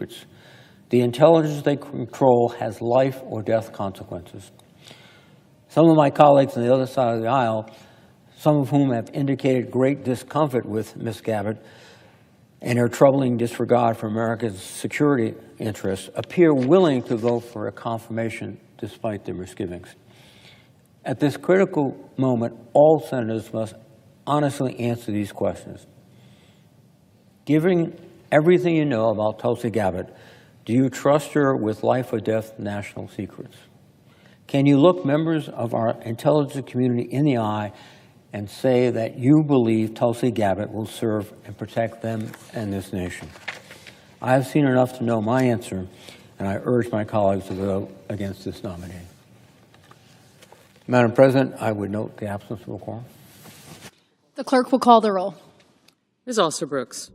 secrets. The intelligence they control has life or death consequences. Some of my colleagues on the other side of the aisle, some of whom have indicated great discomfort with Ms. Gabbard and her troubling disregard for America's security interests, appear willing to vote for a confirmation despite their misgivings. At this critical moment, all senators must honestly answer these questions. Given everything you know about Tulsi Gabbard, do you trust her with life or death national secrets? Can you look members of our intelligence community in the eye and say that you believe Tulsi Gabbard will serve and protect them and this nation? I have seen enough to know my answer, and I urge my colleagues to vote against this nominee. Madam President, I would note the absence of a quorum. The clerk will call the roll. Ms. Alster-Brooks.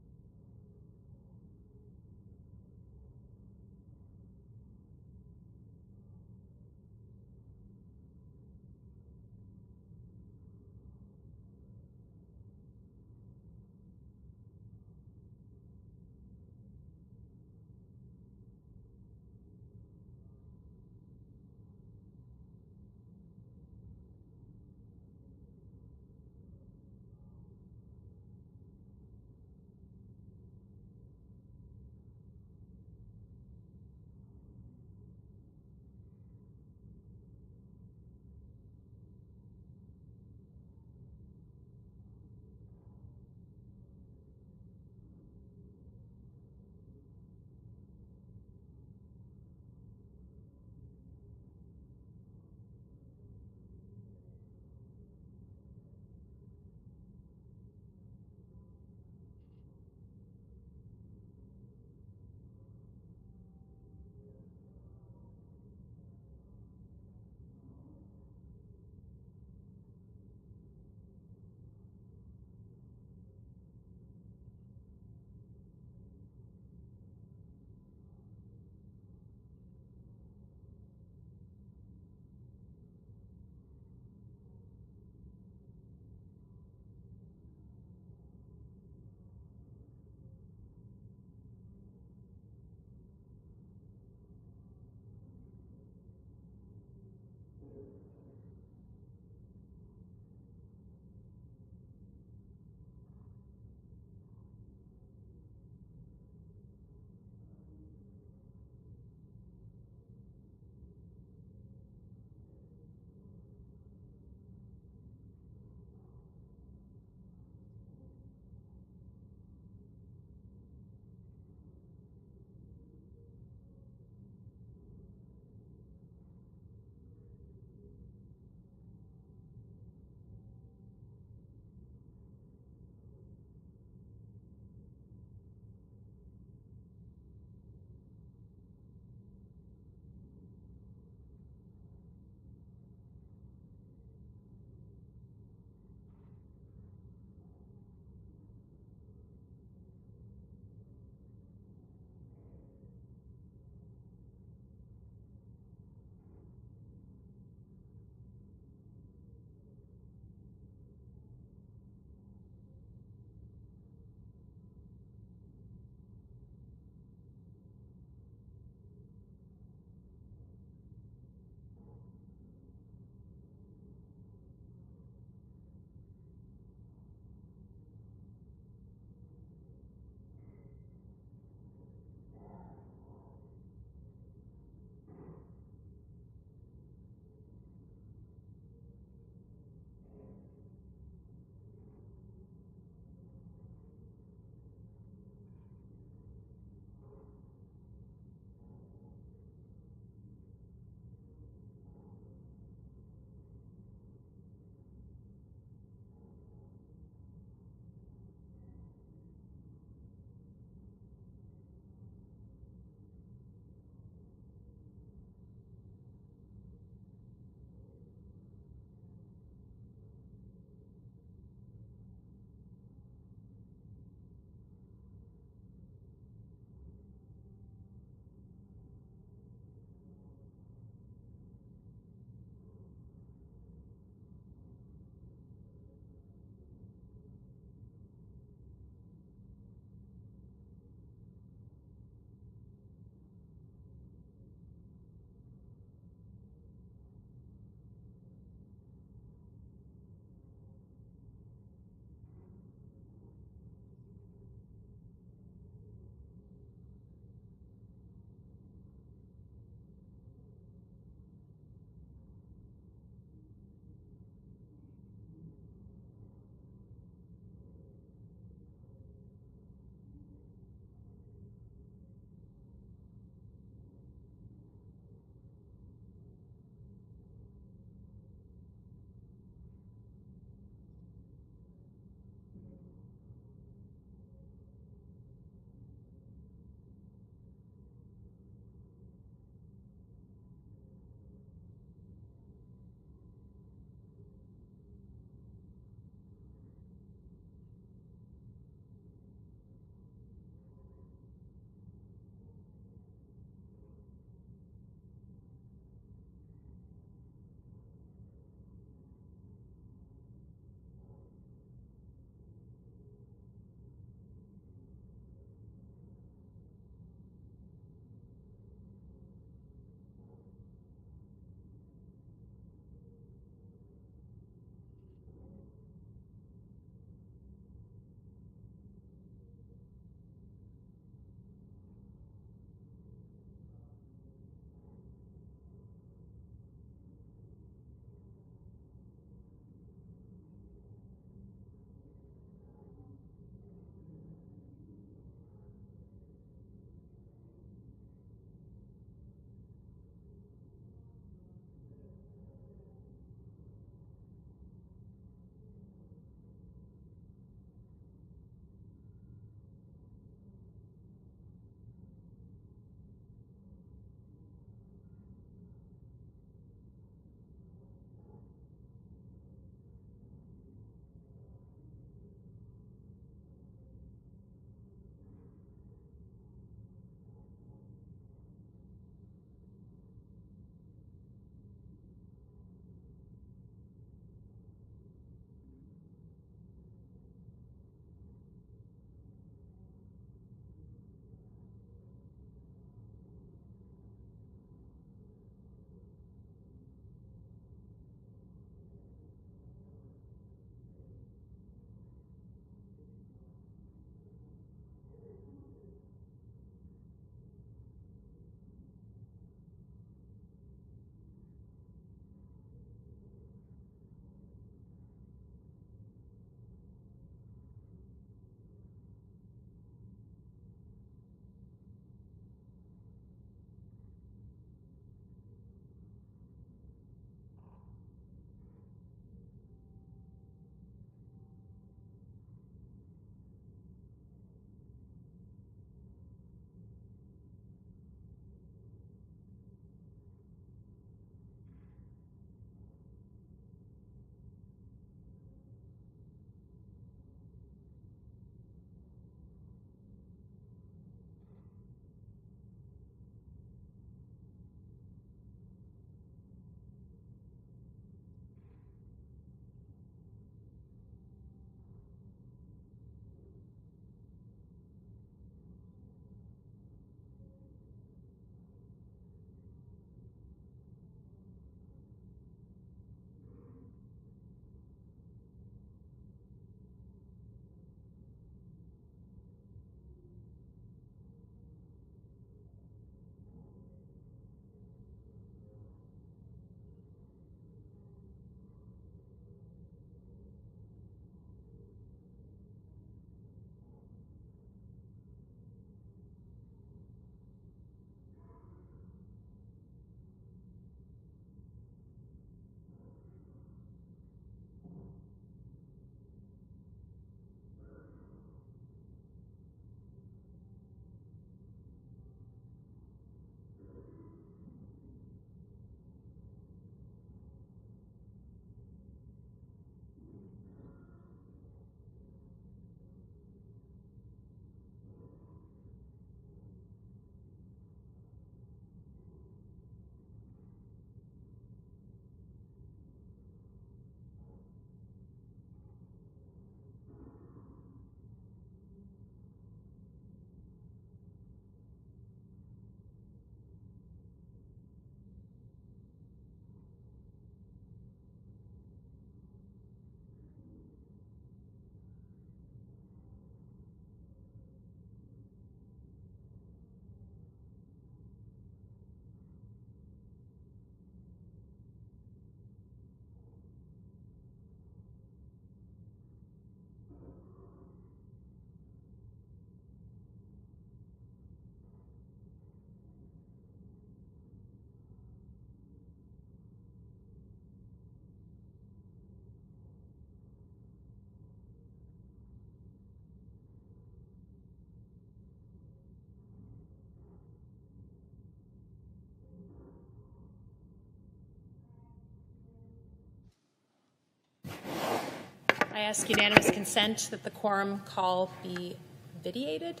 I ask unanimous consent that the quorum call be vitiated.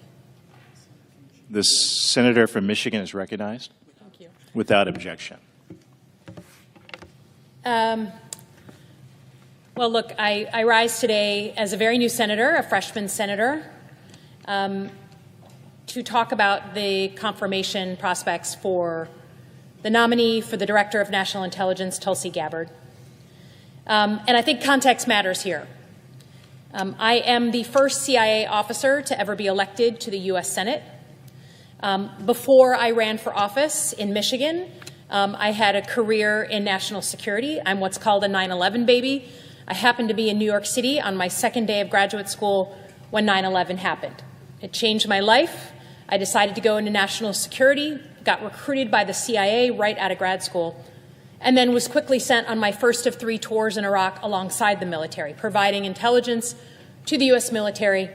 The senator from Michigan is recognized. Thank you. Without objection. Well, look, I rise today as a very new senator, a freshman senator, to talk about the confirmation prospects for the nominee for the Director of National Intelligence, Tulsi Gabbard. And I think context matters here. I am the first CIA officer to ever be elected to the U.S. Senate. Before I ran for office in Michigan, I had a career in national security. I'm what's called a 9/11 baby. I happened to be in New York City on my second day of graduate school when 9/11 happened. It changed my life. I decided to go into national security, got recruited by the CIA right out of grad school, and then was quickly sent on my first of 3 tours in Iraq alongside the military, providing intelligence to the U.S. military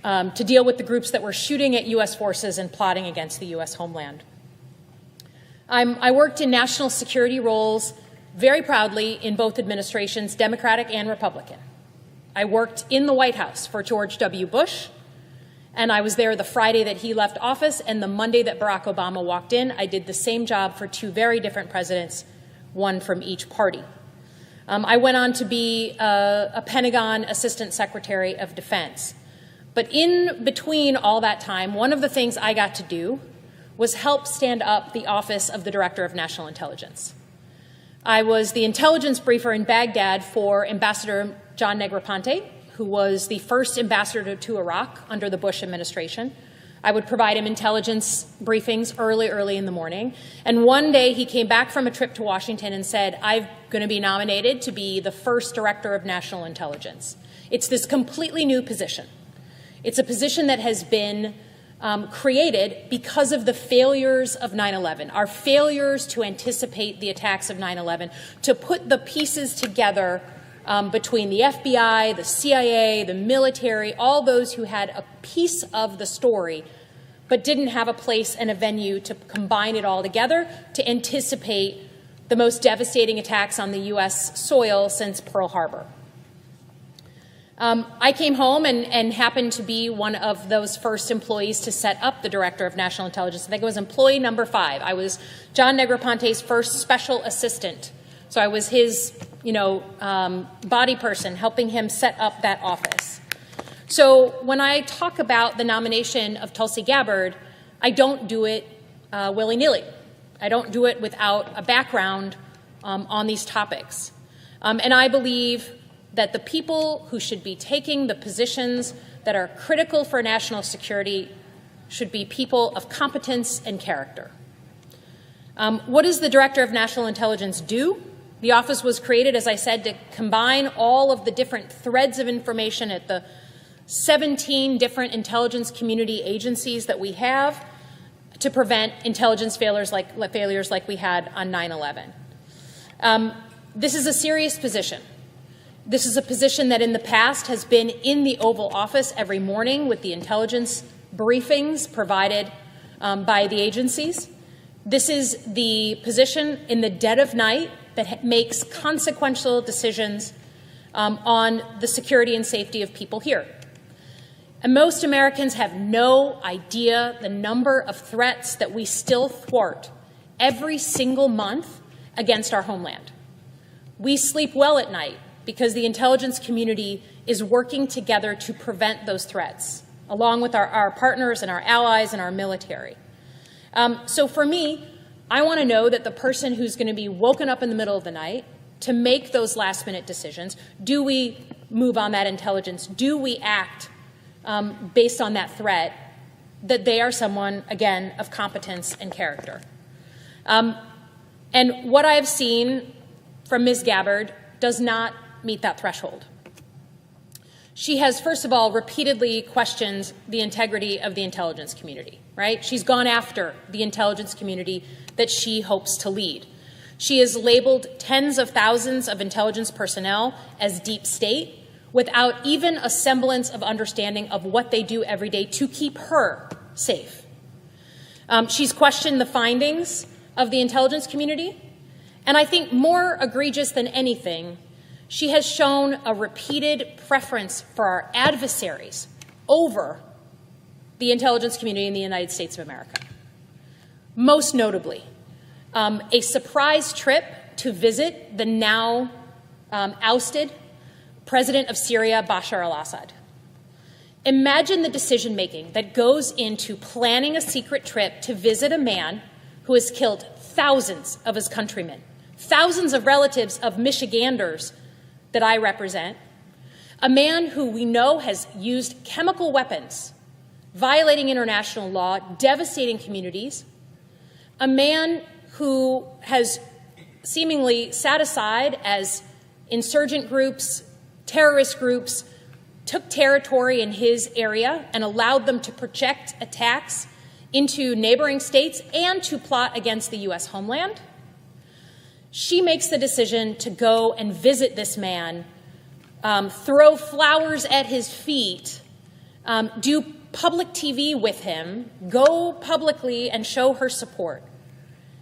to deal with the groups that were shooting at U.S. forces and plotting against the U.S. homeland. I worked in national security roles very proudly in both administrations, Democratic and Republican. I worked in the White House for George W. Bush, and I was there the Friday that he left office, and the Monday that Barack Obama walked in. I did the same job for 2 very different presidents, one from each party. I went on to be a Pentagon Assistant Secretary of Defense. But in between all that time, one of the things I got to do was help stand up the Office of the Director of National Intelligence. I was the intelligence briefer in Baghdad for Ambassador John Negroponte, who was the first ambassador to Iraq under the Bush administration. I would provide him intelligence briefings early in the morning. And one day he came back from a trip to Washington and said, I'm going to be nominated to be the first Director of National Intelligence. It's this completely new position. It's a position that has been created because of the failures of 9/11, our failures to anticipate the attacks of 9/11, to put the pieces together between the FBI, the CIA, the military, all those who had a piece of the story but didn't have a place and a venue to combine it all together to anticipate the most devastating attacks on the U.S. soil since Pearl Harbor. I came home and happened to be one of those first employees to set up the Director of National Intelligence. I think it was employee number 5. I was John Negroponte's first special assistant. So I was his, body person, helping him set up that office. So when I talk about the nomination of Tulsi Gabbard, I don't do it willy-nilly. I don't do it without a background on these topics. And I believe that the people who should be taking the positions that are critical for national security should be people of competence and character. What does the Director of National Intelligence do? The office was created, as I said, to combine all of the different threads of information at the 17 different intelligence community agencies that we have to prevent intelligence failures like we had on 9/11. This is a serious position. This is a position that in the past has been in the Oval Office every morning with the intelligence briefings provided by the agencies. This is the position in the dead of night that makes consequential decisions on the security and safety of people here. And most Americans have no idea the number of threats that we still thwart every single month against our homeland. We sleep well at night because the intelligence community is working together to prevent those threats, along with our partners and our allies and our military. So for me, I want to know that the person who's going to be woken up in the middle of the night to make those last-minute decisions, do we move on that intelligence? Do we act based on that threat, that they are someone, again, of competence and character? And what I've seen from Ms. Gabbard does not meet that threshold. She has, first of all, repeatedly questioned the integrity of the intelligence community, right? She's gone after the intelligence community that she hopes to lead. She has labeled tens of thousands of intelligence personnel as deep state without even a semblance of understanding of what they do every day to keep her safe. She's questioned the findings of the intelligence community, and I think more egregious than anything, She has shown a repeated preference for our adversaries over the intelligence community in the United States of America. Most notably, a surprise trip to visit the now ousted president of Syria, Bashar al-Assad. Imagine the decision-making that goes into planning a secret trip to visit a man who has killed thousands of his countrymen, thousands of relatives of Michiganders that I represent, a man who we know has used chemical weapons, violating international law, devastating communities, a man who has seemingly sat aside as insurgent groups, terrorist groups, took territory in his area and allowed them to project attacks into neighboring states and to plot against the U.S. homeland. She makes the decision to go and visit this man, throw flowers at his feet, do public TV with him, go publicly and show her support.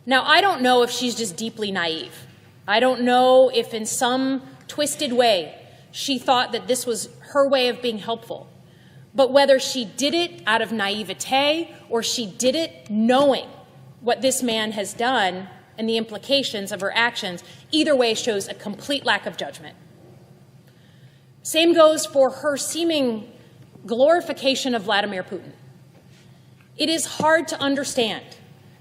Now, I don't know if she's just deeply naive. I don't know if in some twisted way she thought that this was her way of being helpful. But whether she did it out of naivete or she did it knowing what this man has done and the implications of her actions, either way shows a complete lack of judgment. Same goes for her seeming glorification of Vladimir Putin. It is hard to understand,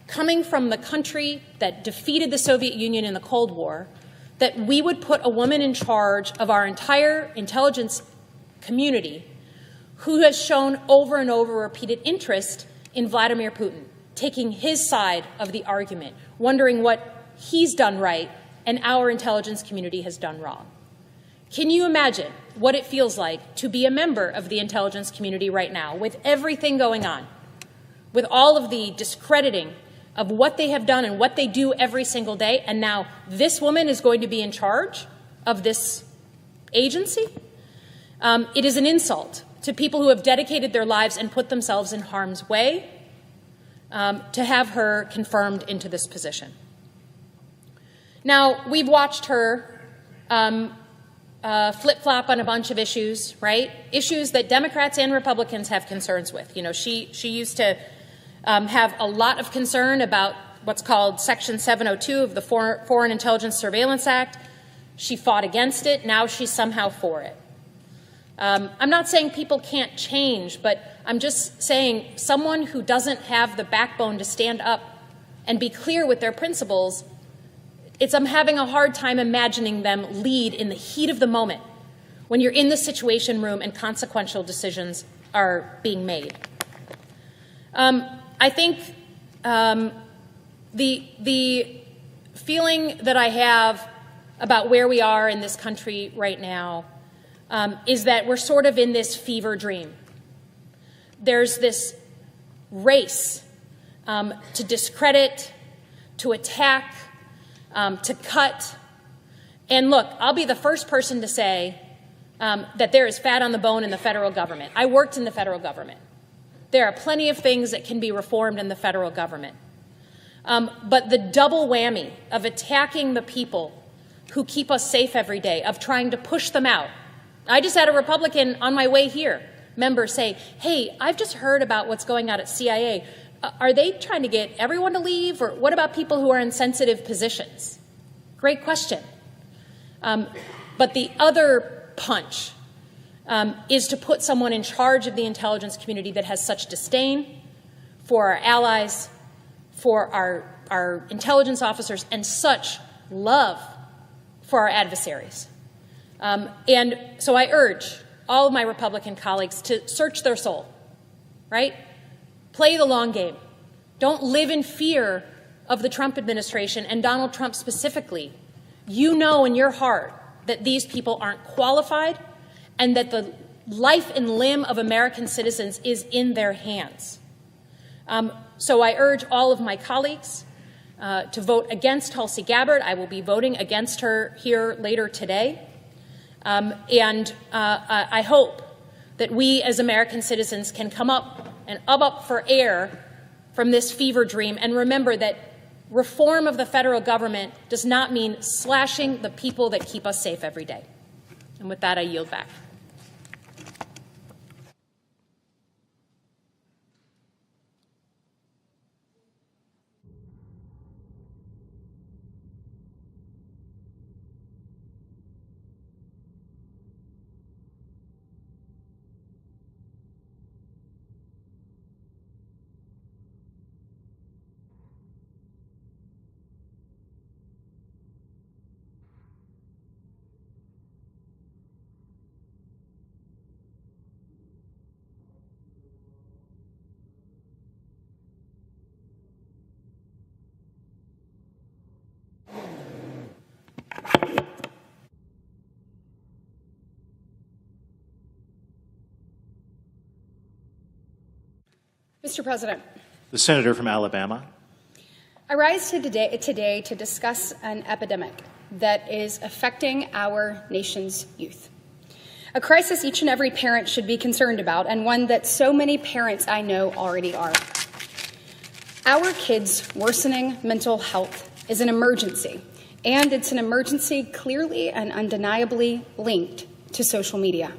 coming from the country that defeated the Soviet Union in the Cold War, that we would put a woman in charge of our entire intelligence community who has shown over and over repeated interest in Vladimir Putin, taking his side of the argument, wondering what he's done right and our intelligence community has done wrong. Can you imagine what it feels like to be a member of the intelligence community right now, with everything going on, with all of the discrediting of what they have done and what they do every single day, and now this woman is going to be in charge of this agency? It is an insult to people who have dedicated their lives and put themselves in harm's way to have her confirmed into this position. Now, we've watched her flip-flop on a bunch of issues, right? Issues that Democrats and Republicans have concerns with. You know, she used to have a lot of concern about what's called Section 702 of the Foreign Intelligence Surveillance Act. She fought against it. Now she's somehow for it. I'm not saying people can't change, but I'm just saying someone who doesn't have the backbone to stand up and be clear with their principles, I'm having a hard time imagining them lead in the heat of the moment when you're in the Situation Room and consequential decisions are being made. I think the feeling that I have about where we are in this country right now is that we're sort of in this fever dream. There's this race to discredit, to attack, to cut. And look, I'll be the first person to say that there is fat on the bone in the federal government. I worked in the federal government. There are plenty of things that can be reformed in the federal government. But the double whammy of attacking the people who keep us safe every day, of trying to push them out. I just had a Republican on my way here member say, hey, I've just heard about what's going on at CIA. Are they trying to get everyone to leave? Or what about people who are in sensitive positions? Great question. But the other punch is to put someone in charge of the intelligence community that has such disdain for our allies, for our intelligence officers, and such love for our adversaries. And so I urge all of my Republican colleagues to search their soul, right? Play the long game. Don't live in fear of the Trump administration and Donald Trump specifically. You know in your heart that these people aren't qualified and that the life and limb of American citizens is in their hands. So I urge all of my colleagues to vote against Tulsi Gabbard. I will be voting against her here later today. I hope that we as American citizens can come up and up for air from this fever dream and remember that reform of the federal government does not mean slashing the people that keep us safe every day. And with that, I yield back. Mr. President, The senator from Alabama. I rise today to discuss an epidemic that is affecting our nation's youth. A crisis each and every parent should be concerned about, and one that so many parents I know already are. Our kids' worsening mental health is an emergency, and it's an emergency clearly and undeniably linked to social media.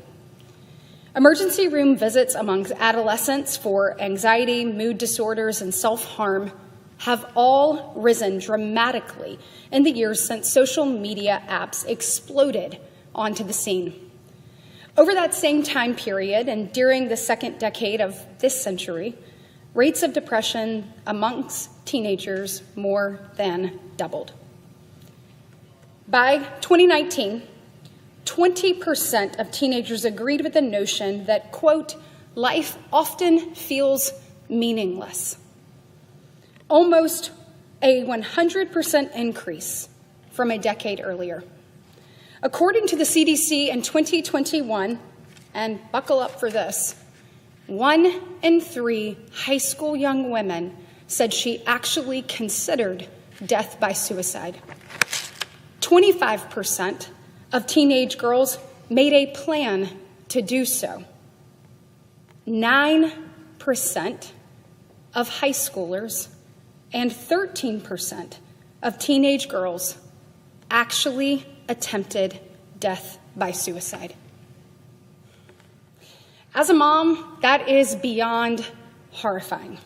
Emergency room visits among adolescents for anxiety, mood disorders, and self-harm have all risen dramatically in the years since social media apps exploded onto the scene. Over that same time period, and during the second decade of this century, rates of depression amongst teenagers more than doubled. By 2019, 20% of teenagers agreed with the notion that, quote, life often feels meaningless. Almost a 100% increase from a decade earlier. According to the CDC in 2021, and buckle up for this, 1 in 3 high school young women said she actually considered death by suicide. 25% of teenage girls made a plan to do so. 9% of high schoolers and 13% of teenage girls actually attempted death by suicide. As a mom, that is beyond horrifying.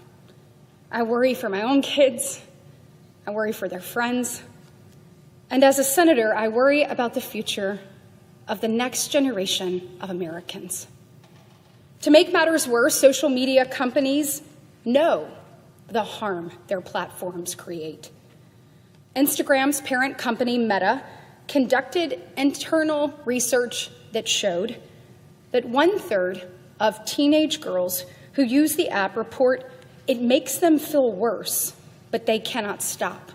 I worry for my own kids. I worry for their friends. And as a senator, I worry about the future of the next generation of Americans. To make matters worse, social media companies know the harm their platforms create. Instagram's parent company, Meta, conducted internal research that showed that 1/3 of teenage girls who use the app report it makes them feel worse, but they cannot stop.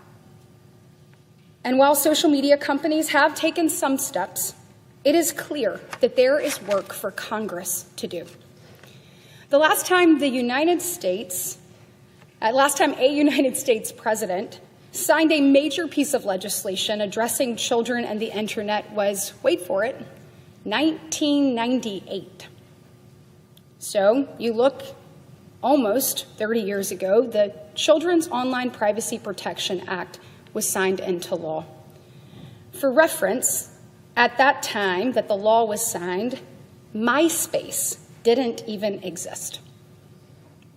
And while social media companies have taken some steps, it is clear that there is work for Congress to do. The last time a United States president signed a major piece of legislation addressing children and the internet was, wait for it, 1998. So you look almost 30 years ago, the Children's Online Privacy Protection Act was signed into law. For reference, at that time that the law was signed, MySpace didn't even exist.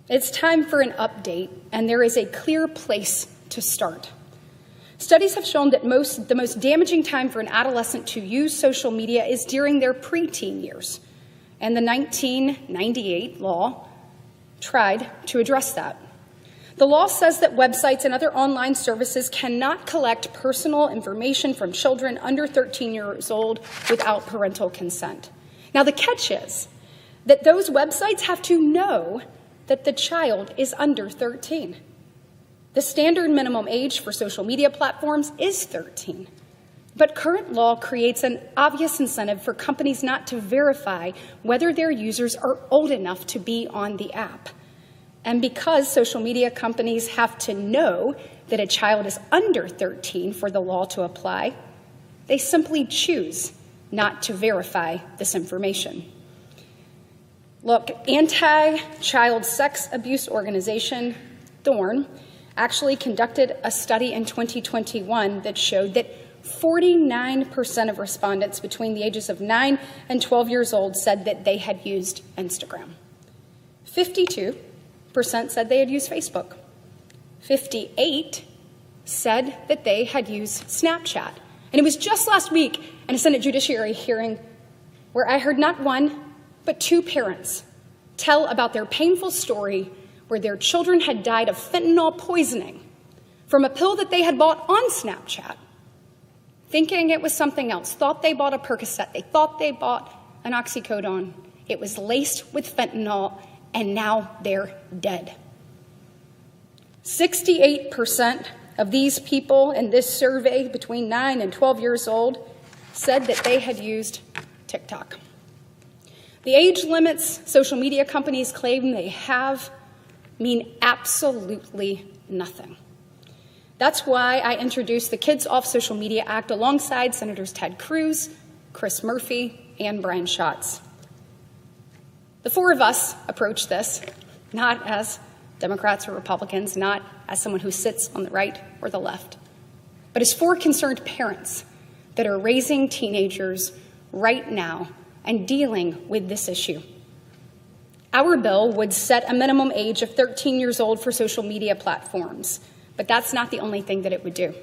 It's time for an update, and there is a clear place to start. Studies have shown that the most damaging time for an adolescent to use social media is during their preteen years, and the 1998 law tried to address that. The law says that websites and other online services cannot collect personal information from children under 13 years old without parental consent. Now, the catch is that those websites have to know that the child is under 13. The standard minimum age for social media platforms is 13. But current law creates an obvious incentive for companies not to verify whether their users are old enough to be on the app. And because social media companies have to know that a child is under 13 for the law to apply, they simply choose not to verify this information. Look, anti-child sex abuse organization Thorn actually conducted a study in 2021 that showed that 49% of respondents between the ages of 9 and 12 years old said that they had used Instagram. 52% said they had used Facebook. 58% said that they had used Snapchat. And it was just last week in a Senate Judiciary hearing where I heard not one, but two parents tell about their painful story where their children had died of fentanyl poisoning from a pill that they had bought on Snapchat, thinking it was something else, thought they bought a Percocet, they thought they bought an oxycodone. It was laced with fentanyl, and now they're dead. 68% of these people in this survey between 9 and 12 years old said that they had used TikTok. The age limits social media companies claim they have mean absolutely nothing. That's why I introduced the Kids Off Social Media Act alongside Senators Ted Cruz, Chris Murphy, and Brian Schatz. The four of us approach this not as Democrats or Republicans, not as someone who sits on the right or the left, but as four concerned parents that are raising teenagers right now and dealing with this issue. Our bill would set a minimum age of 13 years old for social media platforms, but that's not the only thing that it would do.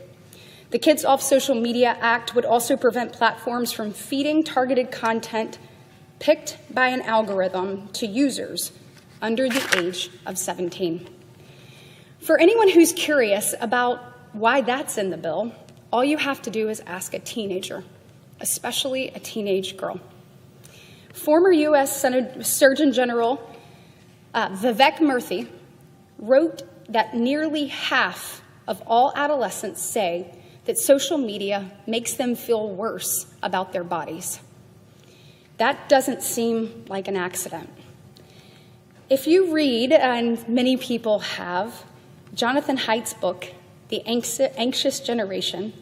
The Kids Off Social Media Act would also prevent platforms from feeding targeted content picked by an algorithm to users under the age of 17. For anyone who's curious about why that's in the bill, all you have to do is ask a teenager, especially a teenage girl. Former U.S. Surgeon General Vivek Murthy wrote that nearly half of all adolescents say that social media makes them feel worse about their bodies. That doesn't seem like an accident. If you read, and many people have, Jonathan Haidt's book, The Anxious Generation,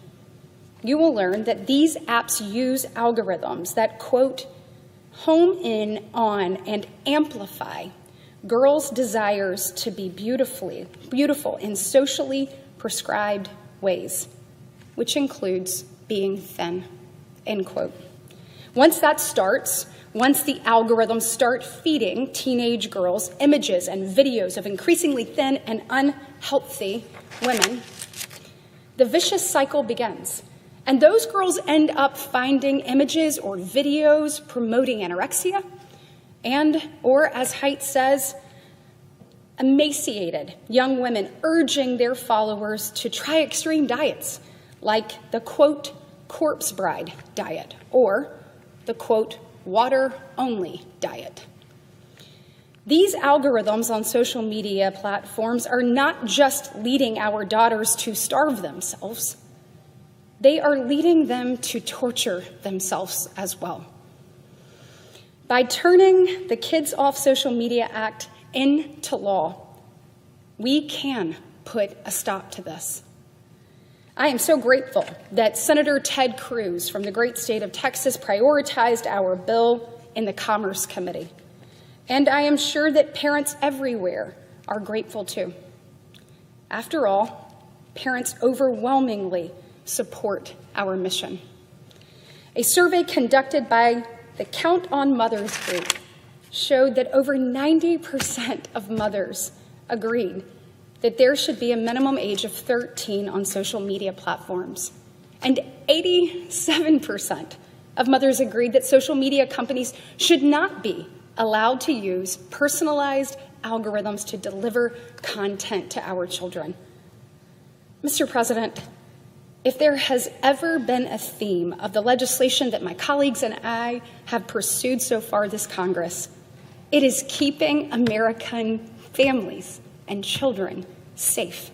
you will learn that these apps use algorithms that, quote, home in on and amplify girls' desires to be beautiful in socially prescribed ways, which includes being thin, end quote. Once that starts, once the algorithms start feeding teenage girls images and videos of increasingly thin and unhealthy women, the vicious cycle begins. And those girls end up finding images or videos promoting anorexia and, or as Haidt says, emaciated young women urging their followers to try extreme diets like the, quote, corpse bride diet or the, quote, water-only diet. These algorithms on social media platforms are not just leading our daughters to starve themselves, they are leading them to torture themselves as well. By turning the Kids Off Social Media Act into law, we can put a stop to this. I am so grateful that Senator Ted Cruz from the great state of Texas prioritized our bill in the Commerce Committee. And I am sure that parents everywhere are grateful too. After all, parents overwhelmingly support our mission. A survey conducted by the Count on Mothers group showed that over 90% of mothers agreed that there should be a minimum age of 13 on social media platforms. And 87% of mothers agreed that social media companies should not be allowed to use personalized algorithms to deliver content to our children. Mr. President, if there has ever been a theme of the legislation that my colleagues and I have pursued so far this Congress, it is keeping American families and children safe.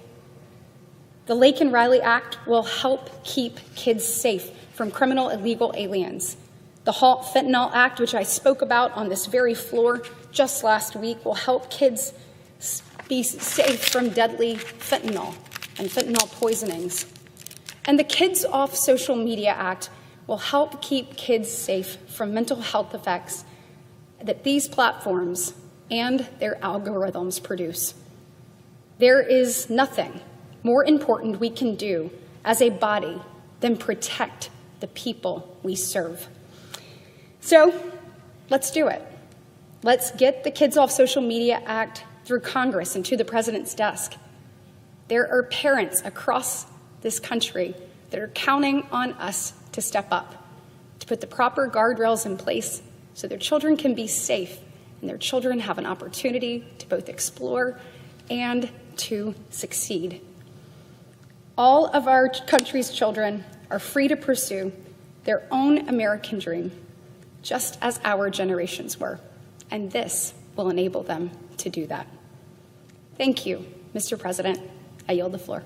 The Laken Riley Act will help keep kids safe from criminal illegal aliens. The Halt Fentanyl Act, which I spoke about on this very floor just last week, will help kids be safe from deadly fentanyl and fentanyl poisonings. And the Kids Off Social Media Act will help keep kids safe from mental health effects that these platforms and their algorithms produce. There is nothing more important we can do as a body then protect the people we serve. So let's do it. Let's get the Kids Off Social Media Act through Congress and to the president's desk. There are parents across this country that are counting on us to step up, to put the proper guardrails in place so their children can be safe and their children have an opportunity to both explore and to succeed. All of our country's children are free to pursue their own American dream, just as our generations were, and this will enable them to do that. Thank you, Mr. President. I yield the floor.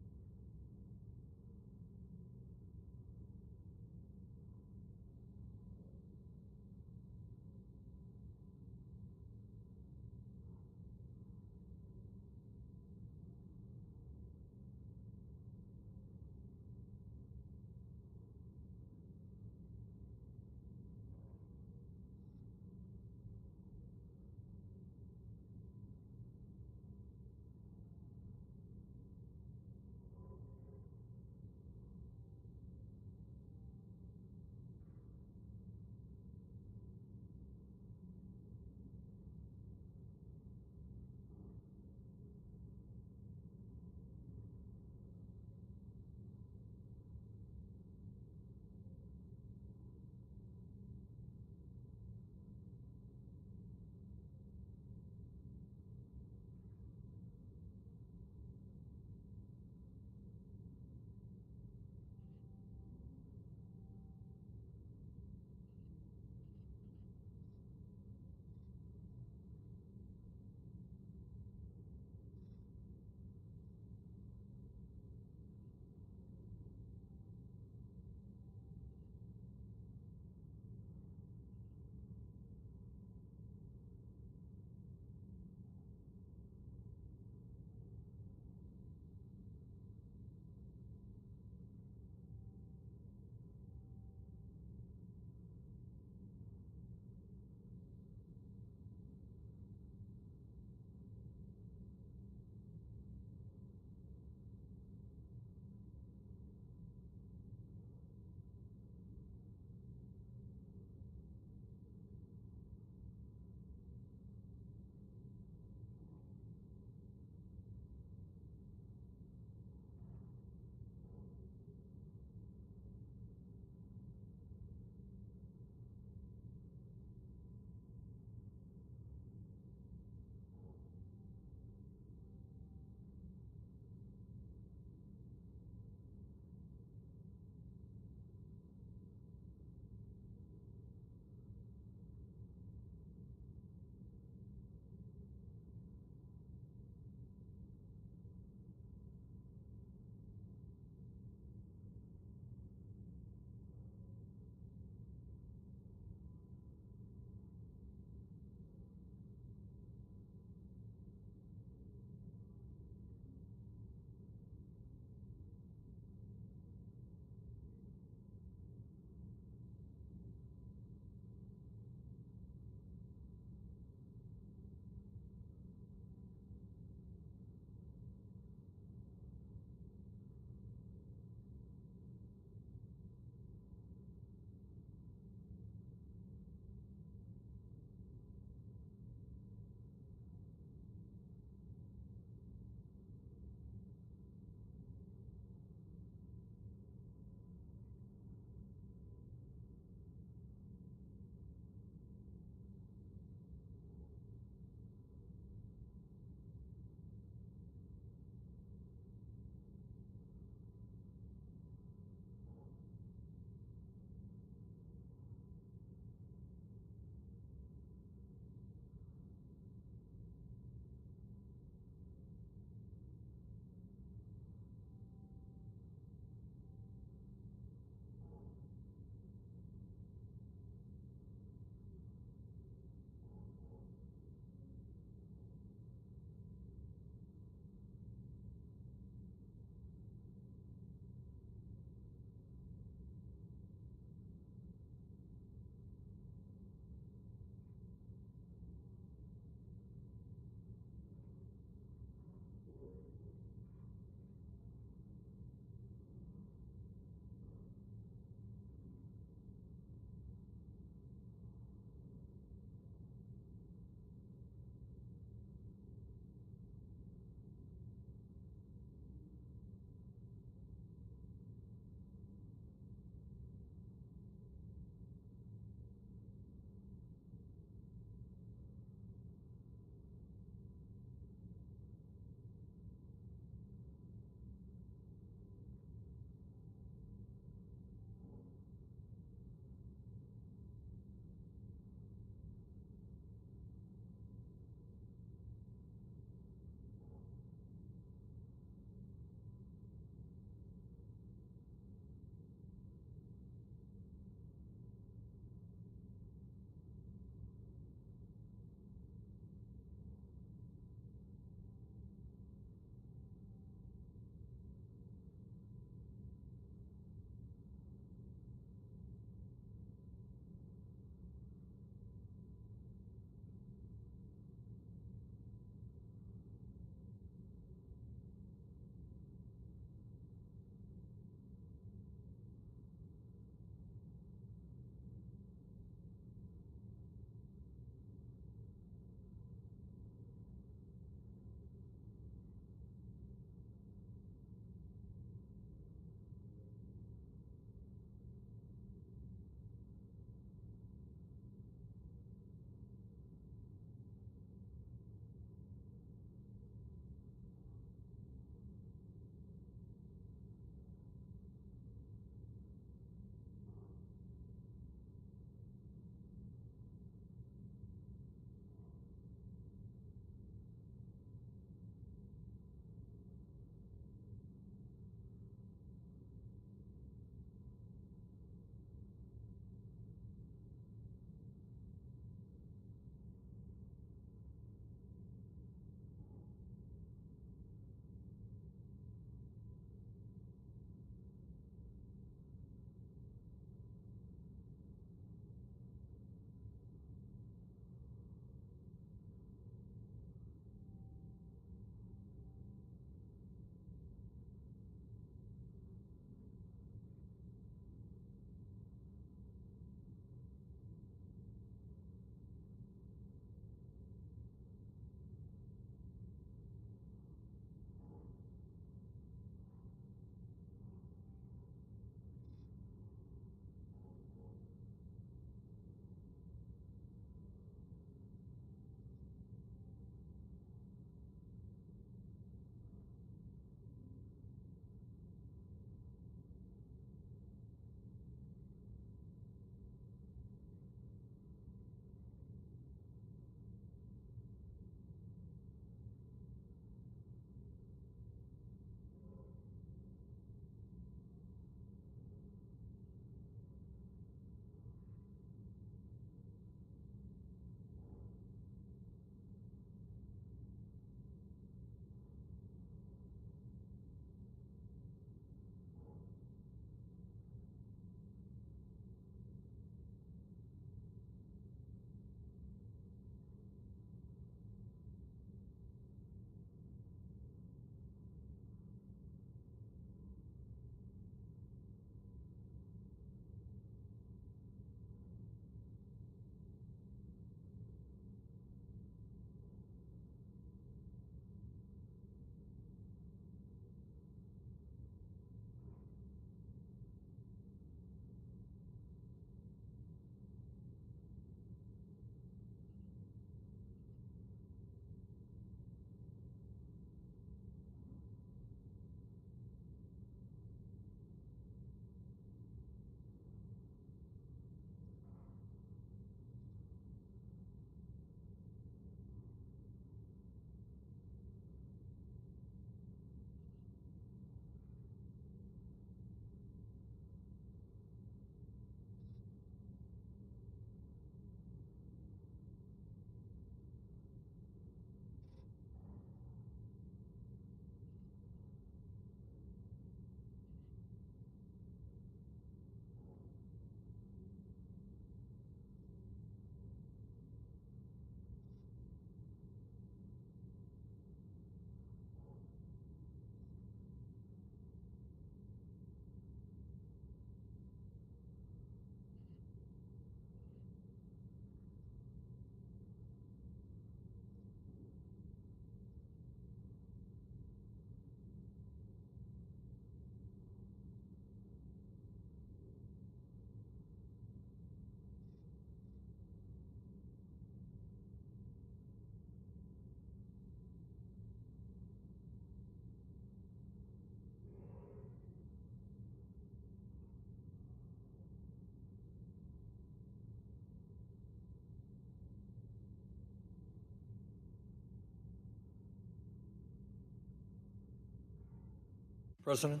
President,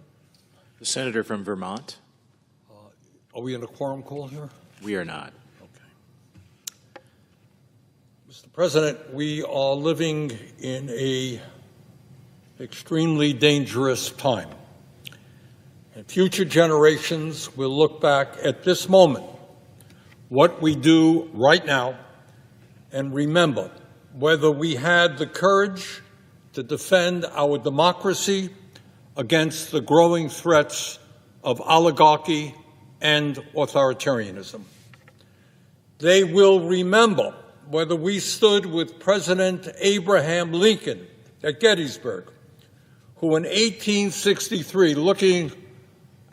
The senator from Vermont. are we in a quorum call here? We are not. Okay. Mr. President, we are living in an extremely dangerous time. And future generations will look back at this moment, what we do right now, and remember whether we had the courage to defend our democracy against the growing threats of oligarchy and authoritarianism. They will remember whether we stood with President Abraham Lincoln at Gettysburg, who in 1863, looking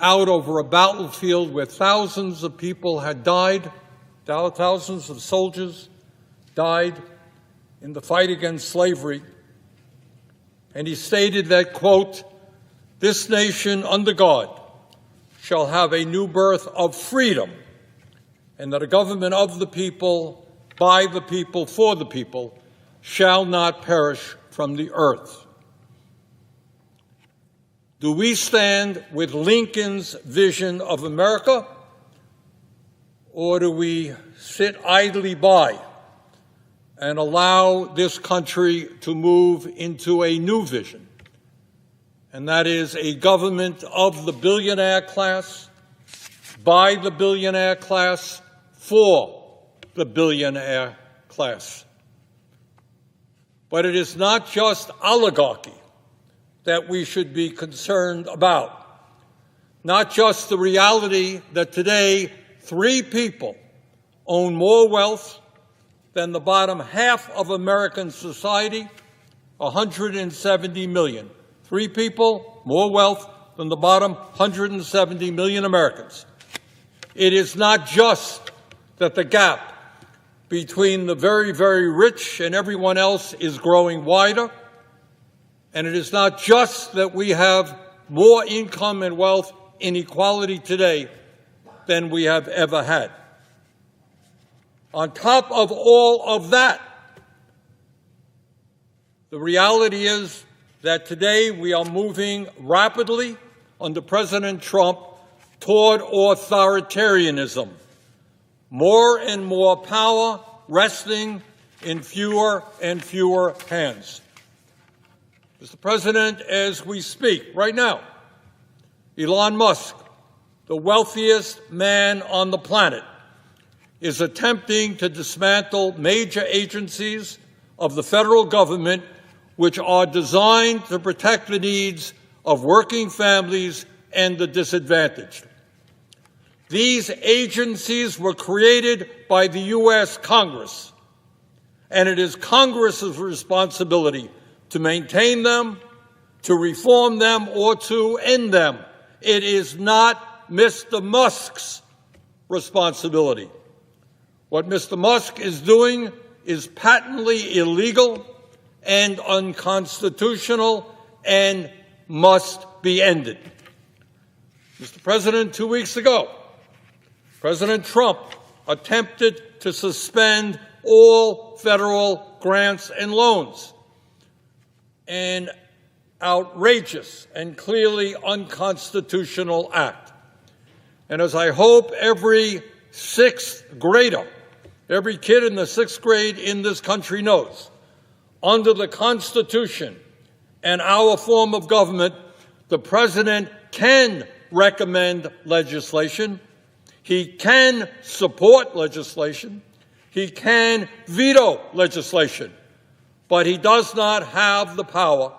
out over a battlefield where thousands of people had died, thousands of soldiers died in the fight against slavery, and he stated that, quote, "This nation under God shall have a new birth of freedom, and that a government of the people, by the people, for the people, shall not perish from the earth." Do we stand with Lincoln's vision of America, or do we sit idly by and allow this country to move into a new vision? And that is a government of the billionaire class, by the billionaire class, for the billionaire class. But it is not just oligarchy that we should be concerned about. Not just the reality that today 3 people own more wealth than the bottom half of American society, 170 million. 3 people, more wealth than the bottom 170 million Americans. It is not just that the gap between the very, very rich and everyone else is growing wider, and it is not just that we have more income and wealth inequality today than we have ever had. On top of all of that, the reality is that today we are moving rapidly under President Trump toward authoritarianism. More and more power resting in fewer and fewer hands. Mr. President, as we speak right now, Elon Musk, the wealthiest man on the planet, is attempting to dismantle major agencies of the federal government which are designed to protect the needs of working families and the disadvantaged. These agencies were created by the U.S. Congress, and it is Congress's responsibility to maintain them, to reform them, or to end them. It is not Mr. Musk's responsibility. What Mr. Musk is doing is patently illegal and unconstitutional and must be ended. Mr. President, 2 weeks ago, President Trump attempted to suspend all federal grants and loans, an outrageous and clearly unconstitutional act. And as I hope every 6th grader, every kid in the 6th grade in this country knows, under the Constitution and our form of government, the President can recommend legislation, he can support legislation, he can veto legislation, but he does not have the power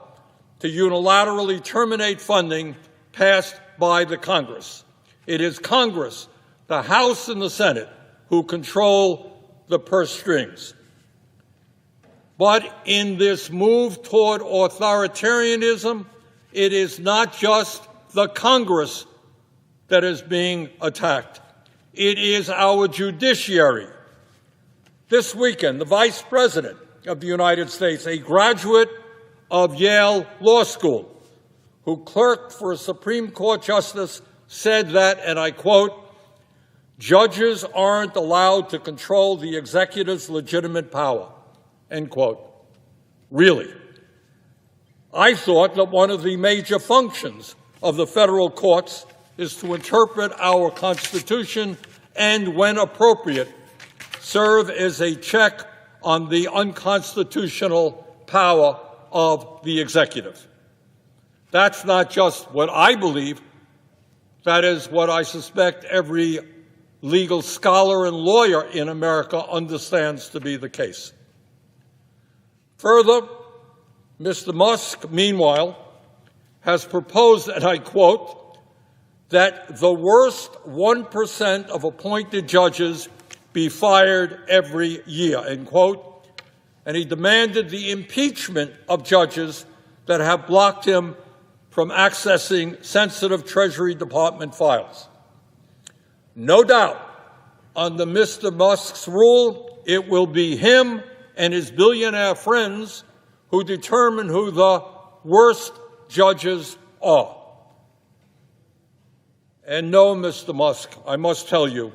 to unilaterally terminate funding passed by the Congress. It is Congress, the House and the Senate, who control the purse strings. But in this move toward authoritarianism, it is not just the Congress that is being attacked. It is our judiciary. This weekend, the Vice President of the United States, a graduate of Yale Law School, who clerked for a Supreme Court justice, said that, and I quote, "Judges aren't allowed to control the executive's legitimate power," end quote. Really? I thought that one of the major functions of the federal courts is to interpret our Constitution and, when appropriate, serve as a check on the unconstitutional power of the executive. That's not just what I believe. That is what I suspect every legal scholar and lawyer in America understands to be the case. Further, Mr. Musk, meanwhile, has proposed, and I quote, that the worst 1% of appointed judges be fired every year, end quote, and he demanded the impeachment of judges that have blocked him from accessing sensitive Treasury Department files. No doubt, under Mr. Musk's rule, it will be him and his billionaire friends who determine who the worst judges are. And no, Mr. Musk, I must tell you,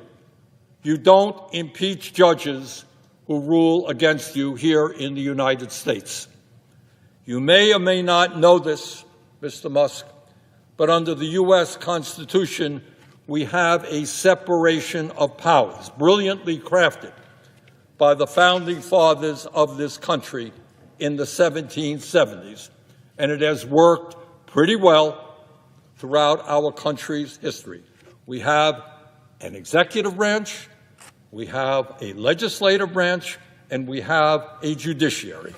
you don't impeach judges who rule against you here in the United States. You may or may not know this, Mr. Musk, but under the U.S. Constitution, we have a separation of powers, brilliantly crafted by the founding fathers of this country in the 1770s, and it has worked pretty well throughout our country's history. We have an executive branch, we have a legislative branch, and we have a judiciary.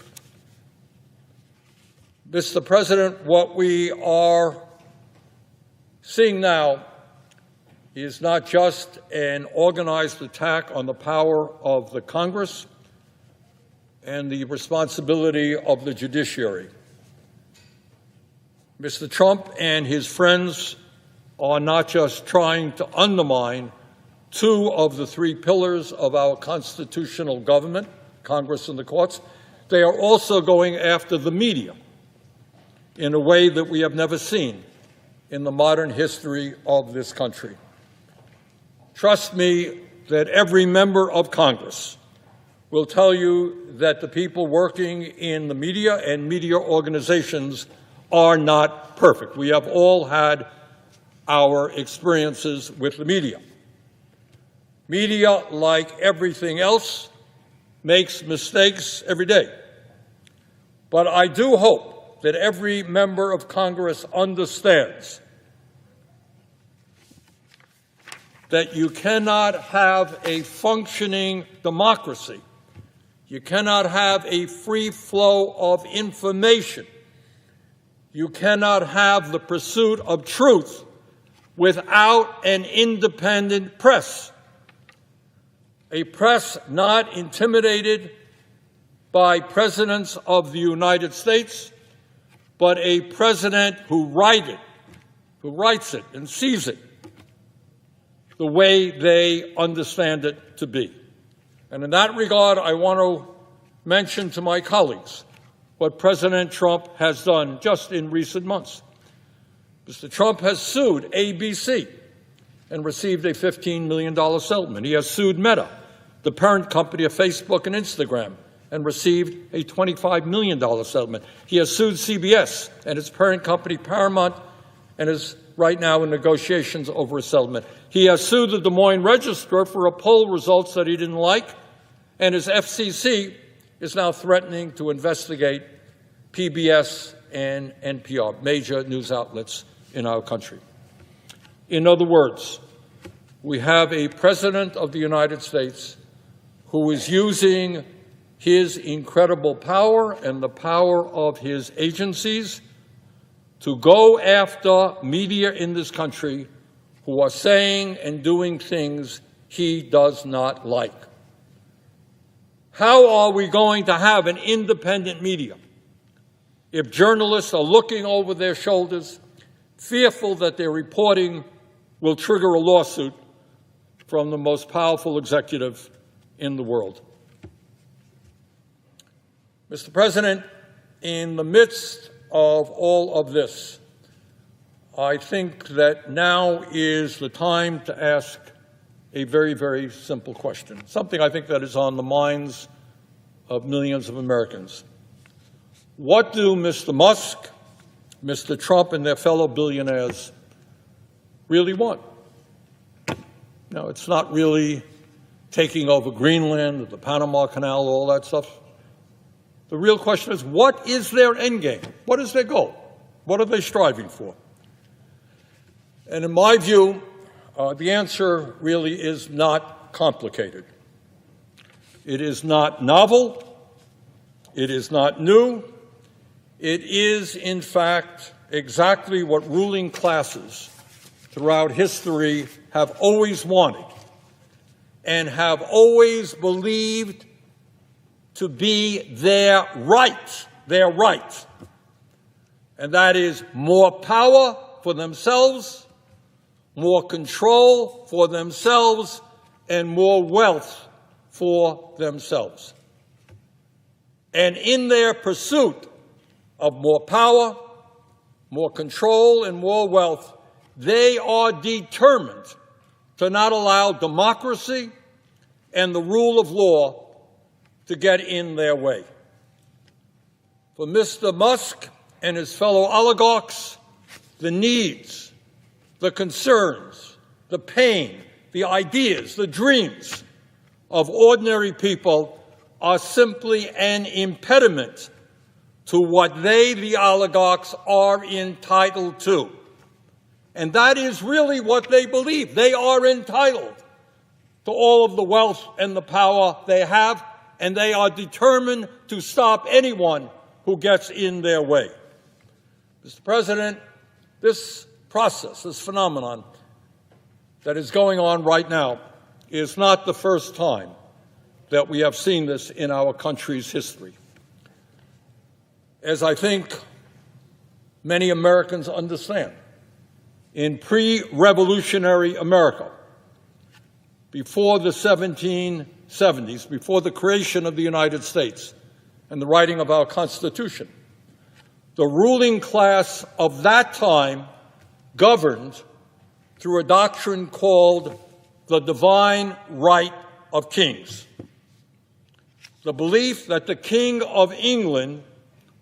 Mr. President, what we are seeing now is not just an organized attack on the power of the Congress and the responsibility of the judiciary. Mr. Trump and his friends are not just trying to undermine two of the three pillars of our constitutional government, Congress and the courts, they are also going after the media in a way that we have never seen in the modern history of this country. Trust me that every member of Congress will tell you that the people working in the media and media organizations are not perfect. We have all had our experiences with the media. Media, like everything else, makes mistakes every day. But I do hope that every member of Congress understands that you cannot have a functioning democracy, you cannot have a free flow of information, you cannot have the pursuit of truth without an independent press. A press not intimidated by presidents of the United States, but a president who writes it and sees it the way they understand it to be. And in that regard, I want to mention to my colleagues what President Trump has done just in recent months. Mr. Trump has sued ABC and received a $15 million settlement. He has sued Meta, the parent company of Facebook and Instagram, and received a $25 million settlement. He has sued CBS and its parent company Paramount and is right now in negotiations over a settlement. He has sued the Des Moines Register for a poll results that he didn't like, and his FCC is now threatening to investigate PBS and NPR, major news outlets in our country. In other words, we have a president of the United States who is using his incredible power and the power of his agencies to go after media in this country who are saying and doing things he does not like. How are we going to have an independent media if journalists are looking over their shoulders, fearful that their reporting will trigger a lawsuit from the most powerful executive in the world? Mr. President, in the midst of all of this, I think that now is the time to ask a very, very simple question, something I think that is on the minds of millions of Americans. What do Mr. Musk, Mr. Trump and their fellow billionaires really want. Now, it's not really taking over Greenland, the Panama Canal, all that stuff. The real question is, what is their end game? What is their goal? What are they striving for? And in my view, the answer really is not complicated. It is not novel. It is not new. It is, in fact, exactly what ruling classes throughout history have always wanted and have always believed to be their right, and that is more power for themselves, more control for themselves, and more wealth for themselves. And in their pursuit of more power, more control, and more wealth, they are determined to not allow democracy and the rule of law to get in their way. For Mr. Musk and his fellow oligarchs, the needs, the concerns, the pain, the ideas, the dreams of ordinary people are simply an impediment to what they, the oligarchs, are entitled to. And that is really what they believe. They are entitled to all of the wealth and the power they have, and they are determined to stop anyone who gets in their way. Mr. President, this process, this phenomenon that is going on right now is not the first time that we have seen this in our country's history. As I think many Americans understand, in pre-revolutionary America, before the 1770s, before the creation of the United States and the writing of our Constitution, the ruling class of that time governed through a doctrine called the divine right of kings. The belief that the King of England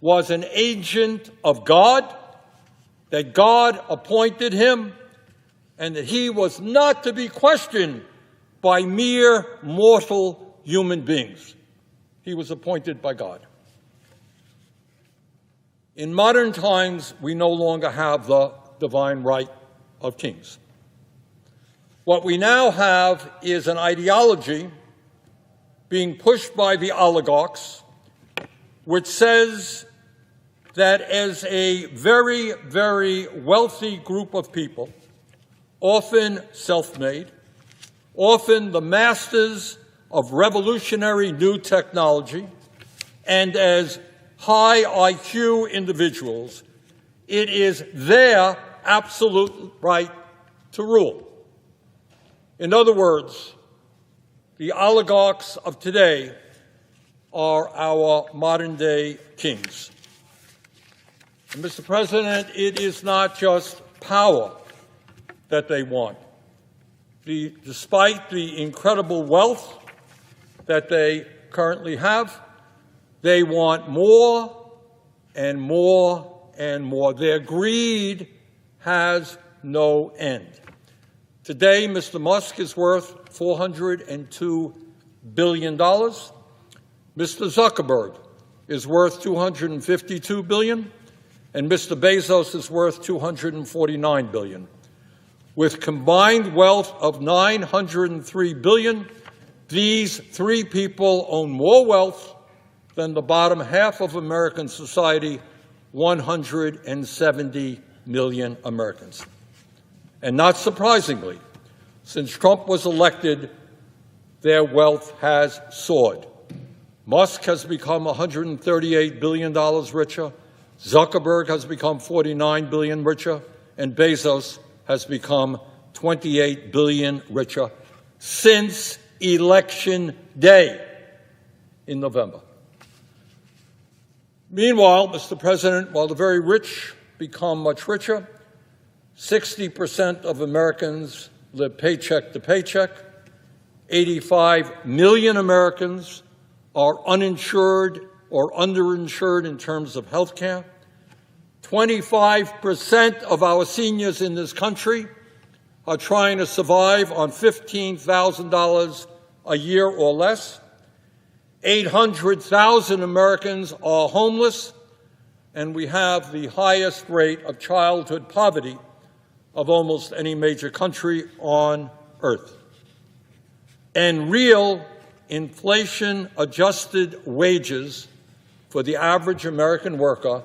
was an agent of God, that God appointed him, and that he was not to be questioned by mere mortal human beings. He was appointed by God. In modern times, we no longer have the divine right of kings. What we now have is an ideology being pushed by the oligarchs, which says that as a very, very wealthy group of people, often self-made, often the masters of revolutionary new technology, and as high IQ individuals, it is their absolute right to rule. In other words, the oligarchs of today are our modern-day kings. And Mr. President, it is not just power that they want. Despite the incredible wealth that they currently have, they want more and more and more. Their greed has no end. Today, Mr. Musk is worth $402 billion. Mr. Zuckerberg is worth $252 billion, and Mr. Bezos is worth $249 billion. With combined wealth of $903 billion, these three people own more wealth than the bottom half of American society, 170 million Americans. And not surprisingly, since Trump was elected, their wealth has soared. Musk has become $138 billion richer, Zuckerberg has become $49 billion richer, and Bezos has become $28 billion richer since Election Day in November. Meanwhile, Mr. President, while the very rich become much richer, 60% of Americans live paycheck to paycheck. 85 million Americans are uninsured or underinsured in terms of health care. 25% of our seniors in this country are trying to survive on $15,000 a year or less. 800,000 Americans are homeless, and we have the highest rate of childhood poverty of almost any major country on earth. And real inflation-adjusted wages for the average American worker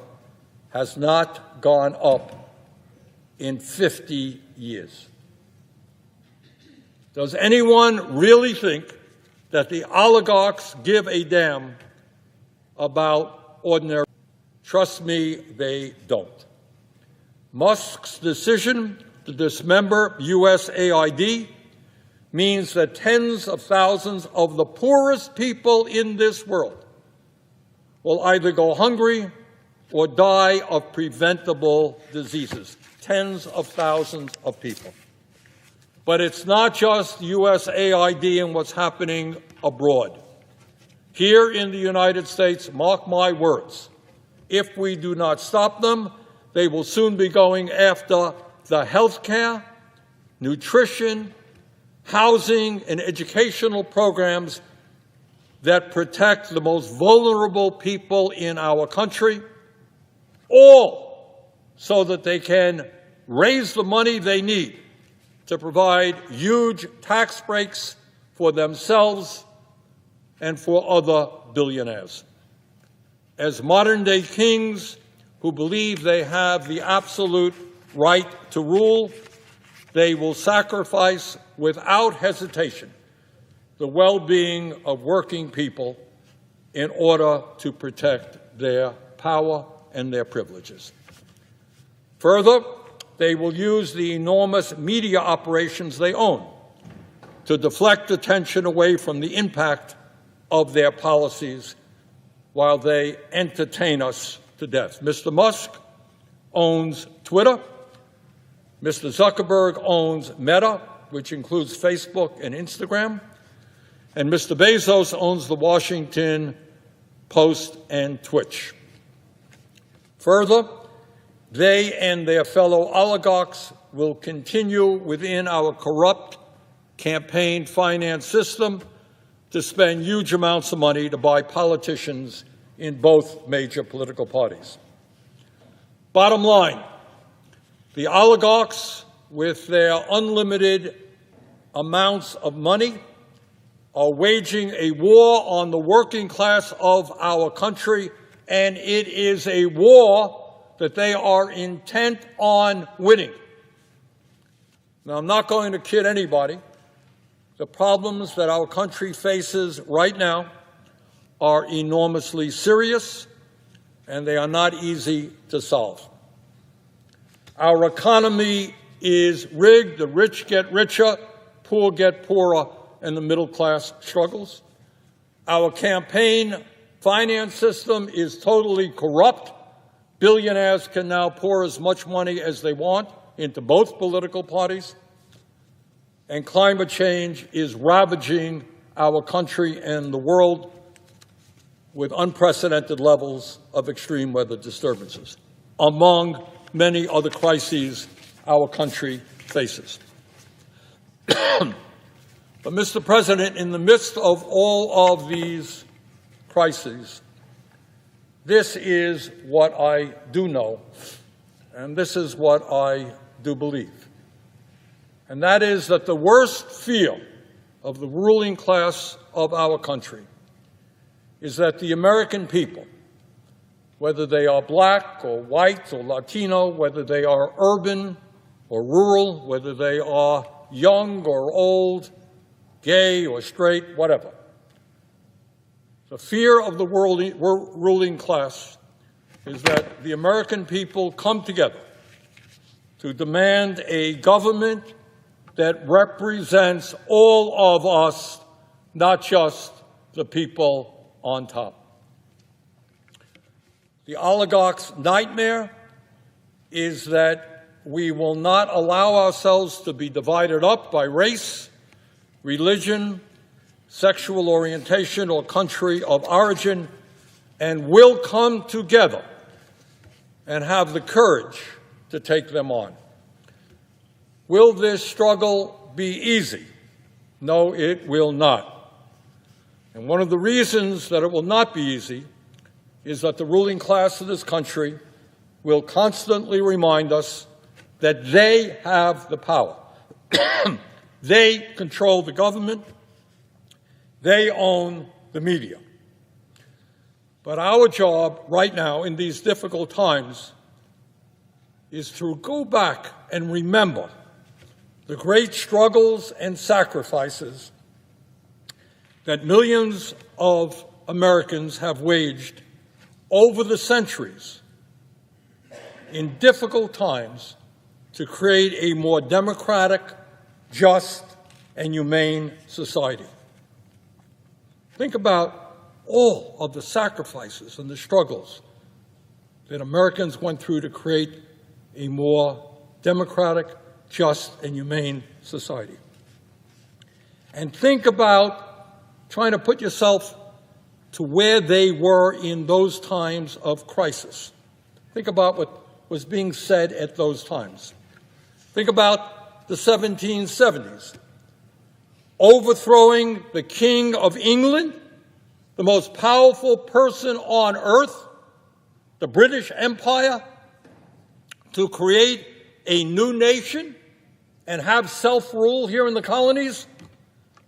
has not gone up in 50 years. Does anyone really think that the oligarchs give a damn about ordinary? Trust me, they don't. Musk's decision to dismember USAID means that tens of thousands of the poorest people in this world will either go hungry or die of preventable diseases. Tens of thousands of people. But it's not just USAID and what's happening abroad. Here in the United States, mark my words, if we do not stop them, they will soon be going after the health care, nutrition, housing, and educational programs that protect the most vulnerable people in our country, all so that they can raise the money they need to provide huge tax breaks for themselves and for other billionaires. As modern-day kings who believe they have the absolute right to rule, they will sacrifice without hesitation the well-being of working people in order to protect their power and their privileges. Further, they will use the enormous media operations they own to deflect attention away from the impact of their policies while they entertain us to death. Mr. Musk owns Twitter. Mr. Zuckerberg owns Meta, which includes Facebook and Instagram. And Mr. Bezos owns the Washington Post and Twitch. Further, they and their fellow oligarchs will continue within our corrupt campaign finance system to spend huge amounts of money to buy politicians in both major political parties. Bottom line, the oligarchs, with their unlimited amounts of money, are waging a war on the working class of our country, and it is a war that they are intent on winning. Now, I'm not going to kid anybody. The problems that our country faces right now are enormously serious, and they are not easy to solve. Our economy is rigged. The rich get richer, poor get poorer, and the middle class struggles. Our campaign finance system is totally corrupt. Billionaires can now pour as much money as they want into both political parties. And climate change is ravaging our country and the world with unprecedented levels of extreme weather disturbances, among many other crises our country faces. But, Mr. President, in the midst of all of these crises, this is what I do know, and this is what I do believe. And that is that the worst fear of the ruling class of our country is that the American people, whether they are black or white or Latino, whether they are urban or rural, whether they are young or old, gay or straight, whatever. The fear of the ruling class is that the American people come together to demand a government that represents all of us, not just the people on top. The oligarch's nightmare is that we will not allow ourselves to be divided up by race, religion, sexual orientation, or country of origin, and will come together and have the courage to take them on. Will this struggle be easy? No, it will not. And one of the reasons that it will not be easy is that the ruling class of this country will constantly remind us that they have the power. They control the government. They own the media. But our job right now in these difficult times is to go back and remember the great struggles and sacrifices that millions of Americans have waged over the centuries in difficult times to create a more democratic, just, and humane society. Think about all of the sacrifices and the struggles that Americans went through to create a more democratic, just, and humane society. And think about trying to put yourself to where they were in those times of crisis. Think about what was being said at those times. Think about the 1770s, overthrowing the King of England, the most powerful person on earth, the British Empire, to create a new nation and have self-rule here in the colonies?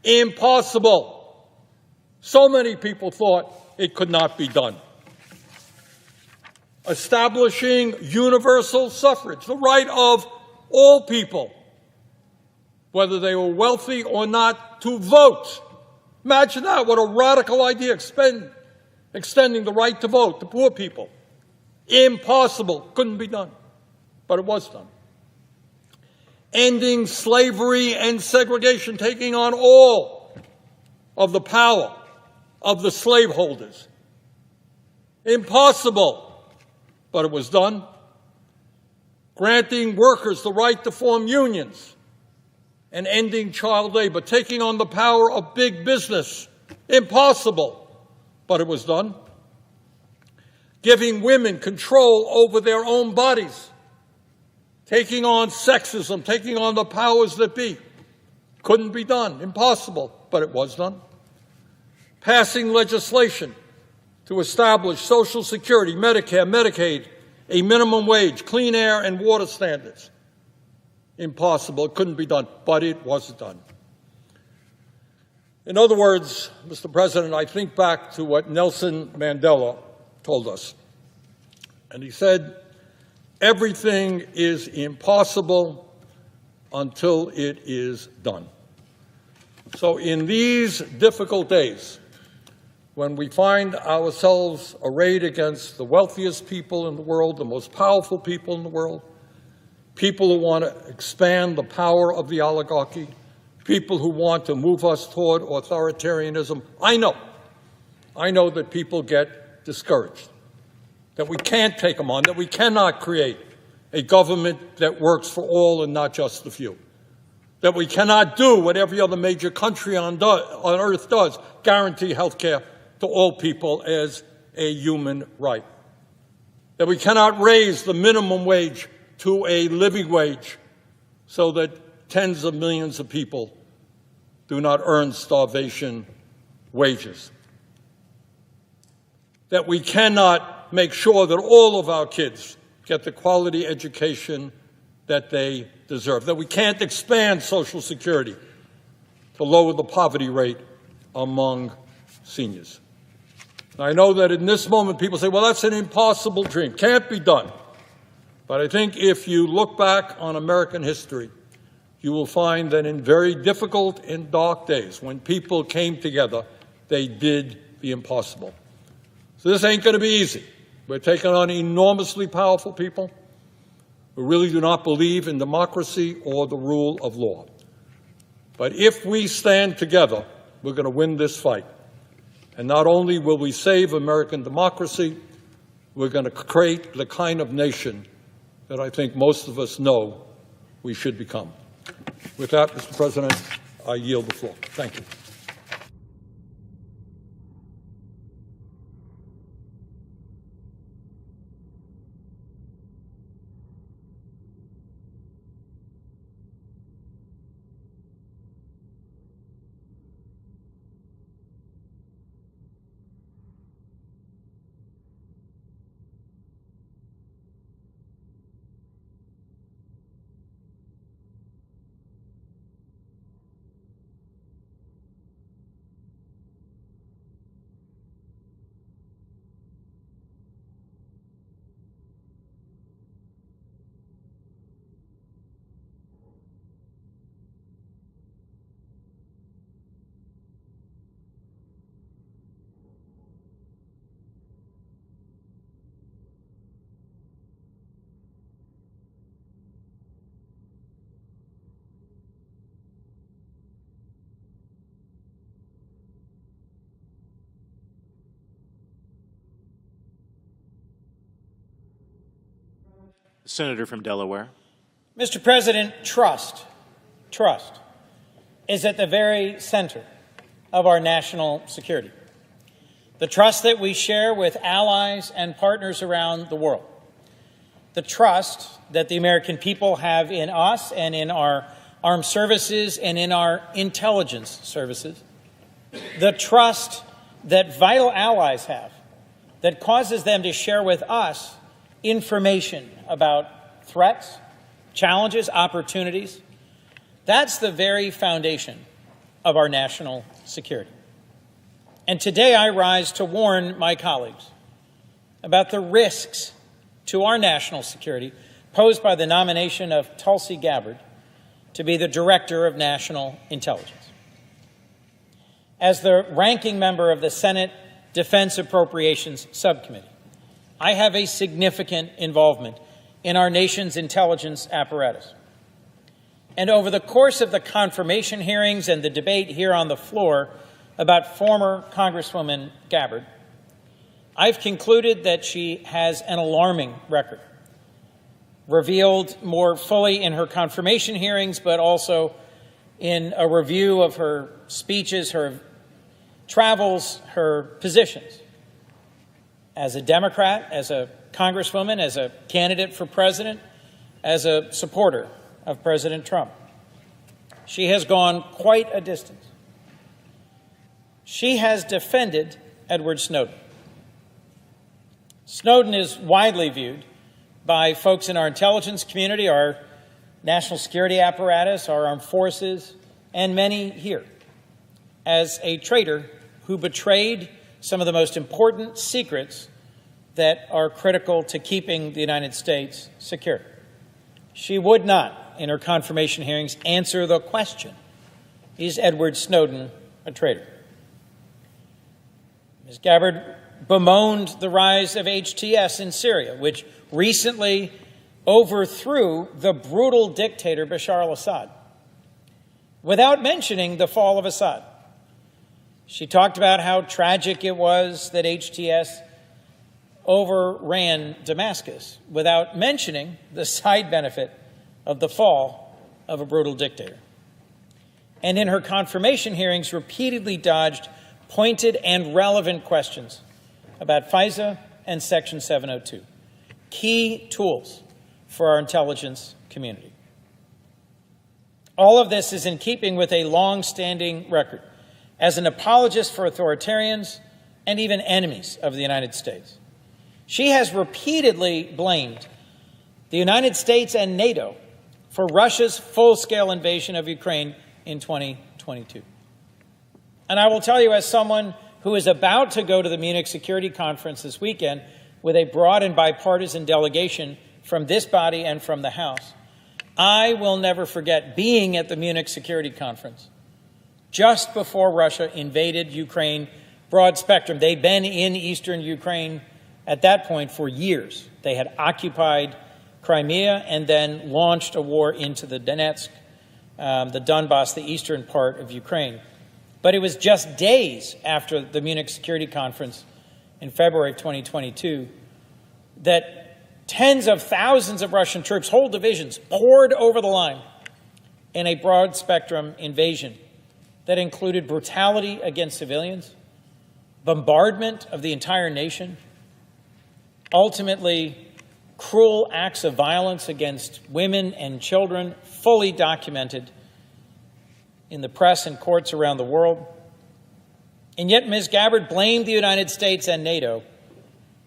Impossible. So many people thought it could not be done. Establishing universal suffrage, the right of all people, whether they were wealthy or not, to vote. Imagine that, what a radical idea, extending the right to vote to poor people. Impossible, couldn't be done, but it was done. Ending slavery and segregation, taking on all of the power of the slaveholders. Impossible, but it was done. Granting workers the right to form unions and ending child labor, taking on the power of big business. Impossible, but it was done. Giving women control over their own bodies, taking on sexism, taking on the powers that be. Couldn't be done. Impossible, but it was done. Passing legislation to establish Social Security, Medicare, Medicaid, a minimum wage, clean air and water standards. Impossible. It couldn't be done, but it was done. In other words, Mr. President, I think back to what Nelson Mandela told us. And he said, everything is impossible until it is done. So in these difficult days, when we find ourselves arrayed against the wealthiest people in the world, the most powerful people in the world, people who want to expand the power of the oligarchy, people who want to move us toward authoritarianism, I know that people get discouraged, that we can't take them on, that we cannot create a government that works for all and not just the few, that we cannot do what every other major country on earth does, guarantee health care to all people as a human right, that we cannot raise the minimum wage to a living wage so that tens of millions of people do not earn starvation wages, that we cannot make sure that all of our kids get the quality education that they deserve, that we can't expand Social Security to lower the poverty rate among seniors. I know that in this moment people say, well, that's an impossible dream, can't be done. But I think if you look back on American history, you will find that in very difficult and dark days, when people came together, they did the impossible. So this ain't going to be easy. We're taking on enormously powerful people who really do not believe in democracy or the rule of law. But if we stand together, we're going to win this fight. And not only will we save American democracy, we're going to create the kind of nation that I think most of us know we should become. With that, Mr. President, I yield the floor. Thank you. Senator from Delaware. Mr. President, trust is at the very center of our national security. The trust that we share with allies and partners around the world. The trust that the American people have in us and in our armed services and in our intelligence services. The trust that vital allies have that causes them to share with us information about threats, challenges, opportunities. That's the very foundation of our national security. And today I rise to warn my colleagues about the risks to our national security posed by the nomination of Tulsi Gabbard to be the Director of National Intelligence. As the ranking member of the Senate Defense Appropriations Subcommittee, I have a significant involvement in our nation's intelligence apparatus. And over the course of the confirmation hearings and the debate here on the floor about former Congresswoman Gabbard, I've concluded that she has an alarming record, revealed more fully in her confirmation hearings, but also in a review of her speeches, her travels, her positions. As a Democrat, as a Congresswoman, as a candidate for president, as a supporter of President Trump. She has gone quite a distance. She has defended Edward Snowden. Snowden is widely viewed by folks in our intelligence community, our national security apparatus, our armed forces, and many here as a traitor who betrayed some of the most important secrets that are critical to keeping the United States secure. She would not, in her confirmation hearings, answer the question, is Edward Snowden a traitor? Ms. Gabbard bemoaned the rise of HTS in Syria, which recently overthrew the brutal dictator Bashar al-Assad, without mentioning the fall of Assad. She talked about how tragic it was that HTS overran Damascus, without mentioning the side benefit of the fall of a brutal dictator. And in her confirmation hearings, repeatedly dodged pointed and relevant questions about FISA and Section 702, key tools for our intelligence community. All of this is in keeping with a long-standing record as an apologist for authoritarians and even enemies of the United States. She has repeatedly blamed the United States and NATO for Russia's full-scale invasion of Ukraine in 2022. And I will tell you, as someone who is about to go to the Munich Security Conference this weekend with a broad and bipartisan delegation from this body and from the House, I will never forget being at the Munich Security Conference just before Russia invaded Ukraine, broad spectrum. They'd been in eastern Ukraine at that point for years. They had occupied Crimea and then launched a war into the Donetsk, the Donbass, the eastern part of Ukraine. But it was just days after the Munich Security Conference in February of 2022 that tens of thousands of Russian troops, whole divisions, poured over the line in a broad-spectrum invasion that included brutality against civilians, bombardment of the entire nation, ultimately cruel acts of violence against women and children, fully documented in the press and courts around the world. And yet Ms. Gabbard blamed the United States and NATO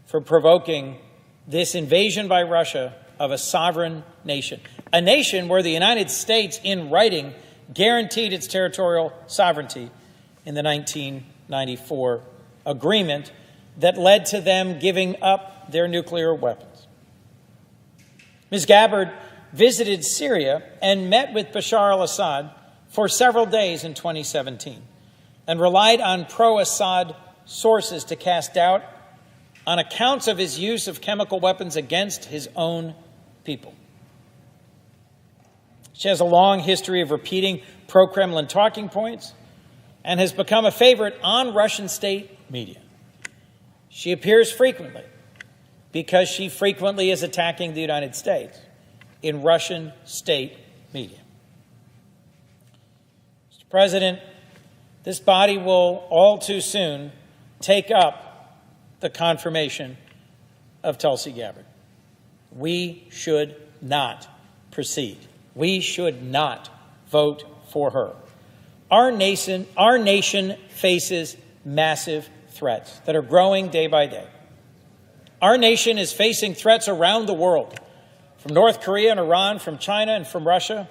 for provoking this invasion by Russia of a sovereign nation, a nation where the United States, in writing, guaranteed its territorial sovereignty in the 1994 agreement that led to them giving up their nuclear weapons. Ms. Gabbard visited Syria and met with Bashar al-Assad for several days in 2017 and relied on pro-Assad sources to cast doubt on accounts of his use of chemical weapons against his own people. She has a long history of repeating pro-Kremlin talking points and has become a favorite on Russian state media. She appears frequently because she frequently is attacking the United States in Russian state media. Mr. President, this body will all too soon take up the confirmation of Tulsi Gabbard. We should not proceed. We should not vote for her. Our nation faces massive threats that are growing day by day. Our nation is facing threats around the world, from North Korea and Iran, from China and from Russia,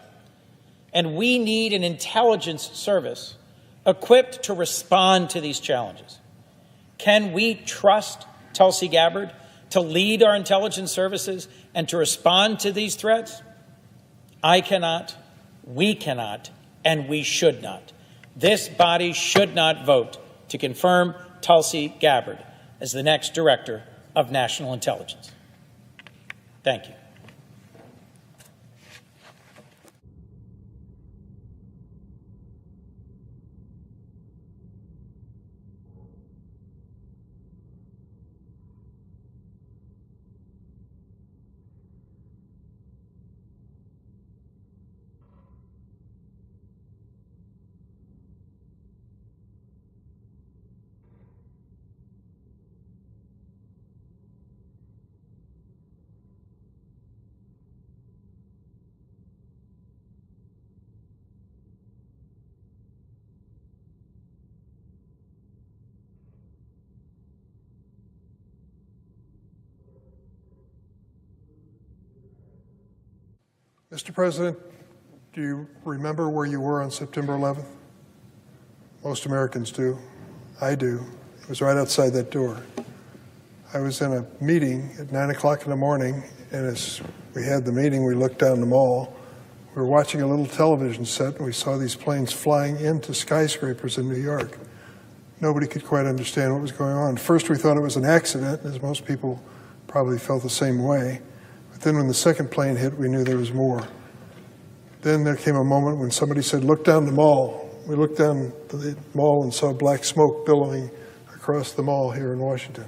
and we need an intelligence service equipped to respond to these challenges. Can we trust Tulsi Gabbard to lead our intelligence services and to respond to these threats? I cannot, we cannot, and we should not. This body should not vote to confirm Tulsi Gabbard as the next Director of National Intelligence. Thank you. Mr. President, do you remember where you were on September 11th? Most Americans do. I do. It was right outside that door. I was in a meeting at 9 o'clock in the morning, and as we had the meeting, we looked down the mall. We were watching a little television set, and we saw these planes flying into skyscrapers in New York. Nobody could quite understand what was going on. First, we thought it was an accident, as most people probably felt the same way. But then when the second plane hit, we knew there was more. Then there came a moment when somebody said, "Look down the mall." We looked down the mall and saw black smoke billowing across the mall here in Washington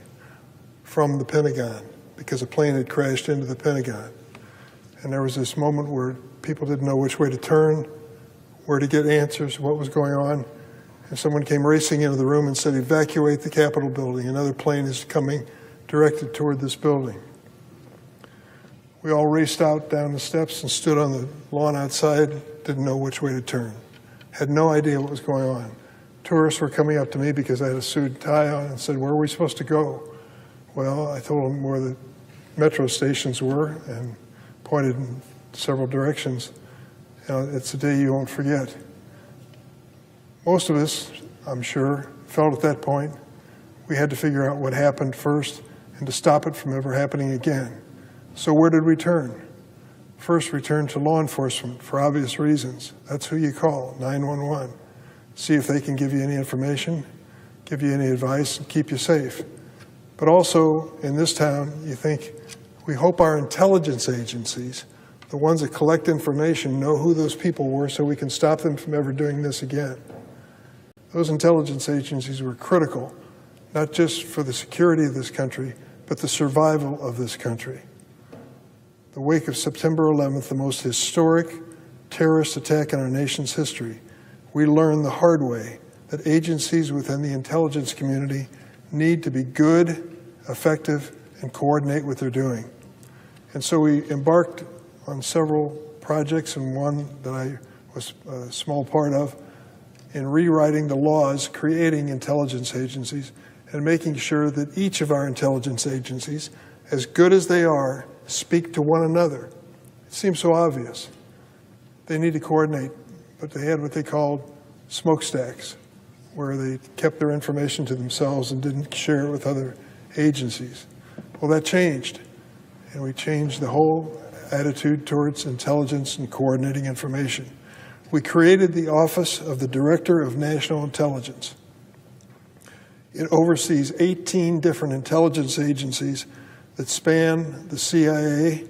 from the Pentagon, because a plane had crashed into the Pentagon. And there was this moment where people didn't know which way to turn, where to get answers, what was going on. And someone came racing into the room and said, "Evacuate the Capitol building. Another plane is coming directed toward this building." We all raced out down the steps and stood on the lawn outside, didn't know which way to turn, had no idea what was going on. Tourists were coming up to me because I had a suit and tie on and said, "Where are we supposed to go?" Well, I told them where the metro stations were and pointed in several directions. It's a day you won't forget. Most of us, I'm sure, felt at that point we had to figure out what happened first and to stop it from ever happening again. So where did we turn? First, we turned to law enforcement for obvious reasons. That's who you call, 911. See if they can give you any information, give you any advice, and keep you safe. But also, in this town, you think, we hope our intelligence agencies, the ones that collect information, know who those people were so we can stop them from ever doing this again. Those intelligence agencies were critical, not just for the security of this country, but the survival of this country. The wake of September 11th, the most historic terrorist attack in our nation's history, we learned the hard way that agencies within the intelligence community need to be good, effective, and coordinate what they're doing. And so we embarked on several projects, and one that I was a small part of, in rewriting the laws, creating intelligence agencies, and making sure that each of our intelligence agencies, as good as they are, speak to one another. It seems so obvious. They need to coordinate, but they had what they called smokestacks, where they kept their information to themselves and didn't share it with other agencies. Well, that changed, and we changed the whole attitude towards intelligence and coordinating information. We created the Office of the Director of National Intelligence. It oversees 18 different intelligence agencies that span the CIA,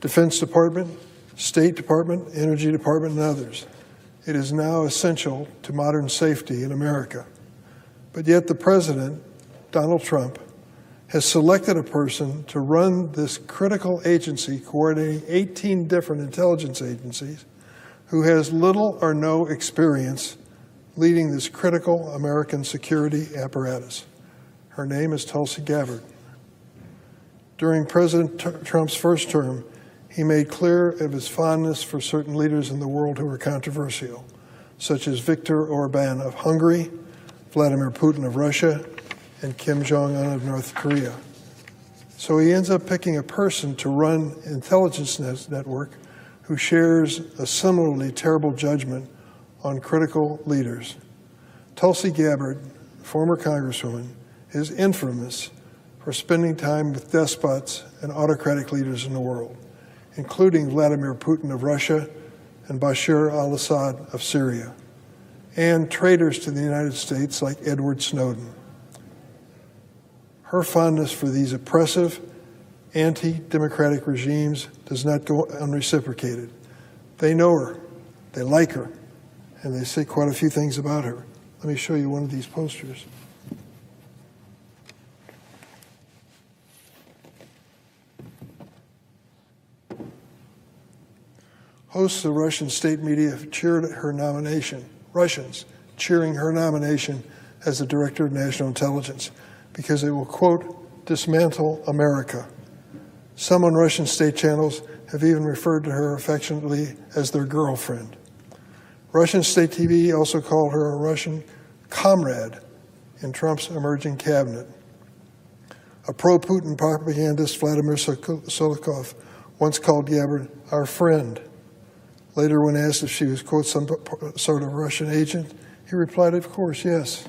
Defense Department, State Department, Energy Department, and others. It is now essential to modern safety in America. But yet the President, Donald Trump, has selected a person to run this critical agency coordinating 18 different intelligence agencies who has little or no experience leading this critical American security apparatus. Her name is Tulsi Gabbard. During President Trump's first term, he made clear of his fondness for certain leaders in the world who were controversial, such as Viktor Orban of Hungary, Vladimir Putin of Russia, and Kim Jong-un of North Korea. So he ends up picking a person to run intelligence network who shares a similarly terrible judgment on critical leaders. Tulsi Gabbard, former Congresswoman, is infamous for spending time with despots and autocratic leaders in the world, including Vladimir Putin of Russia and Bashar al-Assad of Syria, and traitors to the United States like Edward Snowden. Her fondness for these oppressive, anti-democratic regimes does not go unreciprocated. They know her, they like her, and they say quite a few things about her. Let me show you one of these posters. Hosts of Russian state media have cheered her nomination, Russians cheering her nomination as the Director of National Intelligence, because it will, quote, dismantle America. Some on Russian state channels have even referred to her affectionately as their girlfriend. Russian state TV also called her a Russian comrade in Trump's emerging cabinet. A pro-Putin propagandist, Vladimir Sokolov, once called Gabbard our friend. Later, when asked if she was, quote, some sort of Russian agent, he replied, of course, yes.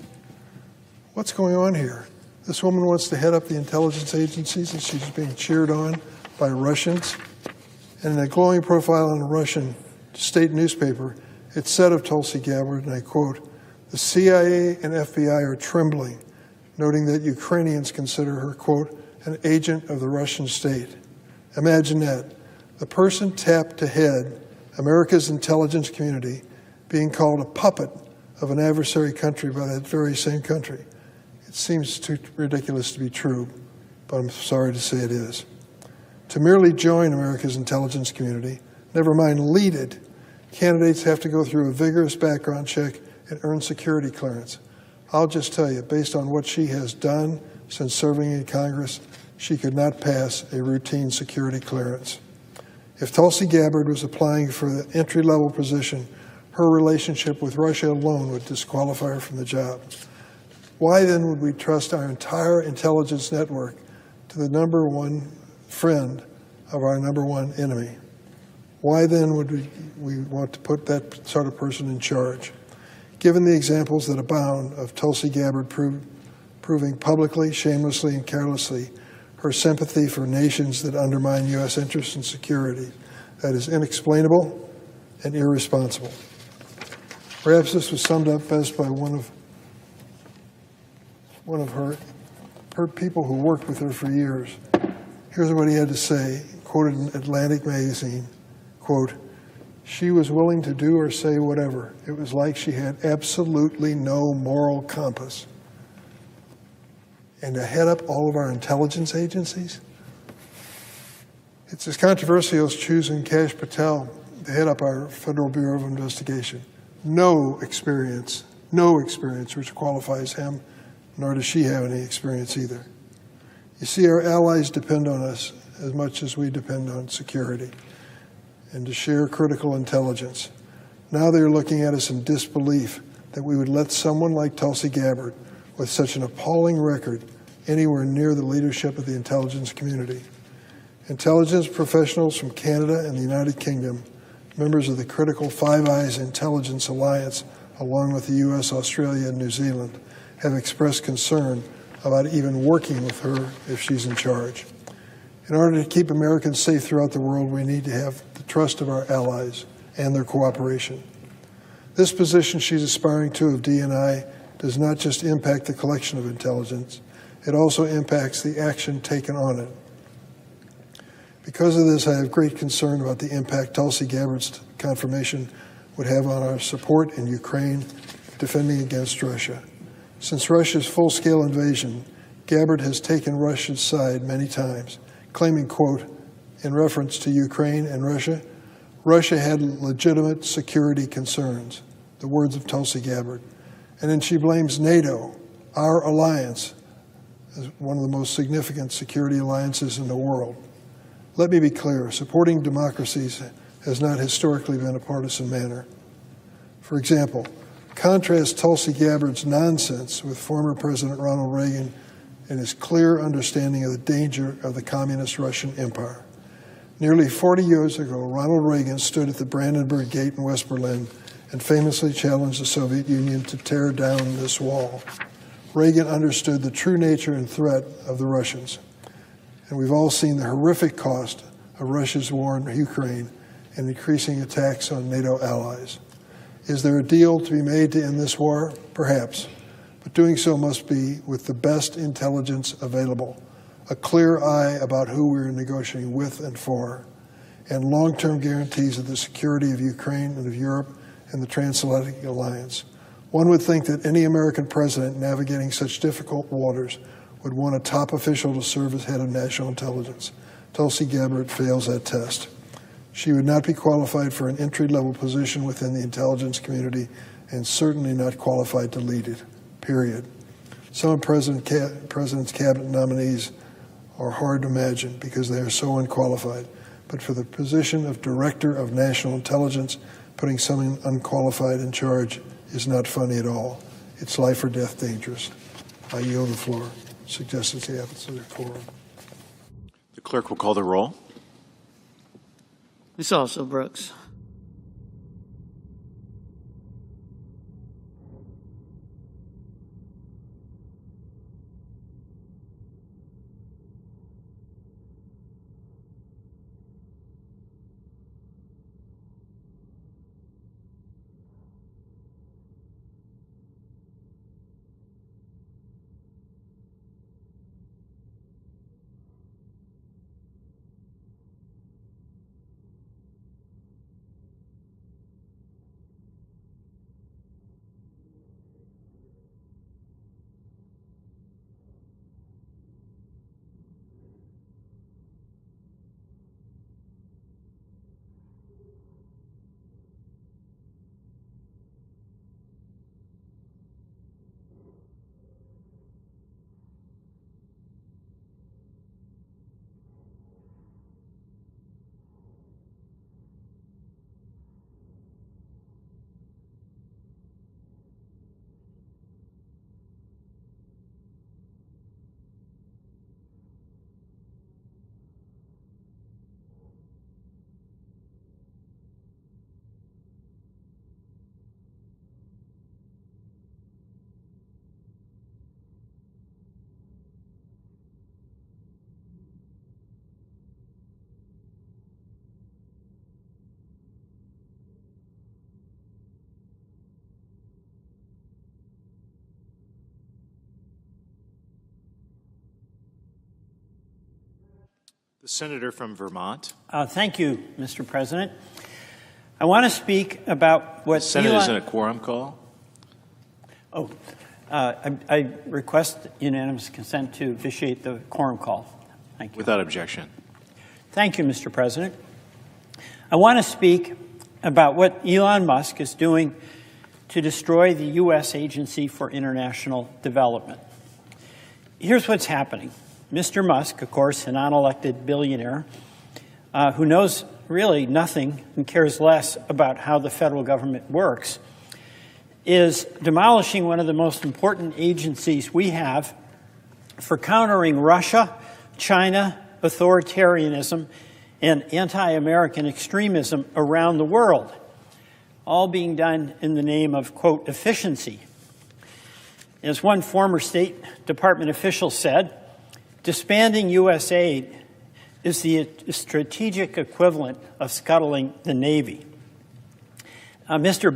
What's going on here? This woman wants to head up the intelligence agencies, and she's being cheered on by Russians. And in a glowing profile in a Russian state newspaper, it said of Tulsi Gabbard, and I quote, the CIA and FBI are trembling, noting that Ukrainians consider her, quote, an agent of the Russian state. Imagine that. The person tapped to head America's intelligence community being called a puppet of an adversary country by that very same country. It seems too ridiculous to be true, but I'm sorry to say it is. To merely join America's intelligence community, never mind lead it, candidates have to go through a vigorous background check and earn security clearance. I'll just tell you, based on what she has done since serving in Congress, she could not pass a routine security clearance. If Tulsi Gabbard was applying for the entry-level position, her relationship with Russia alone would disqualify her from the job. Why then would we trust our entire intelligence network to the number one friend of our number one enemy? Why then would we want to put that sort of person in charge? Given the examples that abound of Tulsi Gabbard proving publicly, shamelessly, and carelessly her sympathy for nations that undermine U.S. interests and security, that is inexplainable and irresponsible. Perhaps this was summed up best by one of her people who worked with her for years. Here's what he had to say, quoted in Atlantic magazine, quote, she was willing to do or say whatever. It was like she had absolutely no moral compass. And to head up all of our intelligence agencies? It's as controversial as choosing Kash Patel to head up our Federal Bureau of Investigation. No experience which qualifies him, nor does she have any experience either. You see, our allies depend on us as much as we depend on security and to share critical intelligence. Now they're looking at us in disbelief that we would let someone like Tulsi Gabbard, with such an appalling record, anywhere near the leadership of the intelligence community. Intelligence professionals from Canada and the United Kingdom, members of the critical Five Eyes Intelligence Alliance, along with the U.S., Australia, and New Zealand, have expressed concern about even working with her if she's in charge. In order to keep Americans safe throughout the world, we need to have the trust of our allies and their cooperation. This position she's aspiring to of D&I does not just impact the collection of intelligence, it also impacts the action taken on it. Because of this, I have great concern about the impact Tulsi Gabbard's confirmation would have on our support in Ukraine defending against Russia. Since Russia's full-scale invasion, Gabbard has taken Russia's side many times, claiming, quote, in reference to Ukraine and Russia, Russia had legitimate security concerns, the words of Tulsi Gabbard. And then she blames NATO, our alliance, as one of the most significant security alliances in the world. Let me be clear, supporting democracies has not historically been a partisan manner. For example, contrast Tulsi Gabbard's nonsense with former President Ronald Reagan and his clear understanding of the danger of the communist Russian Empire. Nearly 40 years ago, Ronald Reagan stood at the Brandenburg Gate in West Berlin and famously challenged the Soviet Union to tear down this wall. Reagan understood the true nature and threat of the Russians. And we've all seen the horrific cost of Russia's war in Ukraine and increasing attacks on NATO allies. Is there a deal to be made to end this war? Perhaps. But doing so must be with the best intelligence available, a clear eye about who we're negotiating with and for, and long-term guarantees of the security of Ukraine and of Europe and the transatlantic alliance. One would think that any American president navigating such difficult waters would want a top official to serve as head of national intelligence. Tulsi Gabbard fails that test. She would not be qualified for an entry-level position within the intelligence community and certainly not qualified to lead it, period. Some of President's cabinet nominees are hard to imagine because they are so unqualified. But for the position of Director of National Intelligence, putting someone unqualified in charge is not funny at all. It's life or death dangerous. I yield the floor. Suggested the absence of the quorum. The clerk will call the roll. Ms. Also Brooks. The senator from Vermont. Thank you, Mr. President. I want to speak about what The Senate is in a quorum call. I request unanimous consent to vitiate the quorum call. Thank you. Without objection. Thank you, Mr. President. I want to speak about what Elon Musk is doing to destroy the U.S. Agency for International Development. Here's what's happening. Mr. Musk, of course, a non-elected billionaire who knows really nothing and cares less about how the federal government works, is demolishing one of the most important agencies we have for countering Russia, China, authoritarianism, and anti-American extremism around the world, all being done in the name of, quote, efficiency. As one former State Department official said, disbanding USAID is the strategic equivalent of scuttling the Navy. Mr.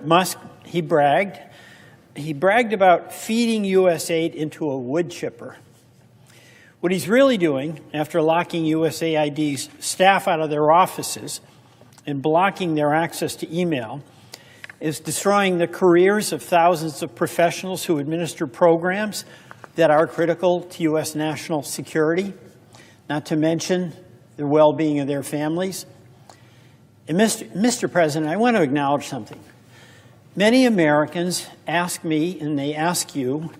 Musk, he bragged about feeding USAID into a wood chipper. What he's really doing, after locking USAID's staff out of their offices and blocking their access to email, is destroying the careers of thousands of professionals who administer programs, that are critical to U.S. national security, not to mention the well-being of their families. And Mr. President, I want to acknowledge something. Many Americans ask me, and they ask you,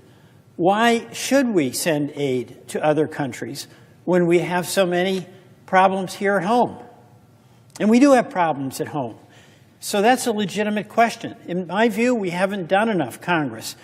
why should we send aid to other countries when we have so many problems here at home? And we do have problems at home. So that's a legitimate question. In my view, we haven't done enough, Congress,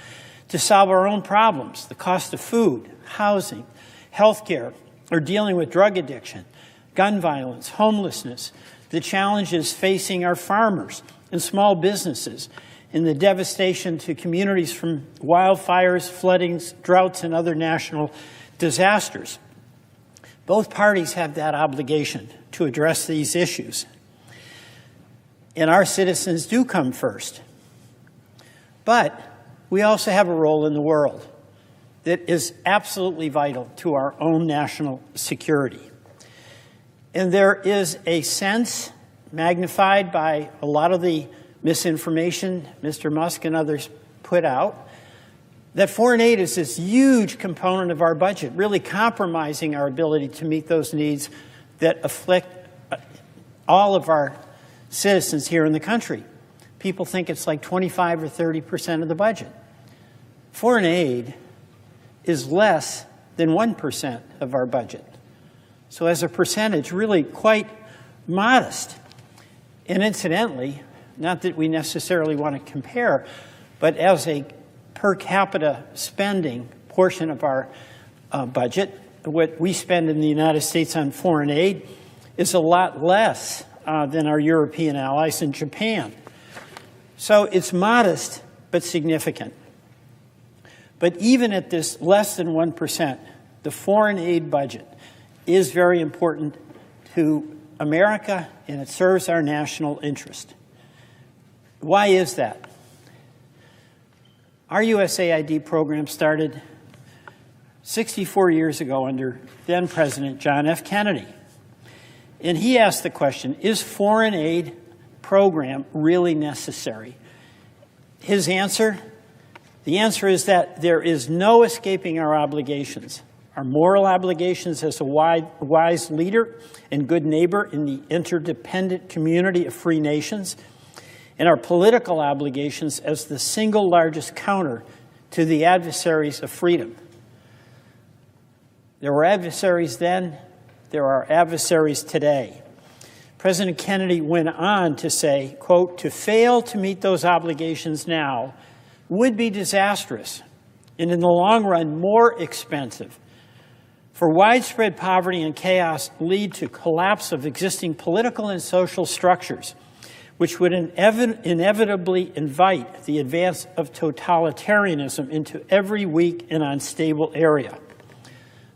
to solve our own problems, the cost of food, housing, health care, or dealing with drug addiction, gun violence, homelessness, the challenges facing our farmers and small businesses, and the devastation to communities from wildfires, floodings, droughts, and other national disasters. Both parties have that obligation to address these issues. And our citizens do come first. But we also have a role in the world that is absolutely vital to our own national security. And there is a sense, magnified by a lot of the misinformation Mr. Musk and others put out, that foreign aid is this huge component of our budget, really compromising our ability to meet those needs that afflict all of our citizens here in the country. People think it's like 25 or 30% of the budget. Foreign aid is less than 1% of our budget. So as a percentage, really quite modest. And incidentally, not that we necessarily want to compare, but as a per capita spending portion of our budget, what we spend in the United States on foreign aid is a lot less than our European allies and Japan. So it's modest, but significant. But even at this less than 1%, the foreign aid budget is very important to America, and it serves our national interest. Why is that? Our USAID program started 64 years ago under then President John F. Kennedy. And he asked the question, is foreign aid program really necessary? His answer? The answer is that there is no escaping our obligations, our moral obligations as a wise leader and good neighbor in the interdependent community of free nations, and our political obligations as the single largest counter to the adversaries of freedom. There were adversaries then, there are adversaries today. President Kennedy went on to say, quote, to fail to meet those obligations now would be disastrous and in the long run more expensive. For widespread poverty and chaos lead to collapse of existing political and social structures, which would inevitably invite the advance of totalitarianism into every weak and unstable area.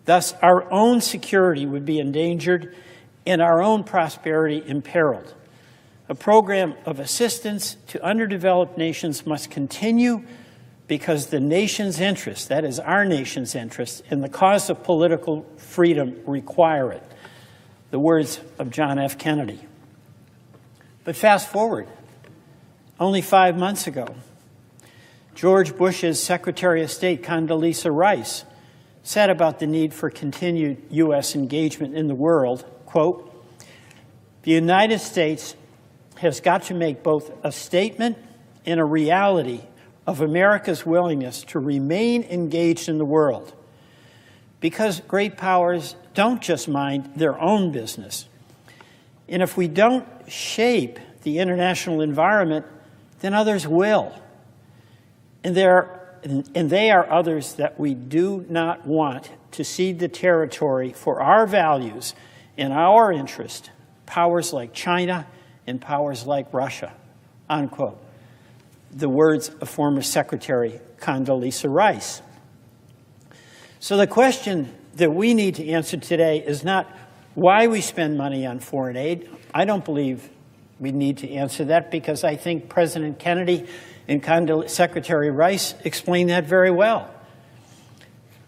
Thus, our own security would be endangered and our own prosperity imperiled. A program of assistance to underdeveloped nations must continue because the nation's interests, that is our nation's interests, and the cause of political freedom require it. The words of John F. Kennedy. But fast forward, only 5 months ago, George Bush's Secretary of State, Condoleezza Rice, said about the need for continued U.S. engagement in the world, quote, the United States has got to make both a statement and a reality of America's willingness to remain engaged in the world, because great powers don't just mind their own business. And if we don't shape the international environment, then others will. And they are others that we do not want to cede the territory for our values and our interest, powers like China and powers like Russia, unquote. The words of former Secretary Condoleezza Rice. So the question that we need to answer today is not why we spend money on foreign aid. I don't believe we need to answer that because I think President Kennedy and Secretary Rice explained that very well.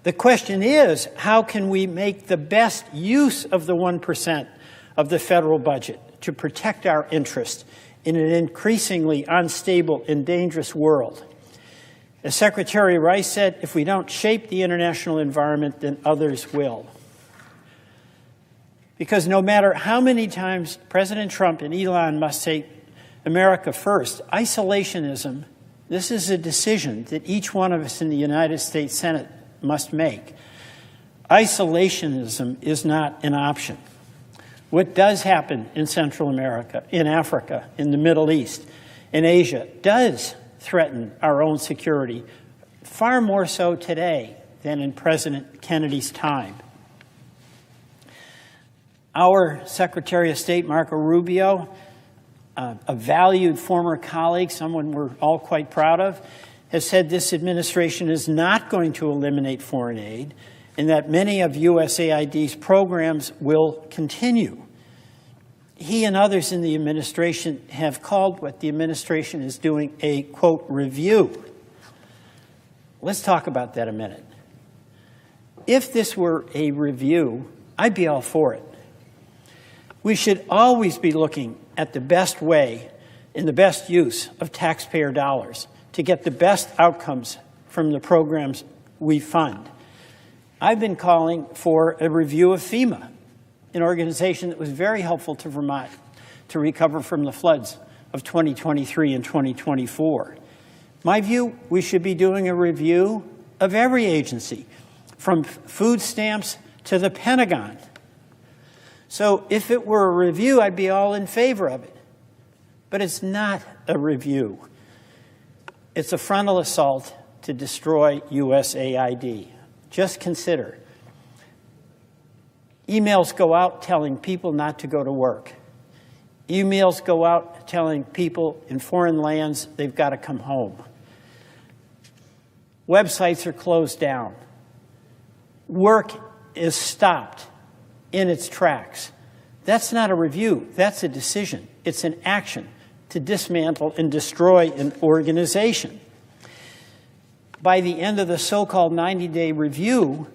The question is, how can we make the best use of the 1% of the federal budget to protect our interests in an increasingly unstable and dangerous world? As Secretary Rice said, if we don't shape the international environment, then others will. Because no matter how many times President Trump and Elon Musk say America first, isolationism, this is a decision that each one of us in the United States Senate must make. Isolationism is not an option. What does happen in Central America, in Africa, in the Middle East, in Asia, does threaten our own security, far more so today than in President Kennedy's time. Our Secretary of State, Marco Rubio, a valued former colleague, someone we're all quite proud of, has said this administration is not going to eliminate foreign aid and that many of USAID's programs will continue. He and others in the administration have called what the administration is doing a, quote, review. Let's talk about that a minute. If this were a review, I'd be all for it. We should always be looking at the best way and the best use of taxpayer dollars to get the best outcomes from the programs we fund. I've been calling for a review of FEMA, an organization that was very helpful to Vermont to recover from the floods of 2023 and 2024. My view, we should be doing a review of every agency, from food stamps to the Pentagon. So if it were a review, I'd be all in favor of it. But it's not a review. It's a frontal assault to destroy USAID. Just consider. Emails go out telling people not to go to work. Emails go out telling people in foreign lands they've got to come home. Websites are closed down. Work is stopped in its tracks. That's not a review. That's a decision. It's an action to dismantle and destroy an organization. By the end of the so-called 90-day review,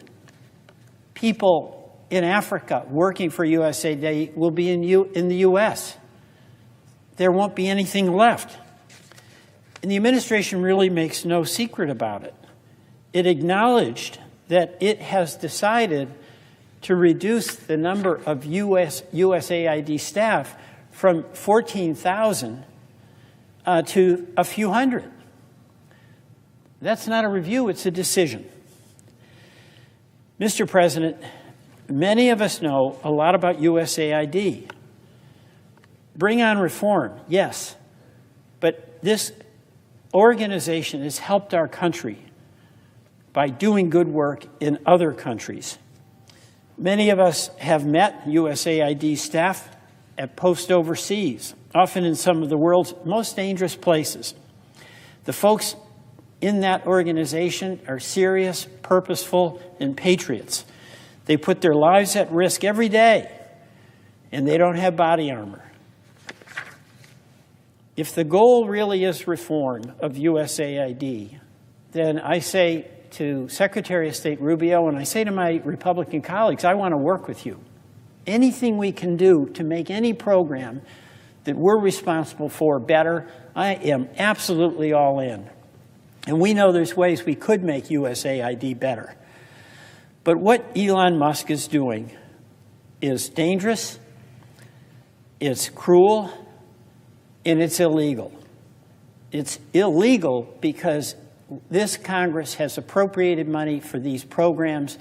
people in Africa working for USAID will be in the U.S. There won't be anything left. And the administration really makes no secret about it. It acknowledged that it has decided to reduce the number of USAID staff from 14,000 to a few hundred. That's not a review, it's a decision. Mr. President, many of us know a lot about USAID. Bring on reform, yes, but this organization has helped our country by doing good work in other countries. Many of us have met USAID staff at posts overseas, often in some of the world's most dangerous places. The folks in that organization are serious, purposeful, and patriots. They put their lives at risk every day, and they don't have body armor. If the goal really is reform of USAID, then I say to Secretary of State Rubio, and I say to my Republican colleagues, I want to work with you. Anything we can do to make any program that we're responsible for better, I am absolutely all in. And we know there's ways we could make USAID better. But what Elon Musk is doing is dangerous, it's cruel, and it's illegal. It's illegal because this Congress has appropriated money for these programs,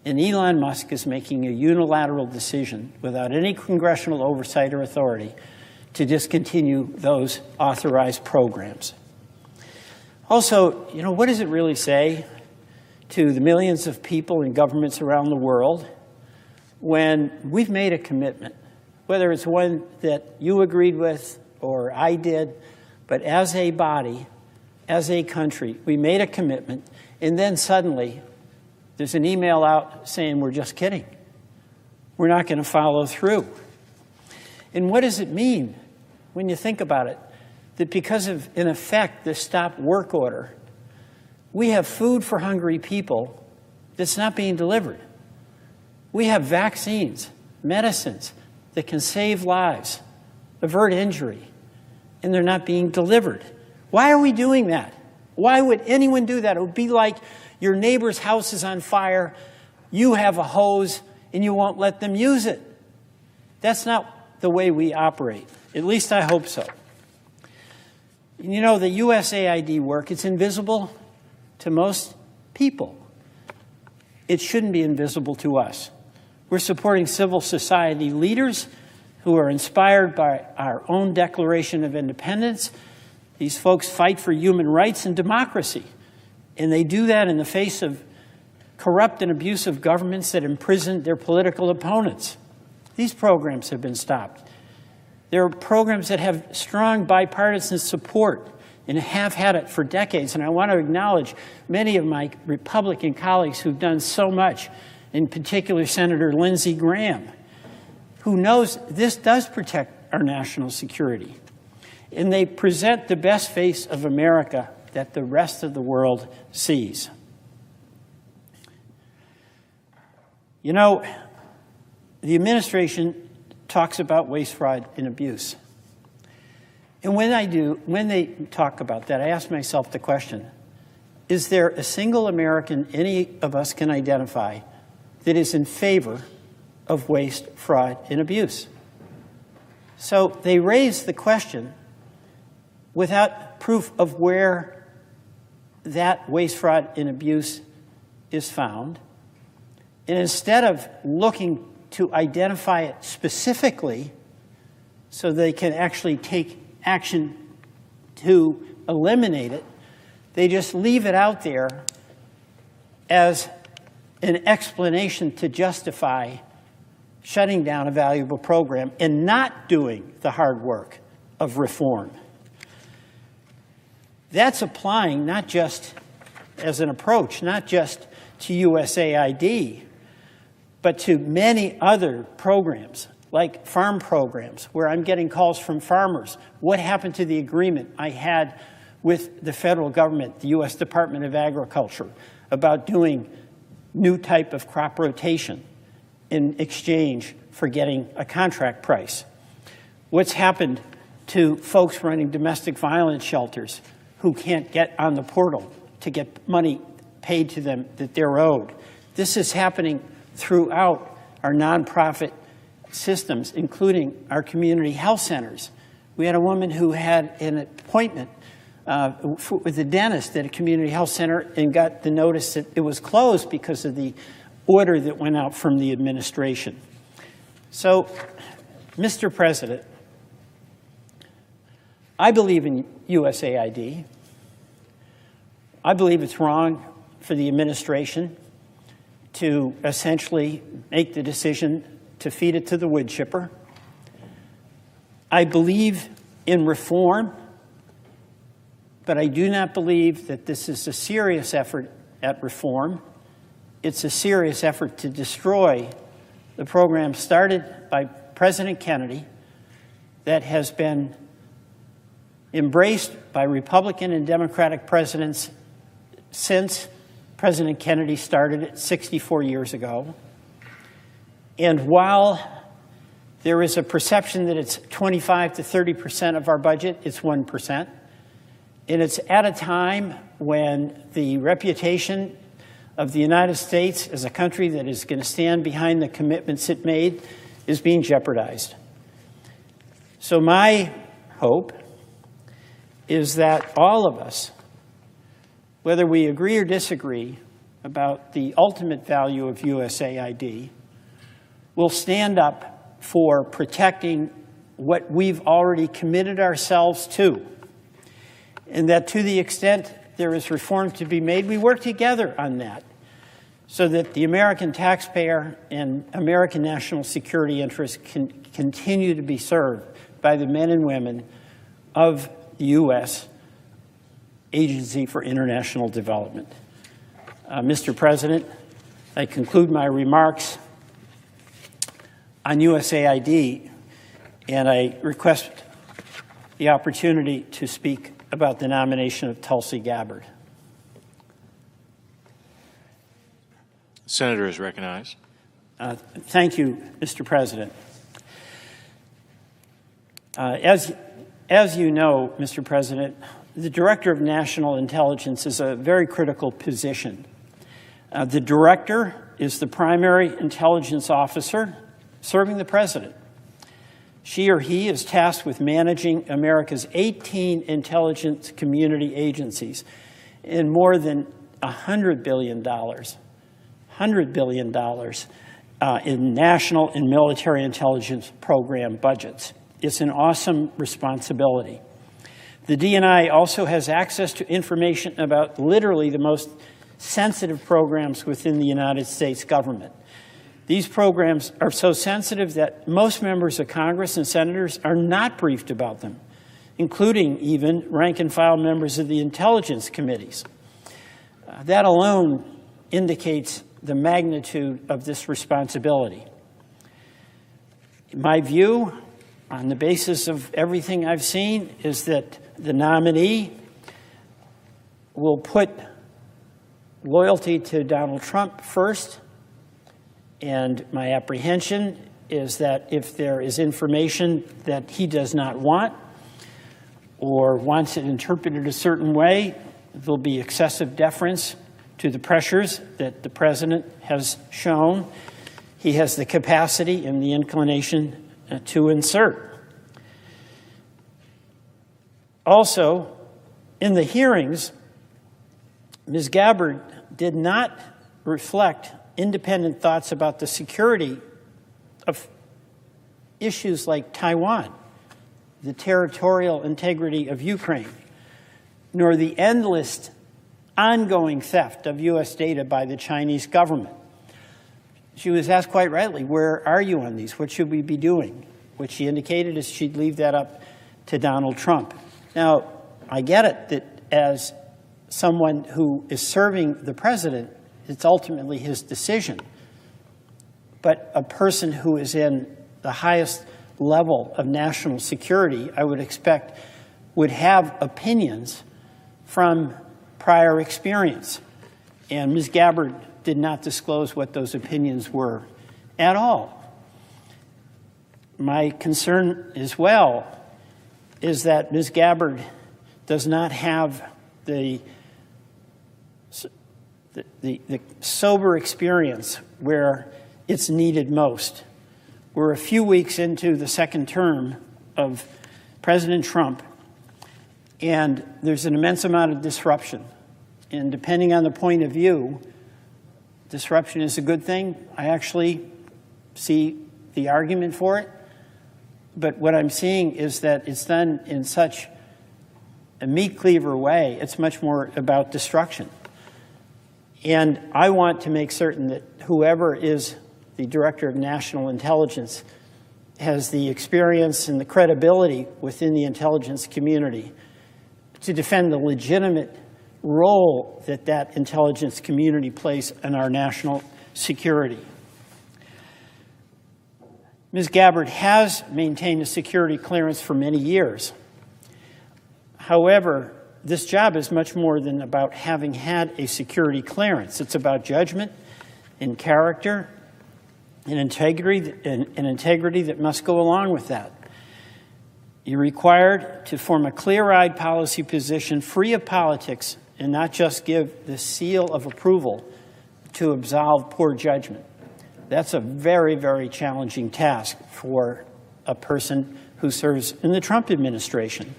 and Elon Musk is making a unilateral decision without any congressional oversight or authority to discontinue those authorized programs. Also, what does it really say to the millions of people in governments around the world when we've made a commitment, whether it's one that you agreed with or I did, but as a body, as a country, we made a commitment, and then suddenly there's an email out saying we're just kidding. We're not going to follow through. And what does it mean when you think about it? That because of, in effect, this stop work order, we have food for hungry people that's not being delivered. We have vaccines, medicines that can save lives, avert injury, and they're not being delivered. Why are we doing that? Why would anyone do that? It would be like your neighbor's house is on fire, you have a hose, and you won't let them use it. That's not the way we operate. At least I hope so. You know, the USAID work, it's invisible to most people. It shouldn't be invisible to us. We're supporting civil society leaders who are inspired by our own Declaration of Independence. These folks fight for human rights and democracy, and they do that in the face of corrupt and abusive governments that imprison their political opponents. These programs have been stopped. There are programs that have strong bipartisan support and have had it for decades. And I want to acknowledge many of my Republican colleagues who've done so much, in particular Senator Lindsey Graham, who knows this does protect our national security. And they present the best face of America that the rest of the world sees. You know, the administration talks about waste, fraud, and abuse. And when they talk about that, I ask myself the question, is there a single American any of us can identify that is in favor of waste, fraud, and abuse? So they raise the question without proof of where that waste, fraud, and abuse is found. And instead of looking to identify it specifically so they can actually take action to eliminate it, they just leave it out there as an explanation to justify shutting down a valuable program and not doing the hard work of reform. That's applying not just as an approach, not just to USAID, but to many other programs, like farm programs, where I'm getting calls from farmers. What happened to the agreement I had with the federal government, the U.S. Department of Agriculture, about doing new type of crop rotation in exchange for getting a contract price? What's happened to folks running domestic violence shelters who can't get on the portal to get money paid to them that they're owed? This is happening throughout our nonprofit systems, including our community health centers. We had a woman who had an appointment with a dentist at a community health center and got the notice that it was closed because of the order that went out from the administration. So, Mr. President, I believe in USAID. I believe it's wrong for the administration to essentially make the decision to feed it to the wood chipper. I believe in reform, but I do not believe that this is a serious effort at reform. It's a serious effort to destroy the program started by President Kennedy that has been embraced by Republican and Democratic presidents since President Kennedy started it 64 years ago. And while there is a perception that it's 25 to 30% of our budget, it's 1%. And it's at a time when the reputation of the United States as a country that is going to stand behind the commitments it made is being jeopardized. So my hope is that all of us, whether we agree or disagree about the ultimate value of USAID, will stand up for protecting what we've already committed ourselves to. And that to the extent there is reform to be made, we work together on that so that the American taxpayer and American national security interests can continue to be served by the men and women of the U.S. Agency for International Development. Mr. President, I conclude my remarks on USAID, and I request the opportunity to speak about the nomination of Tulsi Gabbard. Senator is recognized. Thank you, Mr. President. As you know, Mr. President, the Director of National Intelligence is a very critical position. The Director is the primary intelligence officer serving the President. She or he is tasked with managing America's 18 intelligence community agencies in more than $100 billion in national and military intelligence program budgets. It's an awesome responsibility. The DNI also has access to information about literally the most sensitive programs within the United States government. These programs are so sensitive that most members of Congress and senators are not briefed about them, including even rank-and-file members of the intelligence committees. That alone indicates the magnitude of this responsibility. My view, on the basis of everything I've seen, is that the nominee will put loyalty to Donald Trump first, and my apprehension is that if there is information that he does not want or wants it interpreted a certain way, there'll be excessive deference to the pressures that the President has shown he has the capacity and the inclination to insert. Also, in the hearings, Ms. Gabbard did not reflect independent thoughts about the security of issues like Taiwan, the territorial integrity of Ukraine, nor the endless ongoing theft of U.S. data by the Chinese government. She was asked quite rightly, where are you on these? What should we be doing? What she indicated is she'd leave that up to Donald Trump. Now, I get it that as someone who is serving the President, it's ultimately his decision. But a person who is in the highest level of national security, I would expect, would have opinions from prior experience. And Ms. Gabbard did not disclose what those opinions were at all. My concern as well is that Ms. Gabbard does not have the sober experience where it's needed most. We're a few weeks into the second term of President Trump, and there's an immense amount of disruption. And depending on the point of view, disruption is a good thing. I actually see the argument for it. But what I'm seeing is that it's done in such a meat cleaver way. It's much more about destruction. And I want to make certain that whoever is the Director of National Intelligence has the experience and the credibility within the intelligence community to defend the legitimate role that that intelligence community plays in our national security. Ms. Gabbard has maintained a security clearance for many years. However, this job is much more than about having had a security clearance. It's about judgment and character and integrity that must go along with that. You're required to form a clear-eyed policy position free of politics and not just give the seal of approval to absolve poor judgment. That's a very, very challenging task for a person who serves in the Trump administration.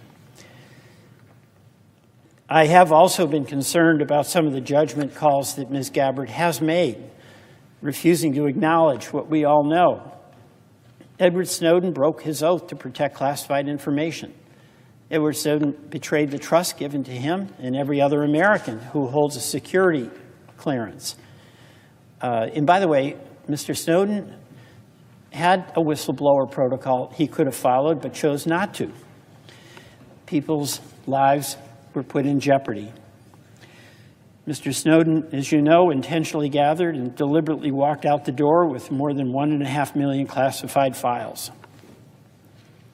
I have also been concerned about some of the judgment calls that Ms. Gabbard has made, refusing to acknowledge what we all know. Edward Snowden broke his oath to protect classified information. Edward Snowden betrayed the trust given to him and every other American who holds a security clearance. And by the way, Mr. Snowden had a whistleblower protocol he could have followed but chose not to. People's lives were put in jeopardy. Mr. Snowden, as you know, intentionally gathered and deliberately walked out the door with more than 1.5 million classified files.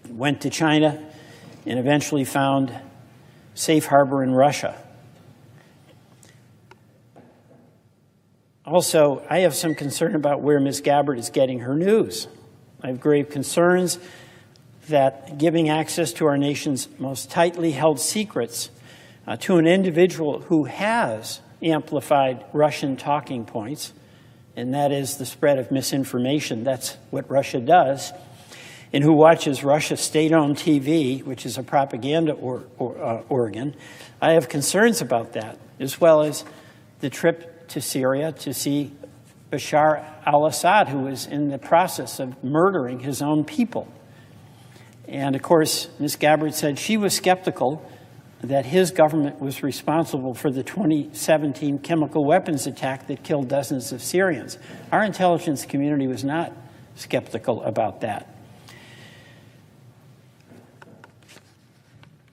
Went to China and eventually found safe harbor in Russia. Also, I have some concern about where Ms. Gabbard is getting her news. I have grave concerns that giving access to our nation's most tightly held secrets to an individual who has amplified Russian talking points, and that is the spread of misinformation. That's what Russia does, and who watches Russia's state-owned TV, which is a propaganda organ. I have concerns about that, as well as the trip to Syria to see Bashar al-Assad, who is in the process of murdering his own people. And of course, Ms. Gabbard said she was skeptical that his government was responsible for the 2017 chemical weapons attack that killed dozens of Syrians. Our intelligence community was not skeptical about that.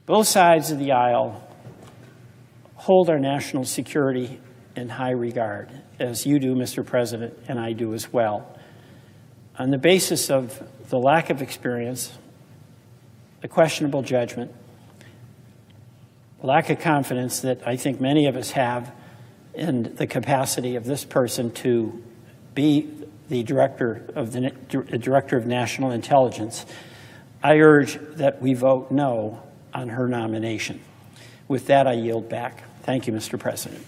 Both sides of the aisle hold our national security in high regard, as you do, Mr. President, and I do as well. On the basis of the lack of experience, the questionable judgment, lack of confidence that I think many of us have in the capacity of this person to be the Director of National Intelligence, I urge that we vote no on her nomination. With that, I yield back. Thank you, Mr. President.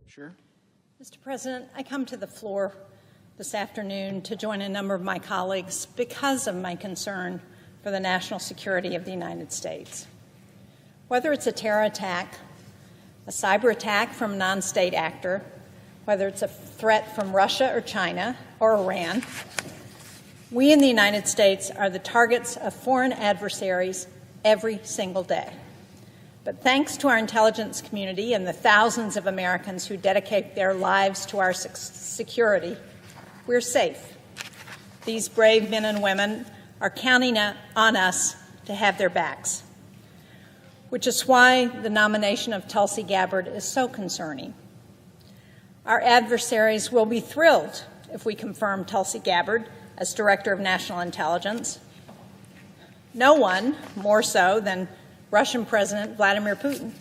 Sure. Mr. President, I come to the floor this afternoon to join a number of my colleagues because of my concern for the national security of the United States. Whether it's a terror attack, a cyber attack from a non-state actor, whether it's a threat from Russia or China or Iran, we in the United States are the targets of foreign adversaries every single day. But thanks to our intelligence community and the thousands of Americans who dedicate their lives to our security, we're safe. These brave men and women are counting on us to have their backs, which is why the nomination of Tulsi Gabbard is so concerning. Our adversaries will be thrilled if we confirm Tulsi Gabbard as Director of National Intelligence. No one more so than Russian President Vladimir Putin.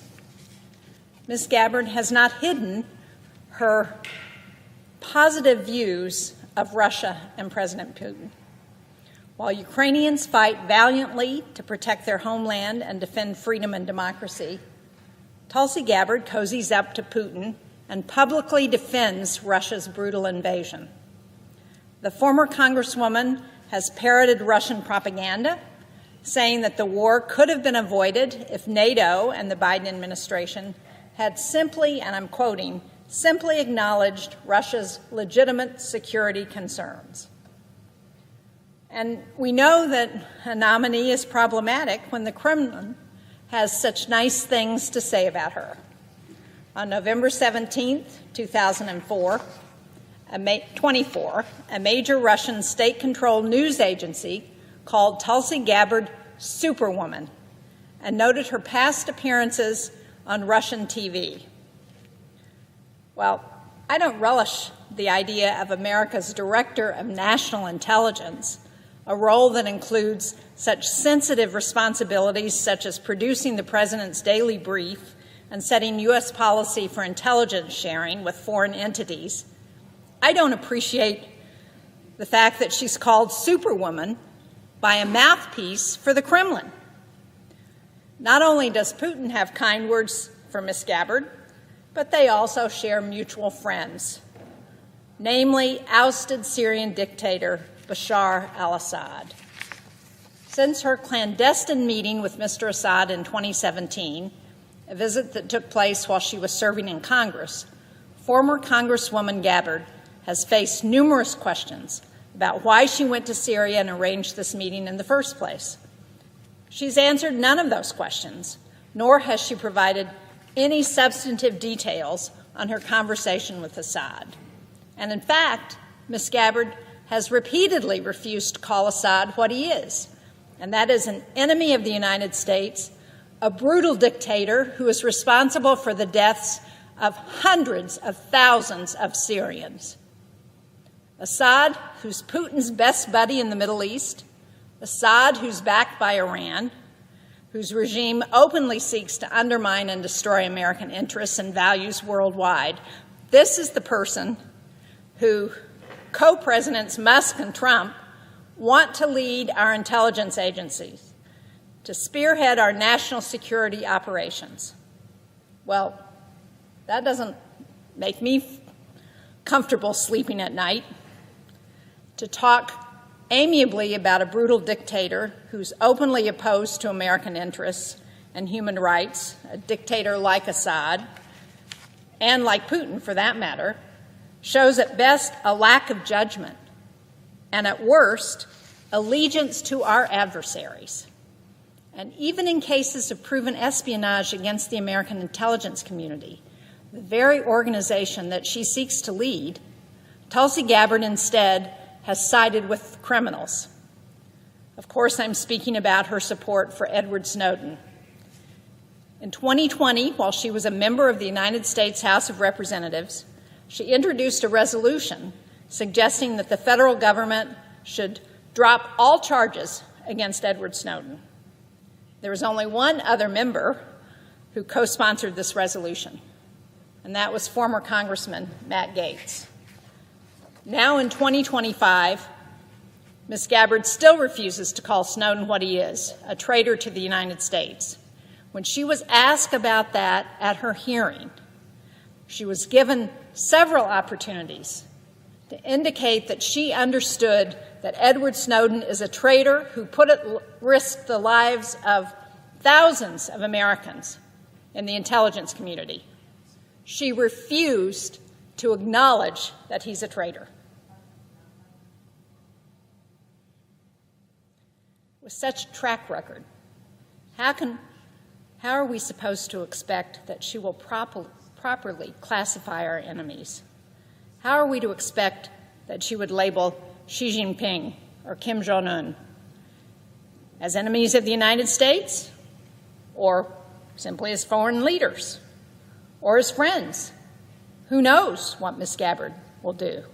Ms. Gabbard has not hidden her positive views of Russia and President Putin. While Ukrainians fight valiantly to protect their homeland and defend freedom and democracy, Tulsi Gabbard cozies up to Putin and publicly defends Russia's brutal invasion. The former Congresswoman has parroted Russian propaganda, saying that the war could have been avoided if NATO and the Biden administration had simply, and I'm quoting, simply acknowledged Russia's legitimate security concerns. And we know that a nominee is problematic when the Kremlin has such nice things to say about her. On November 17, 2004, a major Russian state-controlled news agency called Tulsi Gabbard Superwoman and noted her past appearances on Russian TV. Well, I don't relish the idea of America's Director of National Intelligence, a role that includes such sensitive responsibilities such as producing the President's daily brief and setting U.S. policy for intelligence sharing with foreign entities. I don't appreciate the fact that she's called Superwoman by a mouthpiece for the Kremlin. Not only does Putin have kind words for Ms. Gabbard, but they also share mutual friends, namely ousted Syrian dictator Bashar al-Assad. Since her clandestine meeting with Mr. Assad in 2017, a visit that took place while she was serving in Congress, former Congresswoman Gabbard has faced numerous questions about why she went to Syria and arranged this meeting in the first place. She's answered none of those questions, nor has she provided any substantive details on her conversation with Assad. And in fact, Ms. Gabbard has repeatedly refused to call Assad what he is, and that is an enemy of the United States, a brutal dictator who is responsible for the deaths of hundreds of thousands of Syrians. Assad, who's Putin's best buddy in the Middle East, Assad, who's backed by Iran, whose regime openly seeks to undermine and destroy American interests and values worldwide. This is the person who co-presidents Musk and Trump want to lead our intelligence agencies, to spearhead our national security operations. Well, that doesn't make me comfortable sleeping at night. To talk amiably about a brutal dictator who's openly opposed to American interests and human rights, a dictator like Assad, and like Putin for that matter, shows at best a lack of judgment, and at worst, allegiance to our adversaries. And even in cases of proven espionage against the American intelligence community, the very organization that she seeks to lead, Tulsi Gabbard instead has sided with criminals. Of course, I'm speaking about her support for Edward Snowden. In 2020, while she was a member of the United States House of Representatives, she introduced a resolution suggesting that the federal government should drop all charges against Edward Snowden. There was only one other member who co-sponsored this resolution, and that was former Congressman Matt Gaetz. Now in 2025, Ms. Gabbard still refuses to call Snowden what he is, a traitor to the United States. When she was asked about that at her hearing, She was given several opportunities to indicate that she understood that Edward Snowden is a traitor who put at risk the lives of thousands of Americans in the intelligence community. She refused to acknowledge that he's a traitor. With such a track record, how are we supposed to expect that she will properly classify our enemies? How are we to expect that she would label Xi Jinping or Kim Jong-un as enemies of the United States, or simply as foreign leaders, or as friends? Who knows what Ms. Gabbard will do?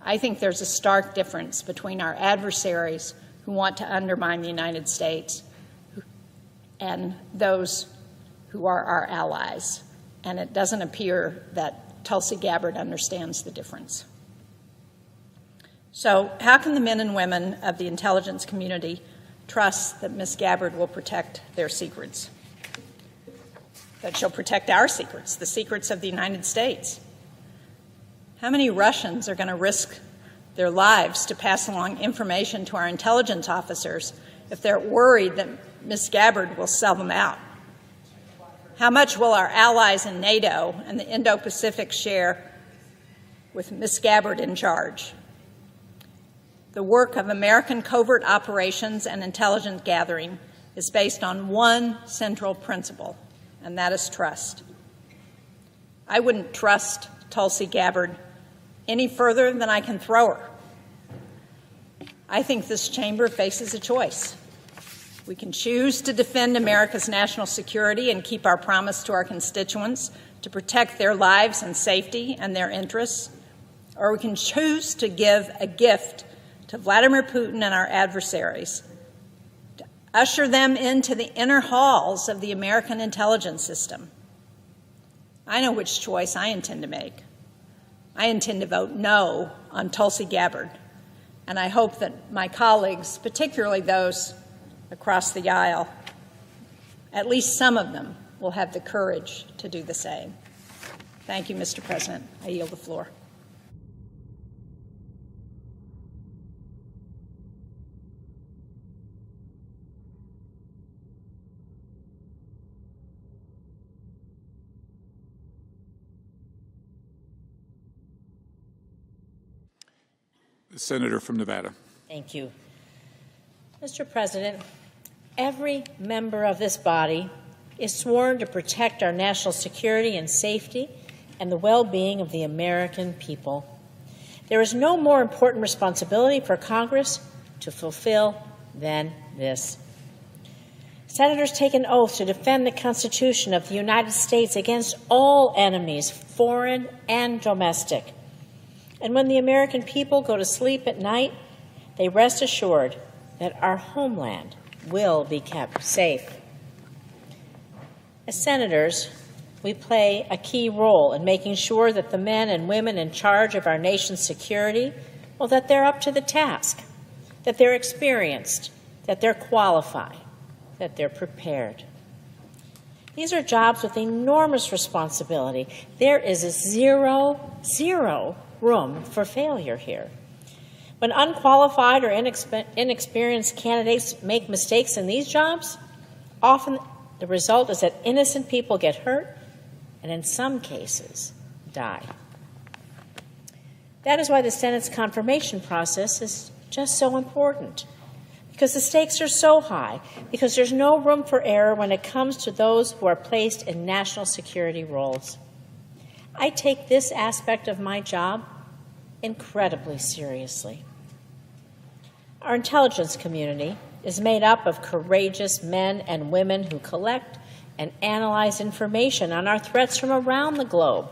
I think there's a stark difference between our adversaries who want to undermine the United States and those who are our allies. And it doesn't appear that Tulsi Gabbard understands the difference. So how can the men and women of the intelligence community trust that Ms. Gabbard will protect their secrets? That she'll protect our secrets, the secrets of the United States? How many Russians are going to risk their lives to pass along information to our intelligence officers if they're worried that Ms. Gabbard will sell them out? How much will our allies in NATO and the Indo-Pacific share with Ms. Gabbard in charge? The work of American covert operations and intelligence gathering is based on one central principle, and that is trust. I wouldn't trust Tulsi Gabbard any further than I can throw her. I think this chamber faces a choice. We can choose to defend America's national security and keep our promise to our constituents to protect their lives and safety and their interests, or we can choose to give a gift to Vladimir Putin and our adversaries, to usher them into the inner halls of the American intelligence system. I know which choice I intend to make. I intend to vote no on Tulsi Gabbard, and I hope that my colleagues, particularly those across the aisle, at least some of them, will have the courage to do the same. Thank you, Mr. President. I yield the floor. The senator from Nevada. Thank you. Mr. President, every member of this body is sworn to protect our national security and safety and the well-being of the American people. There is no more important responsibility for Congress to fulfill than this. Senators take an oath to defend the Constitution of the United States against all enemies, foreign and domestic. And when the American people go to sleep at night, they rest assured that our homeland will be kept safe. As senators, we play a key role in making sure that the men and women in charge of our nation's security, well, that they're up to the task, that they're experienced, that they're qualified, that they're prepared. These are jobs with enormous responsibility. There is a zero room for failure here. When unqualified or inexperienced candidates make mistakes in these jobs, often the result is that innocent people get hurt and in some cases die. That is why the Senate's confirmation process is just so important, because the stakes are so high, because there's no room for error when it comes to those who are placed in national security roles. I take this aspect of my job incredibly seriously. Our intelligence community is made up of courageous men and women who collect and analyze information on our threats from around the globe.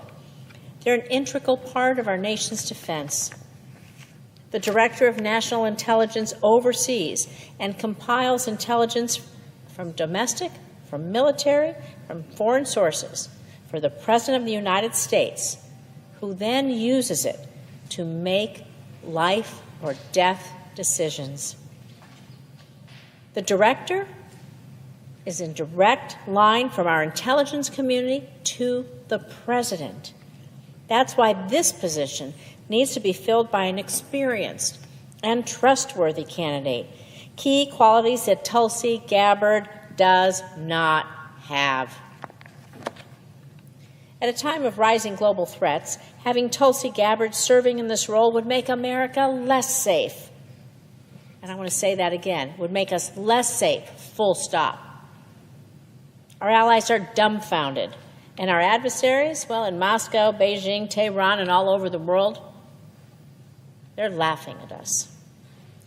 They're an integral part of our nation's defense. The Director of National Intelligence oversees and compiles intelligence from domestic, from military, from foreign sources for the President of the United States, who then uses it to make life or death decisions. The Director is in direct line from our intelligence community to the president. That's why this position needs to be filled by an experienced and trustworthy candidate, key qualities that Tulsi Gabbard does not have. At a time of rising global threats, having Tulsi Gabbard serving in this role would make America less safe. And I want to say that again, would make us less safe, full stop. Our allies are dumbfounded, and our adversaries, well, in Moscow, Beijing, Tehran, and all over the world, they're laughing at us.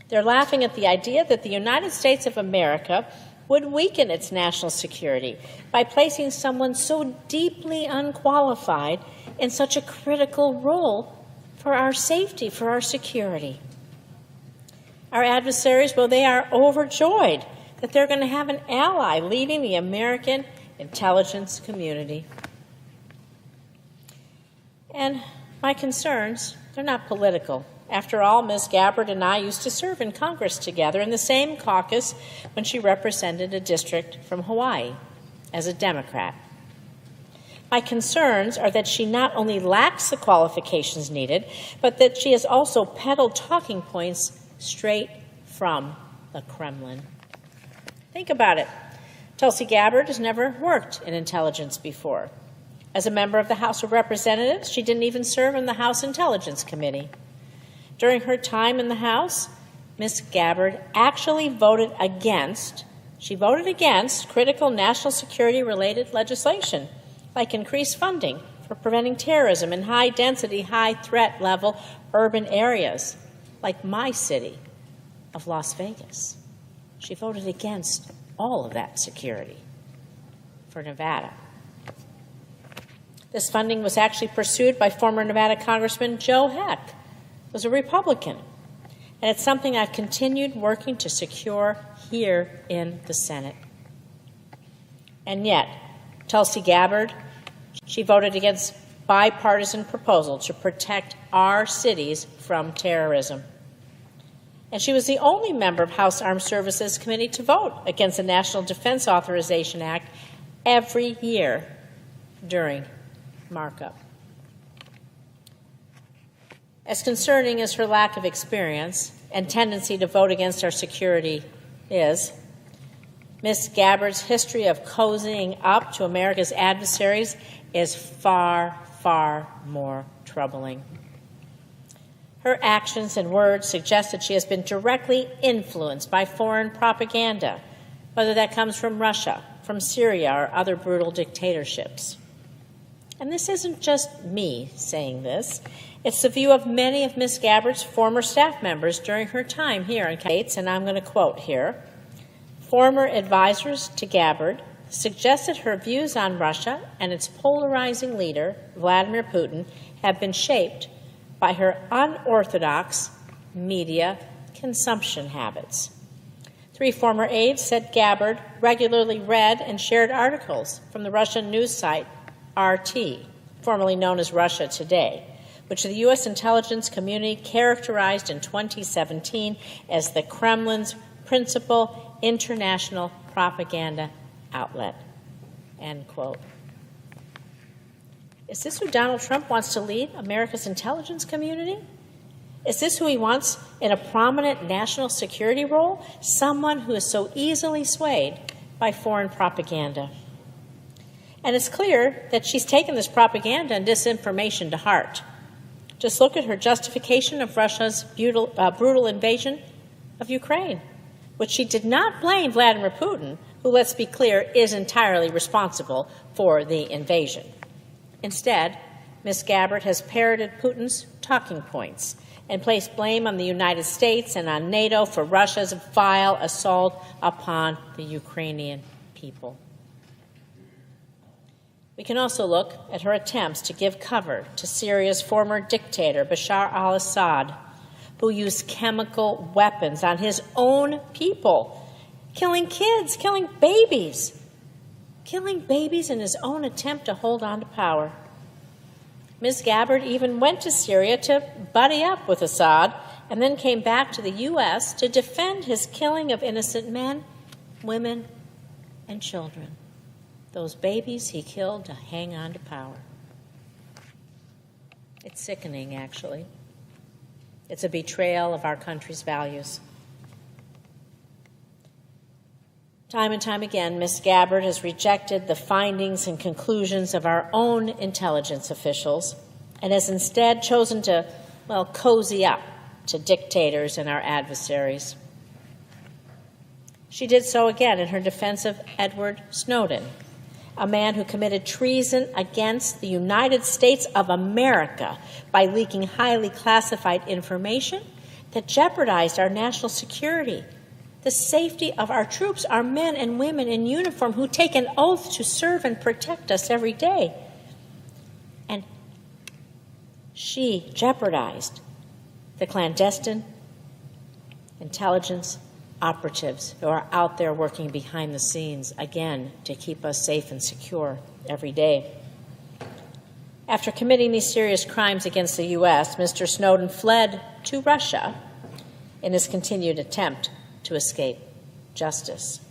They're laughing at the idea that the United States of America would weaken its national security by placing someone so deeply unqualified in such a critical role for our safety, for our security. Our adversaries, well, they are overjoyed that they're going to have an ally leading the American intelligence community. And my concerns, they're not political. After all, Ms. Gabbard and I used to serve in Congress together in the same caucus when she represented a district from Hawaii as a Democrat. My concerns are that she not only lacks the qualifications needed, but that she has also peddled talking points straight from the Kremlin. Think about it. Tulsi Gabbard has never worked in intelligence before. As a member of the House of Representatives, she didn't even serve in the House Intelligence Committee. During her time in the House, Ms. Gabbard actually voted against critical national security-related legislation, like increased funding for preventing terrorism in high-density, high-threat level urban areas, like my city of Las Vegas. She voted against all of that security for Nevada. This funding was actually pursued by former Nevada Congressman Joe Heck, who was a Republican, and it's something I've continued working to secure here in the Senate. And yet, Tulsi Gabbard, she voted against bipartisan proposal to protect our cities from terrorism. And she was the only member of House Armed Services Committee to vote against the National Defense Authorization Act every year during markup. As concerning as her lack of experience and tendency to vote against our security is, Ms. Gabbard's history of cozying up to America's adversaries is far, far more troubling. Her actions and words suggest that she has been directly influenced by foreign propaganda, whether that comes from Russia, from Syria, or other brutal dictatorships. And this isn't just me saying this. It's the view of many of Ms. Gabbard's former staff members during her time here in States, and I'm going to quote here. Former advisors to Gabbard suggested her views on Russia and its polarizing leader, Vladimir Putin, have been shaped by her unorthodox media consumption habits. 3 former aides said Gabbard regularly read and shared articles from the Russian news site RT, formerly known as Russia Today, which the U.S. intelligence community characterized in 2017 as the Kremlin's principal international propaganda outlet, end quote. Is this who Donald Trump wants to lead America's intelligence community? Is this who he wants in a prominent national security role? Someone who is so easily swayed by foreign propaganda. And it's clear that she's taken this propaganda and disinformation to heart. Just look at her justification of Russia's brutal invasion of Ukraine, which she did not blame Vladimir Putin, who, let's be clear, is entirely responsible for the invasion. Instead, Ms. Gabbard has parroted Putin's talking points and placed blame on the United States and on NATO for Russia's vile assault upon the Ukrainian people. We can also look at her attempts to give cover to Syria's former dictator, Bashar al-Assad, who used chemical weapons on his own people, killing kids, killing babies in his own attempt to hold on to power. Ms. Gabbard even went to Syria to buddy up with Assad and then came back to the U.S. to defend his killing of innocent men, women, and children, those babies he killed to hang on to power. It's sickening, actually. It's a betrayal of our country's values. Time and time again, Ms. Gabbard has rejected the findings and conclusions of our own intelligence officials and has instead chosen to, well, cozy up to dictators and our adversaries. She did so again in her defense of Edward Snowden, a man who committed treason against the United States of America by leaking highly classified information that jeopardized our national security, the safety of our troops, our men and women in uniform who take an oath to serve and protect us every day. And she jeopardized the clandestine intelligence operatives who are out there working behind the scenes, again, to keep us safe and secure every day. After committing these serious crimes against the U.S., Mr. Snowden fled to Russia in his continued attempt to escape justice.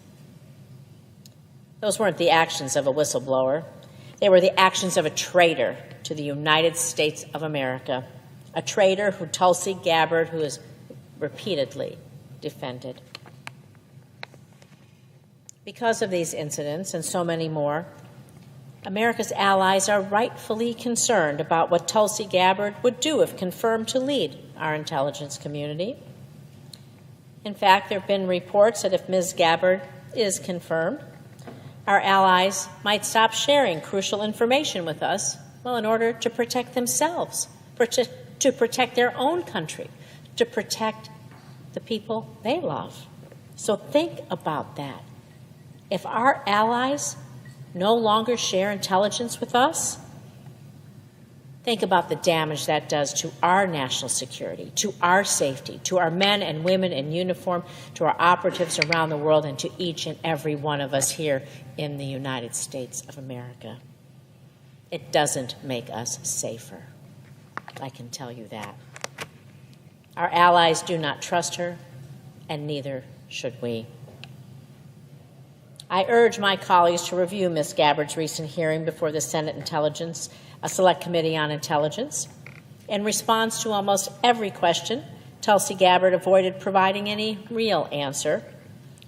Those weren't the actions of a whistleblower. They were the actions of a traitor to the United States of America, a traitor who Tulsi Gabbard, who has repeatedly defended. Because of these incidents and so many more, America's allies are rightfully concerned about what Tulsi Gabbard would do if confirmed to lead our intelligence community. In fact, there have been reports that if Ms. Gabbard is confirmed, our allies might stop sharing crucial information with us, well, in order to protect themselves, to protect their own country, to protect the people they love. So think about that. If our allies no longer share intelligence with us, think about the damage that does to our national security, to our safety, to our men and women in uniform, to our operatives around the world, and to each and every one of us here in the United States of America. It doesn't make us safer. I can tell you that. Our allies do not trust her, and neither should we. I urge my colleagues to review Ms. Gabbard's recent hearing before the Senate Intelligence, a Select Committee on Intelligence. In response to almost every question, Tulsi Gabbard avoided providing any real answer,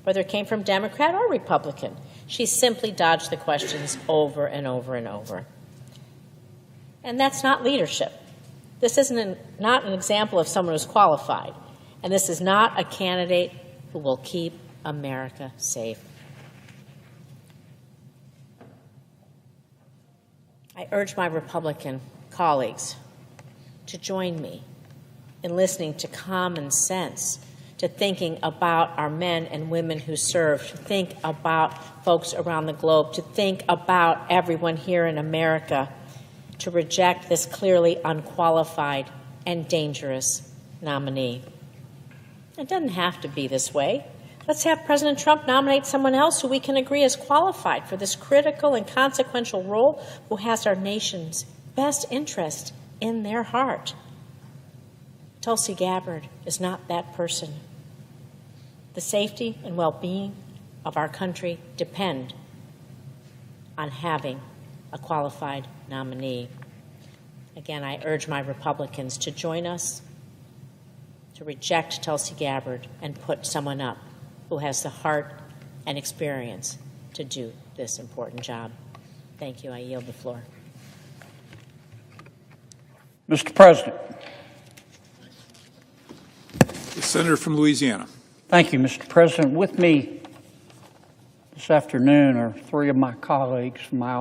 whether it came from Democrat or Republican. She simply dodged the questions over and over and over. And that's not leadership. This isn't not an example of someone who's qualified. And this is not a candidate who will keep America safe. I urge my Republican colleagues to join me in listening to common sense, to thinking about our men and women who serve, to think about folks around the globe, to think about everyone here in America, to reject this clearly unqualified and dangerous nominee. It doesn't have to be this way. Let's have President Trump nominate someone else who we can agree is qualified for this critical and consequential role, who has our nation's best interest in their heart. Tulsi Gabbard is not that person. The safety and well-being of our country depend on having a qualified nominee. Again, I urge my Republicans to join us to reject Tulsi Gabbard and put someone up who has the heart and experience to do this important job. Thank you. I yield the floor. Mr. President. The Senator from Louisiana. Thank you, Mr. President. With me this afternoon are three of my colleagues from my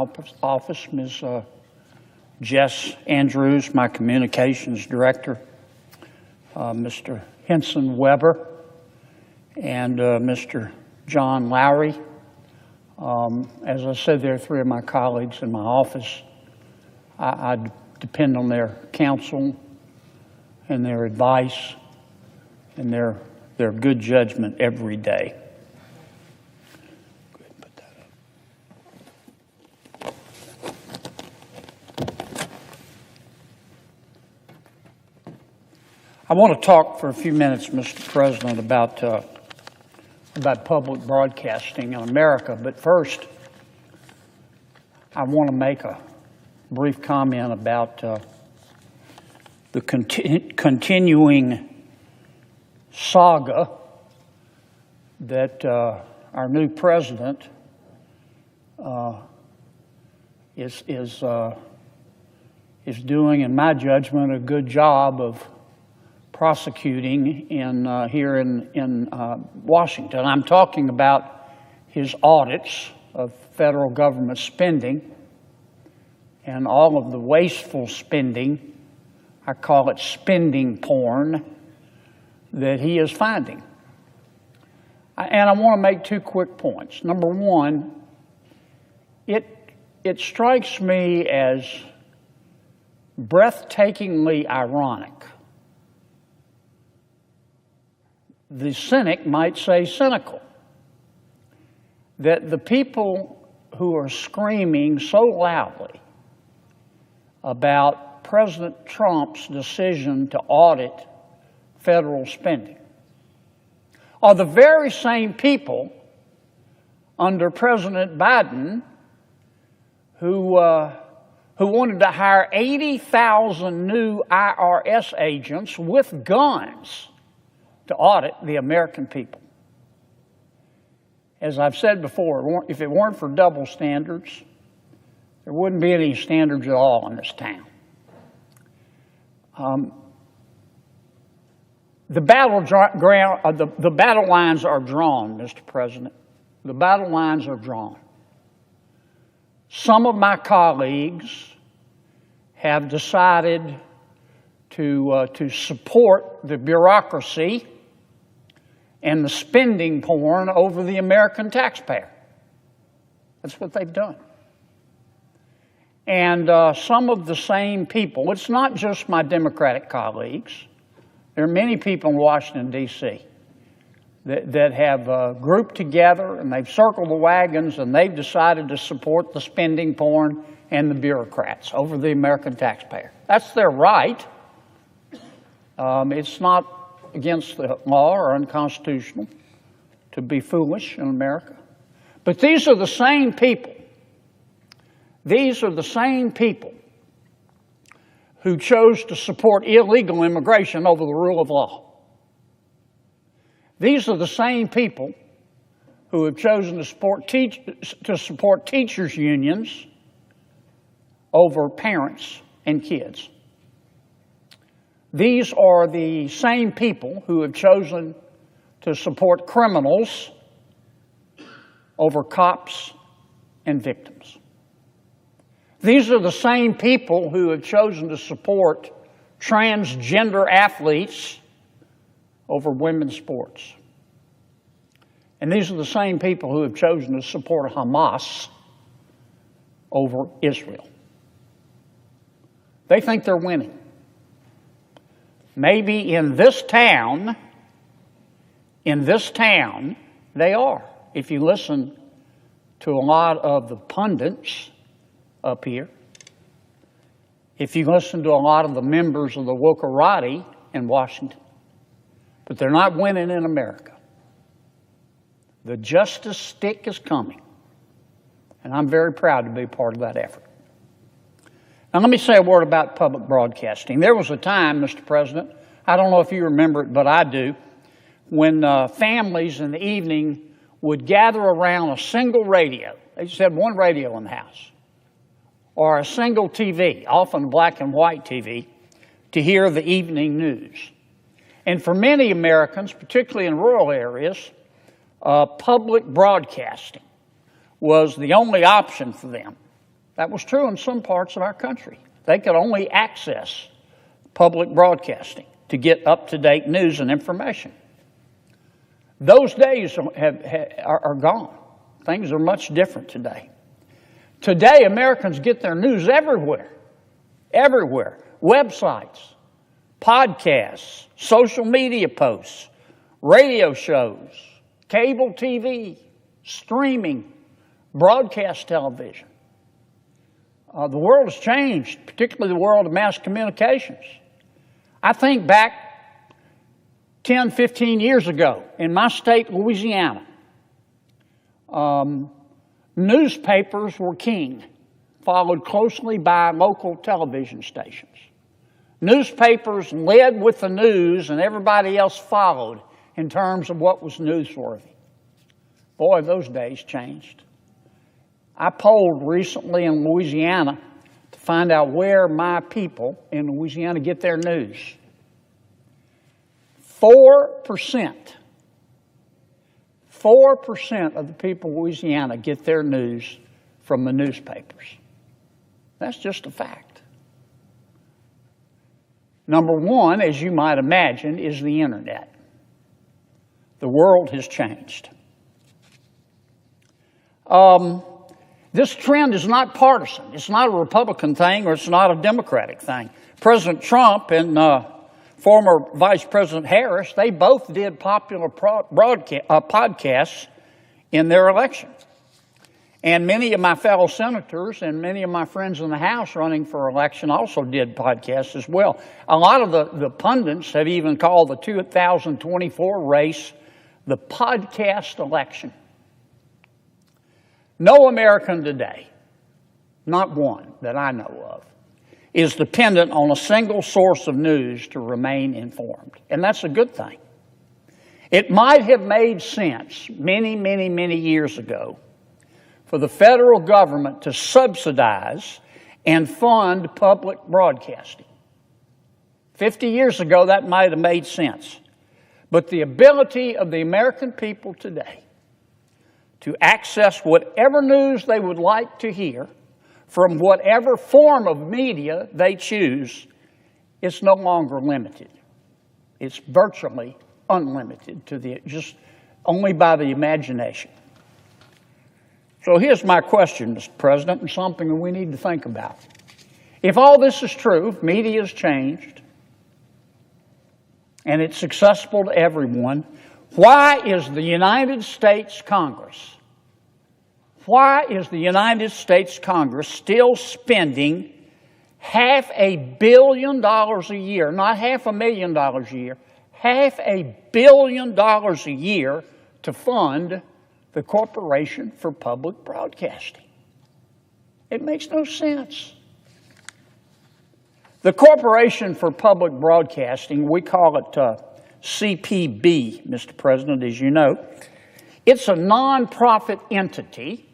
office, Ms. Jess Andrews, my communications director, Mr. Henson Weber, and Mr. John Lowry. As I said, there are three of my colleagues in my office. I depend on their counsel and their advice and their good judgment every day. Go ahead and put that up. I want to talk for a few minutes, Mr. President, about about public broadcasting in America. But first, I want to make a brief comment about the continuing saga that our new president is doing, in my judgment, a good job of prosecuting here in Washington. I'm talking about his audits of federal government spending and all of the wasteful spending, I call it spending porn, that he is finding. And I want to make two quick points. Number one, it strikes me as breathtakingly ironic. The cynic might say cynical, that the people who are screaming so loudly about President Trump's decision to audit federal spending are the very same people under President Biden who wanted to hire 80,000 new IRS agents with guns to audit the American people. As I've said before, if it weren't for double standards, there wouldn't be any standards at all in this town. The battle lines are drawn, Mr. President. The battle lines are drawn. Some of my colleagues have decided to support the bureaucracy and the spending porn over the American taxpayer. That's what they've done. And some of the same people, it's not just my Democratic colleagues, there are many people in Washington, D.C. that have grouped together and they've circled the wagons and they've decided to support the spending porn and the bureaucrats over the American taxpayer. That's their right. It's not against the law or unconstitutional to be foolish in America. But these are the same people. These are the same people who chose to support illegal immigration over the rule of law. These are the same people who have chosen to support teachers' unions over parents and kids. These are the same people who have chosen to support criminals over cops and victims. These are the same people who have chosen to support transgender athletes over women's sports. And these are the same people who have chosen to support Hamas over Israel. They think they're winning. Maybe in this town, they are. If you listen to a lot of the pundits up here, if you listen to a lot of the members of the wokerati in Washington, but they're not winning in America. The justice stick is coming, and I'm very proud to be part of that effort. Now, let me say a word about public broadcasting. There was a time, Mr. President, I don't know if you remember it, but I do, when families in the evening would gather around a single radio. They just had one radio in the house, or a single TV, often black and white TV, to hear the evening news. And for many Americans, particularly in rural areas, public broadcasting was the only option for them. That was true in some parts of our country. They could only access public broadcasting to get up-to-date news and information. Those days are gone. Things are much different today. Today, Americans get their news everywhere. Everywhere. Websites, podcasts, social media posts, radio shows, cable TV, streaming, broadcast television. The world has changed, particularly the world of mass communications. I think back 10, 15 years ago in my state, Louisiana, newspapers were king, followed closely by local television stations. Newspapers led with the news and everybody else followed in terms of what was newsworthy. Boy, those days changed. I polled recently in Louisiana to find out where my people in Louisiana get their news. 4% of the people in Louisiana get their news from the newspapers. That's just a fact. Number one, as you might imagine, is the internet. The world has changed. This trend is not partisan. It's not a Republican thing or it's not a Democratic thing. President Trump and former Vice President Harris, they both did popular podcasts in their election. And many of my fellow senators and many of my friends in the House running for election also did podcasts as well. A lot of the pundits have even called the 2024 race the podcast election. No American today, not one that I know of, is dependent on a single source of news to remain informed. And that's a good thing. It might have made sense many, many, many years ago for the federal government to subsidize and fund public broadcasting. 50 years ago, that might have made sense. But the ability of the American people today to access whatever news they would like to hear from whatever form of media they choose is no longer limited. It's virtually unlimited just only by the imagination. So here's my question, Mr. President, and something that we need to think about. If all this is true, if media has changed, and it's accessible to everyone, why is the United States Congress still spending $500 million a year, not $500,000 a year, $500 million a year to fund the Corporation for Public Broadcasting? It makes no sense. The Corporation for Public Broadcasting, we call it CPB, Mr. President, as you know. It's a nonprofit entity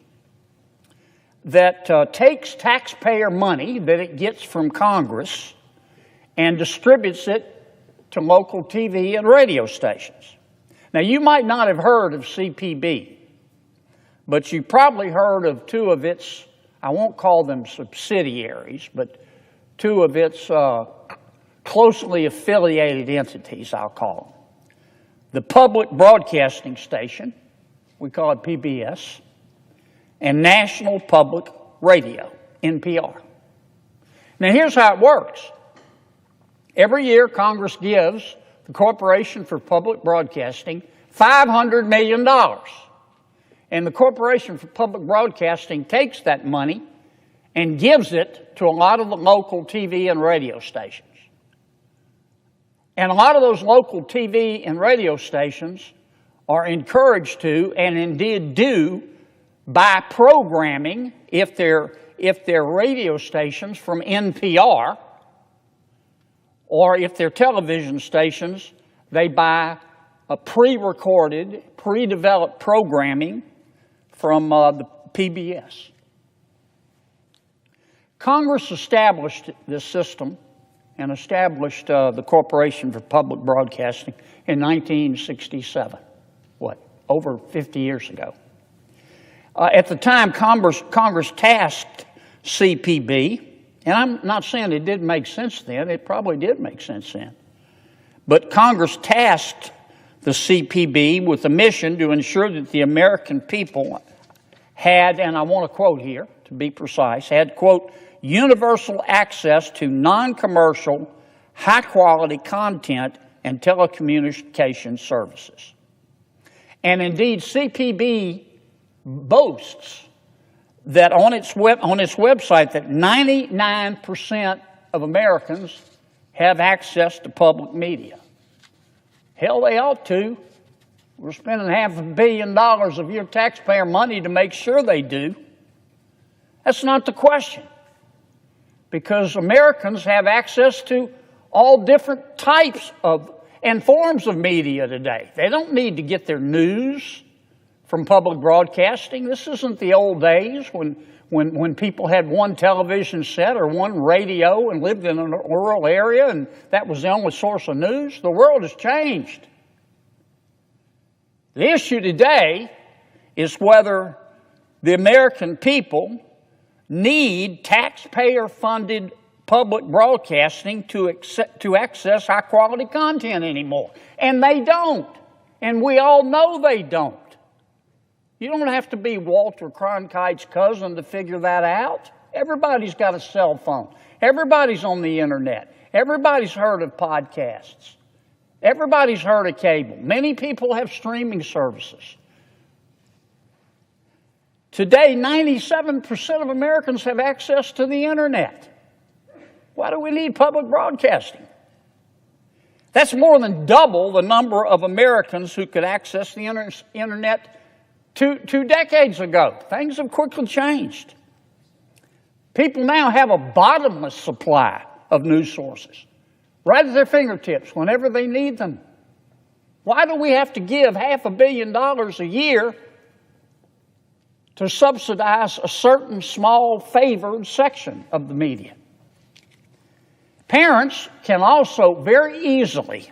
that takes taxpayer money that it gets from Congress and distributes it to local TV and radio stations. Now, you might not have heard of CPB, but you probably heard of two of its, I won't call them subsidiaries, but two of its closely affiliated entities, I'll call them. The Public Broadcasting Station, we call it PBS, and National Public Radio, NPR. Now, here's how it works. Every year, Congress gives the Corporation for Public Broadcasting $500 million. And the Corporation for Public Broadcasting takes that money and gives it to a lot of the local TV and radio stations. And a lot of those local TV and radio stations are encouraged to, and indeed do, buy programming if they're radio stations from NPR, or if they're television stations, they buy a pre-recorded, pre-developed programming from the PBS. Congress established this system and established the Corporation for Public Broadcasting in 1967, over 50 years ago. At the time, Congress tasked CPB, and I'm not saying it didn't make sense then, it probably did make sense then, but Congress tasked the CPB with the mission to ensure that the American people had, and I want to quote here, to be precise, had, quote, universal access to non-commercial, high-quality content and telecommunication services. And indeed, CPB boasts that on its website that 99% of Americans have access to public media. Hell, they ought to. We're spending $500 million of your taxpayer money to make sure they do. That's not the question. Because Americans have access to all different types of and forms of media today. They don't need to get their news from public broadcasting. This isn't the old days when people had one television set or one radio and lived in a rural area and that was the only source of news. The world has changed. The issue today is whether the American people need taxpayer-funded public broadcasting to access high-quality content anymore. And they don't. And we all know they don't. You don't have to be Walter Cronkite's cousin to figure that out. Everybody's got a cell phone. Everybody's on the internet. Everybody's heard of podcasts. Everybody's heard of cable. Many people have streaming services. Today, 97% of Americans have access to the internet. Why do we need public broadcasting? That's more than double the number of Americans who could access the internet two decades ago. Things have quickly changed. People now have a bottomless supply of news sources right at their fingertips whenever they need them. Why do we have to give $500 million a year to subsidize a certain small favored section of the media? Parents can also very easily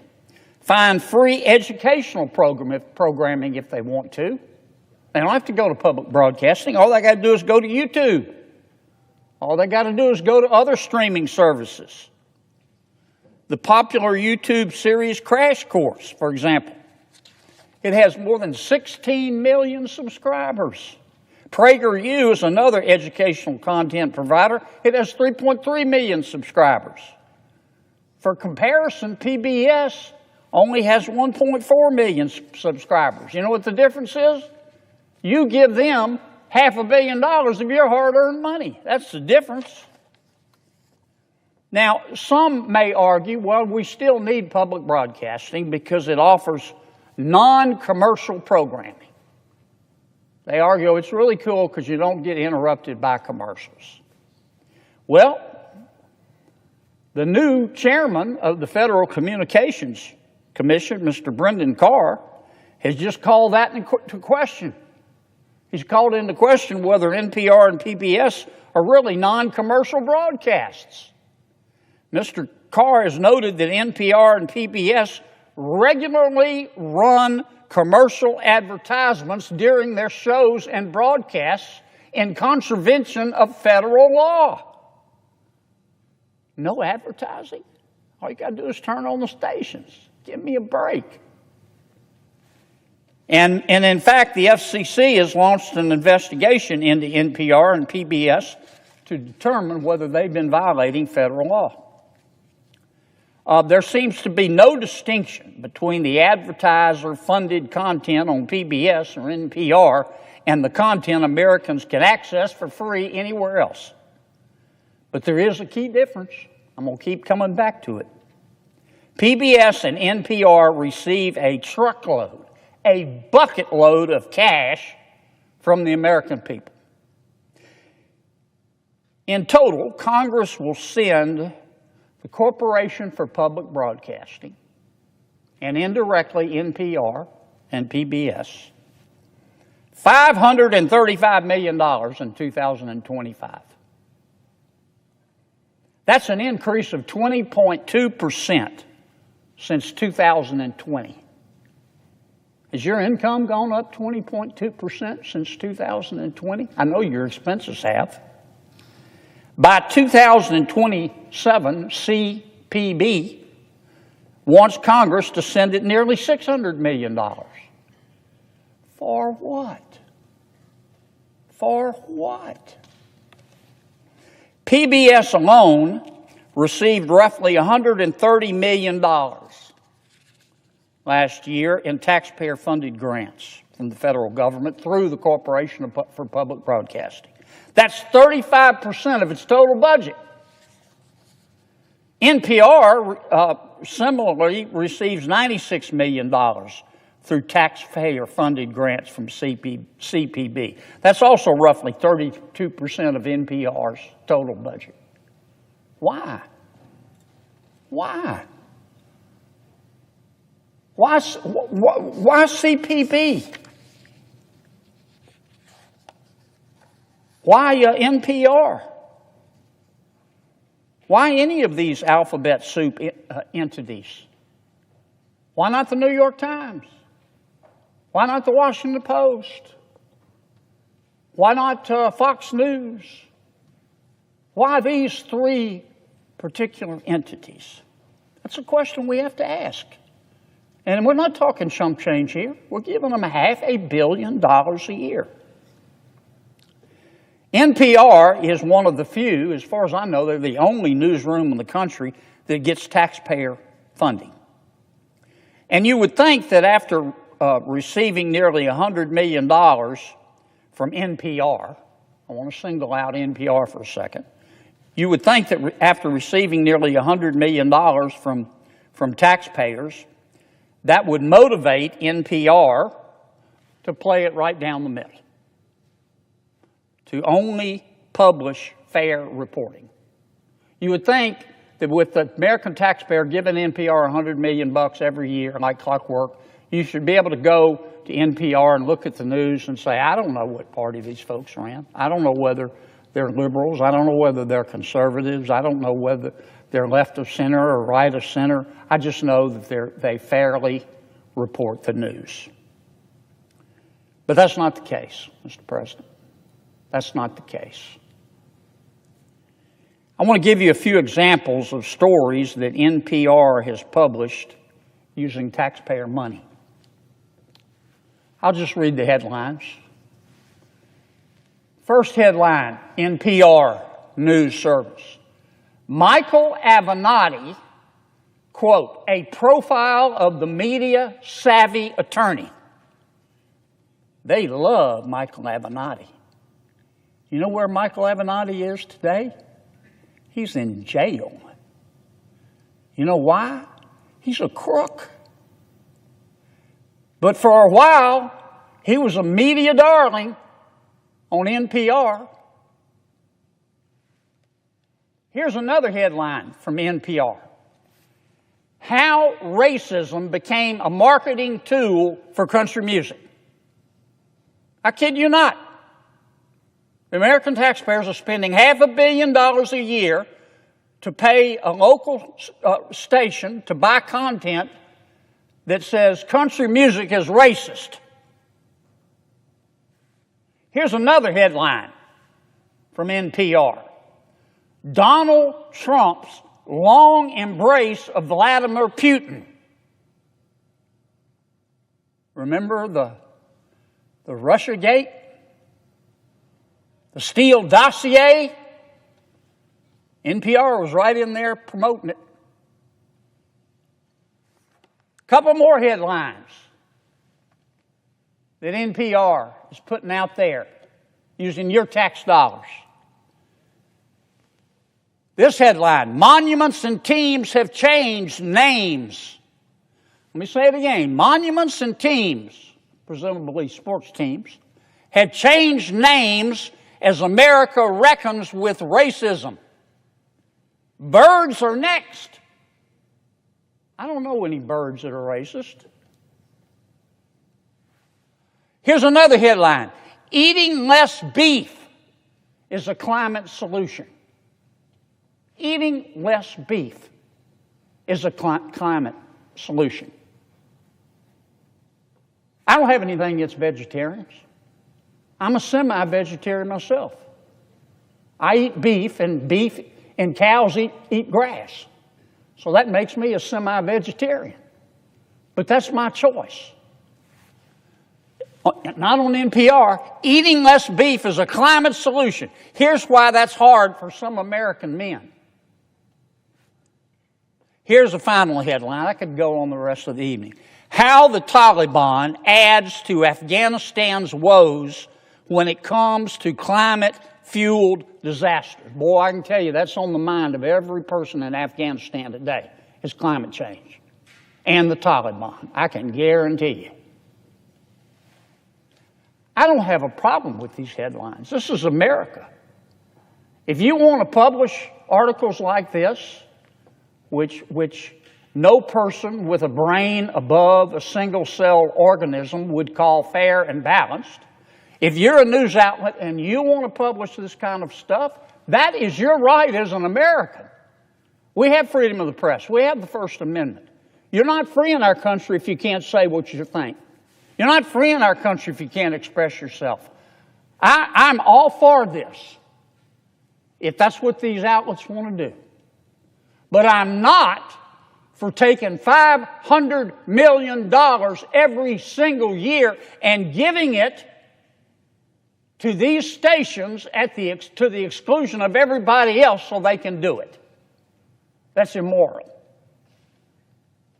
find free educational programming if they want to. They don't have to go to public broadcasting. All they got to do is go to YouTube. All they got to do is go to other streaming services. The popular YouTube series Crash Course, for example, it has more than 16 million subscribers. PragerU is another educational content provider. It has 3.3 million subscribers. For comparison, PBS only has 1.4 million subscribers. You know what the difference is? You give them $500 million of your hard-earned money. That's the difference. Now, some may argue, well, we still need public broadcasting because it offers non-commercial programming. They argue it's really cool because you don't get interrupted by commercials. Well, the new chairman of the Federal Communications Commission, Mr. Brendan Carr, has just called that into question. He's called into question whether NPR and PBS are really non-commercial broadcasts. Mr. Carr has noted that NPR and PBS regularly run commercial advertisements during their shows and broadcasts in contravention of federal law. No advertising? All you got to do is turn on the stations. Give me a break. And in fact, the FCC has launched an investigation into NPR and PBS to determine whether they've been violating federal law. There seems to be no distinction between the advertiser-funded content on PBS or NPR and the content Americans can access for free anywhere else. But there is a key difference. I'm going to keep coming back to it. PBS and NPR receive a truckload, a bucket load of cash from the American people. In total, Congress will send the Corporation for Public Broadcasting, and indirectly NPR and PBS, $535 million in 2025. That's an increase of 20.2% since 2020. Has your income gone up 20.2% since 2020? I know your expenses have. By 2027, CPB wants Congress to send it nearly $600 million. For what? For what? PBS alone received roughly $130 million last year in taxpayer-funded grants from the federal government through the Corporation for Public Broadcasting. That's 35% of its total budget. NPR similarly receives $96 million through taxpayer-funded grants from CPB. That's also roughly 32% of NPR's total budget. Why? Why? Why CPB? Why NPR? Why any of these alphabet soup entities? Why not the New York Times? Why not the Washington Post? Why not Fox News? Why these three particular entities? That's a question we have to ask. And we're not talking chump change here. We're giving them $500 million a year. NPR is one of the few, as far as I know, they're the only newsroom in the country that gets taxpayer funding. And you would think that after receiving nearly $100 million from NPR, I want to single out NPR for a second, you would think that after receiving nearly $100 million from taxpayers, that would motivate NPR to play it right down the middle, to only publish fair reporting. You would think that with the American taxpayer giving NPR $100 million every year, like clockwork, you should be able to go to NPR and look at the news and say, I don't know what party these folks are in. I don't know whether they're liberals. I don't know whether they're conservatives. I don't know whether they're left of center or right of center. I just know that they fairly report the news. But that's not the case, Mr. President. That's not the case. I want to give you a few examples of stories that NPR has published using taxpayer money. I'll just read the headlines. First headline, NPR News Service. Michael Avenatti, quote, a profile of the media-savvy attorney. They love Michael Avenatti. You know where Michael Avenatti is today? He's in jail. You know why? He's a crook. But for a while, he was a media darling on NPR. Here's another headline from NPR. How racism became a marketing tool for country music. I kid you not. The American taxpayers are spending $500 million a year to pay a local station to buy content that says country music is racist. Here's another headline from NPR. Donald Trump's long embrace of Vladimir Putin. Remember the Russiagate? The Steele dossier? NPR was right in there promoting it. A couple more headlines that NPR is putting out there using your tax dollars. This headline, monuments and teams have changed names. Let me say it again. Monuments and teams, presumably sports teams, have changed names as America reckons with racism. Birds are next. I don't know any birds that are racist. Here's another headline. Eating less beef is a climate solution. Eating less beef is a climate solution. I don't have anything against vegetarians. I'm a semi-vegetarian myself. I eat beef and cows eat grass. So that makes me a semi-vegetarian. But that's my choice. Not on NPR. Eating less beef is a climate solution. Here's why that's hard for some American men. Here's a final headline. I could go on the rest of the evening. How the Taliban adds to Afghanistan's woes when it comes to climate-fueled disasters. Boy, I can tell you that's on the mind of every person in Afghanistan today, is climate change. And the Taliban. I can guarantee you. I don't have a problem with these headlines. This is America. If you want to publish articles like this, which no person with a brain above a single-cell organism would call fair and balanced, if you're a news outlet and you want to publish this kind of stuff, that is your right as an American. We have freedom of the press. We have the First Amendment. You're not free in our country if you can't say what you think. You're not free in our country if you can't express yourself. I'm all for this, if that's what these outlets want to do. But I'm not for taking $500 million every single year and giving it to these stations to the exclusion of everybody else so they can do it. That's immoral.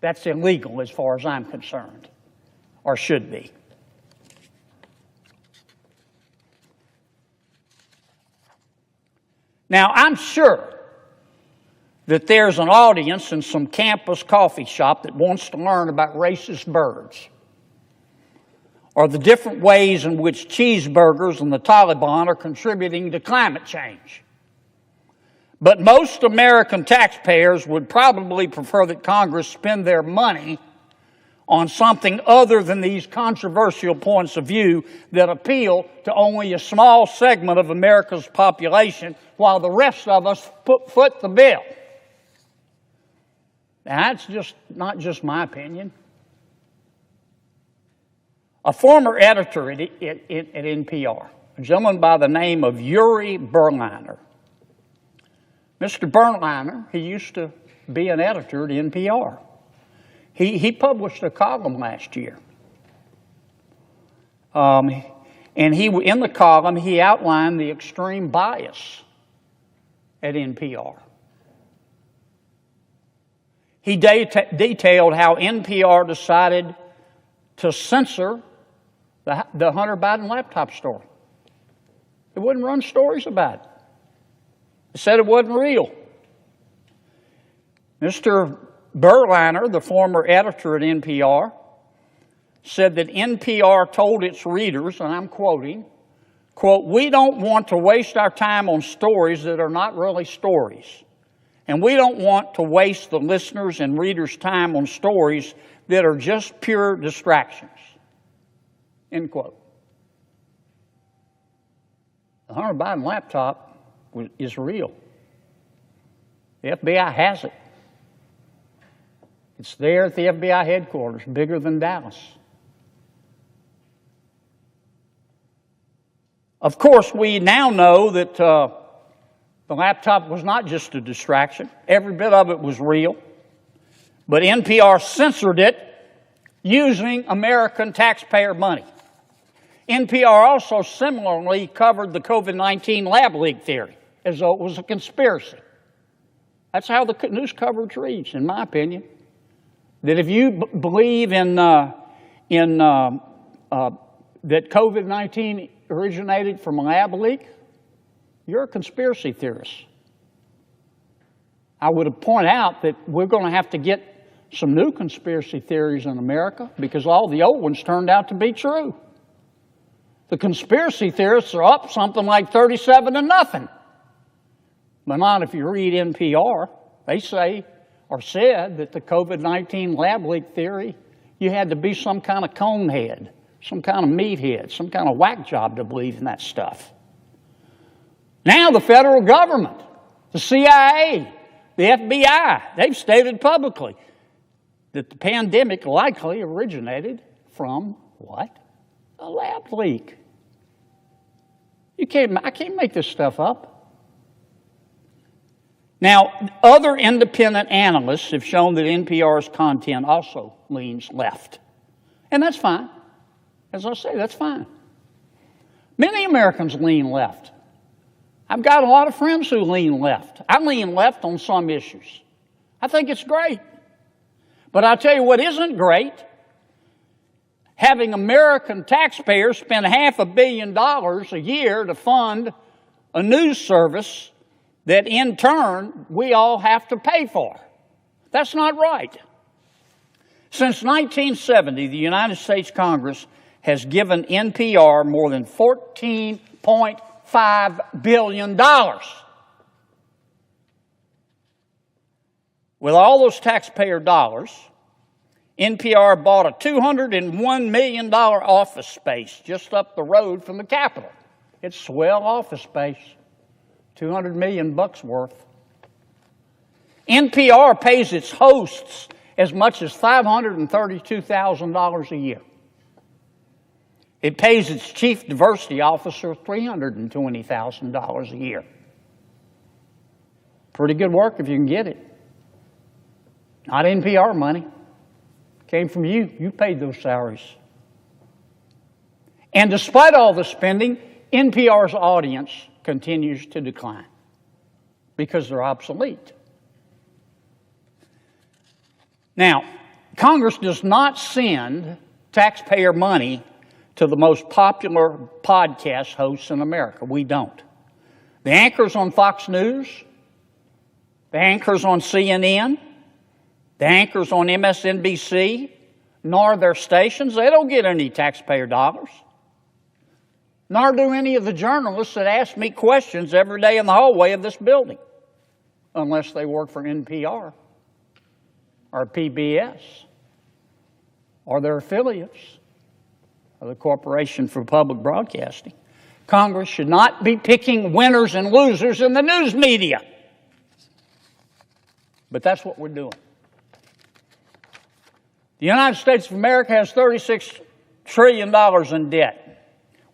That's illegal as far as I'm concerned, or should be. Now, I'm sure that there's an audience in some campus coffee shop that wants to learn about racist birds, or the different ways in which cheeseburgers and the Taliban are contributing to climate change. But most American taxpayers would probably prefer that Congress spend their money on something other than these controversial points of view that appeal to only a small segment of America's population, while the rest of us foot the bill. Now, that's not just my opinion. A former editor at NPR, a gentleman by the name of Yuri Berliner. Mr. Berliner, he used to be an editor at NPR. He published a column last year. And in the column, he outlined the extreme bias at NPR. He detailed how NPR decided to censor the Hunter Biden laptop story. It wouldn't run stories about it. It said it wasn't real. Mr. Berliner, the former editor at NPR, said that NPR told its readers, and I'm quoting, quote, "We don't want to waste our time on stories that are not really stories. And we don't want to waste the listeners' and readers' time on stories that are just pure distractions." End quote. The Hunter Biden laptop is real. The FBI has it. It's there at the FBI headquarters, bigger than Dallas. Of course, we now know that the laptop was not just a distraction. Every bit of it was real. But NPR censored it using American taxpayer money. NPR also similarly covered the COVID-19 lab leak theory as though it was a conspiracy. That's how the news coverage reads, in my opinion. That if you believe that COVID-19 originated from a lab leak, you're a conspiracy theorist. I would point out that we're going to have to get some new conspiracy theories in America because all the old ones turned out to be true. The conspiracy theorists are up something like 37-0. But not if you read NPR. They say or said that the COVID-19 lab leak theory, you had to be some kind of conehead, some kind of meathead, some kind of whack job to believe in that stuff. Now the federal government, the CIA, the FBI, they've stated publicly that the pandemic likely originated from what? A lab leak. I can't make this stuff up. Now, other independent analysts have shown that NPR's content also leans left. And that's fine. As I say, that's fine. Many Americans lean left. I've got a lot of friends who lean left. I lean left on some issues. I think it's great. But I'll tell you what isn't great. Having American taxpayers spend $500 million a year to fund a news service that in turn we all have to pay for. That's not right. Since 1970, the United States Congress has given NPR more than $14.5 billion. With all those taxpayer dollars, NPR bought a $201 million office space just up the road from the Capitol. It's swell office space, $200 million worth. NPR pays its hosts as much as $532,000 a year. It pays its chief diversity officer $320,000 a year. Pretty good work if you can get it. Not NPR money. Came from you. You paid those salaries. And despite all the spending, NPR's audience continues to decline because they're obsolete. Now, Congress does not send taxpayer money to the most popular podcast hosts in America. We don't. The anchors on Fox News, the anchors on CNN, the anchors on MSNBC, nor their stations, they don't get any taxpayer dollars. Nor do any of the journalists that ask me questions every day in the hallway of this building, unless they work for NPR or PBS or their affiliates of the Corporation for Public Broadcasting. Congress should not be picking winners and losers in the news media. But that's what we're doing. The United States of America has $36 trillion in debt.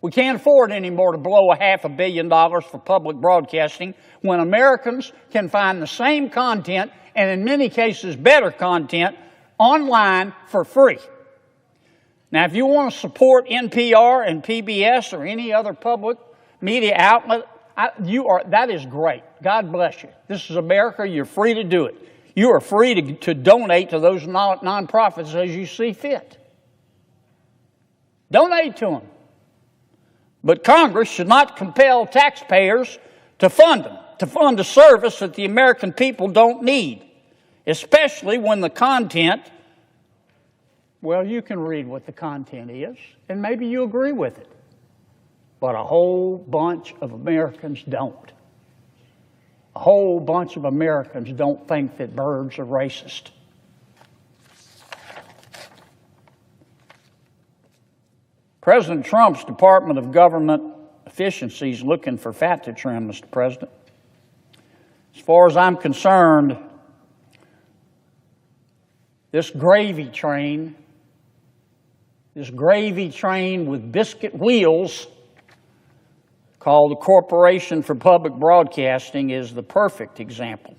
We can't afford anymore to blow $500 million for public broadcasting when Americans can find the same content, and in many cases better content, online for free. Now, if you want to support NPR and PBS or any other public media outlet, that is great. God bless you. This is America. You're free to do it. You are free to donate to those nonprofits as you see fit. Donate to them. But Congress should not compel taxpayers to fund them, to fund a service that the American people don't need, especially when the content, well, you can read what the content is, and maybe you agree with it. But a whole bunch of Americans don't. A whole bunch of Americans don't think that birds are racist. President Trump's Department of Government Efficiency is looking for fat to trim, Mr. President. As far as I'm concerned, this gravy train with biscuit wheels called the Corporation for Public Broadcasting is the perfect example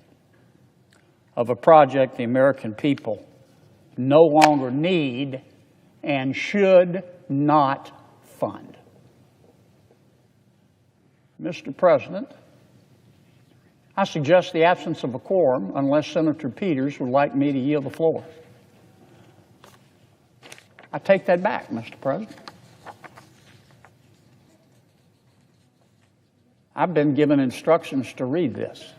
of a project the American people no longer need and should not fund. Mr. President, I suggest the absence of a quorum unless Senator Peters would like me to yield the floor. I take that back, Mr. President. I've been given instructions to read this.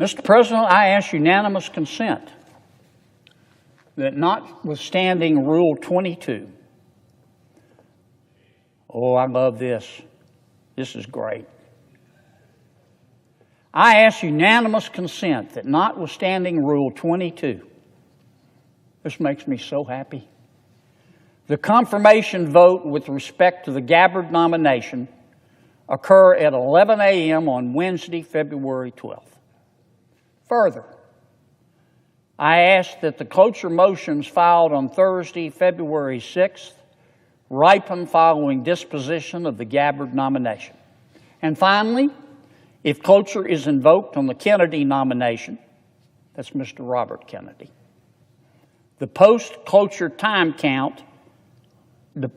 Mr. President, I ask unanimous consent that notwithstanding Rule 22, oh, I love this. This is great. I ask unanimous consent that notwithstanding Rule 22, this makes me so happy, the confirmation vote with respect to the Gabbard nomination occur at 11 a.m. on Wednesday, February 12th. Further, I ask that the cloture motions filed on Thursday, February 6th, ripen following disposition of the Gabbard nomination. And finally, if cloture is invoked on the Kennedy nomination, that's Mr. Robert Kennedy, the post-cloture time count, the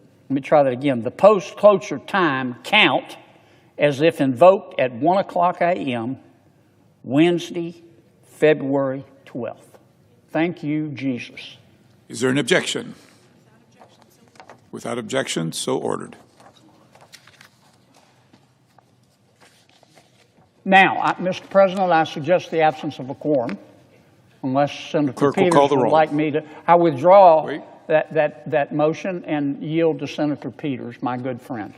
post-cloture time count as if invoked at 1 o'clock a.m., Wednesday, February 12th. Thank you, Jesus. Is there an objection? Without objection, so ordered. Now, Mr. President, I suggest the absence of a quorum, unless Senator Clerk will Peters call the would roll. like me to. I withdraw. Wait. that motion and yield to Senator Peters, my good friend.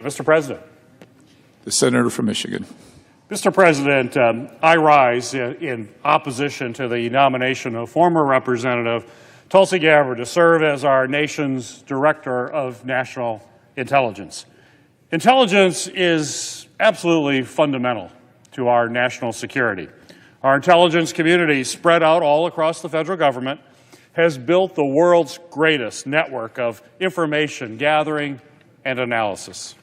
Mr. President. The senator from Michigan. Mr. President, I rise in opposition to the nomination of former Representative Tulsi Gabbard to serve as our nation's Director of National Intelligence. Intelligence is absolutely fundamental to our national security. Our intelligence community, spread out all across the federal government, has built the world's greatest network of information gathering and analysis.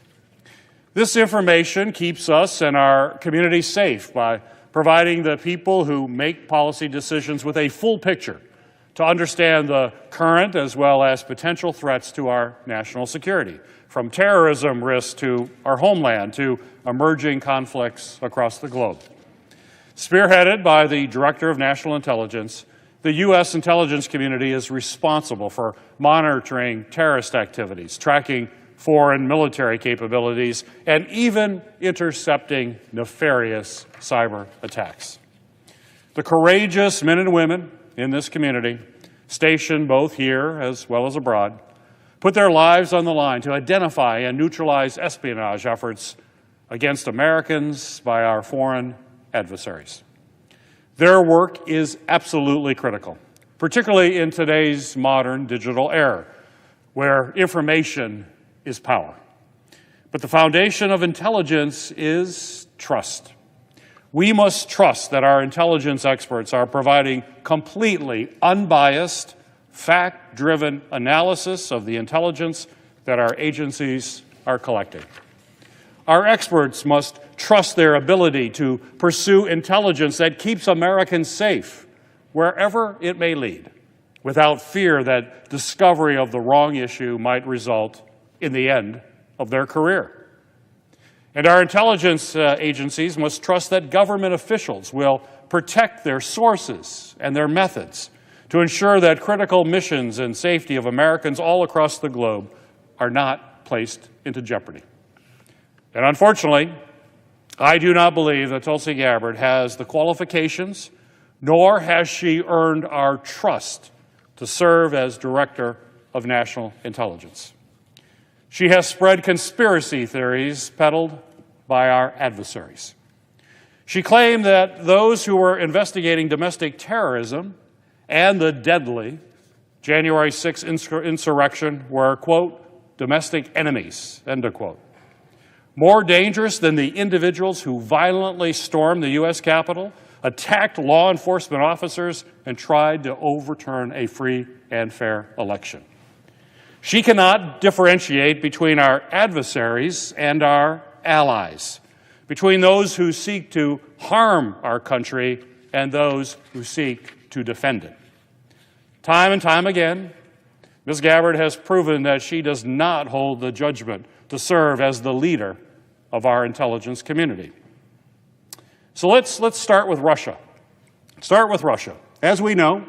This information keeps us and our community safe by providing the people who make policy decisions with a full picture to understand the current as well as potential threats to our national security, from terrorism risks to our homeland to emerging conflicts across the globe. Spearheaded by the Director of National Intelligence, the U.S. intelligence community is responsible for monitoring terrorist activities, tracking foreign military capabilities, and even intercepting nefarious cyber attacks. The courageous men and women in this community, stationed both here as well as abroad, put their lives on the line to identify and neutralize espionage efforts against Americans by our foreign adversaries. Their work is absolutely critical, particularly in today's modern digital era, where information is power. But the foundation of intelligence is trust. We must trust that our intelligence experts are providing completely unbiased, fact-driven analysis of the intelligence that our agencies are collecting. Our experts must trust their ability to pursue intelligence that keeps Americans safe wherever it may lead, without fear that discovery of the wrong issue might result in the end of their career. And our intelligence agencies must trust that government officials will protect their sources and their methods to ensure that critical missions and safety of Americans all across the globe are not placed into jeopardy. And unfortunately, I do not believe that Tulsi Gabbard has the qualifications, nor has she earned our trust to serve as Director of National Intelligence. She has spread conspiracy theories peddled by our adversaries. She claimed that those who were investigating domestic terrorism and the deadly January 6th insurrection were, quote, domestic enemies, end of quote. More dangerous than the individuals who violently stormed the U.S. Capitol, attacked law enforcement officers, and tried to overturn a free and fair election. She cannot differentiate between our adversaries and our allies, between those who seek to harm our country and those who seek to defend it. Time and time again, Ms. Gabbard has proven that she does not hold the judgment to serve as the leader of our intelligence community. So let's start with Russia. Start with Russia. As we know,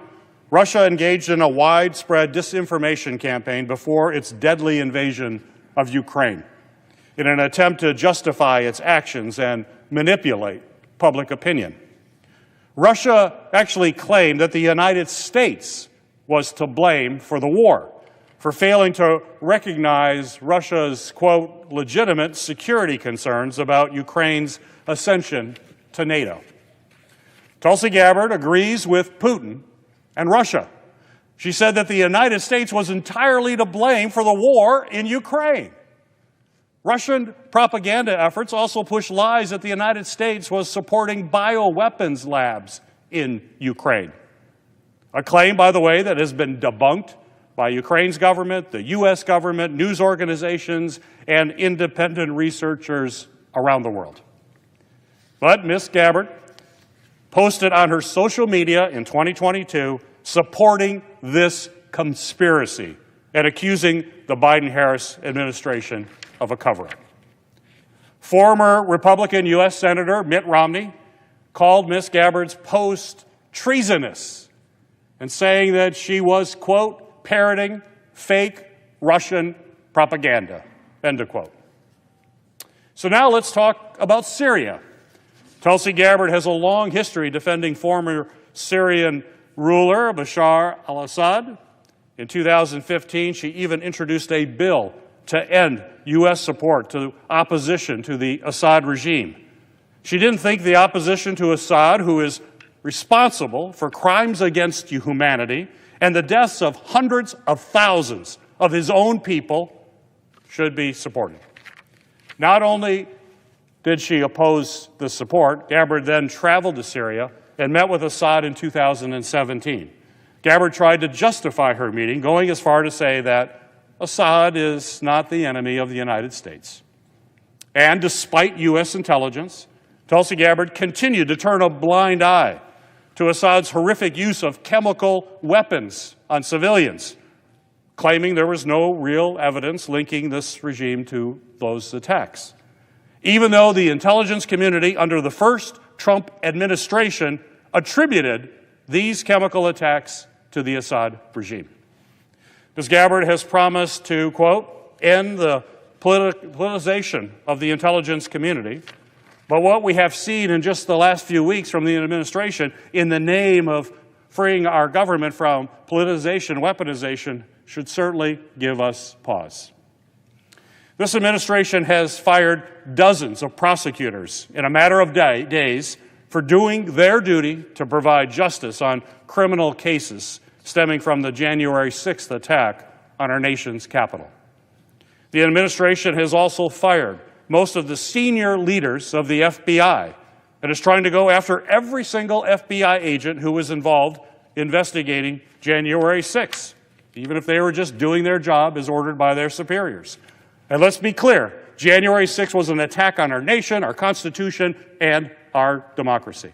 Russia engaged in a widespread disinformation campaign before its deadly invasion of Ukraine in an attempt to justify its actions and manipulate public opinion. Russia actually claimed that the United States was to blame for the war, for failing to recognize Russia's, quote, legitimate security concerns about Ukraine's ascension to NATO. Tulsi Gabbard agrees with Putin and Russia. She said that the United States was entirely to blame for the war in Ukraine. Russian propaganda efforts also push lies that the United States was supporting bioweapons labs in Ukraine. A claim, by the way, that has been debunked by Ukraine's government, the U.S. government, news organizations, and independent researchers around the world. But Ms. Gabbard posted on her social media in 2022 supporting this conspiracy and accusing the Biden-Harris administration of a cover-up. Former Republican U.S. Senator Mitt Romney called Ms. Gabbard's post treasonous and saying that she was, quote, parroting fake Russian propaganda, end of quote. So now let's talk about Syria. Tulsi Gabbard has a long history defending former Syrian ruler, Bashar al-Assad. In 2015, she even introduced a bill to end U.S. support to opposition to the Assad regime. She didn't think the opposition to Assad, who is responsible for crimes against humanity and the deaths of hundreds of thousands of his own people, should be supported. Not only did she oppose the support, Gabbard then traveled to Syria and met with Assad in 2017. Gabbard tried to justify her meeting, going as far to say that Assad is not the enemy of the United States. And despite U.S. intelligence, Tulsi Gabbard continued to turn a blind eye to Assad's horrific use of chemical weapons on civilians, claiming there was no real evidence linking this regime to those attacks. Even though the intelligence community under the first Trump administration attributed these chemical attacks to the Assad regime. Ms. Gabbard has promised to, quote, end the politicization of the intelligence community. But what we have seen in just the last few weeks from the administration in the name of freeing our government from politicization, weaponization, should certainly give us pause. This administration has fired dozens of prosecutors in a matter of days for doing their duty to provide justice on criminal cases stemming from the January 6th attack on our nation's capital. The administration has also fired most of the senior leaders of the FBI and is trying to go after every single FBI agent who was involved investigating January 6th, even if they were just doing their job as ordered by their superiors. And let's be clear, January 6th was an attack on our nation, our Constitution, and our democracy.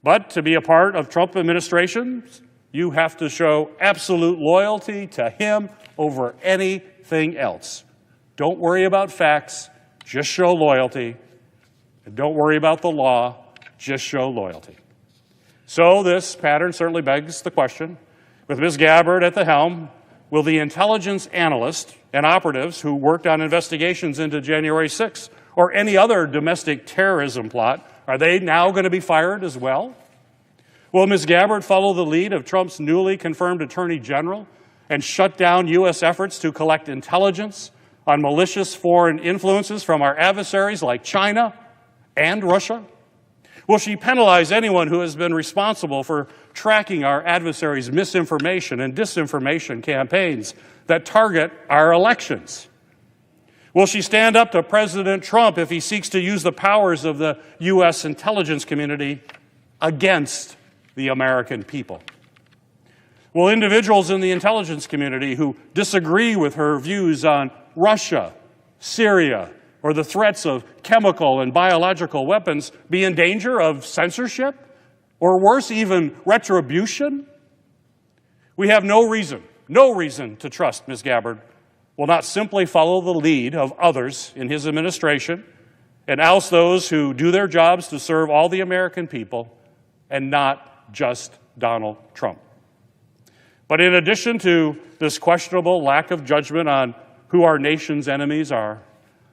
But to be a part of Trump administration, you have to show absolute loyalty to him over anything else. Don't worry about facts, just show loyalty. And don't worry about the law, just show loyalty. So this pattern certainly begs the question, with Ms. Gabbard at the helm, will the intelligence analysts and operatives who worked on investigations into January 6th or any other domestic terrorism plot, are they now going to be fired as well? Will Ms. Gabbard follow the lead of Trump's newly confirmed Attorney General and shut down U.S. efforts to collect intelligence on malicious foreign influences from our adversaries like China and Russia? Will she penalize anyone who has been responsible for tracking our adversaries' misinformation and disinformation campaigns that target our elections? Will she stand up to President Trump if he seeks to use the powers of the U.S. intelligence community against the American people? Will individuals in the intelligence community who disagree with her views on Russia, Syria, or the threats of chemical and biological weapons be in danger of censorship, or worse, even retribution? We have no reason to trust Ms. Gabbard will not simply follow the lead of others in his administration and oust those who do their jobs to serve all the American people and not just Donald Trump. But in addition to this questionable lack of judgment on who our nation's enemies are,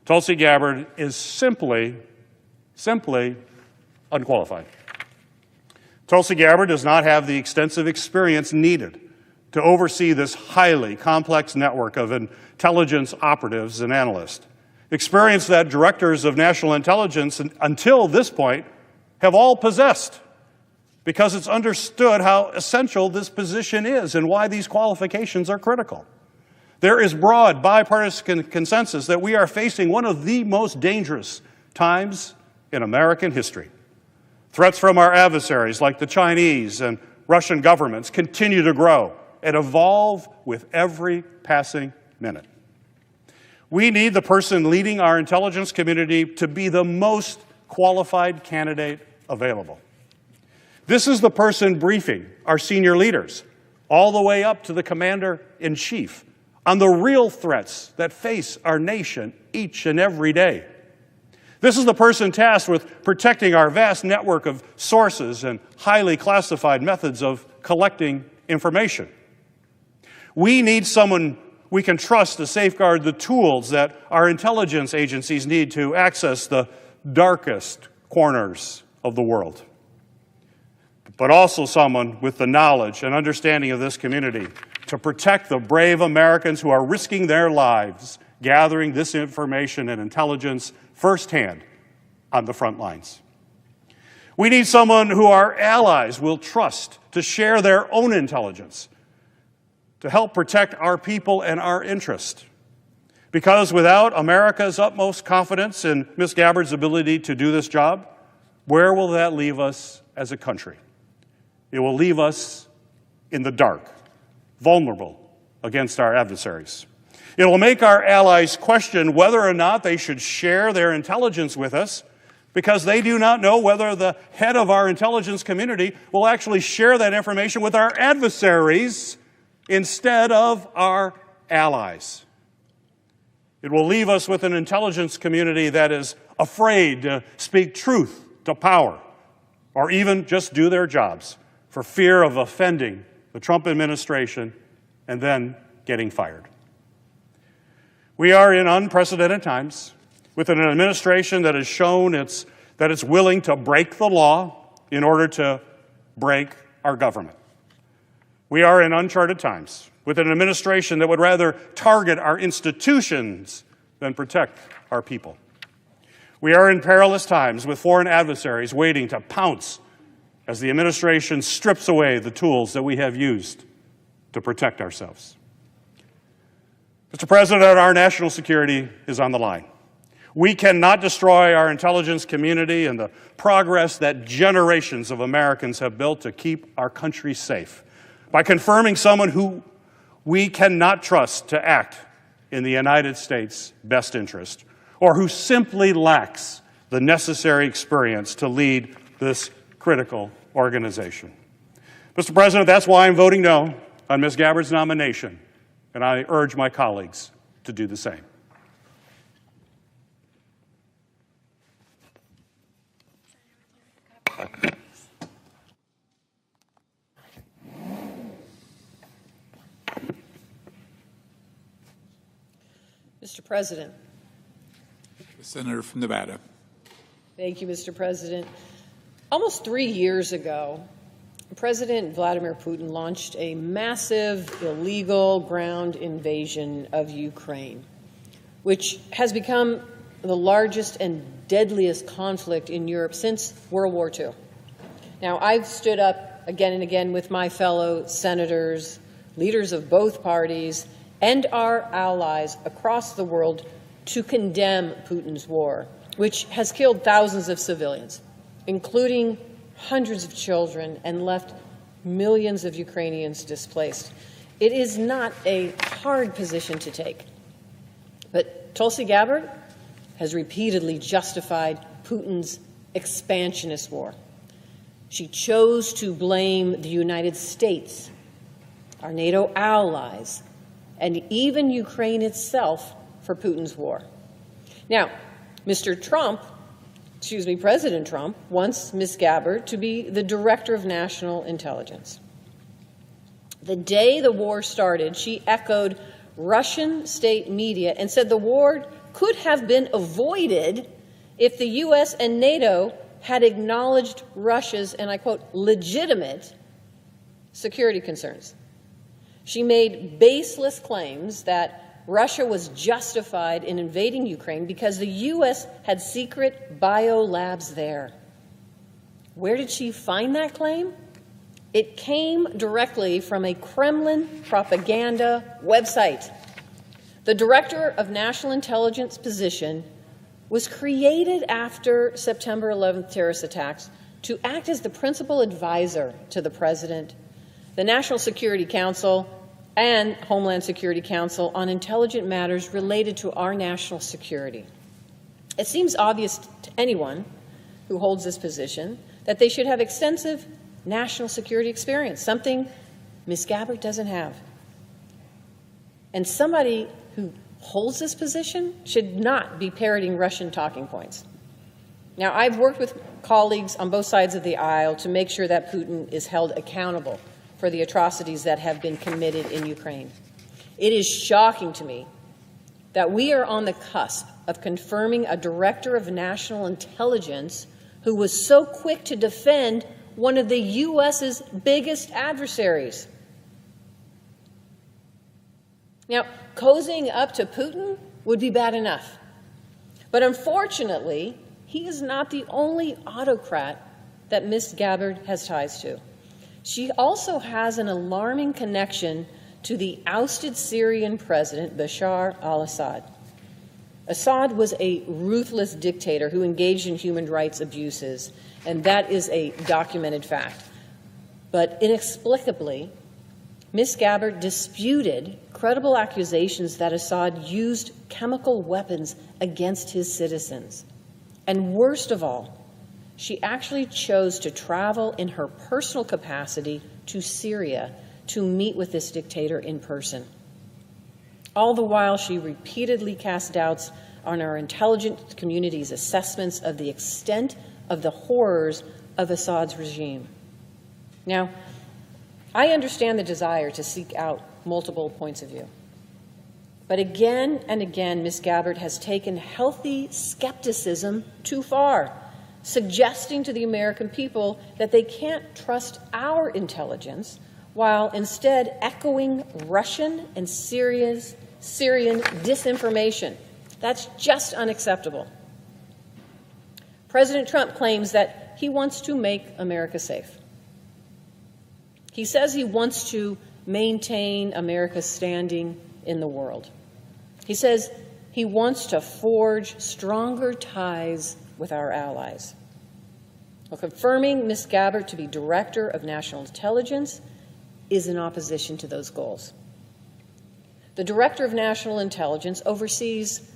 Tulsi Gabbard is simply unqualified. Tulsi Gabbard does not have the extensive experience needed to oversee this highly complex network of intelligence operatives and analysts. Experience that directors of national intelligence until this point have all possessed, because it's understood how essential this position is and why these qualifications are critical. There is broad bipartisan consensus that we are facing one of the most dangerous times in American history. Threats from our adversaries, like the Chinese and Russian governments, continue to grow and evolve with every passing minute. We need the person leading our intelligence community to be the most qualified candidate available. This is the person briefing our senior leaders, all the way up to the commander-in-chief, on the real threats that face our nation each and every day. This is the person tasked with protecting our vast network of sources and highly classified methods of collecting information. We need someone we can trust to safeguard the tools that our intelligence agencies need to access the darkest corners of the world. but also someone with the knowledge and understanding of this community to protect the brave Americans who are risking their lives gathering this information and intelligence firsthand on the front lines. We need someone who our allies will trust to share their own intelligence to help protect our people and our interest. Because without America's utmost confidence in Ms. Gabbard's ability to do this job, where will that leave us as a country? It will leave us in the dark, vulnerable against our adversaries. It will make our allies question whether or not they should share their intelligence with us, because they do not know whether the head of our intelligence community will actually share that information with our adversaries instead of our allies. It will leave us with an intelligence community that is afraid to speak truth to power or even just do their jobs for fear of offending the Trump administration and then getting fired. We are in unprecedented times with an administration that has shown that it's willing to break the law in order to break our government. We are in uncharted times with an administration that would rather target our institutions than protect our people. We are in perilous times with foreign adversaries waiting to pounce as the administration strips away the tools that we have used to protect ourselves. Mr. President, our national security is on the line. We cannot destroy our intelligence community and the progress that generations of Americans have built to keep our country safe by confirming someone who we cannot trust to act in the United States' best interest, or who simply lacks the necessary experience to lead this critical organization. Mr. President, that's why I'm voting no on Ms. Gabbard's nomination, and I urge my colleagues to do the same. Mr. President. The senator from Nevada. Thank you, Mr. President. Almost 3 years ago, President Vladimir Putin launched a massive, illegal ground invasion of Ukraine, which has become the largest and deadliest conflict in Europe since World War II. Now, I've stood up again and again with my fellow senators, leaders of both parties, and our allies across the world to condemn Putin's war, which has killed thousands of civilians, including hundreds of children, and left millions of Ukrainians displaced. It is not a hard position to take. But Tulsi Gabbard has repeatedly justified Putin's expansionist war. She chose to blame the United States, our NATO allies, and even Ukraine itself for Putin's war. Now, President Trump wants Ms. Gabbard to be the Director of National Intelligence. The day the war started, she echoed Russian state media and said the war could have been avoided if the U.S. and NATO had acknowledged Russia's, and I quote, legitimate security concerns. She made baseless claims that Russia was justified in invading Ukraine because the U.S. had secret biolabs there. Where did she find that claim? It came directly from a Kremlin propaganda website. The Director of National Intelligence position was created after September 11th terrorist attacks to act as the principal advisor to the President, the National Security Council, and Homeland Security Council on intelligent matters related to our national security. It seems obvious to anyone who holds this position that they should have extensive national security experience, something Ms. Gabbard doesn't have. And somebody who holds this position should not be parroting Russian talking points. Now, I've worked with colleagues on both sides of the aisle to make sure that Putin is held accountable for the atrocities that have been committed in Ukraine. It is shocking to me that we are on the cusp of confirming a Director of National Intelligence who was so quick to defend one of the U.S.'s biggest adversaries. Now, cozying up to Putin would be bad enough. But unfortunately, he is not the only autocrat that Ms. Gabbard has ties to. She also has an alarming connection to the ousted Syrian president, Bashar al-Assad. Assad was a ruthless dictator who engaged in human rights abuses, and that is a documented fact. But inexplicably, Ms. Gabbard disputed credible accusations that Assad used chemical weapons against his citizens. And worst of all, she actually chose to travel in her personal capacity to Syria to meet with this dictator in person. All the while, she repeatedly cast doubts on our intelligence community's assessments of the extent of the horrors of Assad's regime. Now, I understand the desire to seek out multiple points of view. But again and again, Ms. Gabbard has taken healthy skepticism too far, suggesting to the American people that they can't trust our intelligence, while instead echoing Russian and Syrian disinformation. That's just unacceptable. President Trump claims that he wants to make America safe. He says he wants to maintain America's standing in the world. He says he wants to forge stronger ties with our allies. Well, confirming Ms. Gabbard to be Director of National Intelligence is in opposition to those goals. The Director of National Intelligence oversees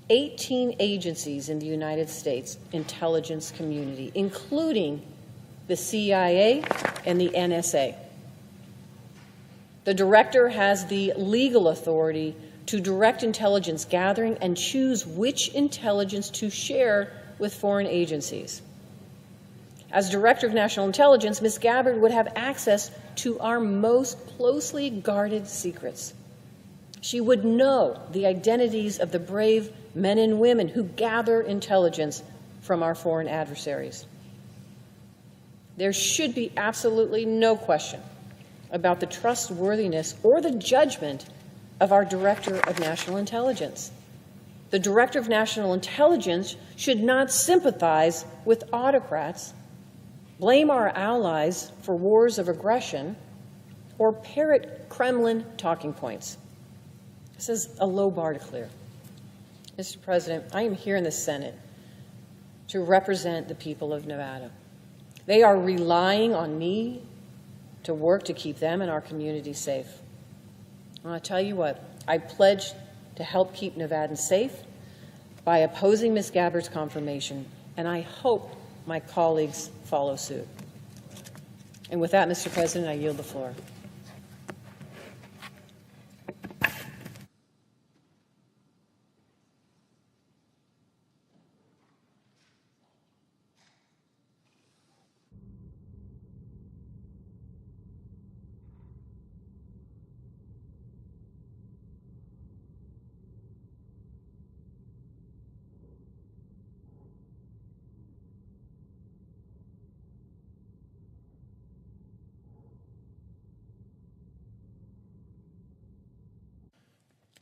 18 agencies in the United States intelligence community, including the CIA and the NSA. The Director has the legal authority to direct intelligence gathering and choose which intelligence to share with foreign agencies. As Director of National Intelligence, Ms. Gabbard would have access to our most closely guarded secrets. She would know the identities of the brave men and women who gather intelligence from our foreign adversaries. There should be absolutely no question about the trustworthiness or the judgment of our Director of National Intelligence. The Director of National Intelligence should not sympathize with autocrats, blame our allies for wars of aggression, or parrot Kremlin talking points. This is a low bar to clear. Mr. President, I am here in the Senate to represent the people of Nevada. They are relying on me to work to keep them and our community safe. And I'll tell you what, I pledge to help keep Nevadans safe by opposing Ms. Gabbard's confirmation, and I hope my colleagues follow suit. And with that, Mr. President, I yield the floor.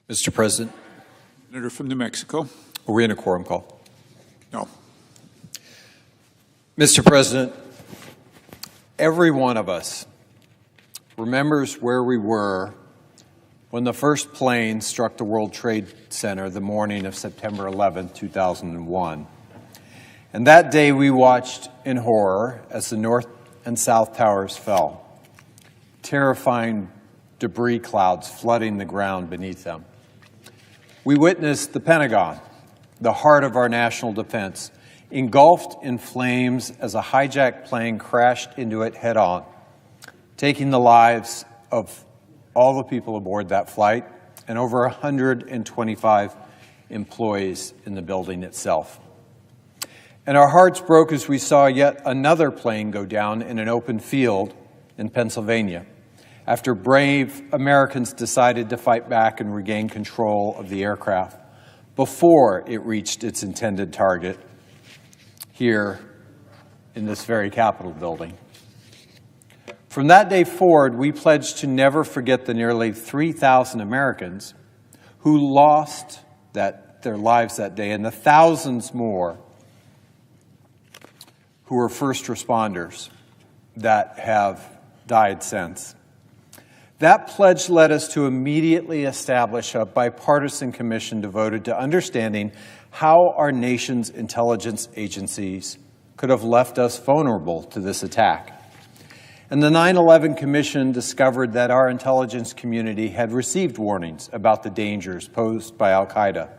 Mr. President. Senator from New Mexico. Are we in a quorum call? No. Mr. President, every one of us remembers where we were when the first plane struck the World Trade Center the morning of September 11, 2001. And that day we watched in horror as the North and South Towers fell, terrifying debris clouds flooding the ground beneath them. We witnessed the Pentagon, the heart of our national defense, engulfed in flames as a hijacked plane crashed into it head-on, taking the lives of all the people aboard that flight and over 125 employees in the building itself. And our hearts broke as we saw yet another plane go down in an open field in Pennsylvania, after brave Americans decided to fight back and regain control of the aircraft before it reached its intended target here in this very Capitol building. From that day forward, we pledged to never forget the nearly 3,000 Americans who lost their lives that day, and the thousands more who were first responders that have died since. That pledge led us to immediately establish a bipartisan commission devoted to understanding how our nation's intelligence agencies could have left us vulnerable to this attack. And the 9/11 Commission discovered that our intelligence community had received warnings about the dangers posed by al-Qaeda,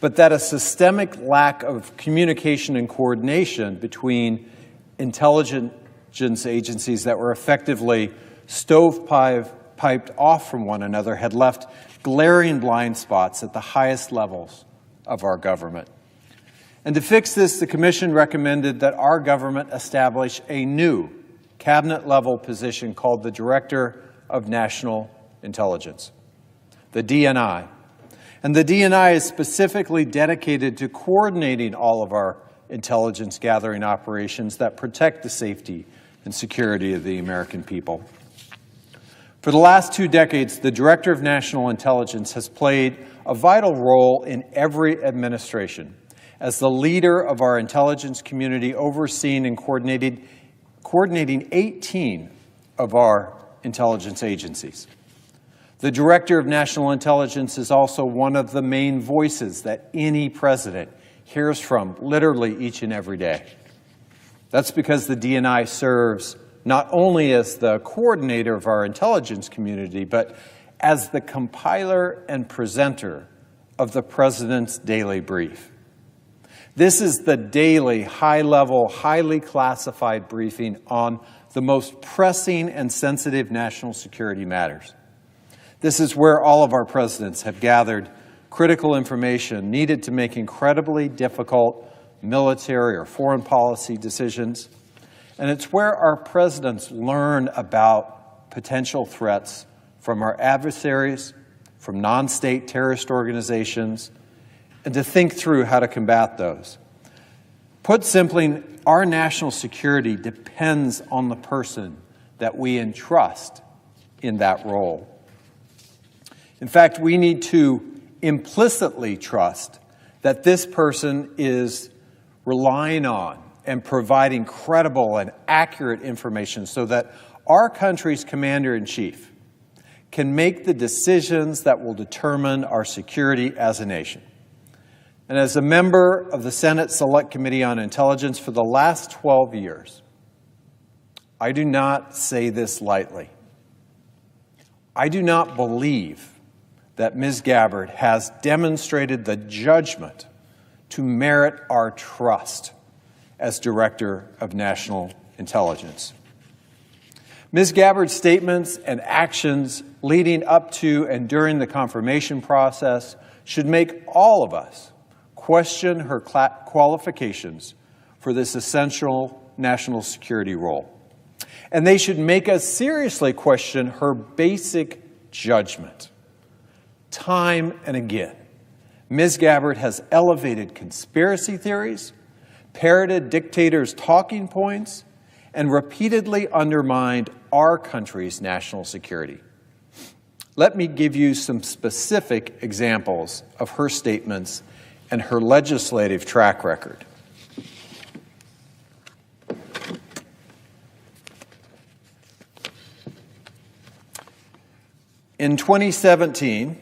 but that a systemic lack of communication and coordination between intelligence agencies that were effectively stovepiped off from one another had left glaring blind spots at the highest levels of our government. And to fix this, the Commission recommended that our government establish a new cabinet-level position called the Director of National Intelligence, the DNI. And the DNI is specifically dedicated to coordinating all of our intelligence gathering operations that protect the safety and security of the American people. For the last 2 decades, the Director of National Intelligence has played a vital role in every administration as the leader of our intelligence community, overseeing and coordinating 18 of our intelligence agencies. The Director of National Intelligence is also one of the main voices that any president hears from literally each and every day. That's because the DNI serves not only as the coordinator of our intelligence community, but as the compiler and presenter of the President's daily brief. This is the daily, high-level, highly classified briefing on the most pressing and sensitive national security matters. This is where all of our presidents have gathered critical information needed to make incredibly difficult military or foreign policy decisions. And it's where our presidents learn about potential threats from our adversaries, from non-state terrorist organizations, and to think through how to combat those. Put simply, our national security depends on the person that we entrust in that role. In fact, we need to implicitly trust that this person is relying on and providing credible and accurate information so that our country's commander-in-chief can make the decisions that will determine our security as a nation. And as a member of the Senate Select Committee on Intelligence for the last 12 years, I do not say this lightly. I do not believe that Ms. Gabbard has demonstrated the judgment to merit our trust as Director of National Intelligence. Ms. Gabbard's statements and actions leading up to and during the confirmation process should make all of us question her qualifications for this essential national security role. And they should make us seriously question her basic judgment. Time and again, Ms. Gabbard has elevated conspiracy theories, parroted dictators' talking points, and repeatedly undermined our country's national security. Let me give you some specific examples of her statements and her legislative track record. In 2017,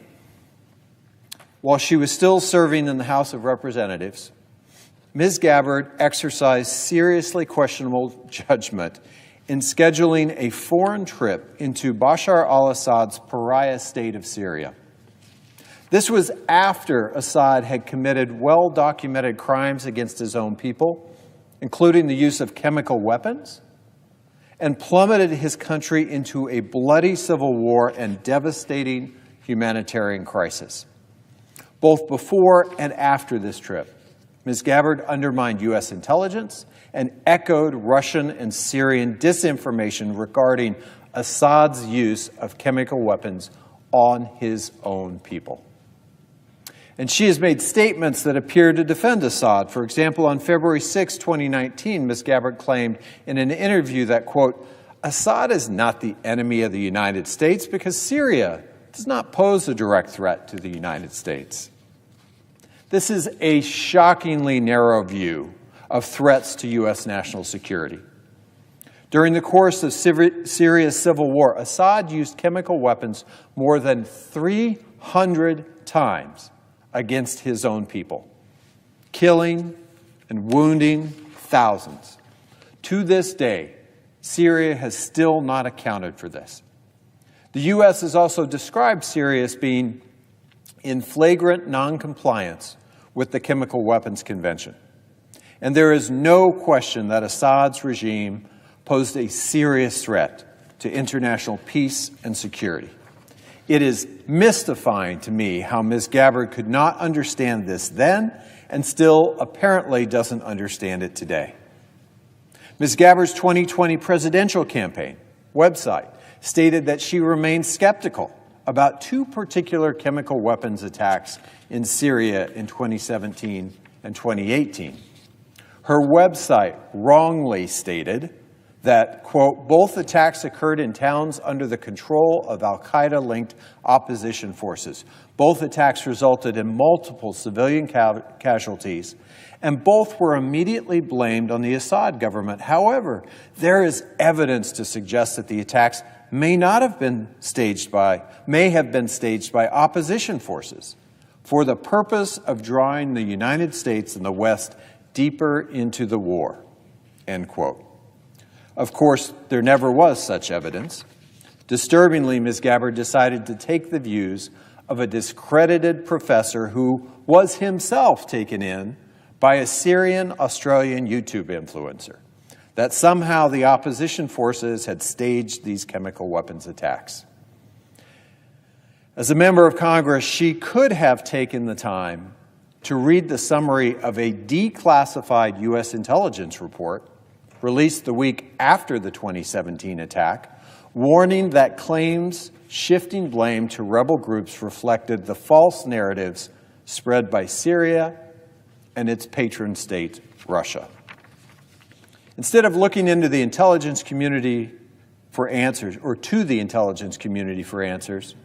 while she was still serving in the House of Representatives, Ms. Gabbard exercised seriously questionable judgment in scheduling a foreign trip into Bashar al-Assad's pariah state of Syria. This was after Assad had committed well-documented crimes against his own people, including the use of chemical weapons, and plummeted his country into a bloody civil war and devastating humanitarian crisis. Both before and after this trip, Ms. Gabbard undermined U.S. intelligence and echoed Russian and Syrian disinformation regarding Assad's use of chemical weapons on his own people. And she has made statements that appear to defend Assad. For example, on February 6, 2019, Ms. Gabbard claimed in an interview that, quote, Assad is not the enemy of the United States because Syria does not pose a direct threat to the United States. This is a shockingly narrow view of threats to U.S. national security. During the course of Syria's civil war, Assad used chemical weapons more than 300 times against his own people, killing and wounding thousands. To this day, Syria has still not accounted for this. The U.S. has also described Syria as being in flagrant noncompliance with the Chemical Weapons Convention. And there is no question that Assad's regime posed a serious threat to international peace and security. It is mystifying to me how Ms. Gabbard could not understand this then and still apparently doesn't understand it today. Ms. Gabbard's 2020 presidential campaign website stated that she remained skeptical about two particular chemical weapons attacks in Syria in 2017 and 2018. Her website wrongly stated that, quote, both attacks occurred in towns under the control of al-Qaeda-linked opposition forces. Both attacks resulted in multiple civilian casualties, and both were immediately blamed on the Assad government. However, there is evidence to suggest that the attacks may have been staged by opposition forces for the purpose of drawing the United States and the West deeper into the war, end quote. Of course, there never was such evidence. Disturbingly, Ms. Gabbard decided to take the views of a discredited professor who was himself taken in by a Syrian-Australian YouTube influencer, that somehow the opposition forces had staged these chemical weapons attacks. As a member of Congress, she could have taken the time to read the summary of a declassified U.S. intelligence report released the week after the 2017 attack, warning that claims shifting blame to rebel groups reflected the false narratives spread by Syria and its patron state, Russia. Instead of looking into the intelligence community for answers, or to the intelligence community for answers,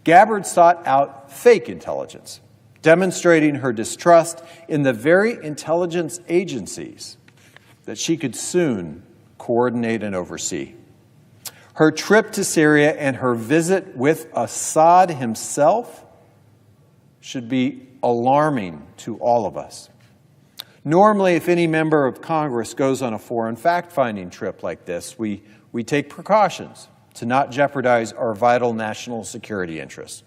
Gabbard sought out fake intelligence, demonstrating her distrust in the very intelligence agencies that she could soon coordinate and oversee. Her trip to Syria and her visit with Assad himself should be alarming to all of us. Normally, if any member of Congress goes on a foreign fact-finding trip like this, we take precautions to not jeopardize our vital national security interests.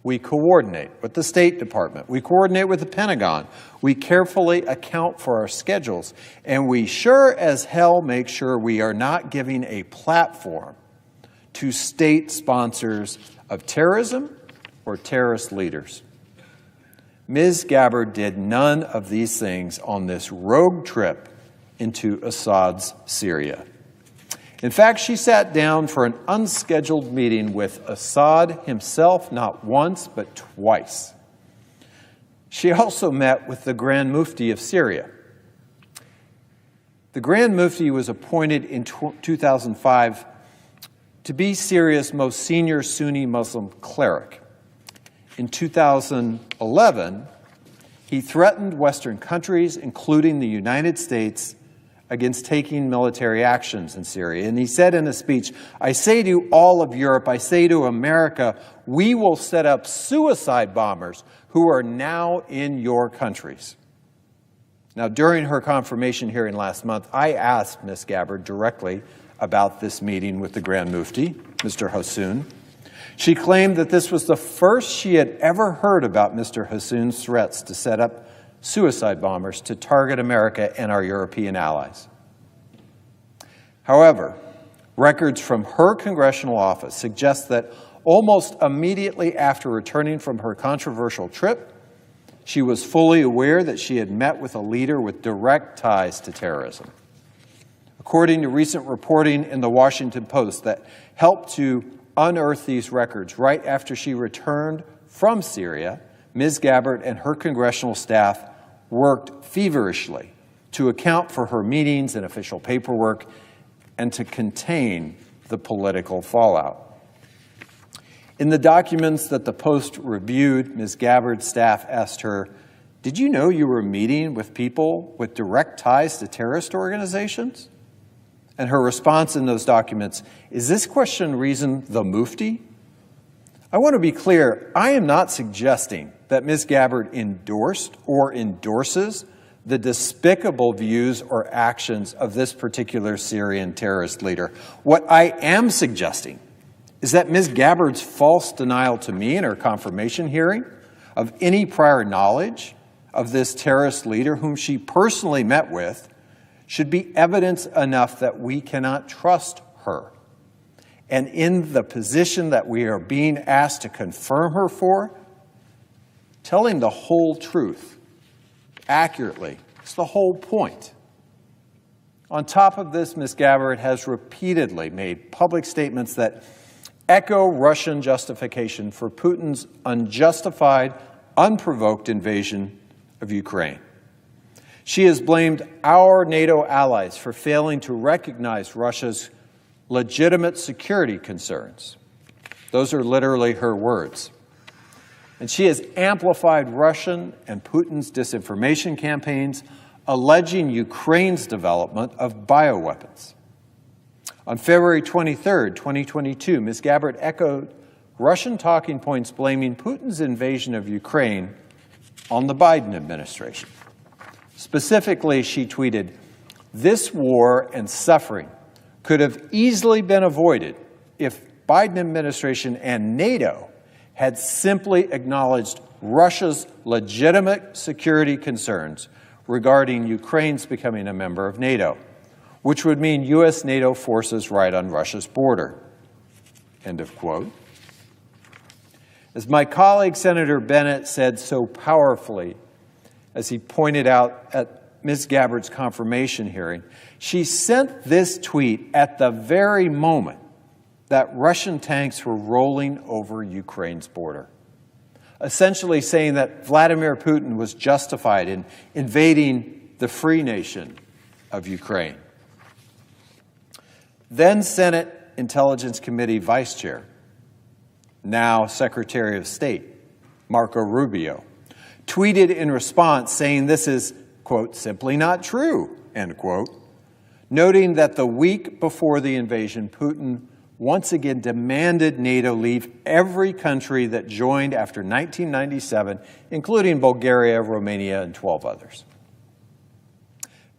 We coordinate with the State Department. We coordinate with the Pentagon. We carefully account for our schedules. And we sure as hell make sure we are not giving a platform to state sponsors of terrorism or terrorist leaders. Ms. Gabbard did none of these things on this rogue trip into Assad's Syria. In fact, she sat down for an unscheduled meeting with Assad himself not once, but twice. She also met with the Grand Mufti of Syria. The Grand Mufti was appointed in 2005 to be Syria's most senior Sunni Muslim cleric. In 2011, he threatened Western countries, including the United States, against taking military actions in Syria. And he said in a speech, "I say to all of Europe, I say to America, we will set up suicide bombers who are now in your countries." Now, during her confirmation hearing last month, I asked Ms. Gabbard directly about this meeting with the Grand Mufti, Mr. Hassoun. She claimed that this was the first she had ever heard about Mr. Hassoun's threats to set up suicide bombers to target America and our European allies. However, records from her congressional office suggest that almost immediately after returning from her controversial trip, she was fully aware that she had met with a leader with direct ties to terrorism. According to recent reporting in the Washington Post that helped to unearth these records right after she returned from Syria, Ms. Gabbard and her congressional staff worked feverishly to account for her meetings and official paperwork and to contain the political fallout. In the documents that the Post reviewed, Ms. Gabbard's staff asked her, "Did you know you were meeting with people with direct ties to terrorist organizations?" And her response in those documents, "Is this question reason the Mufti?" I want to be clear, I am not suggesting that Ms. Gabbard endorsed or endorses the despicable views or actions of this particular Syrian terrorist leader. What I am suggesting is that Ms. Gabbard's false denial to me in her confirmation hearing of any prior knowledge of this terrorist leader whom she personally met with should be evidence enough that we cannot trust her. And in the position that we are being asked to confirm her for, telling the whole truth accurately is the whole point. On top of this, Ms. Gabbard has repeatedly made public statements that echo Russian justification for Putin's unjustified, unprovoked invasion of Ukraine. She has blamed our NATO allies for failing to recognize Russia's legitimate security concerns. Those are literally her words. And she has amplified Russian and Putin's disinformation campaigns, alleging Ukraine's development of bioweapons. On February 23, 2022, Ms. Gabbard echoed Russian talking points blaming Putin's invasion of Ukraine on the Biden administration. Specifically, she tweeted, "This war and suffering could have easily been avoided if Biden administration and NATO had simply acknowledged Russia's legitimate security concerns regarding Ukraine's becoming a member of NATO, which would mean U.S. NATO forces right on Russia's border." End of quote. As my colleague Senator Bennett said so powerfully, as he pointed out at Ms. Gabbard's confirmation hearing, she sent this tweet at the very moment that Russian tanks were rolling over Ukraine's border, essentially saying that Vladimir Putin was justified in invading the free nation of Ukraine. Then Senate Intelligence Committee Vice Chair, now Secretary of State, Marco Rubio, tweeted in response saying this is, quote, "simply not true," end quote, noting that the week before the invasion, Putin once again demanded NATO leave every country that joined after 1997, including Bulgaria, Romania, and 12 others.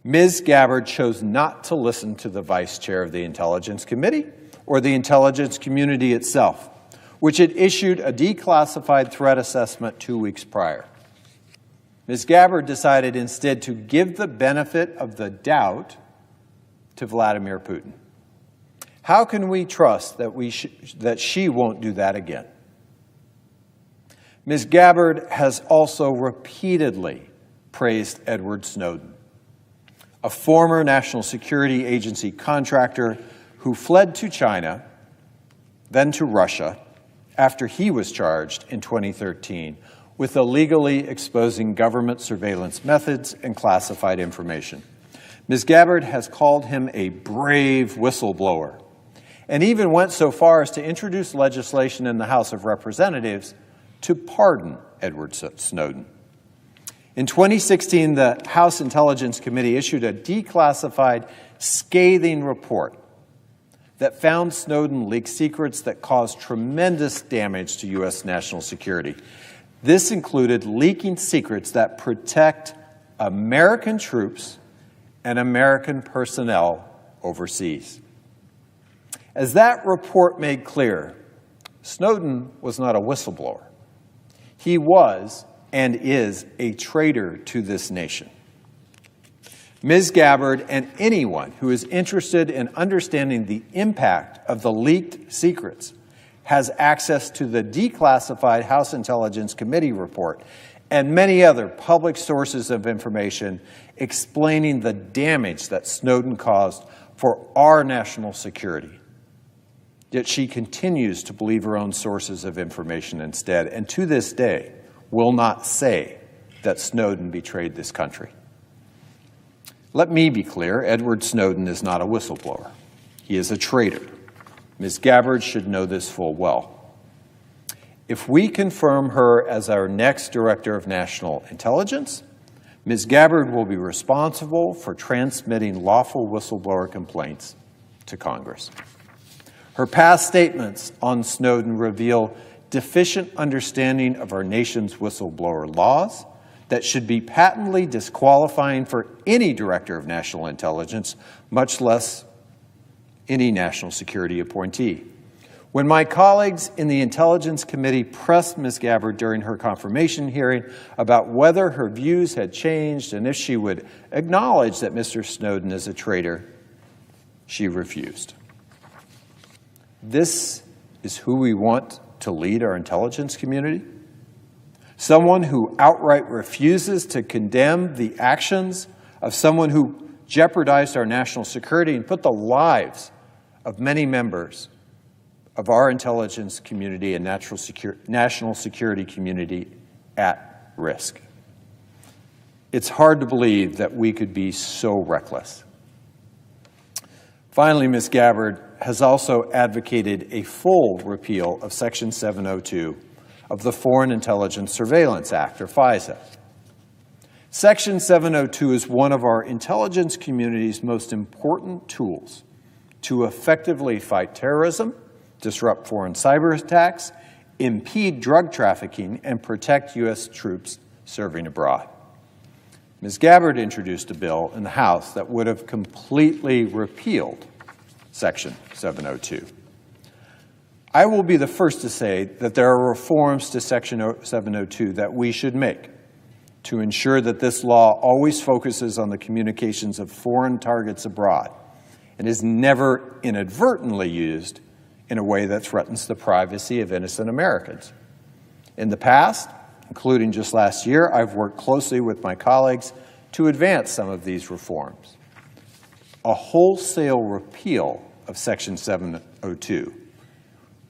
Ms. Gabbard chose not to listen to the vice chair of the Intelligence Committee or the intelligence community itself, which had issued a declassified threat assessment 2 weeks prior. Ms. Gabbard decided instead to give the benefit of the doubt to Vladimir Putin. How can we trust that she won't do that again? Ms. Gabbard has also repeatedly praised Edward Snowden, a former National Security Agency contractor who fled to China, then to Russia, after he was charged in 2013 with illegally exposing government surveillance methods and classified information. Ms. Gabbard has called him a brave whistleblower, and even went so far as to introduce legislation in the House of Representatives to pardon Edward Snowden. In 2016, the House Intelligence Committee issued a declassified, scathing report that found Snowden leaked secrets that caused tremendous damage to U.S. national security. This included leaking secrets that protect American troops and American personnel overseas. As that report made clear, Snowden was not a whistleblower. He was and is a traitor to this nation. Ms. Gabbard and anyone who is interested in understanding the impact of the leaked secrets has access to the declassified House Intelligence Committee report and many other public sources of information explaining the damage that Snowden caused for our national security. Yet she continues to believe her own sources of information instead, and to this day will not say that Snowden betrayed this country. Let me be clear, Edward Snowden is not a whistleblower. He is a traitor. Ms. Gabbard should know this full well. If we confirm her as our next Director of National Intelligence, Ms. Gabbard will be responsible for transmitting lawful whistleblower complaints to Congress. Her past statements on Snowden reveal deficient understanding of our nation's whistleblower laws that should be patently disqualifying for any Director of National Intelligence, much less any national security appointee. When my colleagues in the Intelligence Committee pressed Ms. Gabbard during her confirmation hearing about whether her views had changed and if she would acknowledge that Mr. Snowden is a traitor, she refused. This is who we want to lead our intelligence community? Someone who outright refuses to condemn the actions of someone who jeopardized our national security and put the lives of many members of our intelligence community and national security community at risk. It's hard to believe that we could be so reckless. Finally, Ms. Gabbard has also advocated a full repeal of Section 702 of the Foreign Intelligence Surveillance Act, or FISA. Section 702 is one of our intelligence community's most important tools to effectively fight terrorism, disrupt foreign cyber attacks, impede drug trafficking, and protect U.S. troops serving abroad. Ms. Gabbard introduced a bill in the House that would have completely repealed Section 702. I will be the first to say that there are reforms to Section 702 that we should make to ensure that this law always focuses on the communications of foreign targets abroad and is never inadvertently used in a way that threatens the privacy of innocent Americans. In the past, including just last year, I've worked closely with my colleagues to advance some of these reforms. A wholesale repeal of Section 702,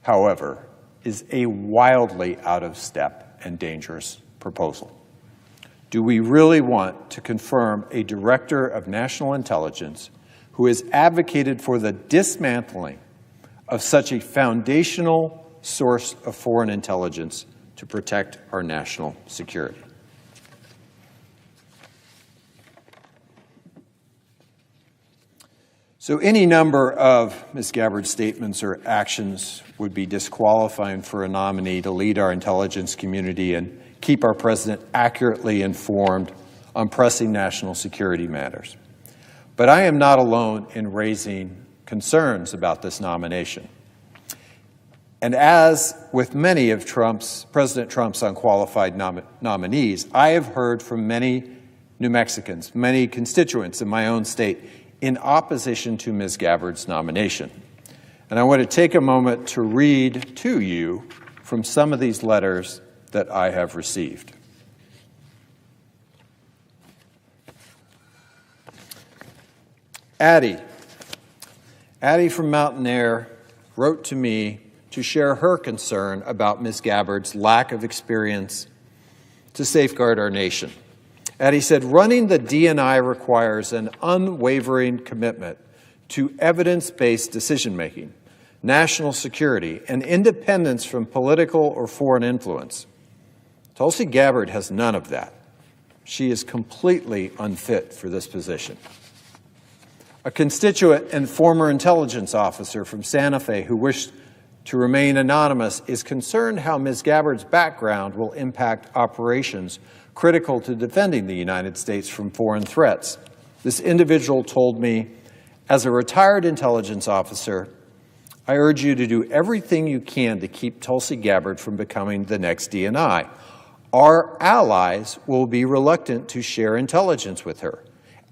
however, is a wildly out-of-step and dangerous proposal. Do we really want to confirm a Director of National Intelligence who has advocated for the dismantling of such a foundational source of foreign intelligence to protect our national security? So any number of Ms. Gabbard's statements or actions would be disqualifying for a nominee to lead our intelligence community and keep our president accurately informed on pressing national security matters. But I am not alone in raising concerns about this nomination. And as with many of President Trump's unqualified nominees, I have heard from many New Mexicans, many constituents in my own state, in opposition to Ms. Gabbard's nomination. And I want to take a moment to read to you from some of these letters that I have received. Addie from Mountain Air wrote to me to share her concern about Ms. Gabbard's lack of experience to safeguard our nation. Addie said, running the DNI requires an unwavering commitment to evidence-based decision-making, national security, and independence from political or foreign influence. Tulsi Gabbard has none of that. She is completely unfit for this position. A constituent and former intelligence officer from Santa Fe who wished to remain anonymous is concerned how Ms. Gabbard's background will impact operations critical to defending the United States from foreign threats. This individual told me, as a retired intelligence officer, I urge you to do everything you can to keep Tulsi Gabbard from becoming the next DNI. Our allies will be reluctant to share intelligence with her,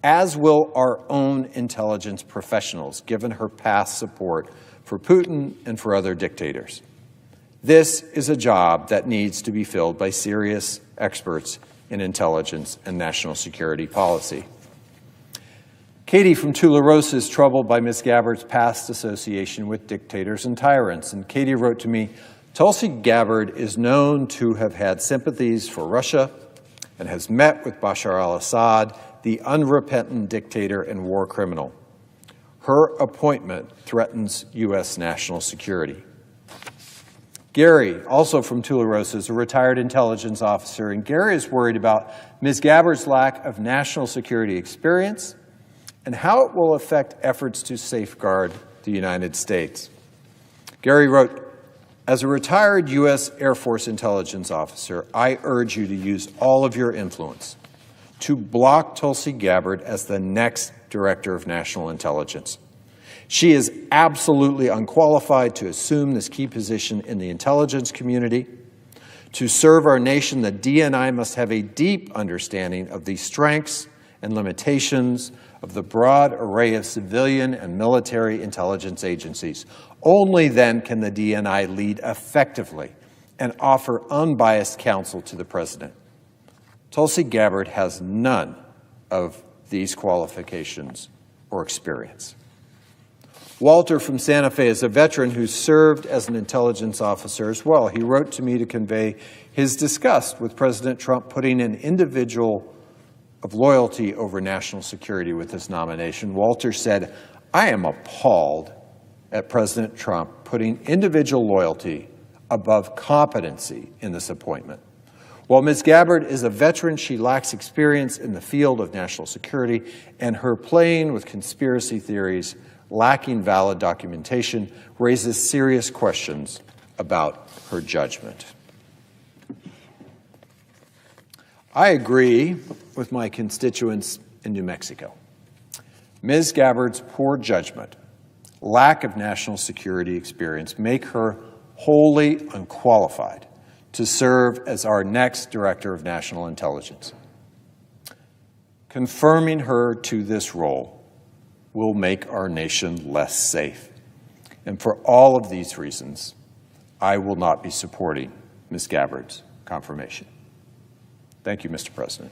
as will our own intelligence professionals, given her past support for Putin and for other dictators. This is a job that needs to be filled by serious experts in intelligence and national security policy. Katie from Tularosa is troubled by Ms. Gabbard's past association with dictators and tyrants. And Katie wrote to me, Tulsi Gabbard is known to have had sympathies for Russia and has met with Bashar al-Assad, the unrepentant dictator and war criminal. Her appointment threatens U.S. national security. Gary, also from Tularosa, is a retired intelligence officer, and Gary is worried about Ms. Gabbard's lack of national security experience and how it will affect efforts to safeguard the United States. Gary wrote, "As a retired U.S. Air Force intelligence officer, I urge you to use all of your influence to block Tulsi Gabbard as the next Director of National Intelligence. She is absolutely unqualified to assume this key position in the intelligence community. To serve our nation, the DNI must have a deep understanding of the strengths and limitations of the broad array of civilian and military intelligence agencies. Only then can the DNI lead effectively and offer unbiased counsel to the President. Tulsi Gabbard has none of these qualifications or experience." Walter from Santa Fe is a veteran who served as an intelligence officer as well. He wrote to me to convey his disgust with President Trump putting an individual of loyalty over national security with his nomination. Walter said, "I am appalled at President Trump putting individual loyalty above competency in this appointment. While Ms. Gabbard is a veteran, she lacks experience in the field of national security, and her playing with conspiracy theories, lacking valid documentation, raises serious questions about her judgment." I agree with my constituents in New Mexico. Ms. Gabbard's poor judgment, lack of national security experience make her wholly unqualified to serve as our next Director of National Intelligence. Confirming her to this role will make our nation less safe. And for all of these reasons, I will not be supporting Ms. Gabbard's confirmation. Thank you, Mr. President.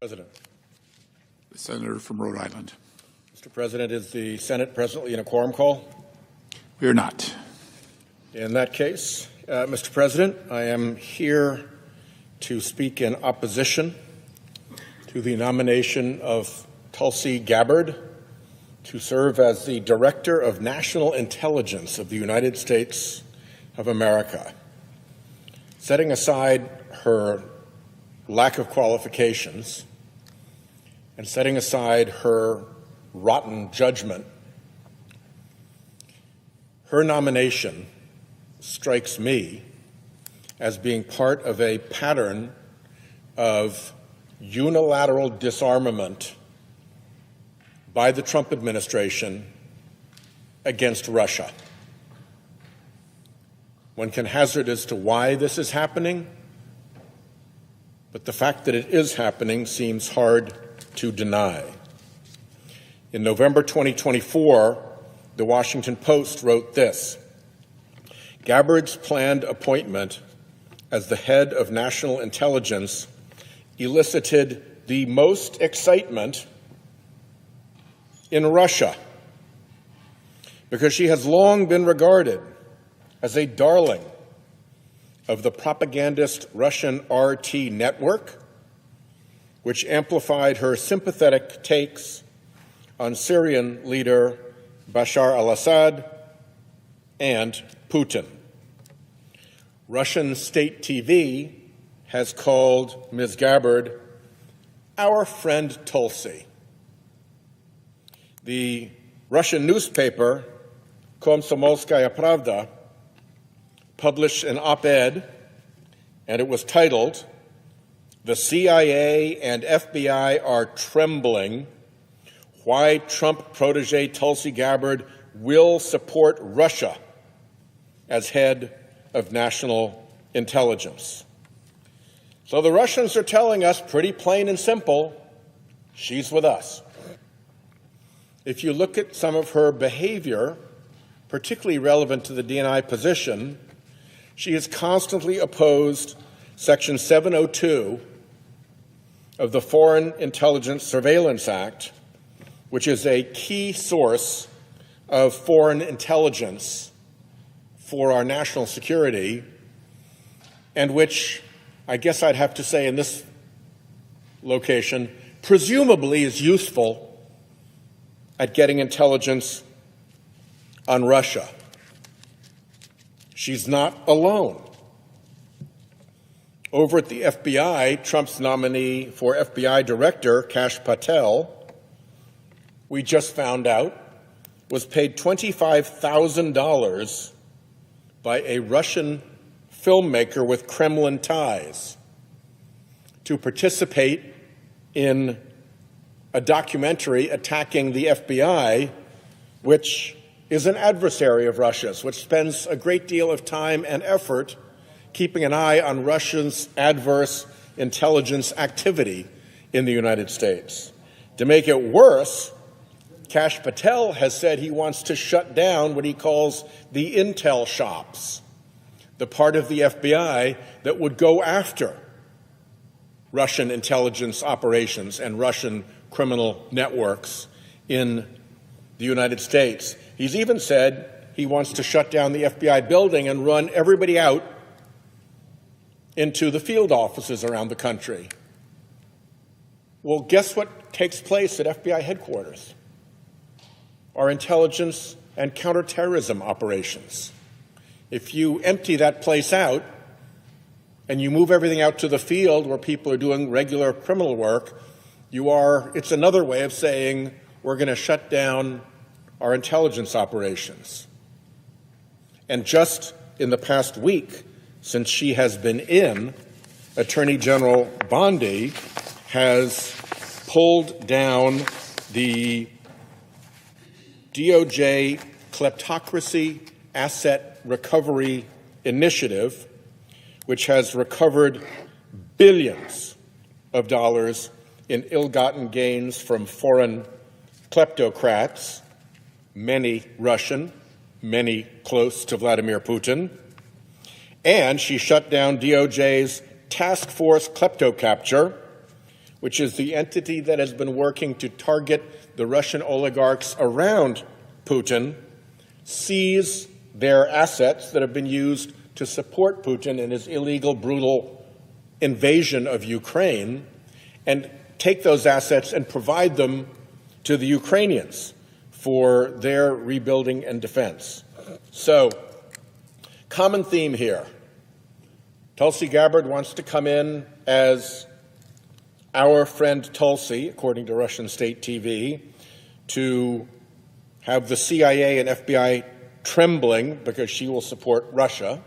President. The senator from Rhode Island. Mr. President, is the Senate presently in a quorum call? We are not. In that case, Mr. President, I am here to speak in opposition to the nomination of Tulsi Gabbard to serve as the Director of National Intelligence of the United States of America. Setting aside her lack of qualifications and setting aside her rotten judgment, her nomination strikes me as being part of a pattern of unilateral disarmament by the Trump administration against Russia. One can hazard as to why this is happening, but the fact that it is happening seems hard to deny. In November 2024, the Washington Post wrote this: Gabbard's planned appointment as the head of national intelligence elicited the most excitement in Russia because she has long been regarded as a darling of the propagandist Russian RT network, which amplified her sympathetic takes on Syrian leader Bashar al-Assad and Putin. Russian state TV has called Ms. Gabbard our friend Tulsi. The Russian newspaper Komsomolskaya Pravda published an op-ed, and it was titled, "The CIA and FBI are trembling. Why Trump protege Tulsi Gabbard will support Russia as head of national intelligence." So the Russians are telling us pretty plain and simple, she's with us. If you look at some of her behavior, particularly relevant to the DNI position, she has constantly opposed Section 702 of the Foreign Intelligence Surveillance Act, which is a key source of foreign intelligence for our national security, and which, I guess I'd have to say in this location, presumably is useful at getting intelligence on Russia. She's not alone. Over at the FBI, Trump's nominee for FBI director, Kash Patel, we just found out, was paid $25,000 by a Russian filmmaker with Kremlin ties to participate in a documentary attacking the FBI, which is an adversary of Russia's, which spends a great deal of time and effort keeping an eye on Russia's adverse intelligence activity in the United States. To make it worse, Kash Patel has said he wants to shut down what he calls the intel shops, the part of the FBI that would go after Russian intelligence operations and Russian criminal networks in the United States. He's even said he wants to shut down the FBI building and run everybody out into the field offices around the country. Well, guess what takes place at FBI headquarters? Our intelligence and counterterrorism operations. If you empty that place out and you move everything out to the field where people are doing regular criminal work, it's another way of saying we're going to shut down our intelligence operations. And just in the past week, since she has been in, Attorney General Bondi has pulled down the DOJ Kleptocracy Asset Recovery Initiative, which has recovered billions of dollars in ill-gotten gains from foreign kleptocrats, many Russian, many close to Vladimir Putin. And she shut down DOJ's Task Force Kleptocapture, which is the entity that has been working to target the Russian oligarchs around Putin, seize their assets that have been used to support Putin in his illegal, brutal invasion of Ukraine, and take those assets and provide them to the Ukrainians for their rebuilding and defense. So, common theme here. Tulsi Gabbard wants to come in as our friend Tulsi, according to Russian state TV, to have the CIA and FBI trembling because she will support Russia.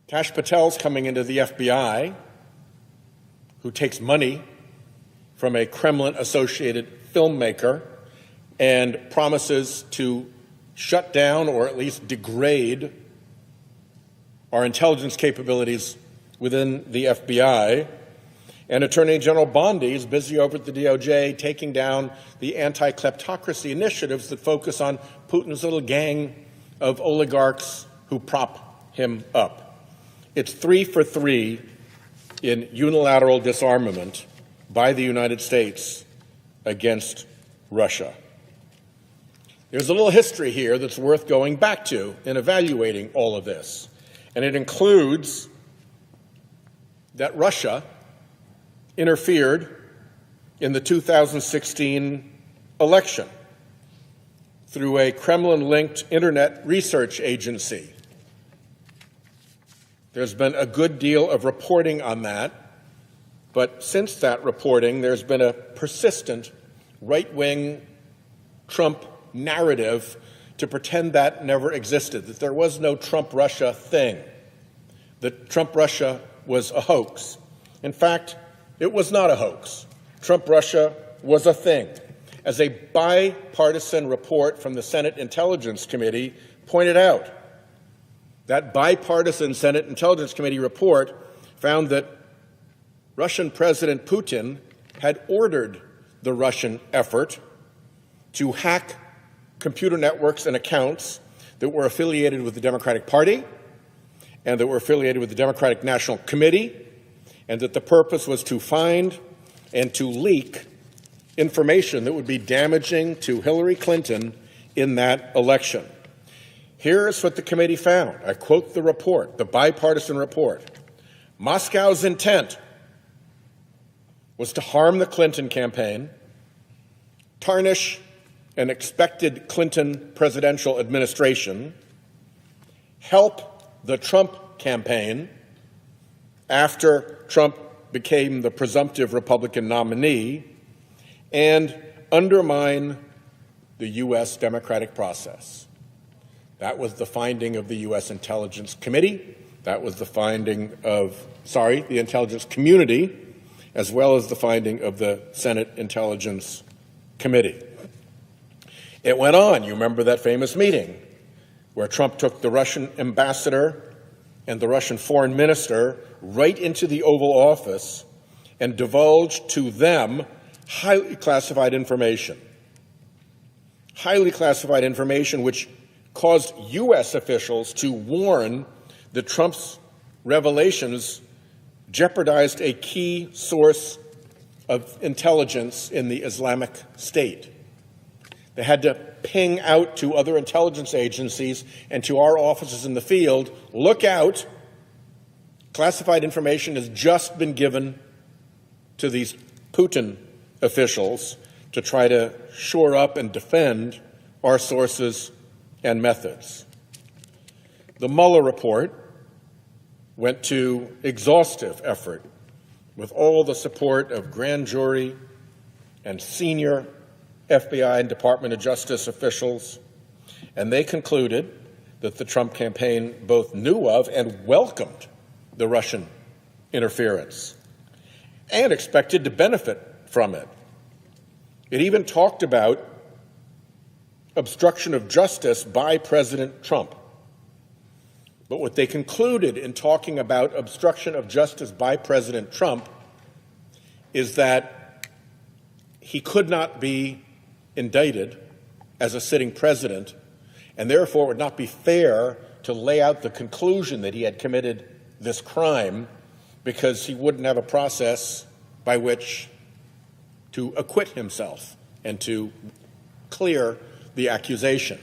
Kash Patel's coming into the FBI, who takes money from a Kremlin-associated filmmaker and promises to shut down or at least degrade our intelligence capabilities within the FBI. And Attorney General Bondi is busy over at the DOJ taking down the anti-kleptocracy initiatives that focus on Putin's little gang of oligarchs who prop him up. It's 3 for 3 in unilateral disarmament by the United States against Russia. There's a little history here that's worth going back to in evaluating all of this, and it includes that Russia interfered in the 2016 election through a Kremlin-linked internet research agency. There's been a good deal of reporting on that, but since that reporting, there's been a persistent right-wing Trump narrative to pretend that never existed, that there was no Trump-Russia thing, that Trump-Russia was a hoax. In fact, it was not a hoax. Trump-Russia was a thing. As a bipartisan report from the Senate Intelligence Committee pointed out, that bipartisan Senate Intelligence Committee report found that Russian President Putin had ordered the Russian effort to hack computer networks and accounts that were affiliated with the Democratic Party and that were affiliated with the Democratic National Committee, and that the purpose was to find and to leak information that would be damaging to Hillary Clinton in that election. Here's what the committee found. I quote the report, the bipartisan report. Moscow's intent was to harm the Clinton campaign, tarnish an expected Clinton presidential administration, help the Trump campaign after Trump became the presumptive Republican nominee, and undermine the U.S. democratic process. That was the finding of the U.S. Intelligence Committee. That was the finding of, the Intelligence Community, as well as the finding of the Senate Intelligence Committee. It went on. You remember that famous meeting where Trump took the Russian ambassador and the Russian foreign minister right into the Oval Office and divulged to them highly classified information. Highly classified information which caused U.S. officials to warn that Trump's revelations jeopardized a key source of intelligence in the Islamic State. They had to ping out to other intelligence agencies and to our offices in the field, look out, classified information has just been given to these Putin officials to try to shore up and defend our sources and methods. The Mueller report went to exhaustive effort with all the support of grand jury and senior FBI and Department of Justice officials, and they concluded that the Trump campaign both knew of and welcomed the Russian interference and expected to benefit from it. It even talked about obstruction of justice by President Trump. But what they concluded in talking about obstruction of justice by President Trump is that he could not be indicted as a sitting president, and therefore it would not be fair to lay out the conclusion that he had committed this crime because he wouldn't have a process by which to acquit himself and to clear the accusation.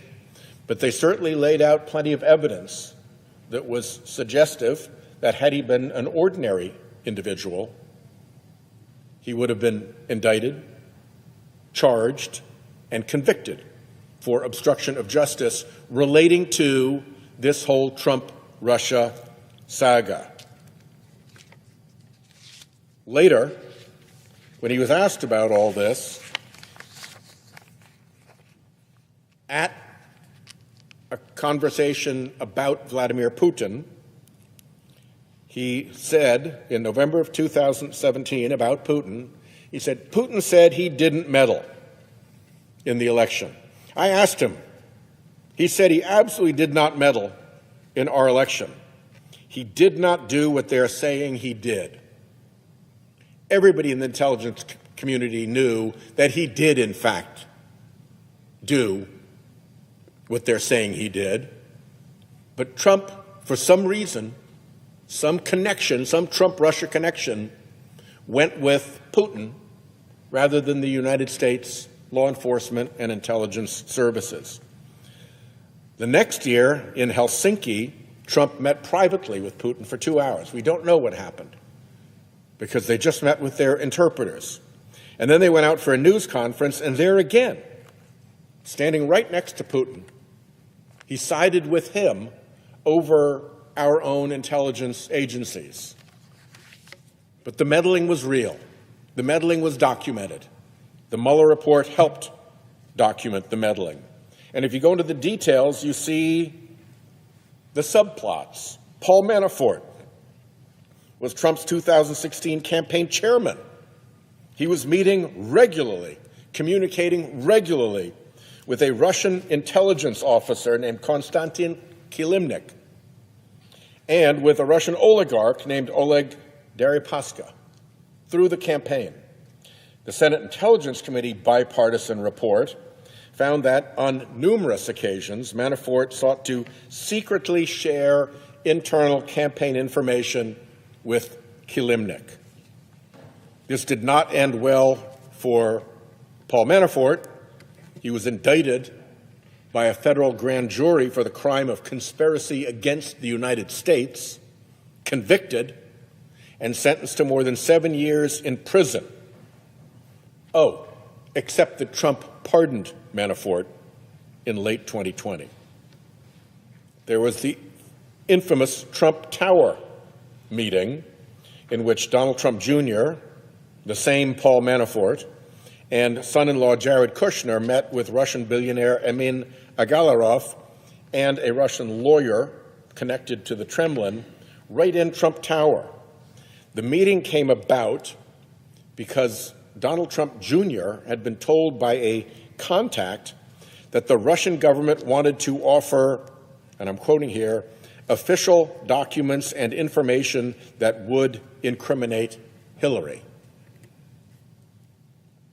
But they certainly laid out plenty of evidence that was suggestive that had he been an ordinary individual, he would have been indicted, charged, and convicted for obstruction of justice relating to this whole Trump-Russia saga. Later, when he was asked about all this, at a conversation about Vladimir Putin, he said in November of 2017 about Putin, he said, Putin said he didn't meddle in the election. I asked him. He said he absolutely did not meddle in our election. He did not do what they're saying he did. Everybody in the intelligence community knew that he did, in fact, do what they're saying he did. But Trump, for some reason, some connection, some Trump-Russia connection, went with Putin rather than the United States law enforcement and intelligence services. The next year in Helsinki, Trump met privately with Putin for 2 hours. We don't know what happened because they just met with their interpreters. And then they went out for a news conference, and there again, standing right next to Putin, he sided with him over our own intelligence agencies. But the meddling was real. The meddling was documented. The Mueller report helped document the meddling. And if you go into the details, you see the subplots. Paul Manafort was Trump's 2016 campaign chairman. He was meeting regularly, communicating regularly with a Russian intelligence officer named Konstantin Kilimnik and with a Russian oligarch named Oleg Deripaska through the campaign. The Senate Intelligence Committee bipartisan report found that on numerous occasions, Manafort sought to secretly share internal campaign information with Kilimnik. This did not end well for Paul Manafort. He was indicted by a federal grand jury for the crime of conspiracy against the United States, convicted, and sentenced to more than 7 years in prison. Oh, except that Trump pardoned Manafort in late 2020. There was the infamous Trump Tower meeting in which Donald Trump Jr., the same Paul Manafort, and son-in-law Jared Kushner met with Russian billionaire Emin Agalarov and a Russian lawyer connected to the Kremlin right in Trump Tower. The meeting came about because Donald Trump Jr. had been told by a contact that the Russian government wanted to offer, and I'm quoting here, official documents and information that would incriminate Hillary.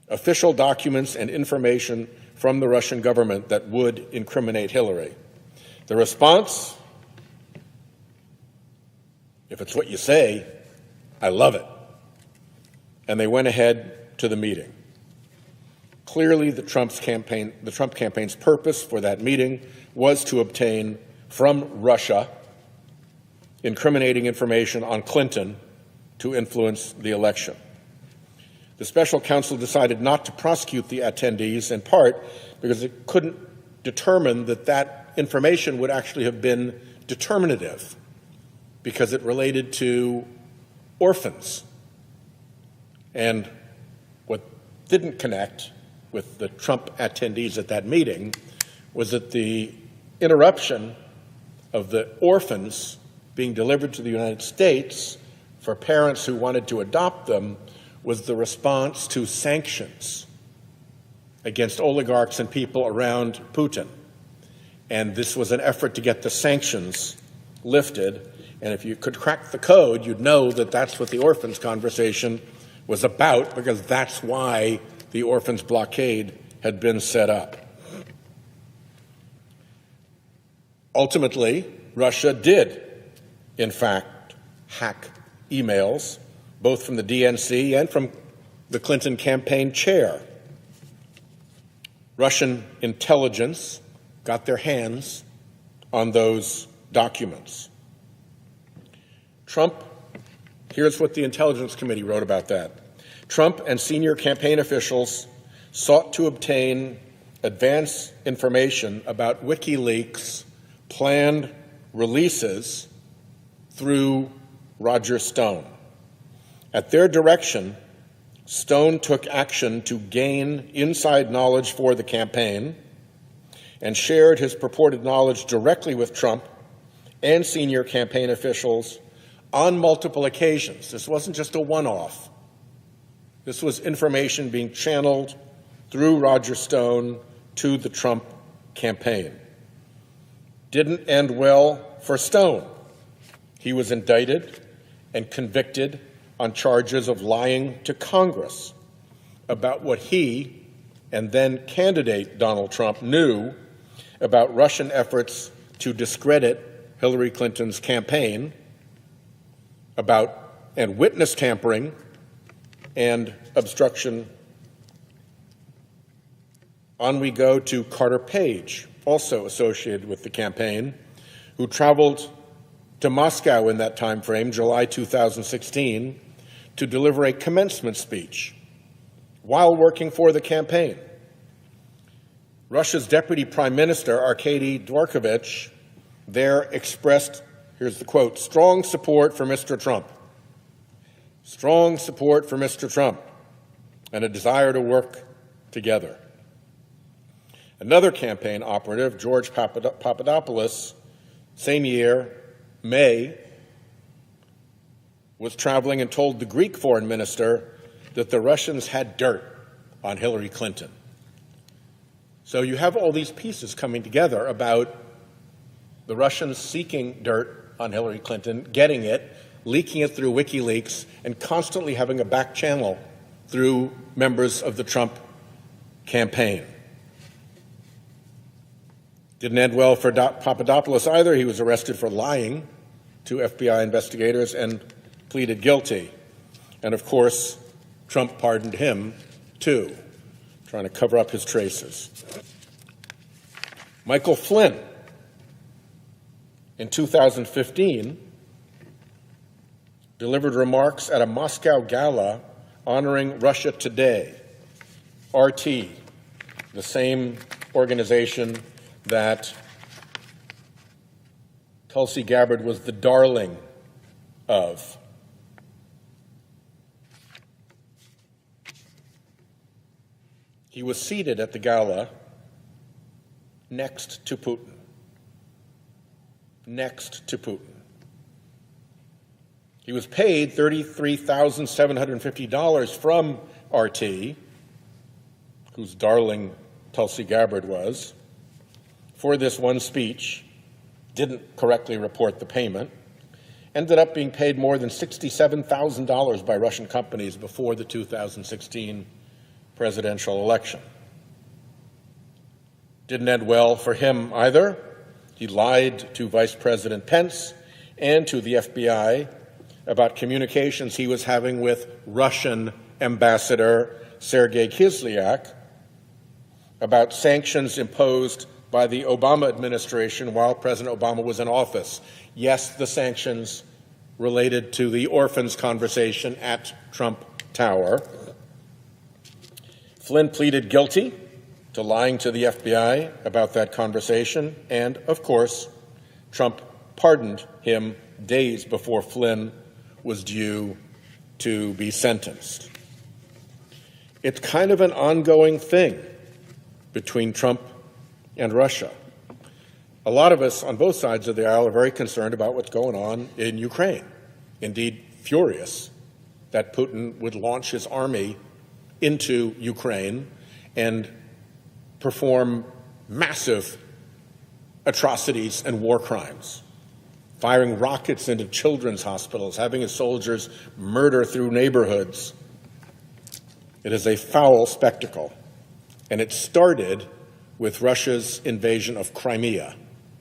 Official documents and information from the Russian government that would incriminate Hillary. The response, if it's what you say, I love it. And they went ahead to the meeting. Clearly, the Trump campaign's purpose for that meeting was to obtain from Russia incriminating information on Clinton to influence the election. The special counsel decided not to prosecute the attendees in part because it couldn't determine that that information would actually have been determinative because it related to orphans. And what didn't connect with the Trump attendees at that meeting was that the interruption of the orphans being delivered to the United States for parents who wanted to adopt them was the response to sanctions against oligarchs and people around Putin. And this was an effort to get the sanctions lifted. And if you could crack the code, you'd know that that's what the orphans conversation was about, because that's why the orphans blockade had been set up. Ultimately, Russia did, in fact, hack emails, both from the DNC and from the Clinton campaign chair. Russian intelligence got their hands on those documents. Trump, here's what the Intelligence Committee wrote about that. Trump and senior campaign officials sought to obtain advance information about WikiLeaks' planned releases through Roger Stone. At their direction, Stone took action to gain inside knowledge for the campaign and shared his purported knowledge directly with Trump and senior campaign officials on multiple occasions. This wasn't just a one-off. This was information being channeled through Roger Stone to the Trump campaign. Didn't end well for Stone. He was indicted and convicted on charges of lying to Congress about what he and then candidate Donald Trump knew about Russian efforts to discredit Hillary Clinton's campaign, and witness tampering and obstruction. On we go to Carter Page, also associated with the campaign, who traveled to Moscow in that time frame, July 2016, to deliver a commencement speech while working for the campaign. Russia's Deputy Prime Minister, Arkady Dvorkovich, there expressed, here's the quote, strong support for Mr. Trump. Strong support for Mr. Trump and a desire to work together. Another campaign operative, George Papadopoulos, same year, May, was traveling and told the Greek foreign minister that the Russians had dirt on Hillary Clinton. So you have all these pieces coming together about the Russians seeking dirt on Hillary Clinton, getting it, leaking it through WikiLeaks, and constantly having a back channel through members of the Trump campaign. Didn't end well for Papadopoulos either. He was arrested for lying to FBI investigators and pleaded guilty. And of course, Trump pardoned him too, trying to cover up his traces. Michael Flynn, in 2015, delivered remarks at a Moscow gala honoring Russia Today, RT, the same organization that Tulsi Gabbard was the darling of. He was seated at the gala next to Putin. Next to Putin. He was paid $33,750 from RT, whose darling Tulsi Gabbard was, for this one speech, didn't correctly report the payment, ended up being paid more than $67,000 by Russian companies before the 2016 presidential election. Didn't end well for him either. He lied to Vice President Pence and to the FBI about communications he was having with Russian Ambassador Sergei Kislyak about sanctions imposed by the Obama administration while President Obama was in office. Yes, the sanctions related to the orphans conversation at Trump Tower. Flynn pleaded guilty to lying to the FBI about that conversation, and, of course, Trump pardoned him days before Flynn was due to be sentenced. It's kind of an ongoing thing between Trump and Russia. A lot of us on both sides of the aisle are very concerned about what's going on in Ukraine. Indeed, furious that Putin would launch his army into Ukraine and perform massive atrocities and war crimes, firing rockets into children's hospitals, having his soldiers murder through neighborhoods. It is a foul spectacle, and it started with Russia's invasion of Crimea,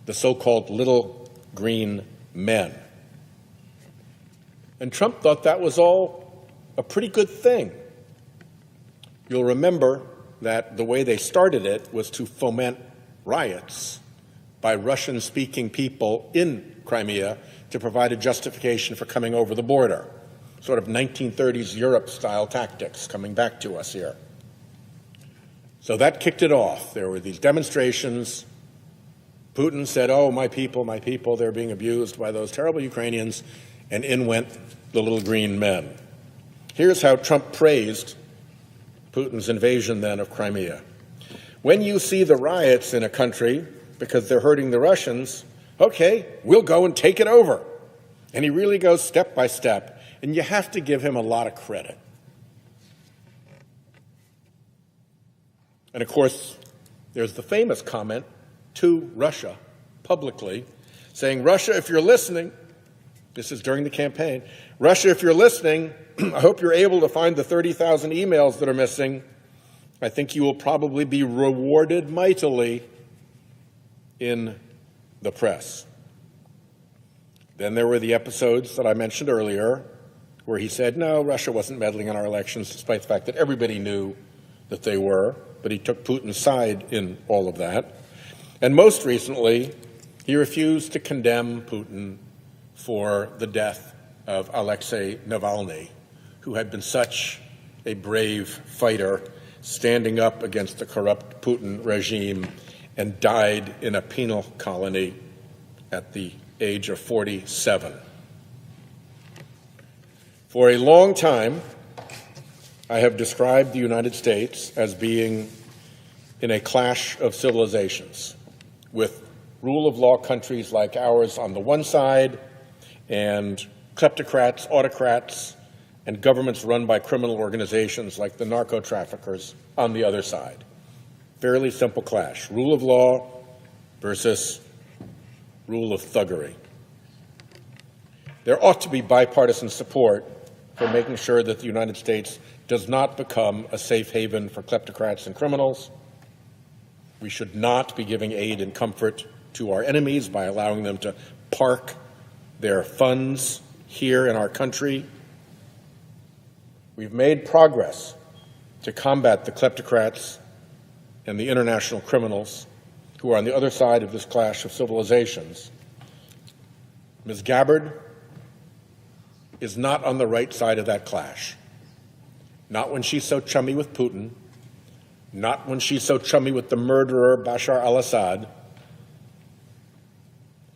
the so-called little green men. And Trump thought that was all a pretty good thing. You'll remember that the way they started it was to foment riots by Russian-speaking people in Crimea to provide a justification for coming over the border. Sort of 1930s Europe-style tactics coming back to us here. So that kicked it off. There were these demonstrations. Putin said, oh, my people, they're being abused by those terrible Ukrainians, and in went the little green men. Here's how Trump praised Putin's invasion then of Crimea. When you see the riots in a country because they're hurting the Russians, okay, we'll go and take it over. And he really goes step by step, and you have to give him a lot of credit. And of course, there's the famous comment to Russia publicly saying, Russia, if you're listening, this is during the campaign, Russia, if you're listening, I hope you're able to find the 30,000 emails that are missing. I think you will probably be rewarded mightily in the press. Then there were the episodes that I mentioned earlier where he said, no, Russia wasn't meddling in our elections, despite the fact that everybody knew that they were, but he took Putin's side in all of that. And most recently, he refused to condemn Putin for the death of Alexei Navalny, who had been such a brave fighter standing up against the corrupt Putin regime and died in a penal colony at the age of 47. For a long time, I have described the United States as being in a clash of civilizations, with rule of law countries like ours on the one side and kleptocrats, autocrats, and governments run by criminal organizations like the narco-traffickers on the other side. Fairly simple clash. Rule of law versus rule of thuggery. There ought to be bipartisan support for making sure that the United States does not become a safe haven for kleptocrats and criminals. We should not be giving aid and comfort to our enemies by allowing them to park their funds here in our country. We've made progress to combat the kleptocrats and the international criminals who are on the other side of this clash of civilizations. Ms. Gabbard is not on the right side of that clash. Not when she's so chummy with Putin, not when she's so chummy with the murderer Bashar al-Assad,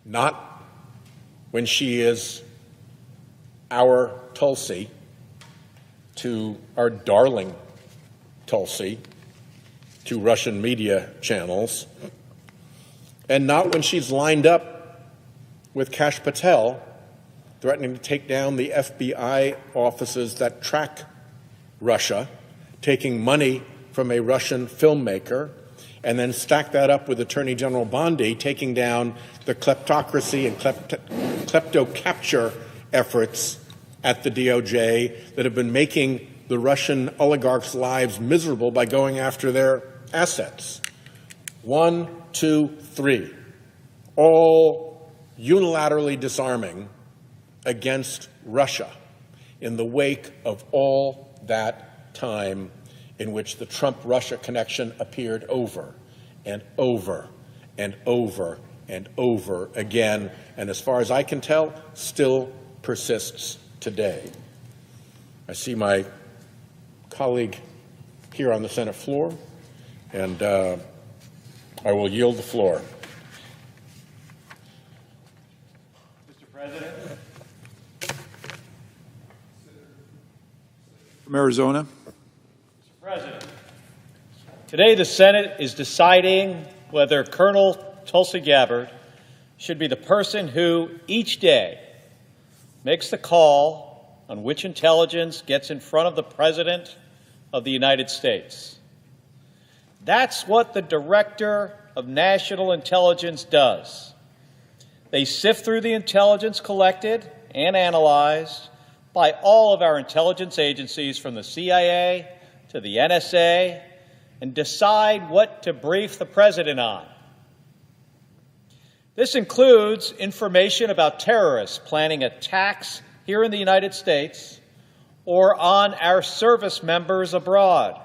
not when she is our Tulsi to our darling Tulsi to Russian media channels, and not when she's lined up with Kash Patel threatening to take down the FBI offices that track Russia, taking money from a Russian filmmaker, and then stack that up with Attorney General Bondi taking down the kleptocracy and klepto-capture efforts at the DOJ that have been making the Russian oligarchs' lives miserable by going after their assets. 1, 2, 3, all unilaterally disarming against Russia in the wake of all that time in which the Trump-Russia connection appeared over and over and over and over again, and as far as I can tell, still persists today. I see my colleague here on the Senate floor, and I will yield the floor. Mr. President. From Arizona. Mr. President, today the Senate is deciding whether Colonel Tulsi Gabbard should be the person who each day makes the call on which intelligence gets in front of the President of the United States. That's what the Director of National Intelligence does. They sift through the intelligence collected and analyzed by all of our intelligence agencies, from the CIA to the NSA, and decide what to brief the President on. This includes information about terrorists planning attacks here in the United States or on our service members abroad.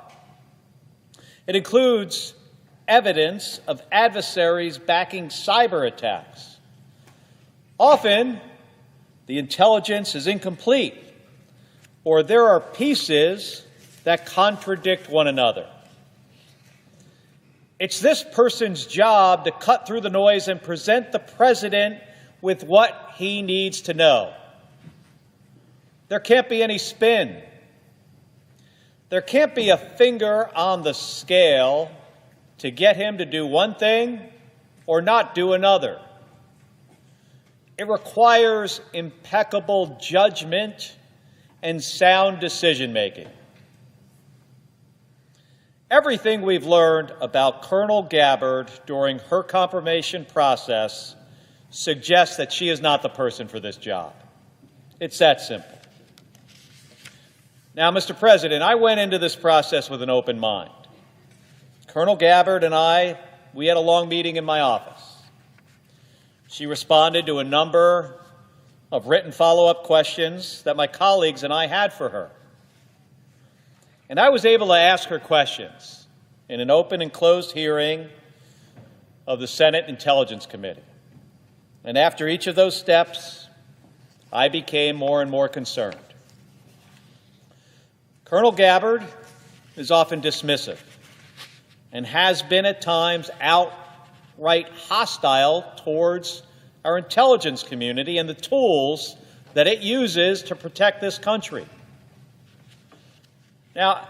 It includes evidence of adversaries backing cyber attacks. Often, the intelligence is incomplete, or there are pieces that contradict one another. It's this person's job to cut through the noise and present the president with what he needs to know. There can't be any spin. There can't be a finger on the scale to get him to do one thing or not do another. It requires impeccable judgment and sound decision-making. Everything we've learned about Colonel Gabbard during her confirmation process suggests that she is not the person for this job. It's that simple. Now, Mr. President, I went into this process with an open mind. Colonel Gabbard and we had a long meeting in my office. She responded to a number of written follow-up questions that my colleagues and I had for her. And I was able to ask her questions in an open and closed hearing of the Senate Intelligence Committee. And after each of those steps, I became more and more concerned. Colonel Gabbard is often dismissive and has been at times outright hostile towards our intelligence community and the tools that it uses to protect this country. Now,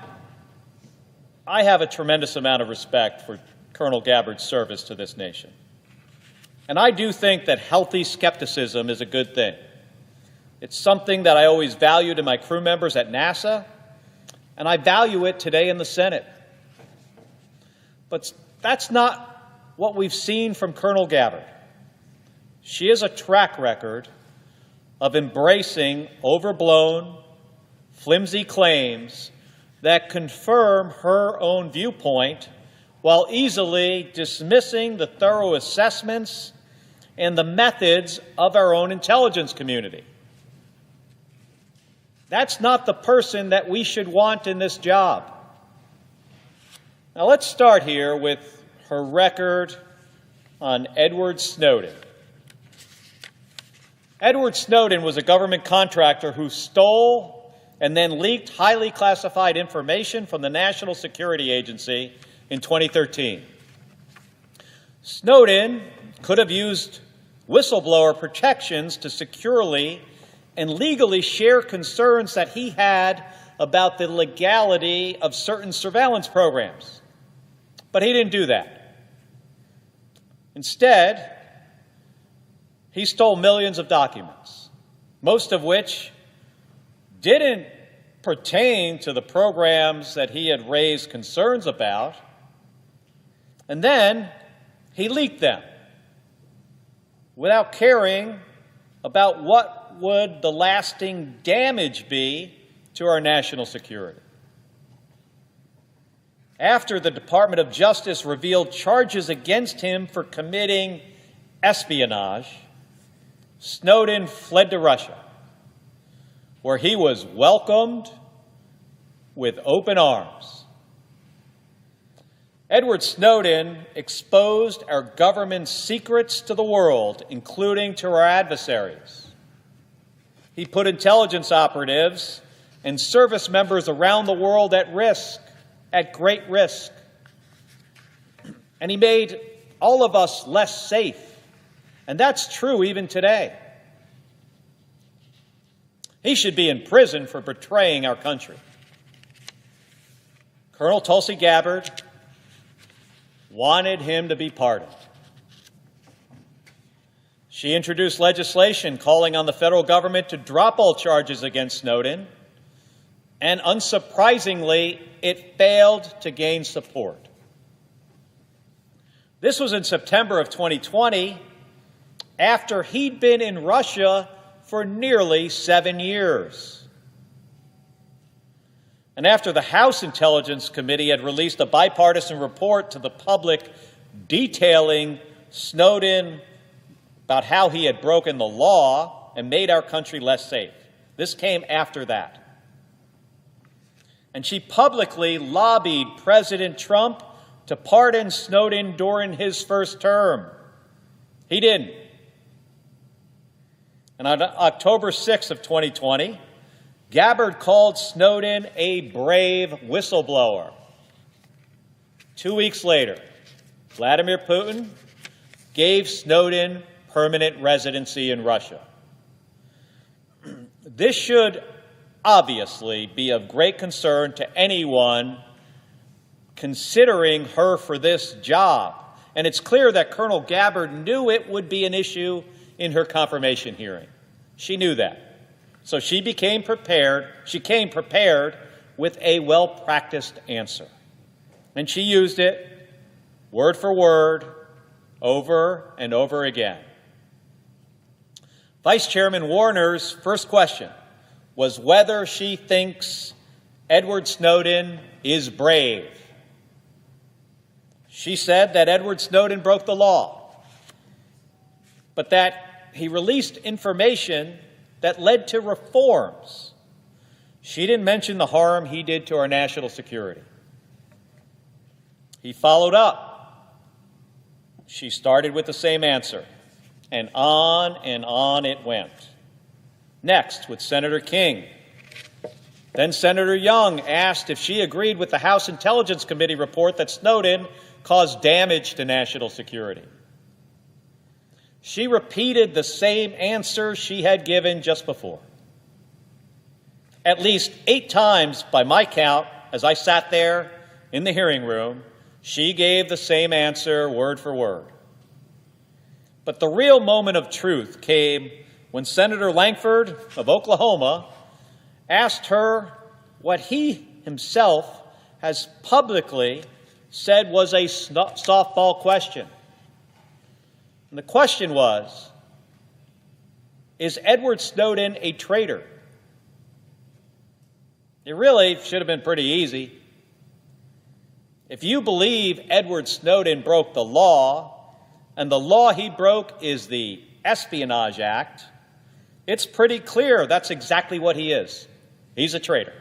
I have a tremendous amount of respect for Colonel Gabbard's service to this nation. And I do think that healthy skepticism is a good thing. It's something that I always valued in my crew members at NASA, and I value it today in the Senate. But that's not what we've seen from Colonel Gabbard. She has a track record of embracing overblown, flimsy claims that confirm her own viewpoint while easily dismissing the thorough assessments and the methods of our own intelligence community. That's not the person that we should want in this job. Now let's start here with her record on Edward Snowden. Edward Snowden was a government contractor who stole and then leaked highly classified information from the National Security Agency in 2013. Snowden could have used whistleblower protections to securely and legally share concerns that he had about the legality of certain surveillance programs. But he didn't do that. Instead, he stole millions of documents, most of which didn't pertain to the programs that he had raised concerns about, and then he leaked them without caring about what would the lasting damage be to our national security. After the Department of Justice revealed charges against him for committing espionage, Snowden fled to Russia, where he was welcomed with open arms. Edward Snowden exposed our government's secrets to the world, including to our adversaries. He put intelligence operatives and service members around the world at risk, at great risk. And he made all of us less safe. And that's true even today. He should be in prison for betraying our country. Colonel Tulsi Gabbard wanted him to be pardoned. She introduced legislation calling on the federal government to drop all charges against Snowden, and unsurprisingly, it failed to gain support. This was in September of 2020, after he'd been in Russia for nearly 7 years. And after the House Intelligence Committee had released a bipartisan report to the public detailing Snowden about how he had broken the law and made our country less safe. This came after that. And she publicly lobbied President Trump to pardon Snowden during his first term. He didn't. And on October 6th of 2020, Gabbard called Snowden a brave whistleblower. 2 weeks later, Vladimir Putin gave Snowden permanent residency in Russia. This should obviously be of great concern to anyone considering her for this job. And it's clear that Colonel Gabbard knew it would be an issue in her confirmation hearing. She knew that. So she came prepared with a well-practiced answer. And she used it, word for word, over and over again. Vice Chairman Warner's first question was whether she thinks Edward Snowden is brave. She said that Edward Snowden broke the law, but that he released information that led to reforms. She didn't mention the harm he did to our national security. He followed up. She started with the same answer, and on it went. Next, with Senator King. Then Senator Young asked if she agreed with the House Intelligence Committee report that Snowden caused damage to national security. She repeated the same answer she had given just before. At least 8 times, by my count, as I sat there in the hearing room, she gave the same answer word for word. But the real moment of truth came when Senator Lankford of Oklahoma asked her what he himself has publicly said was a softball question. And the question was, is Edward Snowden a traitor? It really should have been pretty easy. If you believe Edward Snowden broke the law, and the law he broke is the Espionage Act, it's pretty clear that's exactly what he is. He's a traitor.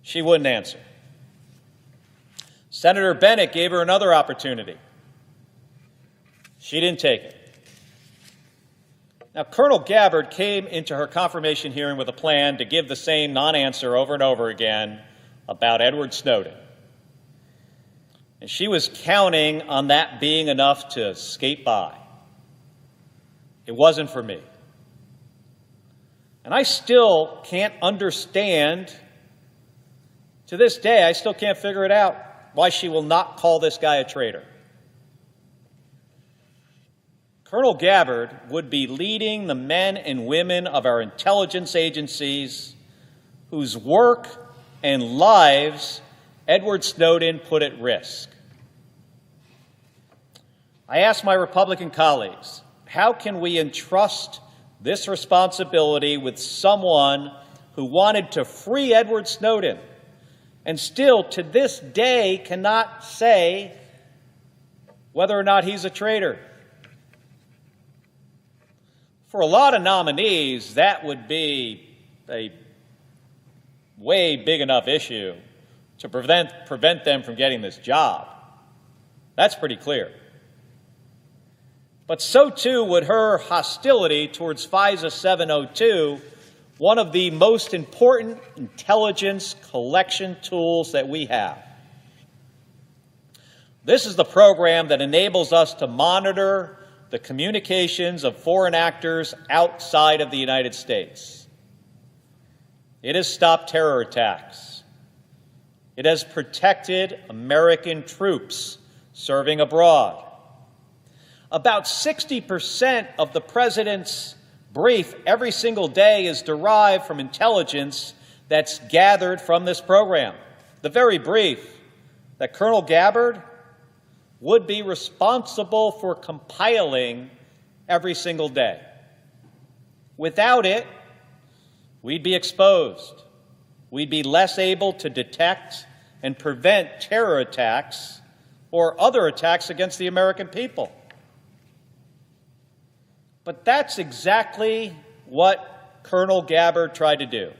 She wouldn't answer. Senator Bennett gave her another opportunity. She didn't take it. Now, Colonel Gabbard came into her confirmation hearing with a plan to give the same non-answer over and over again about Edward Snowden. And she was counting on that being enough to skate by. It wasn't for me. And I still can't understand, to this day, I still can't figure it out, why she will not call this guy a traitor. Colonel Gabbard would be leading the men and women of our intelligence agencies whose work and lives Edward Snowden put at risk. I asked my Republican colleagues, how can we entrust this responsibility with someone who wanted to free Edward Snowden and still to this day cannot say whether or not he's a traitor? For a lot of nominees, that would be a way big enough issue to prevent them from getting this job. That's pretty clear. But so too would her hostility towards FISA 702, one of the most important intelligence collection tools that we have. This is the program that enables us to monitor the communications of foreign actors outside of the United States. It has stopped terror attacks. It has protected American troops serving abroad. About 60% of the president's brief every single day is derived from intelligence that's gathered from this program. The very brief that Colonel Gabbard would be responsible for compiling every single day. Without it, we'd be exposed. We'd be less able to detect and prevent terror attacks or other attacks against the American people. But that's exactly what Colonel Gabbard tried to do.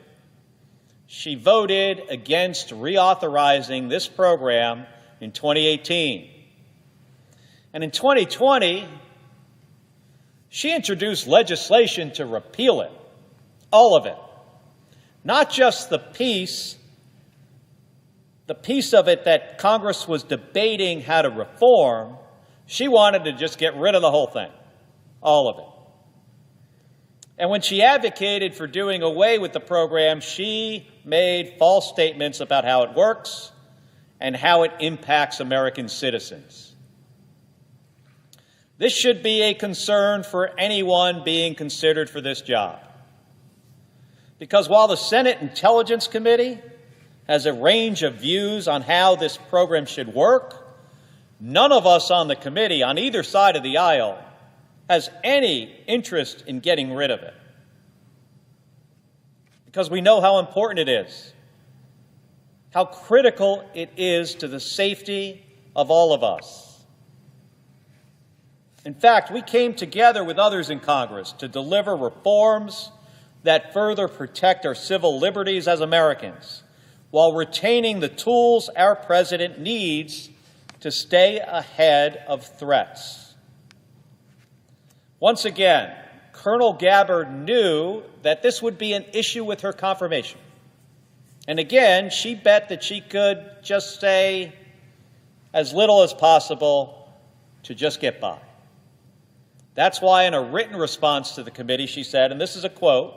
She voted against reauthorizing this program in 2018. And in 2020, she introduced legislation to repeal it, all of it. Not just the piece of it that Congress was debating how to reform. She wanted to just get rid of the whole thing, all of it. And when she advocated for doing away with the program, she made false statements about how it works and how it impacts American citizens. This should be a concern for anyone being considered for this job. Because while the Senate Intelligence Committee has a range of views on how this program should work, none of us on the committee on either side of the aisle has any interest in getting rid of it. Because we know how important it is, how critical it is to the safety of all of us. In fact, we came together with others in Congress to deliver reforms that further protect our civil liberties as Americans, while retaining the tools our president needs to stay ahead of threats. Once again, Colonel Gabbard knew that this would be an issue with her confirmation. And again, she bet that she could just say as little as possible to just get by. That's why in a written response to the committee, she said, and this is a quote,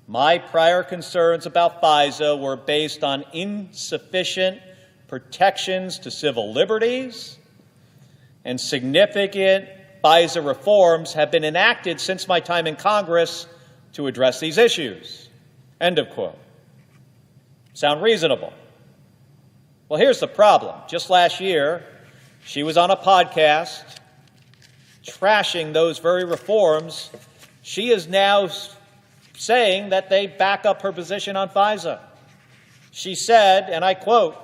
"My prior concerns about FISA were based on insufficient protections to civil liberties, and significant FISA reforms have been enacted since my time in Congress to address these issues." End of quote. Sound reasonable? Well, here's the problem. Just last year, she was on a podcast trashing those very reforms. She is now saying that they back up her position on FISA. She said, and I quote,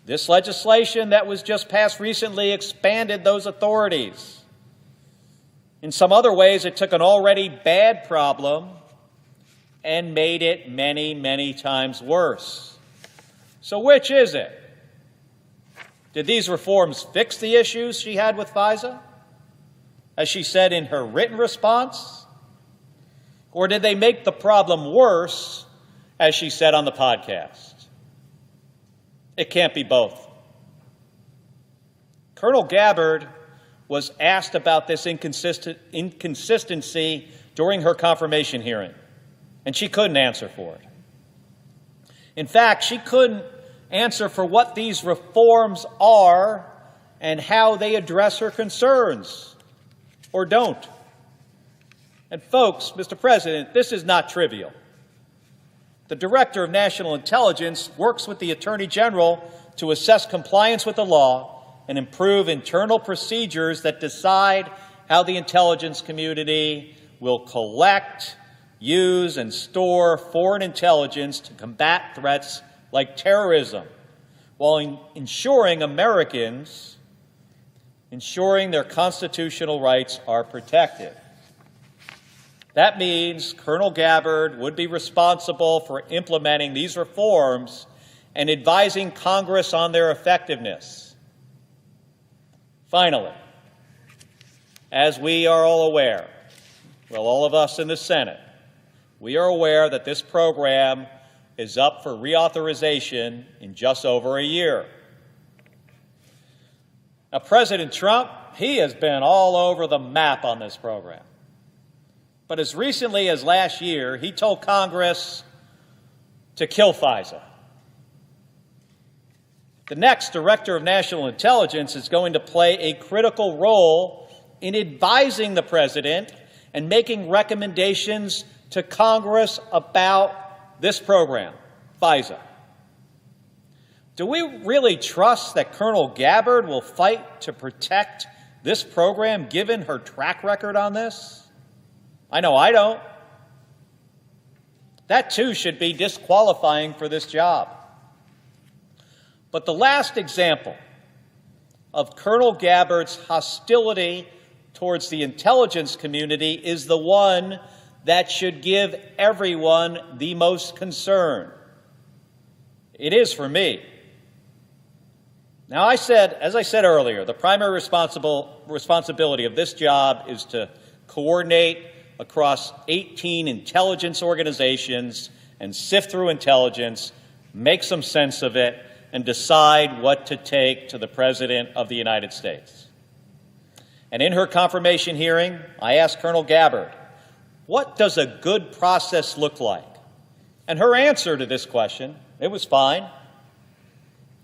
"This legislation that was just passed recently expanded those authorities. In some other ways, it took an already bad problem and made it many, many times worse." So which is it? Did these reforms fix the issues she had with FISA, as she said in her written response? Or did they make the problem worse, as she said on the podcast? It can't be both. Colonel Gabbard was asked about this inconsistency during her confirmation hearing, and she couldn't answer for it. In fact, she couldn't answer for what these reforms are and how they address her concerns, or don't. And folks, Mr. President, this is not trivial. The Director of National Intelligence works with the Attorney General to assess compliance with the law and improve internal procedures that decide how the intelligence community will collect, use, and store foreign intelligence to combat threats like terrorism, while ensuring their constitutional rights are protected. That means Colonel Gabbard would be responsible for implementing these reforms and advising Congress on their effectiveness. Finally, as we are all aware, well, all of us in the Senate, we are aware that this program is up for reauthorization in just over a year. Now, President Trump, he has been all over the map on this program. But as recently as last year, he told Congress to kill FISA. The next Director of National Intelligence is going to play a critical role in advising the President and making recommendations to Congress about this program, FISA. Do we really trust that Colonel Gabbard will fight to protect this program, given her track record on this? I know I don't. That, too, should be disqualifying for this job. But the last example of Colonel Gabbard's hostility towards the intelligence community is the one that should give everyone the most concern. It is for me. Now, as I said earlier, the primary responsibility of this job is to coordinate across 18 intelligence organizations and sift through intelligence, make some sense of it, and decide what to take to the President of the United States. And in her confirmation hearing, I asked Colonel Gabbard, what does a good process look like? And her answer to this question, it was fine.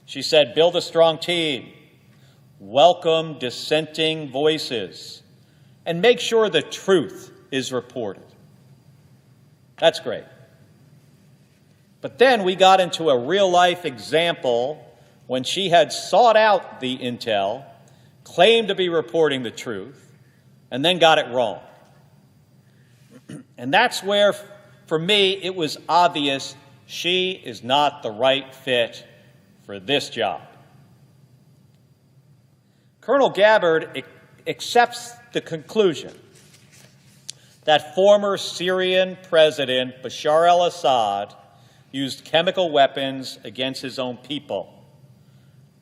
She said, build a strong team, welcome dissenting voices, and make sure the truth is reported. That's great. But then we got into a real-life example when she had sought out the intel, claimed to be reporting the truth, and then got it wrong. And that's where, for me, it was obvious she is not the right fit for this job. Colonel Gabbard accepts the conclusion that former Syrian President Bashar al-Assad used chemical weapons against his own people,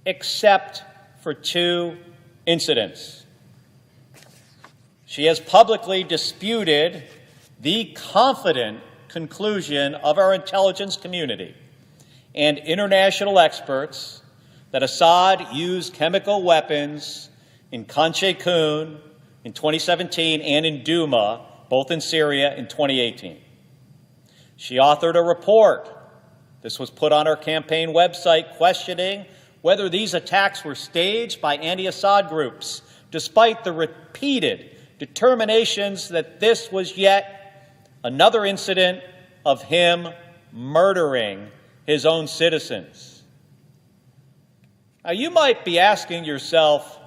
except for 2 incidents. She has publicly disputed the confident conclusion of our intelligence community and international experts that Assad used chemical weapons in Khan Sheikhoun in 2017 and in Douma, both in Syria, in 2018. She authored a report. This was put on her campaign website questioning whether these attacks were staged by anti-Assad groups, despite the repeated determinations that this was yet another incident of him murdering his own citizens. Now, you might be asking yourself,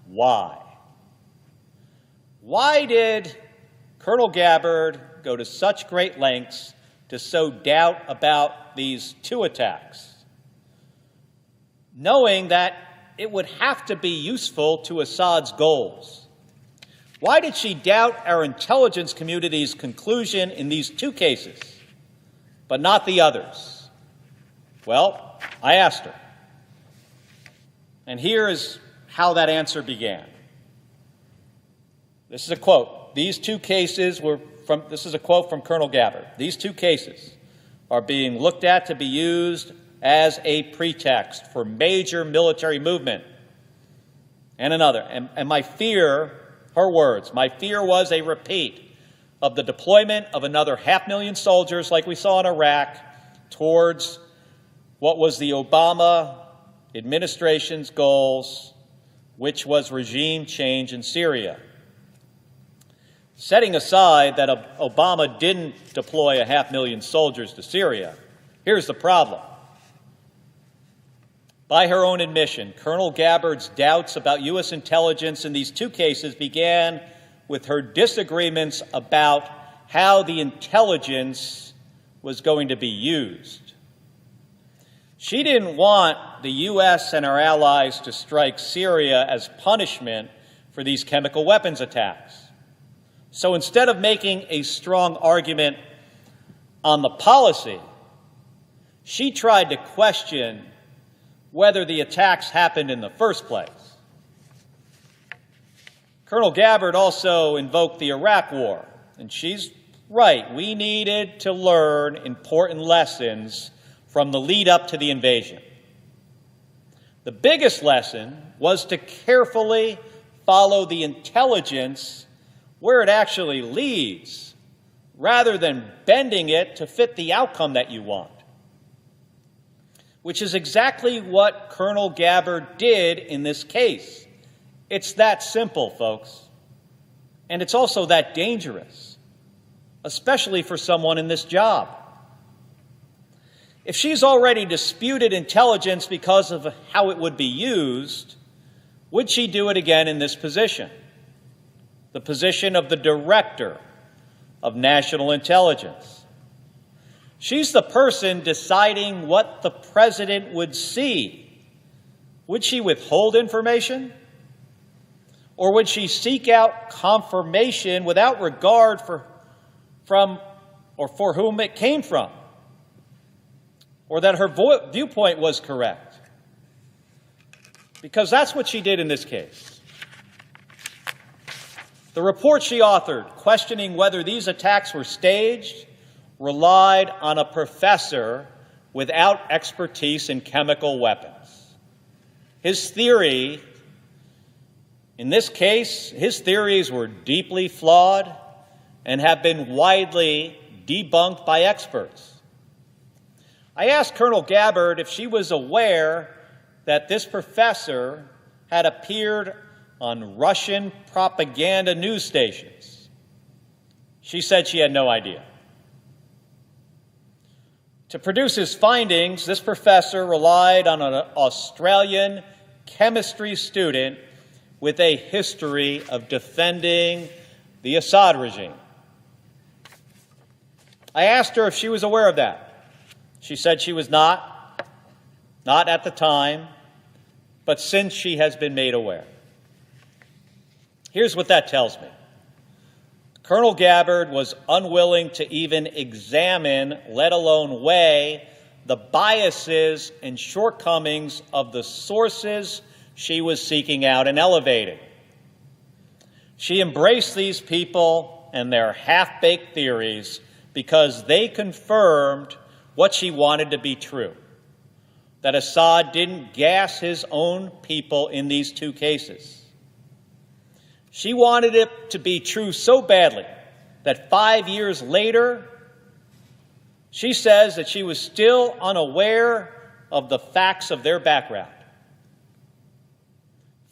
why? Why did Colonel Gabbard go to such great lengths to sow doubt about these 2 attacks, knowing that it would have to be useful to Assad's goals? Why did she doubt our intelligence community's conclusion in these 2 cases, but not the others? Well, I asked her. And here is how that answer began. This is a quote. These 2 cases were from, this is a quote from Colonel Gabbard. These 2 cases are being looked at to be used as a pretext for major military movement. And another. And my fear, her words, my fear was a repeat of the deployment of another 500,000 soldiers like we saw in Iraq towards what was the Obama administration's goals, which was regime change in Syria. Setting aside that Obama didn't deploy 500,000 soldiers to Syria, here's the problem. By her own admission, Colonel Gabbard's doubts about U.S. intelligence in these 2 cases began with her disagreements about how the intelligence was going to be used. She didn't want the U.S. and our allies to strike Syria as punishment for these chemical weapons attacks. So instead of making a strong argument on the policy, she tried to question whether the attacks happened in the first place. Colonel Gabbard also invoked the Iraq War, and she's right. We needed to learn important lessons from the lead up to the invasion. The biggest lesson was to carefully follow the intelligence where it actually leads, rather than bending it to fit the outcome that you want, which is exactly what Colonel Gabbard did in this case. It's that simple, folks. And it's also that dangerous, especially for someone in this job. If she's already disputed intelligence because of how it would be used, would she do it again in this position? The position of the Director of National Intelligence. She's the person deciding what the President would see. Would she withhold information? Or would she seek out confirmation without regard for from or for whom it came from, or that her viewpoint was correct. Because that's what she did in this case. The report she authored, questioning whether these attacks were staged, relied on a professor without expertise in chemical weapons. His theory, in this case, his theories were deeply flawed and have been widely debunked by experts. I asked Colonel Gabbard if she was aware that this professor had appeared on Russian propaganda news stations. She said she had no idea. To produce his findings, this professor relied on an Australian chemistry student with a history of defending the Assad regime. I asked her if she was aware of that. She said she was not at the time, but since she has been made aware. Here's what that tells me. Colonel Gabbard was unwilling to even examine, let alone weigh, the biases and shortcomings of the sources she was seeking out and elevating. She embraced these people and their half-baked theories because they confirmed what she wanted to be true, that Assad didn't gas his own people in these two cases. She wanted it to be true so badly that 5 years later, she says that she was still unaware of the facts of their background.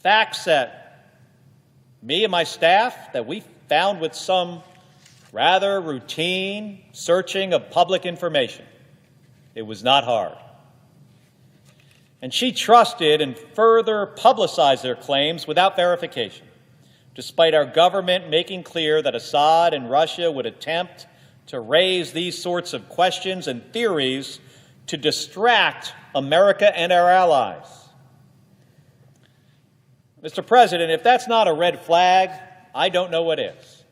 Facts that me and my staff, that we found with some rather routine searching of public information. It was not hard. And she trusted and further publicized their claims without verification, despite our government making clear that Assad and Russia would attempt to raise these sorts of questions and theories to distract America and our allies. Mr. President, if that's not a red flag, I don't know what is.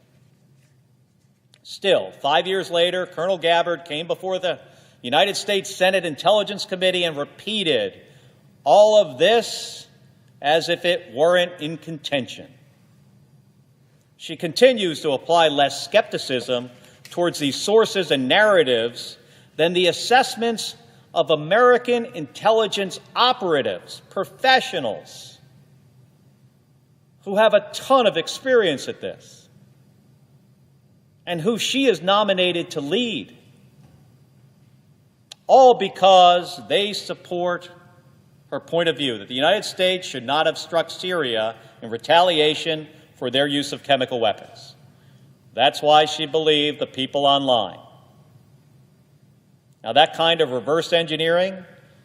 Still, 5 years later, Colonel Gabbard came before the United States Senate Intelligence Committee and repeated all of this as if it weren't in contention. She continues to apply less skepticism towards these sources and narratives than the assessments of American intelligence operatives, professionals, who have a ton of experience at this, and who she is nominated to lead, all because they support her point of view that the United States should not have struck Syria in retaliation for their use of chemical weapons. That's why she believed the people online. Now, that kind of reverse engineering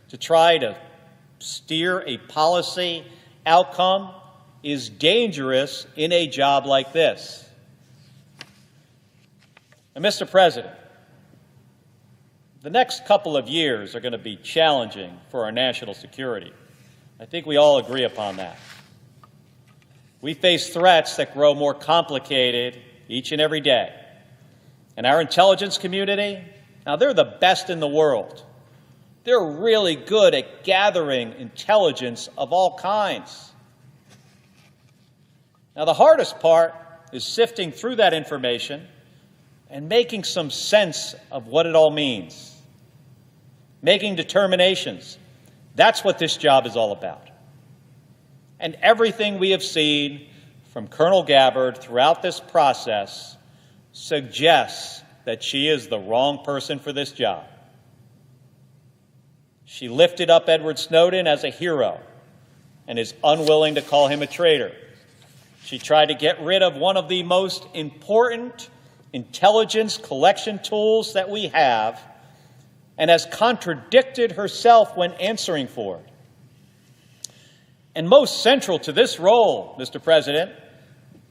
to try to steer a policy outcome is dangerous in a job like this. And Mr. President, the next couple of years are going to be challenging for our national security. I think we all agree upon that. We face threats that grow more complicated each and every day. And our intelligence community, now they're the best in the world. They're really good at gathering intelligence of all kinds. Now the hardest part is sifting through that information and making some sense of what it all means. Making determinations. That's what this job is all about. And everything we have seen from Colonel Gabbard throughout this process suggests that she is the wrong person for this job. She lifted up Edward Snowden as a hero and is unwilling to call him a traitor. She tried to get rid of one of the most important intelligence collection tools that we have and has contradicted herself when answering for it. And most central to this role, Mr. President,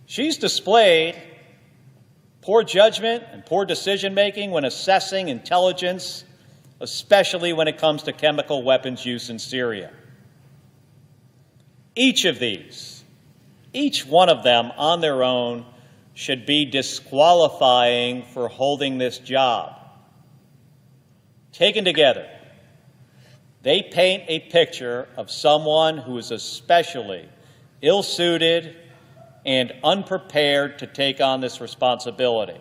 she's displayed poor judgment and poor decision-making when assessing intelligence, especially when it comes to chemical weapons use in Syria. Each of these, each one of them on their own, should be disqualifying for holding this job. Taken together, they paint a picture of someone who is especially ill-suited and unprepared to take on this responsibility.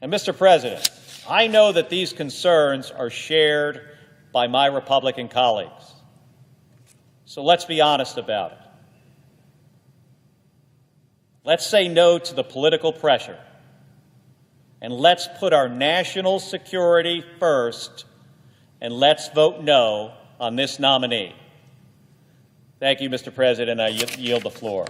And Mr. President, I know that these concerns are shared by my Republican colleagues. So let's be honest about it. Let's say no to the political pressure, and let's put our national security first, and let's vote no on this nominee. Thank you, Mr. President. I yield the floor.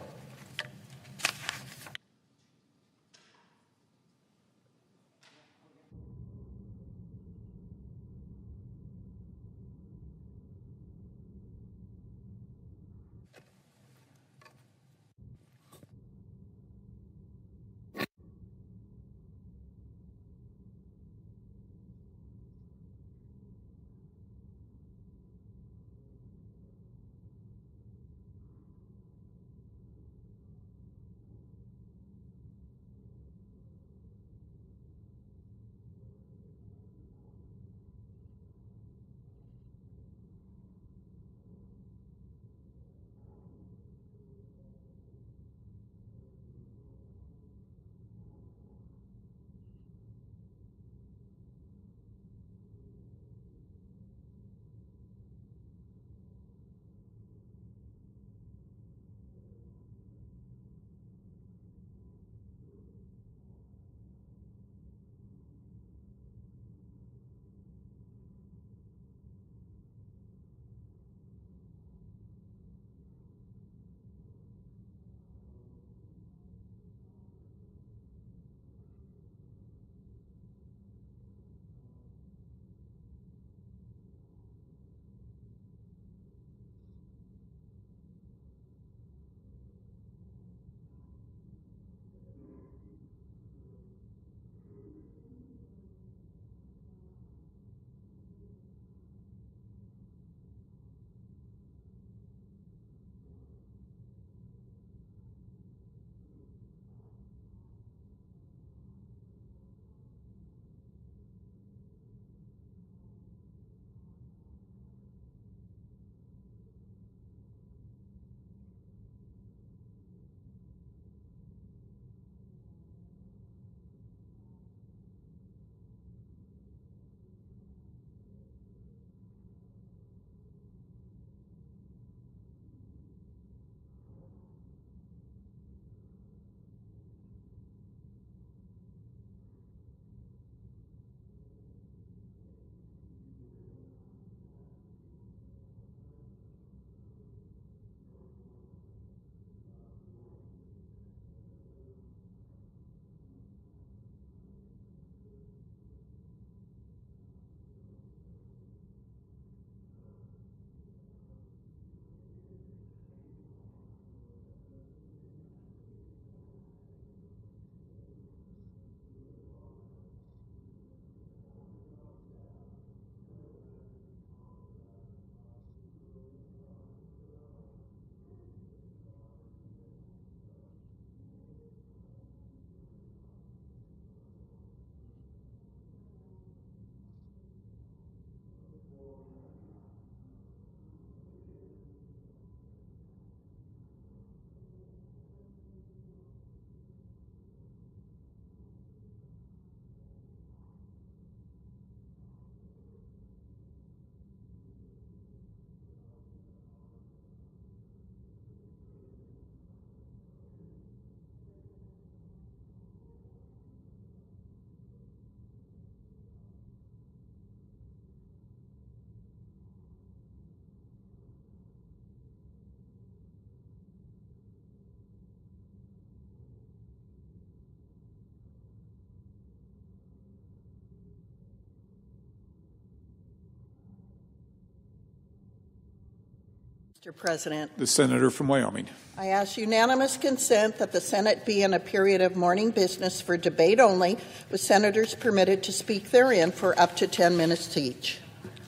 Mr. President. The senator from Wyoming. I ask unanimous consent that the Senate be in a period of morning business for debate only, with senators permitted to speak therein for up to 10 minutes each.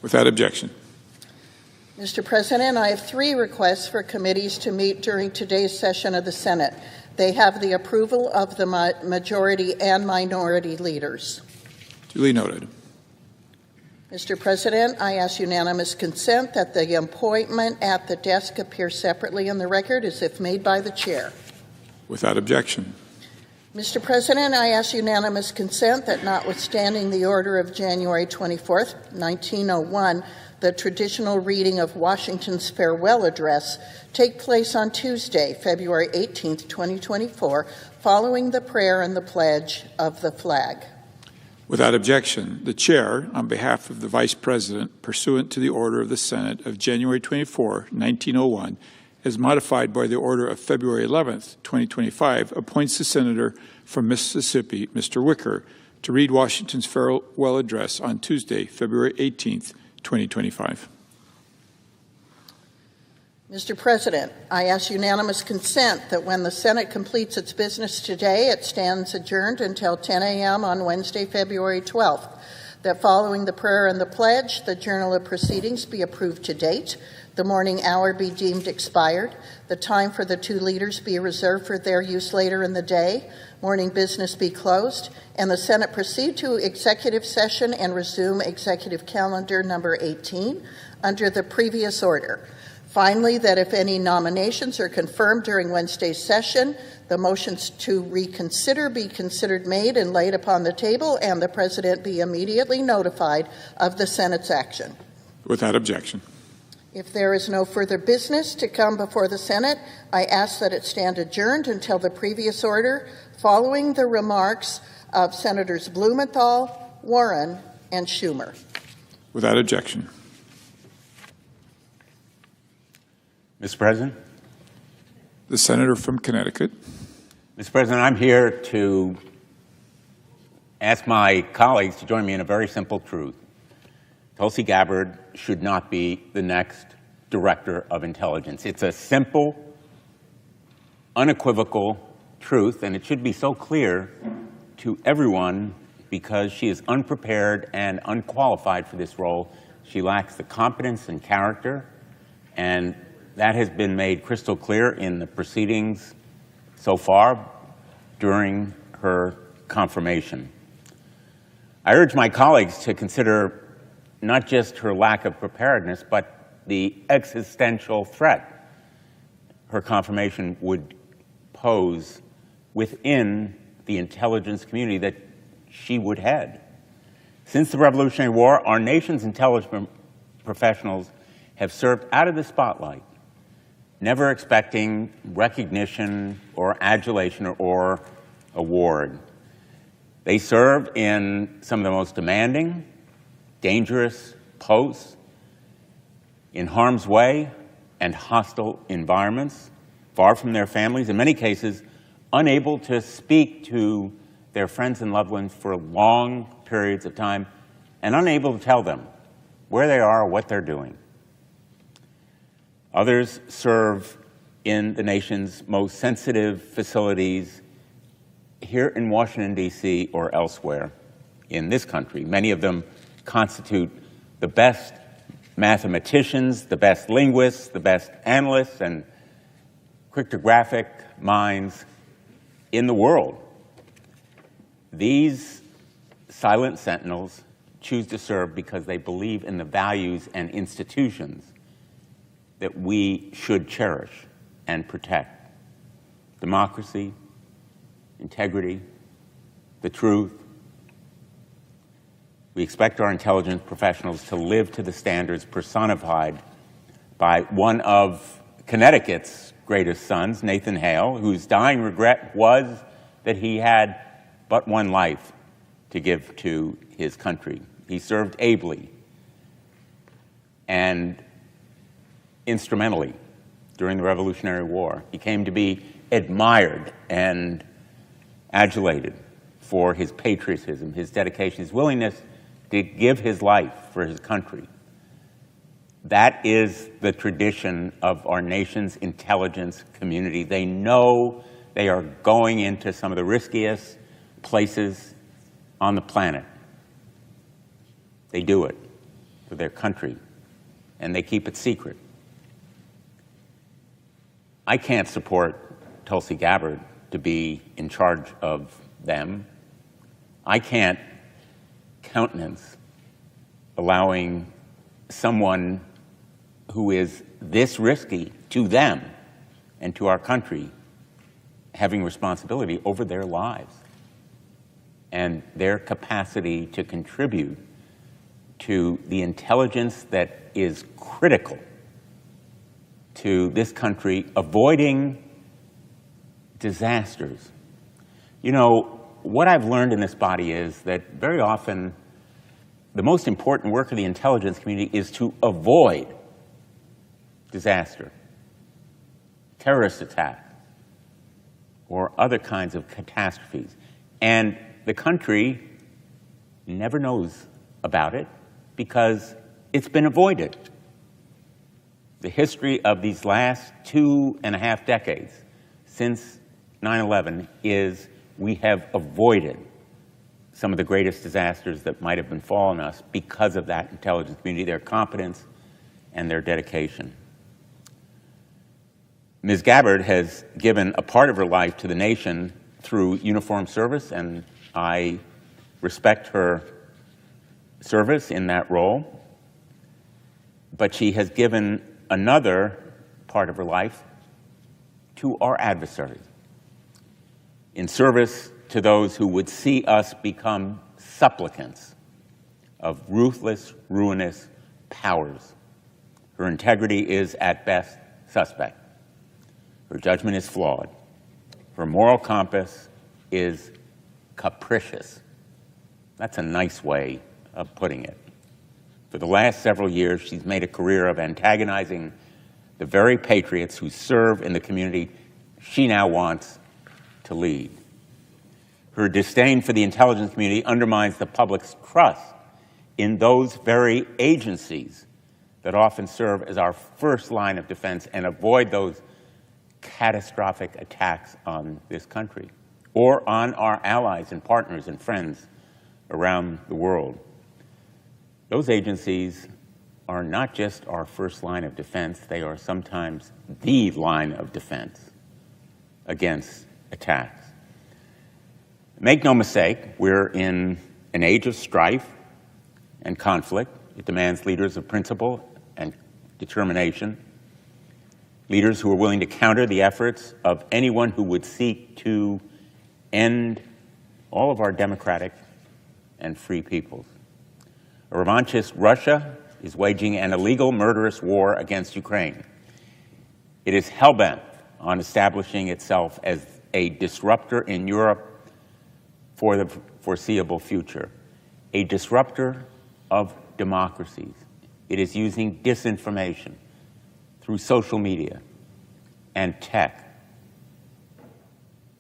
Without objection. Mr. President, I have 3 requests for committees to meet during today's session of the Senate. They have the approval of the majority and minority leaders. Duly noted. Mr. President, I ask unanimous consent that the appointment at the desk appear separately in the record as if made by the chair. Without objection. Mr. President, I ask unanimous consent that notwithstanding the order of January 24th, 1901, the traditional reading of Washington's farewell address take place on Tuesday, February 18th, 2024, following the prayer and the pledge of the flag. Without objection, the Chair, on behalf of the Vice President, pursuant to the order of the Senate of January 24, 1901, as modified by the order of February 11, 2025, appoints the Senator from Mississippi, Mr. Wicker, to read Washington's farewell address on Tuesday, February 18, 2025. Mr. President, I ask unanimous consent that when the Senate completes its business today, it stands adjourned until 10 a.m. on Wednesday, February 12th, that following the prayer and the pledge, the Journal of Proceedings be approved to date, the morning hour be deemed expired, the time for the two leaders be reserved for their use later in the day, morning business be closed, and the Senate proceed to executive session and resume executive calendar number 18 under the previous order. Finally, that if any nominations are confirmed during Wednesday's session, the motions to reconsider be considered made and laid upon the table, and the President be immediately notified of the Senate's action. Without objection. If there is no further business to come before the Senate, I ask that it stand adjourned until the previous order, following the remarks of Senators Blumenthal, Warren, and Schumer. Without objection. Mr. President? The Senator from Connecticut. Mr. President, I'm here to ask my colleagues to join me in a very simple truth. Tulsi Gabbard should not be the next Director of Intelligence. It's a simple, unequivocal truth, and it should be so clear to everyone because she is unprepared and unqualified for this role. She lacks the competence and character, and that has been made crystal clear in the proceedings so far during her confirmation. I urge my colleagues to consider not just her lack of preparedness, but the existential threat her confirmation would pose within the intelligence community that she would head. Since the Revolutionary War, our nation's intelligence professionals have served out of the spotlight, never expecting recognition or adulation or award. They serve in some of the most demanding, dangerous posts, in harm's way and hostile environments, far from their families, in many cases unable to speak to their friends and loved ones for long periods of time, and unable to tell them where they are or what they're doing. Others serve in the nation's most sensitive facilities here in Washington, D.C. or elsewhere in this country. Many of them constitute the best mathematicians, the best linguists, the best analysts and cryptographic minds in the world. These silent sentinels choose to serve because they believe in the values and institutions that we should cherish and protect. Democracy, integrity, the truth. We expect our intelligence professionals to live to the standards personified by one of Connecticut's greatest sons, Nathan Hale, whose dying regret was that he had but one life to give to his country. He served ably and instrumentally during the Revolutionary War. He came to be admired and adulated for his patriotism, his dedication, his willingness to give his life for his country. That is the tradition of our nation's intelligence community. They know they are going into some of the riskiest places on the planet. They do it for their country, and they keep it secret. I can't support Tulsi Gabbard to be in charge of them. I can't countenance allowing someone who is this risky to them and to our country having responsibility over their lives and their capacity to contribute to the intelligence that is critical to this country avoiding disasters. You know, what I've learned in this body is that very often the most important work of the intelligence community is to avoid disaster, terrorist attack, or other kinds of catastrophes. And the country never knows about it because it's been avoided. The history of these last 2.5 decades since 9/11 is we have avoided some of the greatest disasters that might have befallen us because of that intelligence community, their competence and their dedication. Ms. Gabbard has given a part of her life to the nation through uniformed service, and I respect her service in that role. But she has given another part of her life to our adversaries, in service to those who would see us become supplicants of ruthless, ruinous powers. Her integrity is, at best, suspect. Her judgment is flawed. Her moral compass is capricious. That's a nice way of putting it. For the last several years, she's made a career of antagonizing the very patriots who serve in the community she now wants to lead. Her disdain for the intelligence community undermines the public's trust in those very agencies that often serve as our first line of defense and avoid those catastrophic attacks on this country or on our allies and partners and friends around the world. Those agencies are not just our first line of defense, they are sometimes the line of defense against attacks. Make no mistake, we're in an age of strife and conflict. It demands leaders of principle and determination, leaders who are willing to counter the efforts of anyone who would seek to end all of our democratic and free peoples. A revanchist Russia is waging an illegal, murderous war against Ukraine. It is hell-bent on establishing itself as a disruptor in Europe for the foreseeable future, a disruptor of democracies. It is using disinformation through social media and tech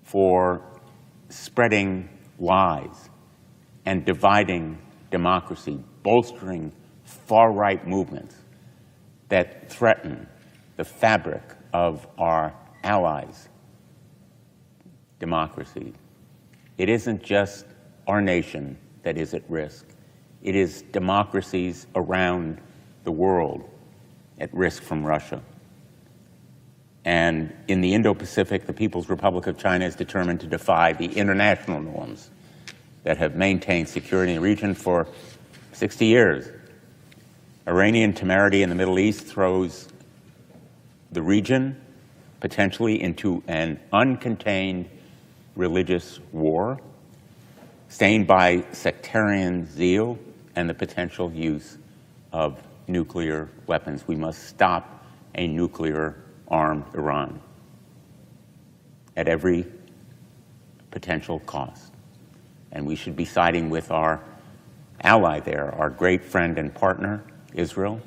for spreading lies and dividing democracy, bolstering far-right movements that threaten the fabric of our allies' democracy. It isn't just our nation that is at risk. It is democracies around the world at risk from Russia. And in the Indo-Pacific, the People's Republic of China is determined to defy the international norms that have maintained security in the region for 60 years. Iranian temerity in the Middle East throws the region potentially into an uncontained religious war, stained by sectarian zeal and the potential use of nuclear weapons. We must stop a nuclear-armed Iran at every potential cost. And we should be siding with our ally there, our great friend and partner, Israel,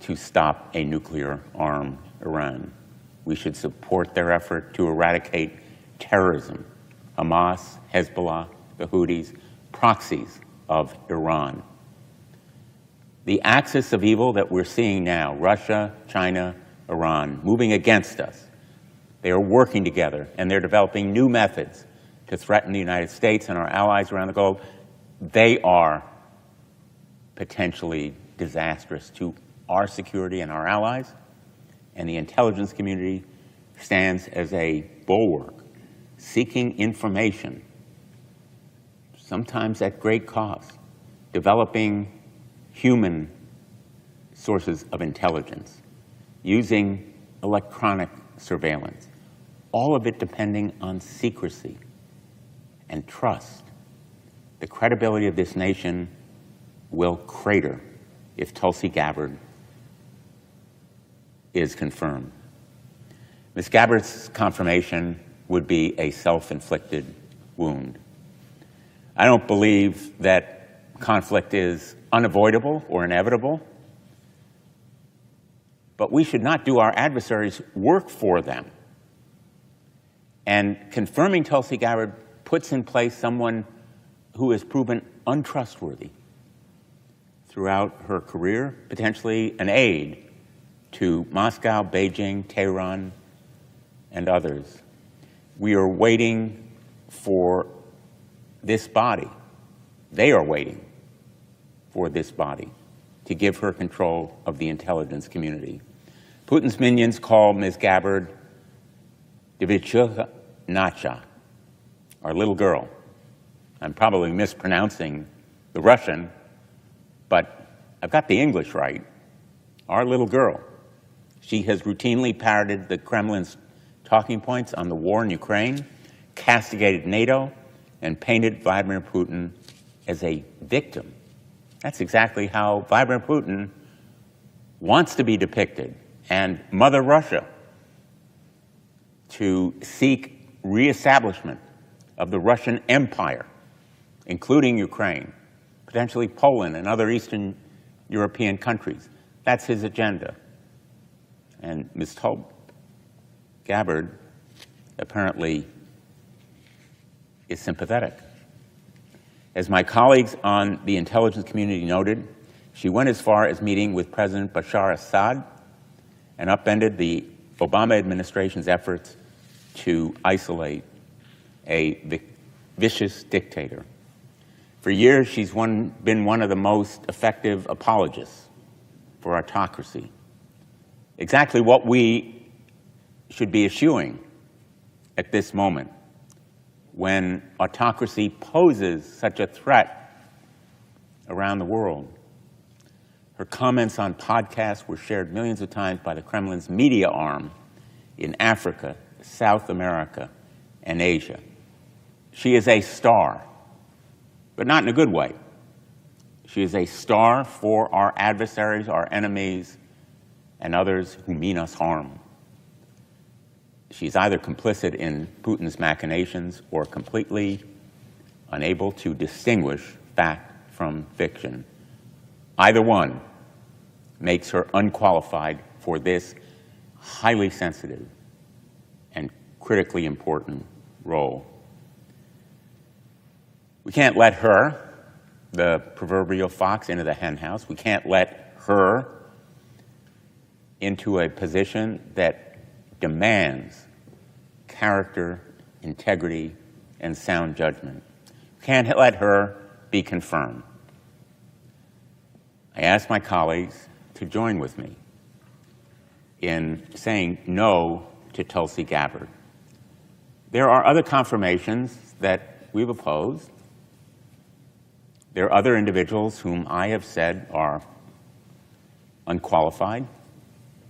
to stop a nuclear-armed Iran. We should support their effort to eradicate terrorism, Hamas, Hezbollah, the Houthis, proxies of Iran. The axis of evil that we're seeing now, Russia, China, Iran, moving against us, they are working together and they're developing new methods to threaten the United States and our allies around the globe. They are potentially disastrous to our security and our allies, and the intelligence community stands as a bulwark seeking information, sometimes at great cost, developing human sources of intelligence, using electronic surveillance, all of it depending on secrecy and trust. The credibility of this nation will crater if Tulsi Gabbard is confirmed. Ms. Gabbard's confirmation would be a self-inflicted wound. I don't believe that conflict is unavoidable or inevitable, but we should not do our adversaries work for them. And confirming Tulsi Gabbard puts in place someone who has proven untrustworthy throughout her career, potentially an aide to Moscow, Beijing, Tehran, and others. We are waiting for this body. They are waiting for this body to give her control of the intelligence community. Putin's minions call Ms. Gabbard Devichuk Nacha, our little girl. I'm probably mispronouncing the Russian, but I've got the English right. Our little girl. She has routinely parroted the Kremlin's talking points on the war in Ukraine, castigated NATO, and painted Vladimir Putin as a victim. That's exactly how Vladimir Putin wants to be depicted, and Mother Russia, to seek reestablishment of the Russian Empire, including Ukraine, potentially Poland and other Eastern European countries. That's his agenda. And Ms. Gabbard apparently is sympathetic. As my colleagues on the intelligence community noted, she went as far as meeting with President Bashar Assad and upended the Obama administration's efforts to isolate a vicious dictator. For years, she's been one of the most effective apologists for autocracy. Exactly what we should be eschewing at this moment when autocracy poses such a threat around the world. Her comments on podcasts were shared millions of times by the Kremlin's media arm in Africa, South America, and Asia. She is a star, but not in a good way. She is a star for our adversaries, our enemies, and others who mean us harm. She's either complicit in Putin's machinations or completely unable to distinguish fact from fiction. Either one makes her unqualified for this highly sensitive and critically important role. We can't let her, the proverbial fox, into the henhouse. We can't let her into a position that demands character, integrity, and sound judgment. We can't let her be confirmed. I ask my colleagues to join with me in saying no to Tulsi Gabbard. There are other confirmations that we've opposed. There are other individuals whom I have said are unqualified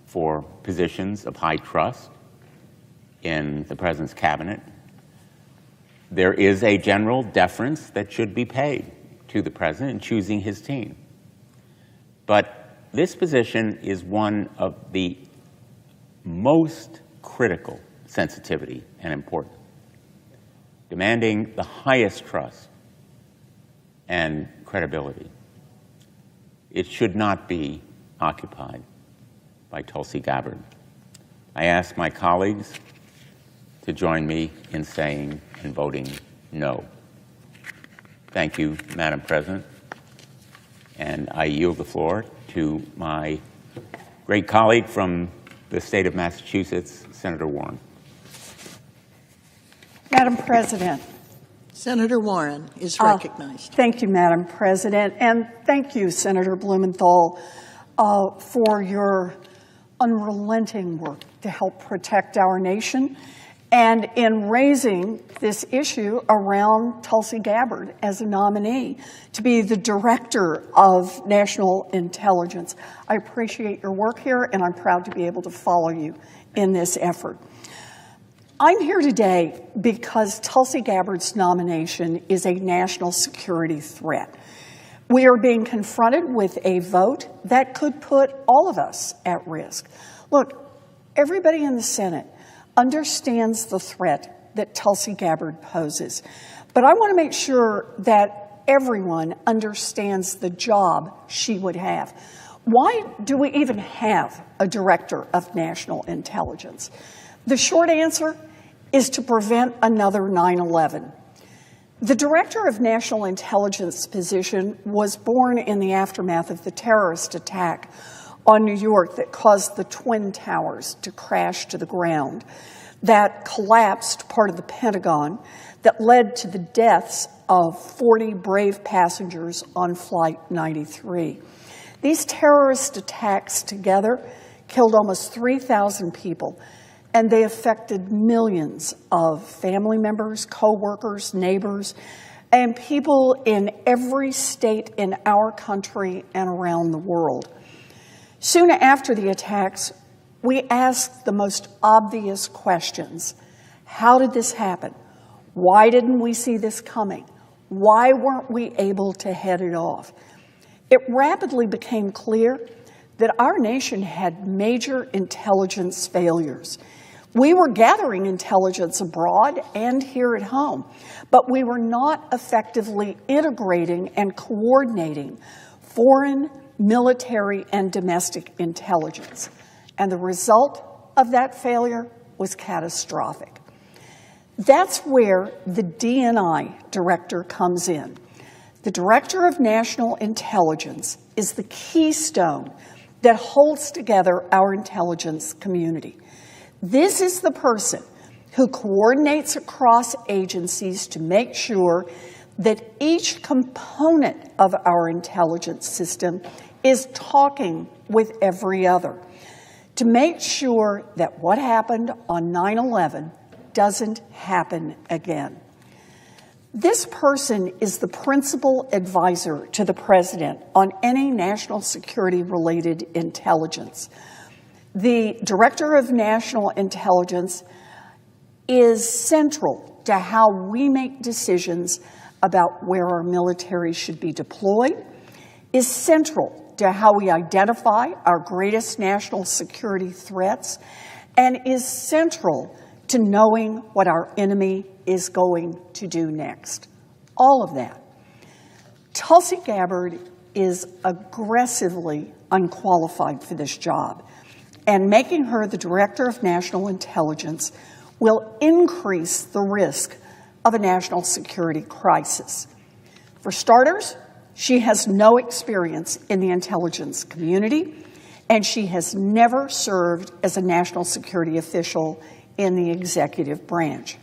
for positions of high trust in the President's cabinet. There is a general deference that should be paid to the President in choosing his team. But this position is one of the most critical sensitivity and importance, demanding the highest trust and credibility. It should not be occupied by Tulsi Gabbard. I ask my colleagues to join me in saying and voting no. Thank you, Madam President. And I yield the floor to my great colleague from the state of Massachusetts, Senator Warren. Madam President. Senator Warren is recognized. Thank you, Madam President, and thank you, Senator Blumenthal, for your unrelenting work to help protect our nation and in raising this issue around Tulsi Gabbard as a nominee to be the Director of National Intelligence. I appreciate your work here, and I'm proud to be able to follow you in this effort. I'm here today because Tulsi Gabbard's nomination is a national security threat. We are being confronted with a vote that could put all of us at risk. Look, everybody in the Senate understands the threat that Tulsi Gabbard poses, but I want to make sure that everyone understands the job she would have. Why do we even have a Director of National Intelligence? The short answer is to prevent another 9/11. The Director of National Intelligence position was born in the aftermath of the terrorist attack on New York that caused the Twin Towers to crash to the ground, that collapsed part of the Pentagon, that led to the deaths of 40 brave passengers on Flight 93. These terrorist attacks together killed almost 3,000 people, and they affected millions of family members, co-workers, neighbors, and people in every state in our country and around the world. Soon after the attacks, we asked the most obvious questions. How did this happen? Why didn't we see this coming? Why weren't we able to head it off? It rapidly became clear that our nation had major intelligence failures. We were gathering intelligence abroad and here at home, but we were not effectively integrating and coordinating foreign, military, and domestic intelligence. And the result of that failure was catastrophic. That's where the D&I director comes in. The Director of National Intelligence is the keystone that holds together our intelligence community. This is the person who coordinates across agencies to make sure that each component of our intelligence system is talking with every other, to make sure that what happened on 9/11 doesn't happen again. This person is the principal advisor to the President on any national security-related intelligence. The Director of National Intelligence is central to how we make decisions about where our military should be deployed, is central to how we identify our greatest national security threats, and is central to knowing what our enemy is going to do next. All of that. Tulsi Gabbard is aggressively unqualified for this job, and making her the Director of National Intelligence will increase the risk of a national security crisis. For starters, she has no experience in the intelligence community, and she has never served as a national security official in the executive branch.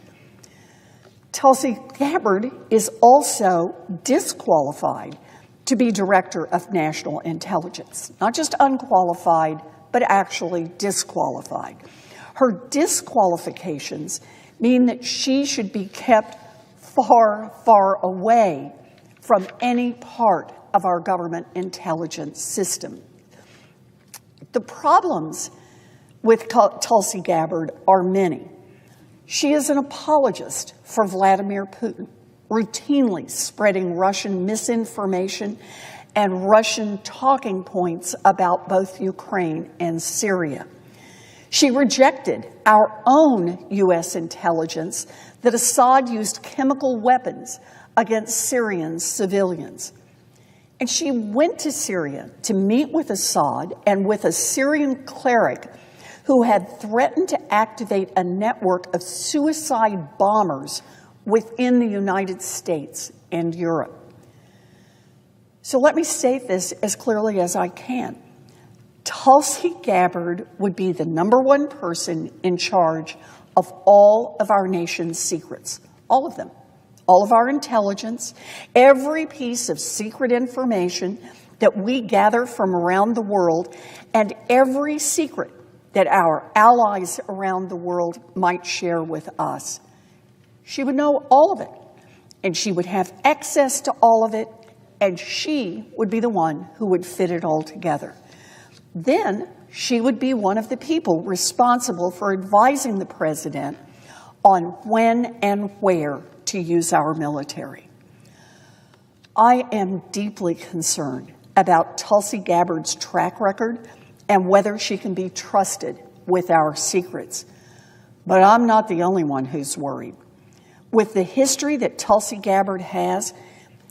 Tulsi Gabbard is also disqualified to be Director of National Intelligence, not just unqualified, but actually disqualified. Her disqualifications mean that she should be kept far, far away from any part of our government intelligence system. The problems with Tulsi Gabbard are many. She is an apologist for Vladimir Putin, routinely spreading Russian misinformation and Russian talking points about both Ukraine and Syria. She rejected our own U.S. intelligence that Assad used chemical weapons against Syrian civilians. And she went to Syria to meet with Assad and with a Syrian cleric who had threatened to activate a network of suicide bombers within the United States and Europe. So let me state this as clearly as I can. Tulsi Gabbard would be the #1 person in charge of all of our nation's secrets, all of them, all of our intelligence, every piece of secret information that we gather from around the world, and every secret that our allies around the world might share with us. She would know all of it, and she would have access to all of it, and she would be the one who would fit it all together. Then she would be one of the people responsible for advising the president on when and where to use our military. I am deeply concerned about Tulsi Gabbard's track record and whether she can be trusted with our secrets. But I'm not the only one who's worried. With the history that Tulsi Gabbard has,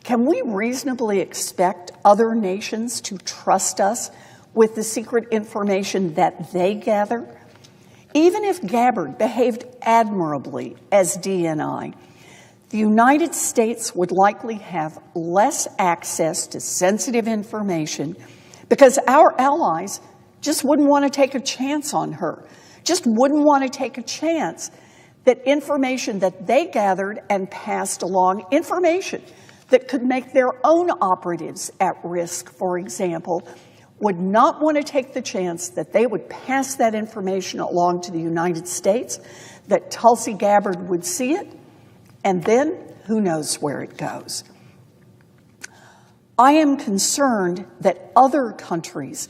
can we reasonably expect other nations to trust us with the secret information that they gather? Even if Gabbard behaved admirably as DNI, the United States would likely have less access to sensitive information because our allies just wouldn't want to take a chance on her, just wouldn't want to take a chance that information that they gathered and passed along, information that could make their own operatives at risk, for example, would not want to take the chance that they would pass that information along to the United States, that Tulsi Gabbard would see it, and then who knows where it goes. I am concerned that other countries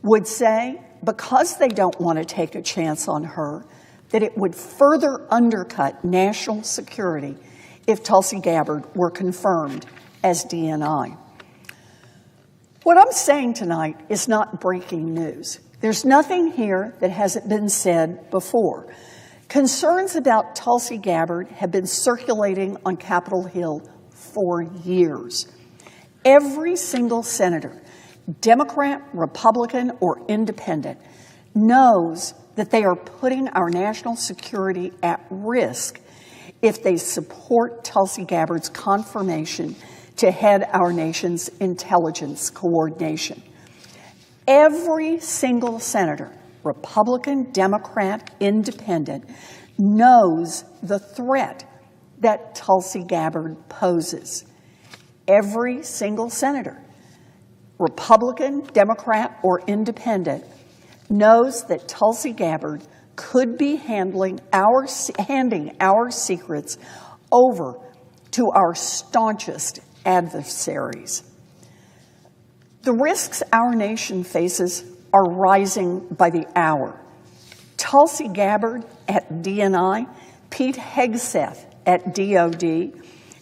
would say, because they don't want to take a chance on her, that it would further undercut national security if Tulsi Gabbard were confirmed as DNI. What I'm saying tonight is not breaking news. There's nothing here that hasn't been said before. Concerns about Tulsi Gabbard have been circulating on Capitol Hill for years. Every single senator, Democrat, Republican, or independent, knows that they are putting our national security at risk if they support Tulsi Gabbard's confirmation to head our nation's intelligence coordination. Every single senator, Republican, Democrat, independent, knows the threat that Tulsi Gabbard poses. Every single senator, Republican, Democrat, or independent, knows that Tulsi Gabbard could be handing our secrets over to our staunchest adversaries. The risks our nation faces are rising by the hour. Tulsi Gabbard at DNI, Pete Hegseth at DOD,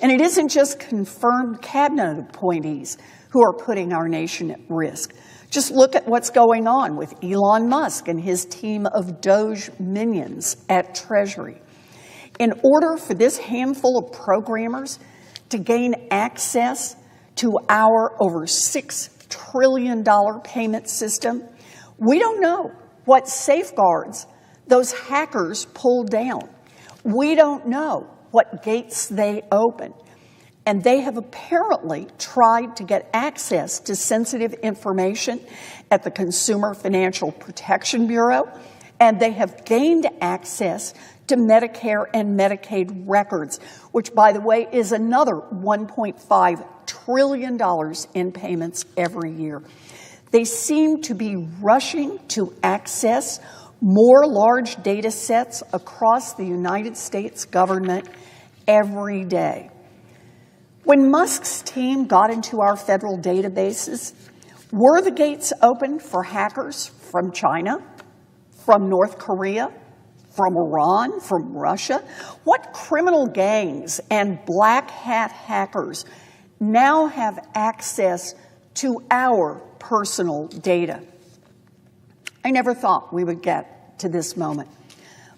and it isn't just confirmed cabinet appointees who are putting our nation at risk. Just look at what's going on with Elon Musk and his team of Doge minions at Treasury. In order for this handful of programmers to gain access to our over $6 trillion payment system, we don't know what safeguards those hackers pulled down. We don't know what gates they open. And they have apparently tried to get access to sensitive information at the Consumer Financial Protection Bureau, and they have gained access to Medicare and Medicaid records, which, by the way, is another $1.5 trillion in payments every year. They seem to be rushing to access more large data sets across the United States government every day. When Musk's team got into our federal databases, were the gates open for hackers from China, from North Korea, from Iran, from Russia? What criminal gangs and black hat hackers now have access to our personal data? I never thought we would get to this moment.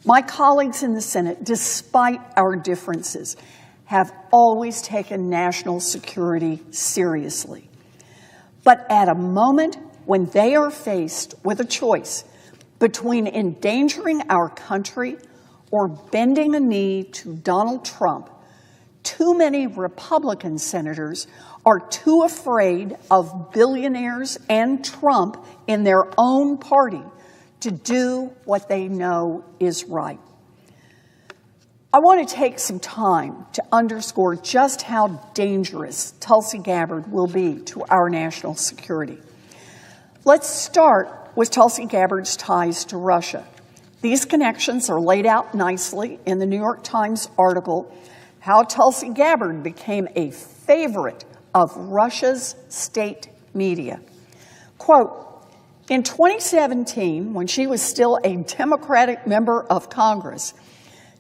My colleagues in the Senate, despite our differences, have always taken national security seriously. But at a moment when they are faced with a choice between endangering our country or bending a knee to Donald Trump, too many Republican senators are too afraid of billionaires and Trump in their own party to do what they know is right. I want to take some time to underscore just how dangerous Tulsi Gabbard will be to our national security. Let's start was Tulsi Gabbard's ties to Russia. These connections are laid out nicely in the New York Times article, How Tulsi Gabbard Became a Favorite of Russia's State Media. Quote, in 2017, when she was still a Democratic member of Congress,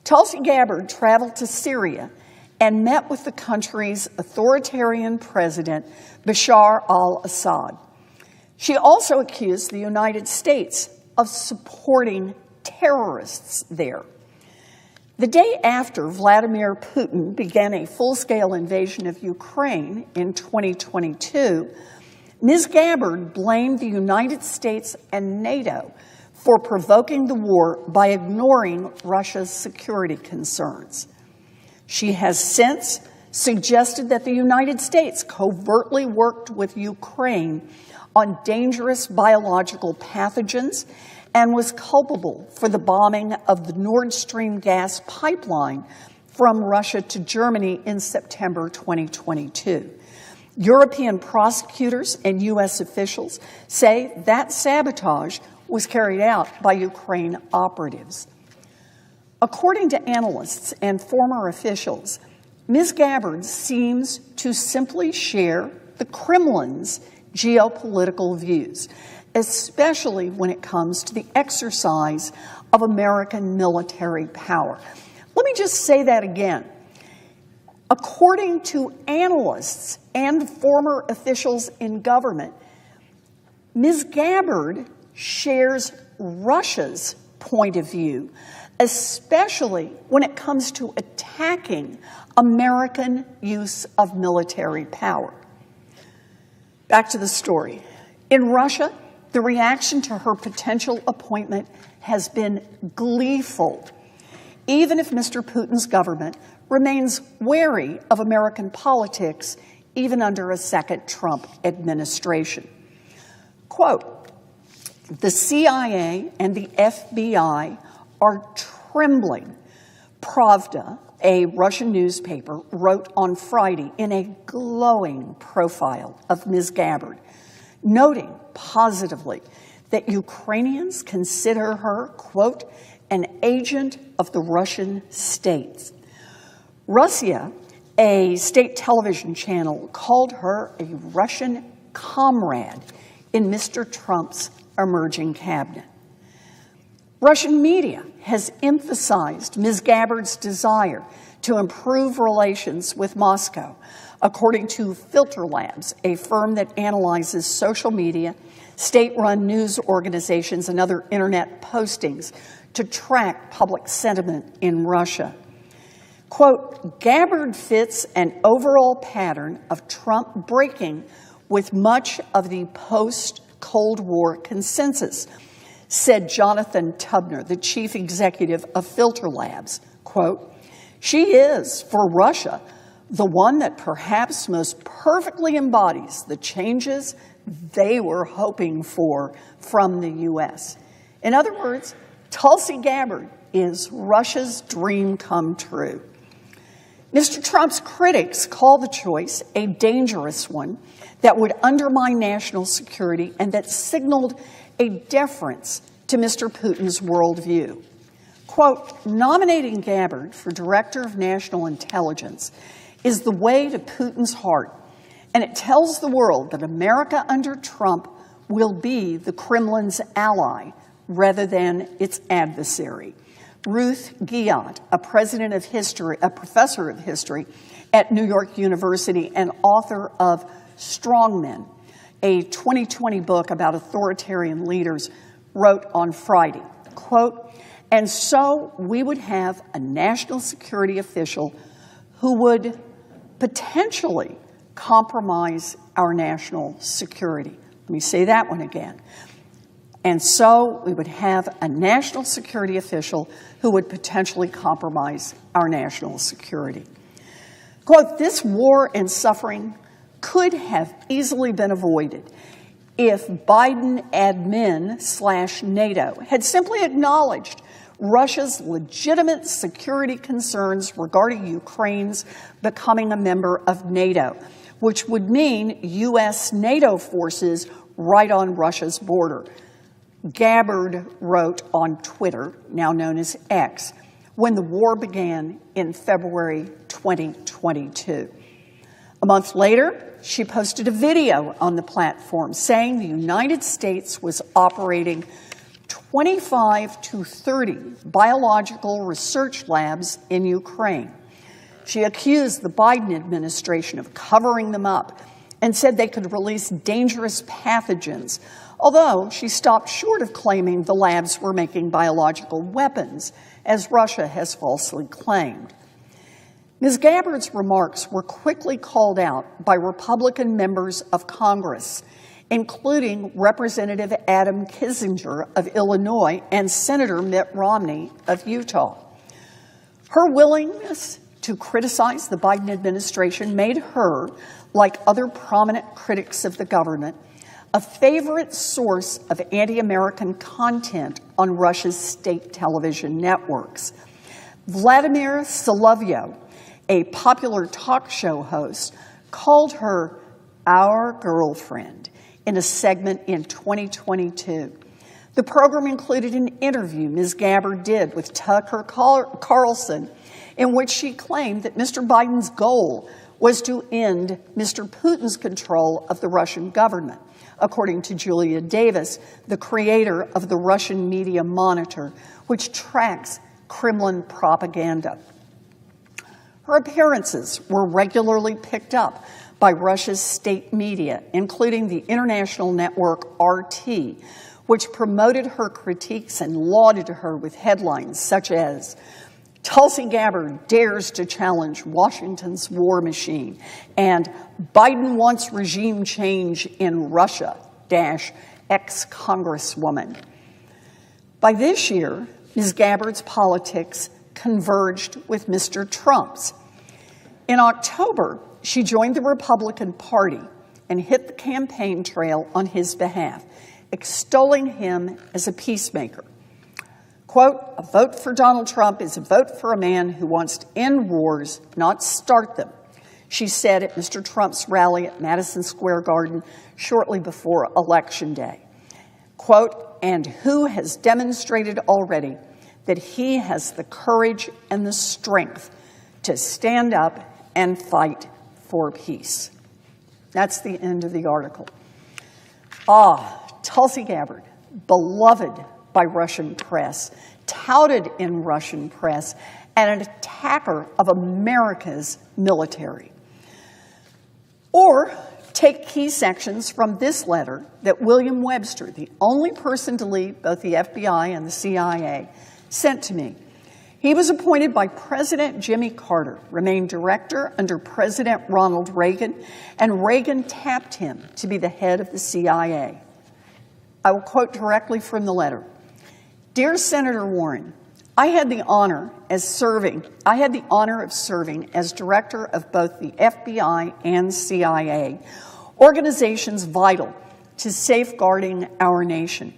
Tulsi Gabbard traveled to Syria and met with the country's authoritarian president, Bashar al-Assad. She also accused the United States of supporting terrorists there. The day after Vladimir Putin began a full-scale invasion of Ukraine in 2022, Ms. Gabbard blamed the United States and NATO for provoking the war by ignoring Russia's security concerns. She has since suggested that the United States covertly worked with Ukraine on dangerous biological pathogens and was culpable for the bombing of the Nord Stream gas pipeline from Russia to Germany in September 2022. European prosecutors and U.S. officials say that sabotage was carried out by Ukraine operatives. According to analysts and former officials, Ms. Gabbard seems to simply share the Kremlin's geopolitical views, especially when it comes to the exercise of American military power. Let me just say that again. According to analysts and former officials in government, Ms. Gabbard shares Russia's point of view, especially when it comes to attacking American use of military power. Back to the story. In Russia, the reaction to her potential appointment has been gleeful, even if Mr. Putin's government remains wary of American politics, even under a second Trump administration. Quote, the CIA and the FBI are trembling, Pravda, a Russian newspaper, wrote on Friday in a glowing profile of Ms. Gabbard, noting positively that Ukrainians consider her, quote, an agent of the Russian state. Russia, a state television channel, called her a Russian comrade in Mr. Trump's emerging cabinet. Russian media has emphasized Ms. Gabbard's desire to improve relations with Moscow, according to Filter Labs, a firm that analyzes social media, state-run news organizations, and other internet postings to track public sentiment in Russia. Quote, Gabbard fits an overall pattern of Trump breaking with much of the post-Cold War consensus, said Jonathan Tubner, the chief executive of Filter Labs. Quote, she is, for Russia, the one that perhaps most perfectly embodies the changes they were hoping for from the U.S. In other words, Tulsi Gabbard is Russia's dream come true. Mr. Trump's critics call the choice a dangerous one that would undermine national security and that signaled a deference to Mr. Putin's worldview. Quote, nominating Gabbard for Director of National Intelligence is the way to Putin's heart, and it tells the world that America under Trump will be the Kremlin's ally rather than its adversary. Ruth Giat, a professor of history at New York University and author of Strongmen, a 2020 book about authoritarian leaders, wrote on Friday, quote, and so we would have a national security official who would potentially compromise our national security. Let me say that one again. And so we would have a national security official who would potentially compromise our national security. Quote, this war and suffering could have easily been avoided if Biden admin/NATO had simply acknowledged Russia's legitimate security concerns regarding Ukraine's becoming a member of NATO, which would mean U.S. NATO forces right on Russia's border. Gabbard wrote on Twitter, now known as X, when the war began in February 2022. A month later, she posted a video on the platform saying the United States was operating 25 to 30 biological research labs in Ukraine. She accused the Biden administration of covering them up and said they could release dangerous pathogens, although she stopped short of claiming the labs were making biological weapons, as Russia has falsely claimed. Ms. Gabbard's remarks were quickly called out by Republican members of Congress, including Representative Adam Kinzinger of Illinois and Senator Mitt Romney of Utah. Her willingness to criticize the Biden administration made her, like other prominent critics of the government, a favorite source of anti-American content on Russia's state television networks. Vladimir Solovyev, a popular talk show host, called her our girlfriend in a segment in 2022. The program included an interview Ms. Gabbard did with Tucker Carlson, in which she claimed that Mr. Biden's goal was to end Mr. Putin's control of the Russian government, according to Julia Davis, the creator of the Russian Media Monitor, which tracks Kremlin propaganda. Her appearances were regularly picked up by Russia's state media, including the international network RT, which promoted her critiques and lauded her with headlines such as, "Tulsi Gabbard dares to challenge Washington's war machine," and "Biden wants regime change in Russia, ex-Congresswoman." By this year, Ms. Gabbard's politics converged with Mr. Trump's. In October, she joined the Republican Party and hit the campaign trail on his behalf, extolling him as a peacemaker. Quote, "A vote for Donald Trump is a vote for a man who wants to end wars, not start them," she said at Mr. Trump's rally at Madison Square Garden shortly before Election Day. Quote, "And who has demonstrated already that he has the courage and the strength to stand up and fight for peace." That's the end of the article. Tulsi Gabbard, beloved by Russian press, touted in Russian press, and an attacker of America's military. Or take key sections from this letter that William Webster, the only person to lead both the FBI and the CIA, sent to me. He was appointed by President Jimmy Carter, remained director under President Ronald Reagan, and Reagan tapped him to be the head of the CIA. I will quote directly from the letter. "Dear Senator Warren, I had the honor of serving as director of both the FBI and CIA, organizations vital to safeguarding our nation.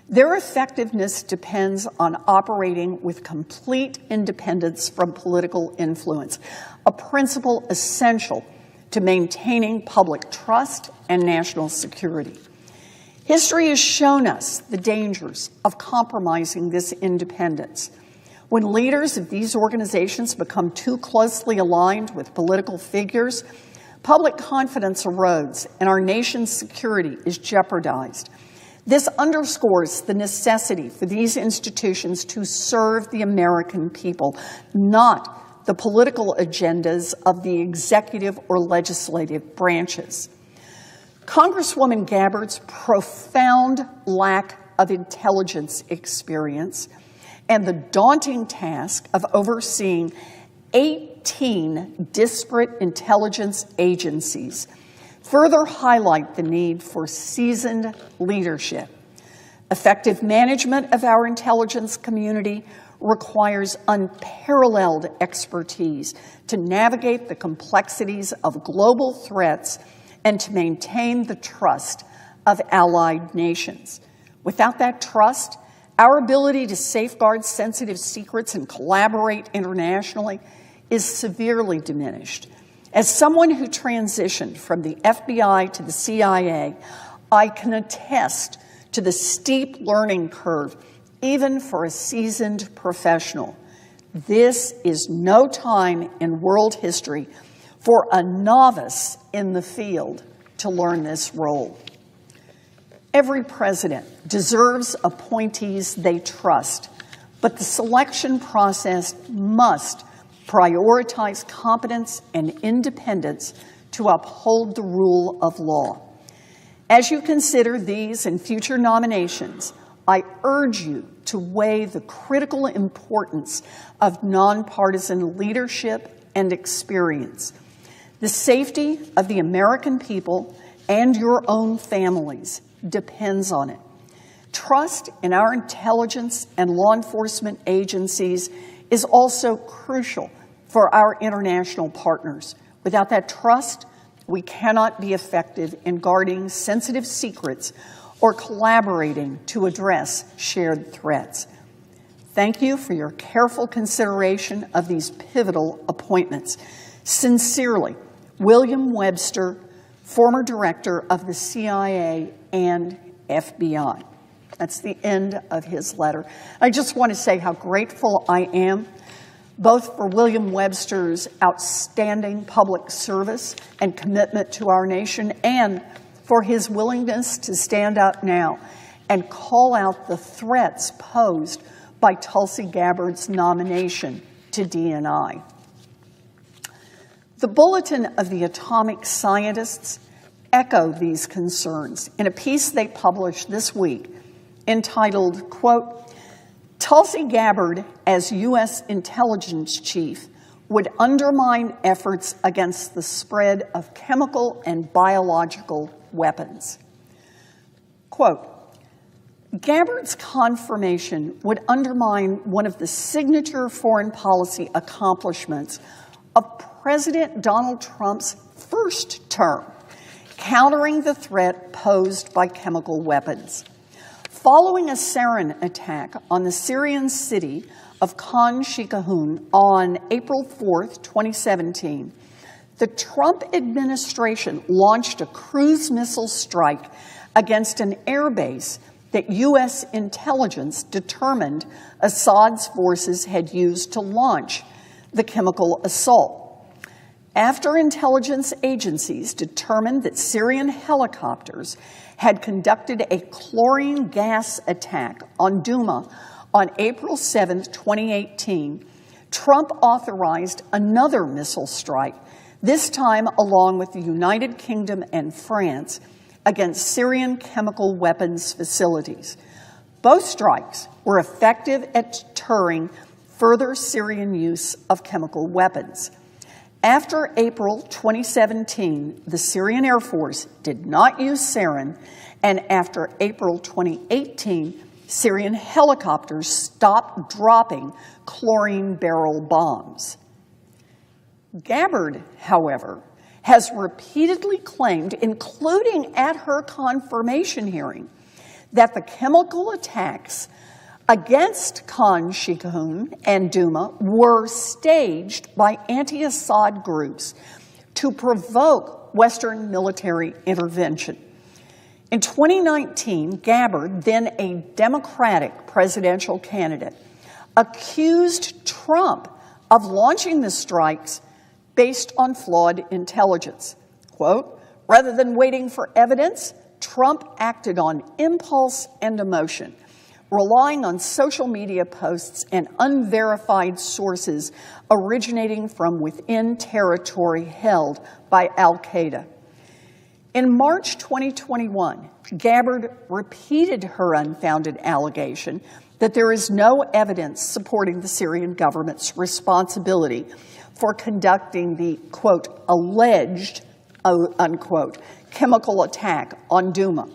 Their effectiveness depends on operating with complete independence from political influence, a principle essential to maintaining public trust and national security. History has shown us the dangers of compromising this independence. When leaders of these organizations become too closely aligned with political figures, public confidence erodes and our nation's security is jeopardized. This underscores the necessity for these institutions to serve the American people, not the political agendas of the executive or legislative branches. Congresswoman Gabbard's profound lack of intelligence experience and the daunting task of overseeing 18 disparate intelligence agencies further highlight the need for seasoned leadership. Effective management of our intelligence community requires unparalleled expertise to navigate the complexities of global threats and to maintain the trust of allied nations. Without that trust, our ability to safeguard sensitive secrets and collaborate internationally is severely diminished. As someone who transitioned from the FBI to the CIA, I can attest to the steep learning curve, even for a seasoned professional. This is no time in world history for a novice in the field to learn this role. Every president deserves appointees they trust, but the selection process must prioritize competence and independence to uphold the rule of law. As you consider these and future nominations, I urge you to weigh the critical importance of nonpartisan leadership and experience. The safety of the American people and your own families depends on it. Trust in our intelligence and law enforcement agencies is also crucial for our international partners. Without that trust, we cannot be effective in guarding sensitive secrets or collaborating to address shared threats. Thank you for your careful consideration of these pivotal appointments. Sincerely, William Webster, former director of the CIA and FBI. That's the end of his letter. I just want to say how grateful I am, both for William Webster's outstanding public service and commitment to our nation, and for his willingness to stand up now and call out the threats posed by Tulsi Gabbard's nomination to DNI. The Bulletin of the Atomic Scientists echo these concerns in a piece they published this week entitled, quote, "Tulsi Gabbard as U.S. intelligence chief would undermine efforts against the spread of chemical and biological weapons." Quote, "Gabbard's confirmation would undermine one of the signature foreign policy accomplishments of President Donald Trump's first term, countering the threat posed by chemical weapons. Following a sarin attack on the Syrian city of Khan Sheikhoun on April 4th, 2017, the Trump administration launched a cruise missile strike against an airbase that U.S. intelligence determined Assad's forces had used to launch the chemical assault. After intelligence agencies determined that Syrian helicopters had conducted a chlorine gas attack on Douma on April 7, 2018, Trump authorized another missile strike, this time along with the United Kingdom and France, against Syrian chemical weapons facilities. Both strikes were effective at deterring further Syrian use of chemical weapons. After April 2017, the Syrian Air Force did not use sarin, and after April 2018, Syrian helicopters stopped dropping chlorine barrel bombs. Gabbard, however, has repeatedly claimed, including at her confirmation hearing, that the chemical attacks against Khan Sheikhoun and Douma were staged by anti-Assad groups to provoke Western military intervention. In 2019, Gabbard, then a Democratic presidential candidate, accused Trump of launching the strikes based on flawed intelligence. Quote, "Rather than waiting for evidence, Trump acted on impulse and emotion, relying on social media posts and unverified sources originating from within territory held by al-Qaeda." In March 2021, Gabbard repeated her unfounded allegation that there is no evidence supporting the Syrian government's responsibility for conducting the, quote, "alleged," unquote, chemical attack on Douma.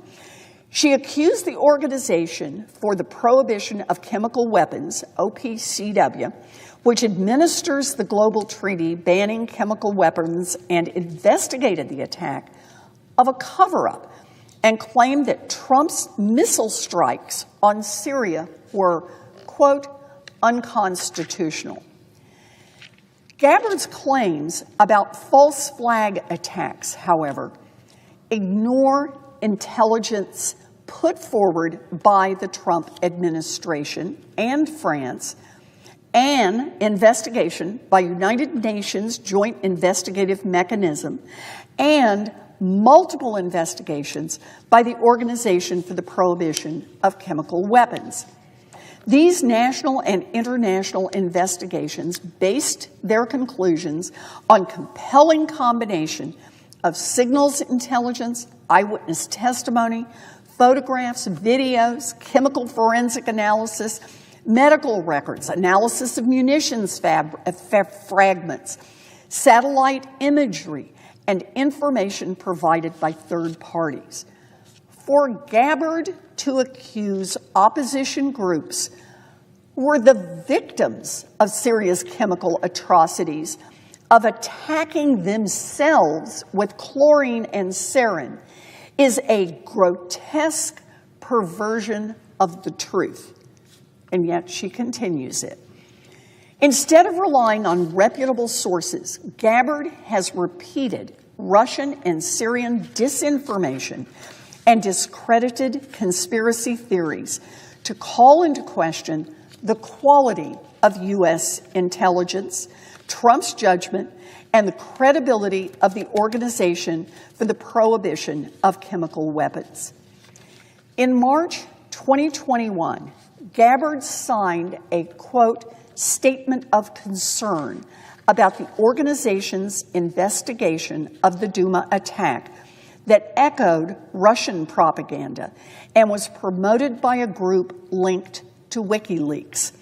She accused the Organization for the Prohibition of Chemical Weapons, OPCW, which administers the global treaty banning chemical weapons and investigated the attack, of a cover-up, and claimed that Trump's missile strikes on Syria were, quote, "unconstitutional." Gabbard's claims about false flag attacks, however, ignore intelligence put forward by the Trump administration and France, an investigation by United Nations Joint Investigative Mechanism, and multiple investigations by the Organization for the Prohibition of Chemical Weapons. These national and international investigations based their conclusions on compelling combination of signals intelligence, eyewitness testimony, photographs, videos, chemical forensic analysis, medical records, analysis of munitions fragments, satellite imagery, and information provided by third parties. For Gabbard to accuse opposition groups who were the victims of serious chemical atrocities of attacking themselves with chlorine and sarin is a grotesque perversion of the truth. And yet she continues it. Instead of relying on reputable sources, Gabbard has repeated Russian and Syrian disinformation and discredited conspiracy theories to call into question the quality of U.S. intelligence, Trump's judgment, and the credibility of the Organization for the Prohibition of Chemical Weapons. In March 2021, Gabbard signed a, quote, statement of concern about the organization's investigation of the Duma attack that echoed Russian propaganda and was promoted by a group linked to WikiLeaks.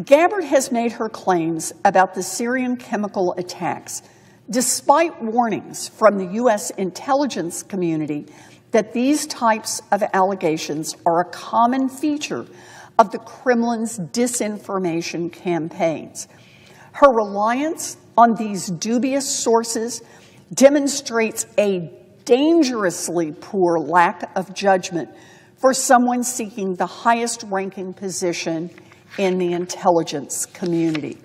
Gabbard has made her claims about the Syrian chemical attacks despite warnings from the U.S. intelligence community that these types of allegations are a common feature of the Kremlin's disinformation campaigns. Her reliance on these dubious sources demonstrates a dangerously poor lack of judgment for someone seeking the highest ranking position in the intelligence community.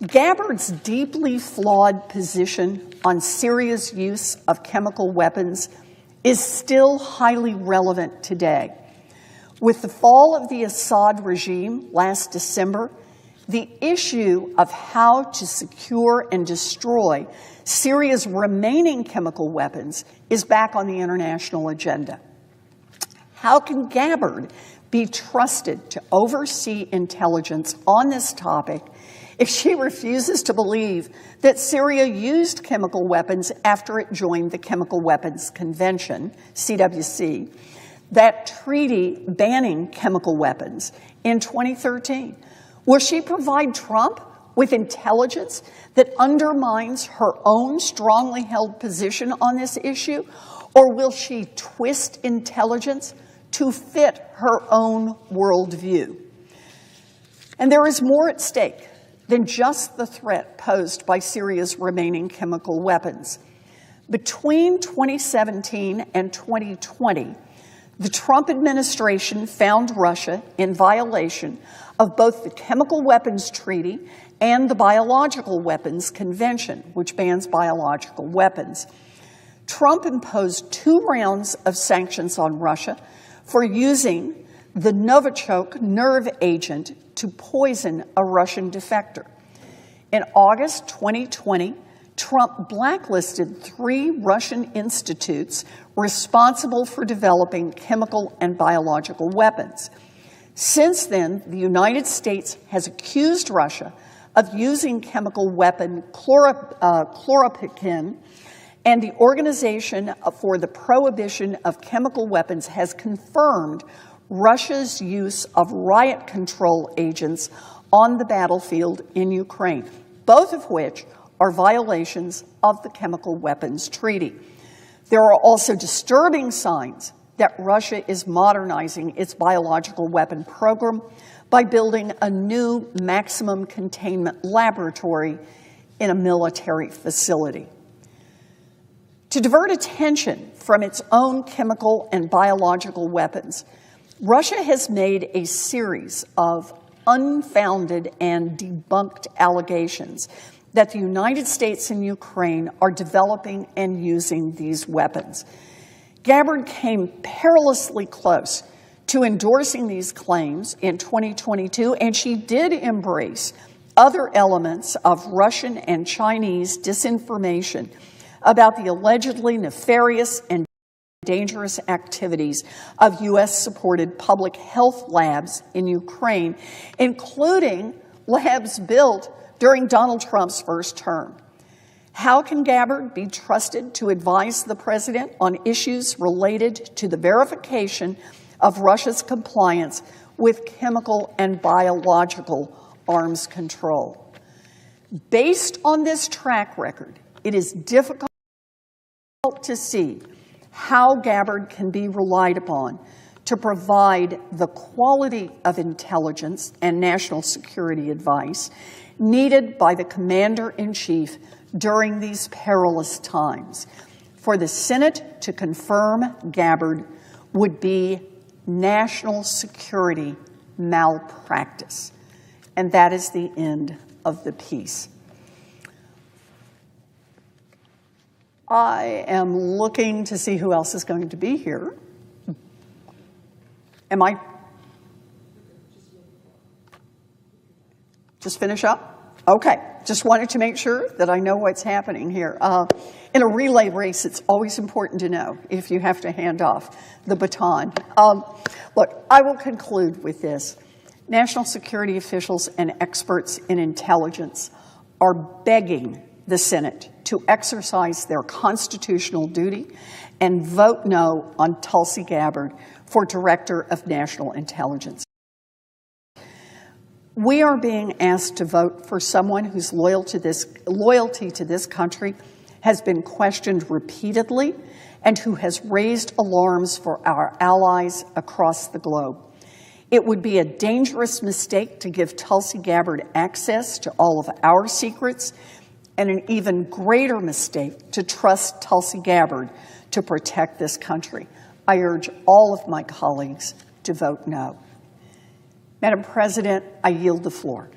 Gabbard's deeply flawed position on Syria's use of chemical weapons is still highly relevant today. With the fall of the Assad regime last December, the issue of how to secure and destroy Syria's remaining chemical weapons is back on the international agenda. How can Gabbard be trusted to oversee intelligence on this topic if she refuses to believe that Syria used chemical weapons after it joined the Chemical Weapons Convention, CWC, that treaty banning chemical weapons in 2013? Will she provide Trump with intelligence that undermines her own strongly held position on this issue? Or will she twist intelligence to fit her own worldview? And there is more at stake than just the threat posed by Syria's remaining chemical weapons. Between 2017 and 2020, the Trump administration found Russia in violation of both the Chemical Weapons Treaty and the Biological Weapons Convention, which bans biological weapons. Trump imposed 2 rounds of sanctions on Russia for using the Novichok nerve agent to poison a Russian defector. In August 2020, Trump blacklisted 3 Russian institutes responsible for developing chemical and biological weapons. Since then, the United States has accused Russia of using chemical weapon chloropicin, and the Organization for the Prohibition of Chemical Weapons has confirmed Russia's use of riot control agents on the battlefield in Ukraine, both of which are violations of the Chemical Weapons Treaty. There are also disturbing signs that Russia is modernizing its biological weapon program by building a new maximum containment laboratory in a military facility. To divert attention from its own chemical and biological weapons, Russia has made a series of unfounded and debunked allegations that the United States and Ukraine are developing and using these weapons. Gabbard came perilously close to endorsing these claims in 2022, and she did embrace other elements of Russian and Chinese disinformation about the allegedly nefarious and dangerous activities of U.S.-supported public health labs in Ukraine, including labs built during Donald Trump's first term. How can Gabbard be trusted to advise the president on issues related to the verification of Russia's compliance with chemical and biological arms control? Based on this track record, it is difficult to see how Gabbard can be relied upon to provide the quality of intelligence and national security advice needed by the Commander-in-Chief during these perilous times. For the Senate to confirm Gabbard would be national security malpractice. And that is the end of the piece. I am looking to see who else is going to be here. Am I? Just finish up? Okay, just wanted to make sure that I know what's happening here. In a relay race, it's always important to know if you have to hand off the baton. Look, I will conclude with this. National security officials and experts in intelligence are begging the Senate to exercise their constitutional duty and vote no on Tulsi Gabbard for Director of National Intelligence. We are being asked to vote for someone whose loyalty to this country has been questioned repeatedly and who has raised alarms for our allies across the globe. It would be a dangerous mistake to give Tulsi Gabbard access to all of our secrets, and an even greater mistake to trust Tulsi Gabbard to protect this country. I urge all of my colleagues to vote no. Madam President, I yield the floor.